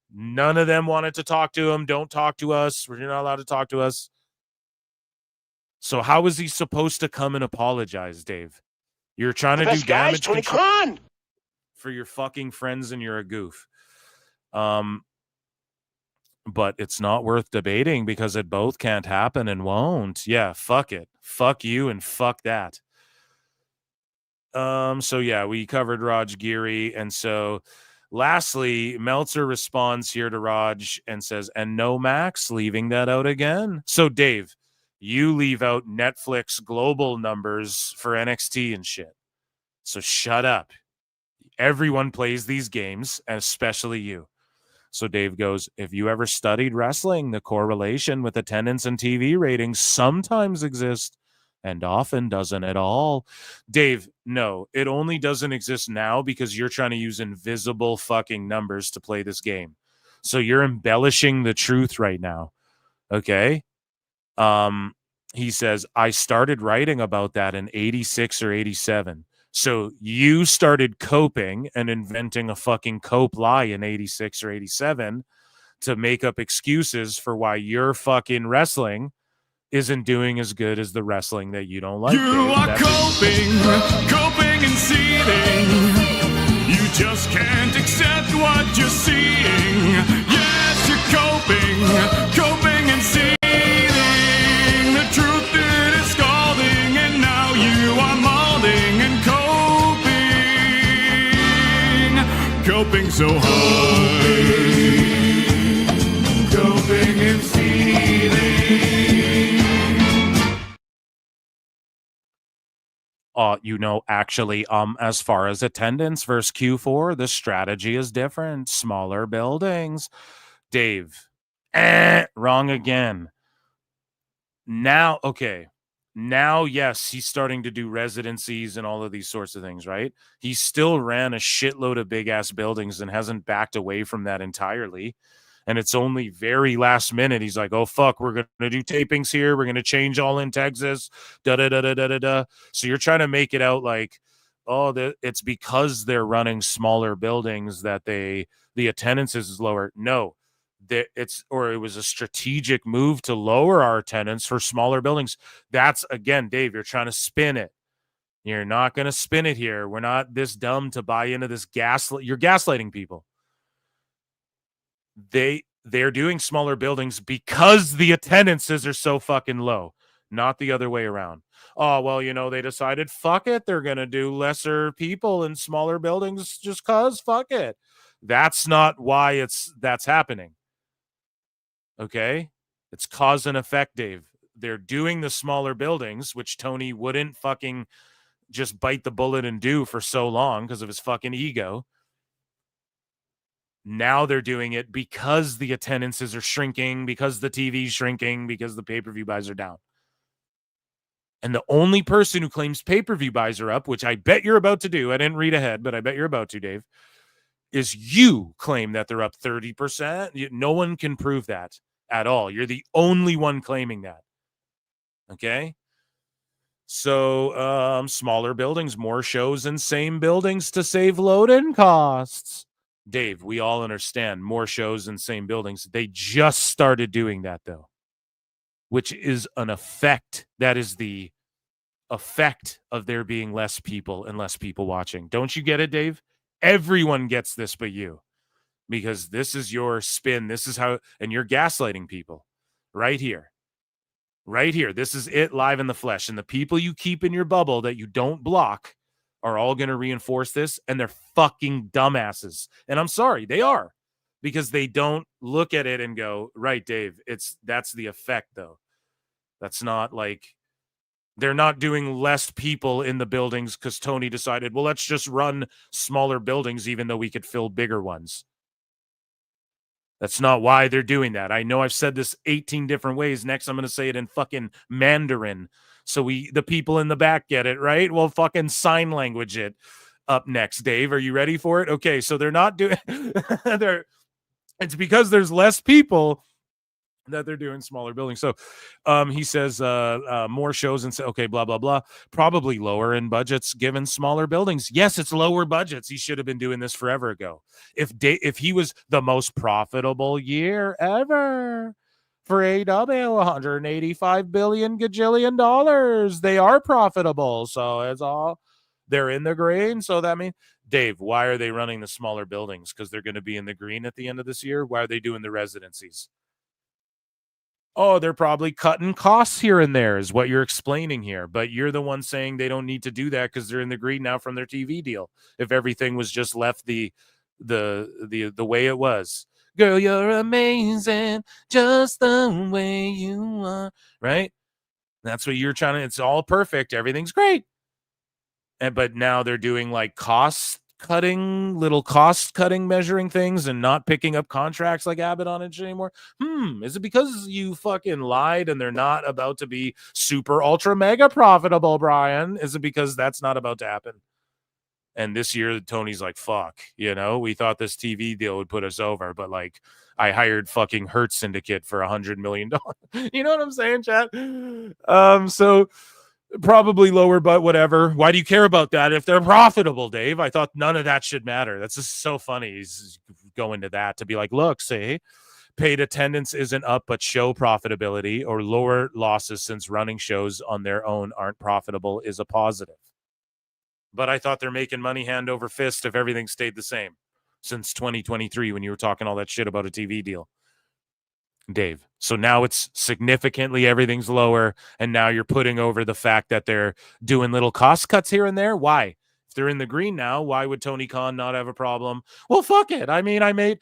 None of them wanted to talk to him. Don't talk to us. You're not allowed to talk to us. So how is he supposed to come and apologize, Dave? You're trying to do damage control for your fucking friends and you're a goof. But it's not worth debating because it both can't happen and won't. Yeah, fuck it. Fuck you and fuck that. So yeah, we covered Raj Giri. And so lastly, Meltzer responds here to Raj and says, and no Max, leaving that out again. So Dave, you leave out Netflix global numbers for NXT and shit. So shut up. Everyone plays these games, and especially you. So Dave goes, if you ever studied wrestling, the correlation with attendance and TV ratings sometimes exists and often doesn't at all. Dave, no, it only doesn't exist now because you're trying to use invisible fucking numbers to play this game. So you're embellishing the truth right now. Okay? He says, I started writing about that in 86 or 87. So you started coping and inventing a fucking cope lie in 86 or 87 to make up excuses for why your fucking wrestling isn't doing as good as the wrestling that you don't like. You are coping and seething. You just can't accept what you're seeing. Yes, you're coping and seething. The truth it is scalding, and now you are molding and coping so hard. Coping and seething. Actually, as far as attendance versus Q4, the strategy is different. Smaller buildings. Dave, wrong again. Now, okay. Now, yes, he's starting to do residencies and all of these sorts of things, right? He still ran a shitload of big ass buildings and hasn't backed away from that entirely. And it's only very last minute. He's like, oh, fuck, we're going to do tapings here. We're going to change all in Texas. Da-da-da-da-da-da-da. So you're trying to make it out like, oh, it's because they're running smaller buildings that the attendance is lower. No, it was a strategic move to lower our attendance for smaller buildings. That's, again, Dave, you're trying to spin it. You're not going to spin it here. We're not this dumb to buy into this you're gaslighting people. They're doing smaller buildings because the attendances are so fucking low, not the other way around. Oh, well, they decided, fuck it, they're going to do lesser people in smaller buildings just cause, fuck it. That's not why that's happening. Okay? It's cause and effect, Dave. They're doing the smaller buildings, which Tony wouldn't fucking just bite the bullet and do for so long because of his fucking ego. Now they're doing it because the attendances are shrinking, because the TV's shrinking, because the pay-per-view buys are down. And the only person who claims pay-per-view buys are up, which I bet you're about to do, I didn't read ahead, but I bet you're about to, Dave, is you claim that they're up 30%. No one can prove that at all. You're the only one claiming that. Okay? So, smaller buildings, more shows in same buildings to save load-in costs. Dave, we all understand more shows in same buildings. They just started doing that, though, which is an effect. That is the effect of there being less people and less people watching. Don't you get it, Dave? Everyone gets this but you, because this is your spin. This is how, and you're gaslighting people right here. Right here. This is it live in the flesh. And the people you keep in your bubble that you don't block are all going to reinforce this, and they're fucking dumbasses. And I'm sorry, they are, because they don't look at it and go, right, Dave, that's the effect, though. That's not like they're not doing less people in the buildings because Tony decided, well, let's just run smaller buildings even though we could fill bigger ones. That's not why they're doing that. I know I've said this 18 different ways. Next, I'm going to say it in fucking Mandarin. So the people in the back get it, right? Well, fucking sign language it up next. Dave, are you ready for it? Okay, so they're not doing it's because there's less people that they're doing smaller buildings. So he says more shows and okay, blah, blah, blah. Probably lower in budgets given smaller buildings. Yes, it's lower budgets. He should have been doing this forever ago. If he was the most profitable year ever for AEW, 185 billion gajillion dollars. They are profitable. So it's all, they're in the green. So that means, Dave, why are they running the smaller buildings? Because they're going to be in the green at the end of this year. Why are they doing the residencies? Oh, they're probably cutting costs here and there is what you're explaining here. But you're the one saying they don't need to do that because they're in the green now from their TV deal. If everything was just left the way it was. Girl, you're amazing just the way you are. Right? That's what you're trying to, it's all perfect. Everything's great. But now they're doing like cost cutting measuring things and not picking up contracts like Abbott on it anymore. Is it because you fucking lied and they're not about to be super ultra mega profitable, Brian? Is it because that's not about to happen? And this year Tony's like, fuck, we thought this TV deal would put us over, but like I hired fucking Hertz Syndicate for $100 million. You know what I'm saying, chat? So probably lower, but whatever. Why do you care about that if they're profitable, Dave? I thought none of that should matter. That's just so funny. He's going to that to be like, look, say paid attendance isn't up, but show profitability or lower losses since running shows on their own aren't profitable is a positive. But I thought they're making money hand over fist if everything stayed the same since 2023 when you were talking all that shit about a TV deal. Dave. So now it's significantly everything's lower, and now you're putting over the fact that they're doing little cost cuts here and there. Why? If they're in the green now, why would Tony Khan not have a problem? Well, fuck it. I mean,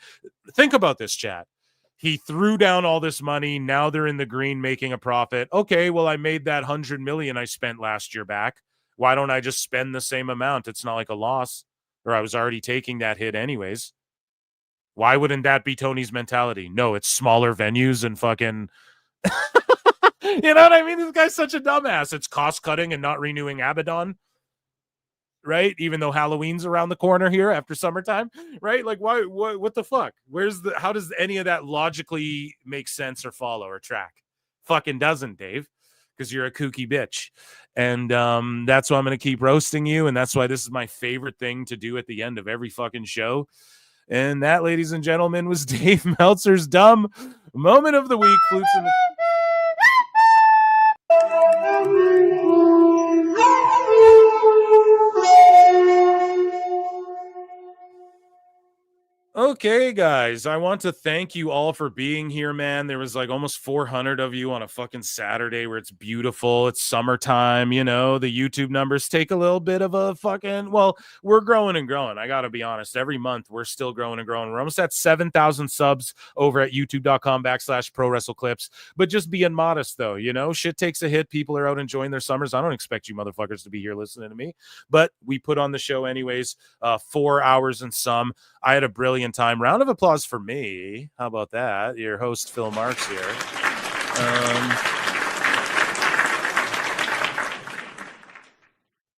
think about this, chat. He threw down all this money. Now they're in the green making a profit. Okay, well, I made that $100 million I spent last year back. Why don't I just spend the same amount? It's not like a loss, or I was already taking that hit anyways. Why wouldn't that be Tony's mentality? No, it's smaller venues and fucking You know what I mean? This guy's such a dumbass. It's cost cutting and not renewing Abaddon, right? Even though Halloween's around the corner here after summertime, right? Like, why? What the fuck? How does any of that logically make sense or follow or track? Fucking doesn't, Dave, because you're a kooky bitch. And that's why I'm going to keep roasting you. And that's why this is my favorite thing to do at the end of every fucking show. And that, ladies and gentlemen, was Dave Meltzer's dumb moment of the week. Flutes in the... Okay, guys, I want to thank you all for being here, man. There was like almost 400 of you on a fucking Saturday where it's beautiful. It's summertime, you know, the YouTube numbers take a little bit of a fucking, well, we're growing and growing. I got to be honest. Every month we're still growing and growing. We're almost at 7,000 subs over at youtube.com/ProWrestleClips. But just being modest though, you know, shit takes a hit. People are out enjoying their summers. I don't expect you motherfuckers to be here listening to me, but we put on the show anyways, 4 hours and some. I had a brilliant time. Round of applause for me. How about that? Your host, Phil Marks here.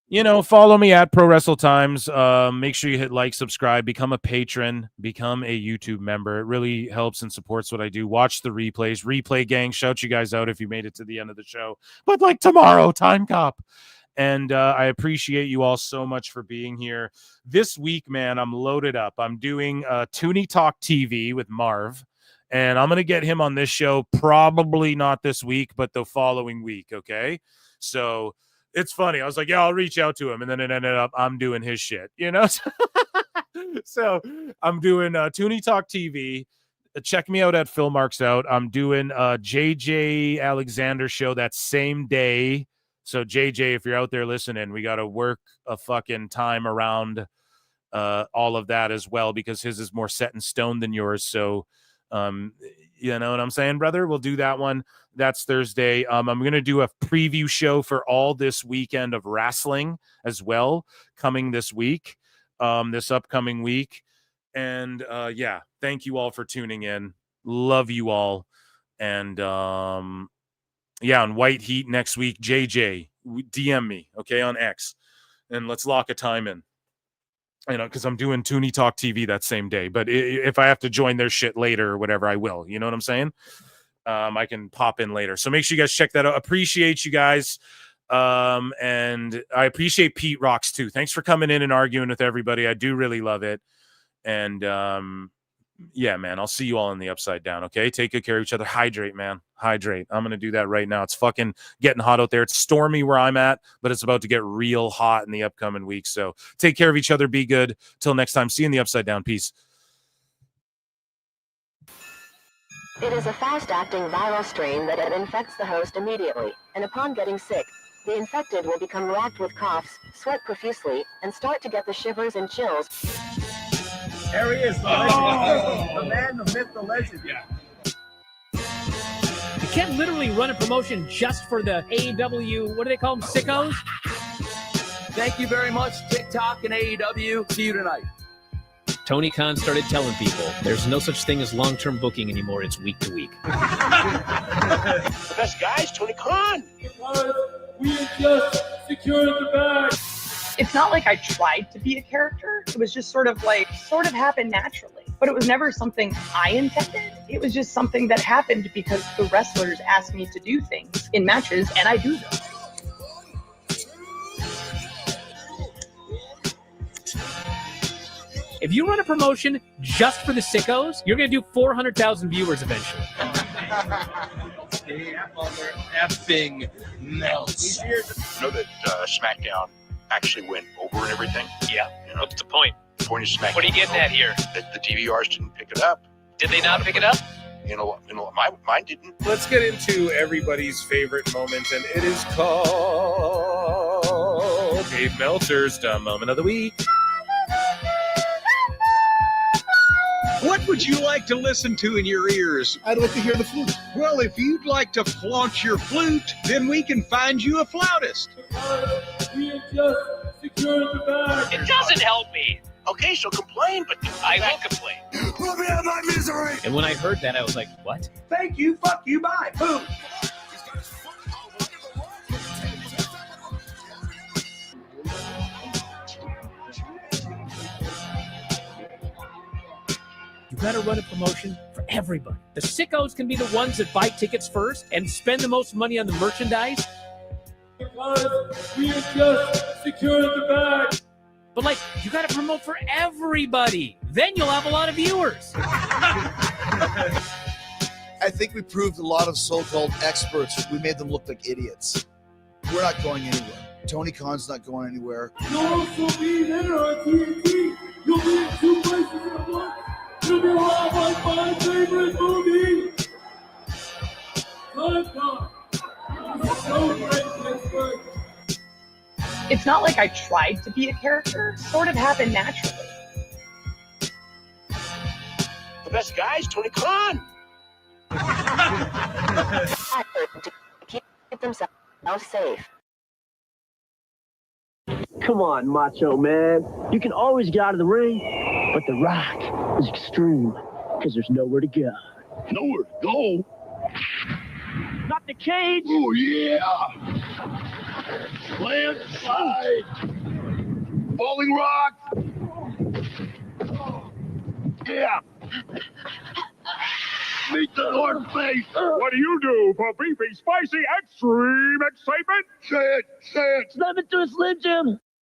You know, follow me at prowrestletimes. Make sure you hit like, subscribe, become a patron, become a YouTube member. It really helps and supports what I do. Watch the replays. Replay gang, shout you guys out if you made it to the end of the show. But like tomorrow, Time Cop. And I appreciate you all so much for being here. This week, man, I'm loaded up. I'm doing Toonie Talk TV with Marv, and I'm going to get him on this show probably not this week, but the following week, okay? So it's funny. I was like, yeah, I'll reach out to him, and then it ended up I'm doing his shit, you know? So I'm doing Toonie Talk TV. Check me out at Phil Marks Out. I'm doing JJ Alexander show that same day. So, JJ, if you're out there listening, we got to work a fucking time around all of that as well, because his is more set in stone than yours. So, you know what I'm saying, brother? We'll do that one. That's Thursday. I'm going to do a preview show for all this weekend of wrestling as well, coming this week, this upcoming week. And, yeah, thank you all for tuning in. Love you all. And, yeah, on White Heat next week, JJ, DM me, okay, on X, and let's lock a time in. You know, because I'm doing Toonie Talk TV that same day. But if I have to join their shit later or whatever, I will. You know what I'm saying? I can pop in later. So make sure you guys check that out. Appreciate you guys. And I appreciate Pete Rocks too. Thanks for coming in and arguing with everybody. I do really love it. And yeah, man, I'll see you all in the Upside Down, okay? Take good care of each other. Hydrate, man. Hydrate. I'm going to do that right now. It's fucking getting hot out there. It's stormy where I'm at, but it's about to get real hot in the upcoming weeks. So take care of each other. Be good. Till next time. See you in the Upside Down. Peace. It is a fast-acting viral strain that infects the host immediately, and upon getting sick, the infected will become racked with coughs, sweat profusely, and start to get the shivers and chills. There he is, the legend. The man, the myth, the legend. Yeah. You can't literally run a promotion just for the AEW, what do they call them, sickos? Thank you very much, TikTok and AEW. See you tonight. Tony Khan started telling people there's no such thing as long-term booking anymore. It's week to week. The best guys, Tony Khan. We just secured the bag. It's not like I tried to be a character. It was just sort of happened naturally. But it was never something I intended. It was just something that happened because the wrestlers asked me to do things in matches, and I do them. If you run a promotion just for the sickos, you're going to do 400,000 viewers eventually. Effing melts. You know that SmackDown actually went over and everything? Yeah. You know, What's the point? the point of SmackDown. What are you getting at here? That the DVRs didn't pick it up. Did they not pick it up? You know, mine didn't. Let's get into everybody's favorite moment, and it is called Dave Meltzer's Dumb Moment of the Week. What would you like to listen to in your ears? I'd like to hear the flute. Well, if you'd like to flaunt your flute, then we can find you a flautist. We have just secured the bag. It doesn't help me. Okay, so complain, but I will complain. let me have my misery. And when I heard that, I was like, what? Thank you, fuck you, bye. Boom. These guys You got to run a promotion for everybody. The sickos can be the ones that buy tickets first and spend the most money on the merchandise. Because we have just secured the bag. But like, you got to promote for everybody. Then you'll have a lot of viewers. I think we proved a lot of so-called experts. We made them look like idiots. We're not going anywhere. Tony Khan's not going anywhere. You'll also be there on TNT. You'll be in 2 places at once. It'll be a lot like my favorite movie. Time. So great, Pittsburgh. It's not like I tried to be a character. It sort of happened naturally. The best guy is Tony Khan. To keep themselves safe. Come on, Macho Man. You can always get out of the ring, but The Rock is extreme because there's nowhere to go. Nowhere to go. Not the cage. Oh, yeah. Landslide. Falling rock. Yeah. Meet the North Face. What do you do for beefy, spicy, extreme excitement? Say it. Slap it to a Slim Jim.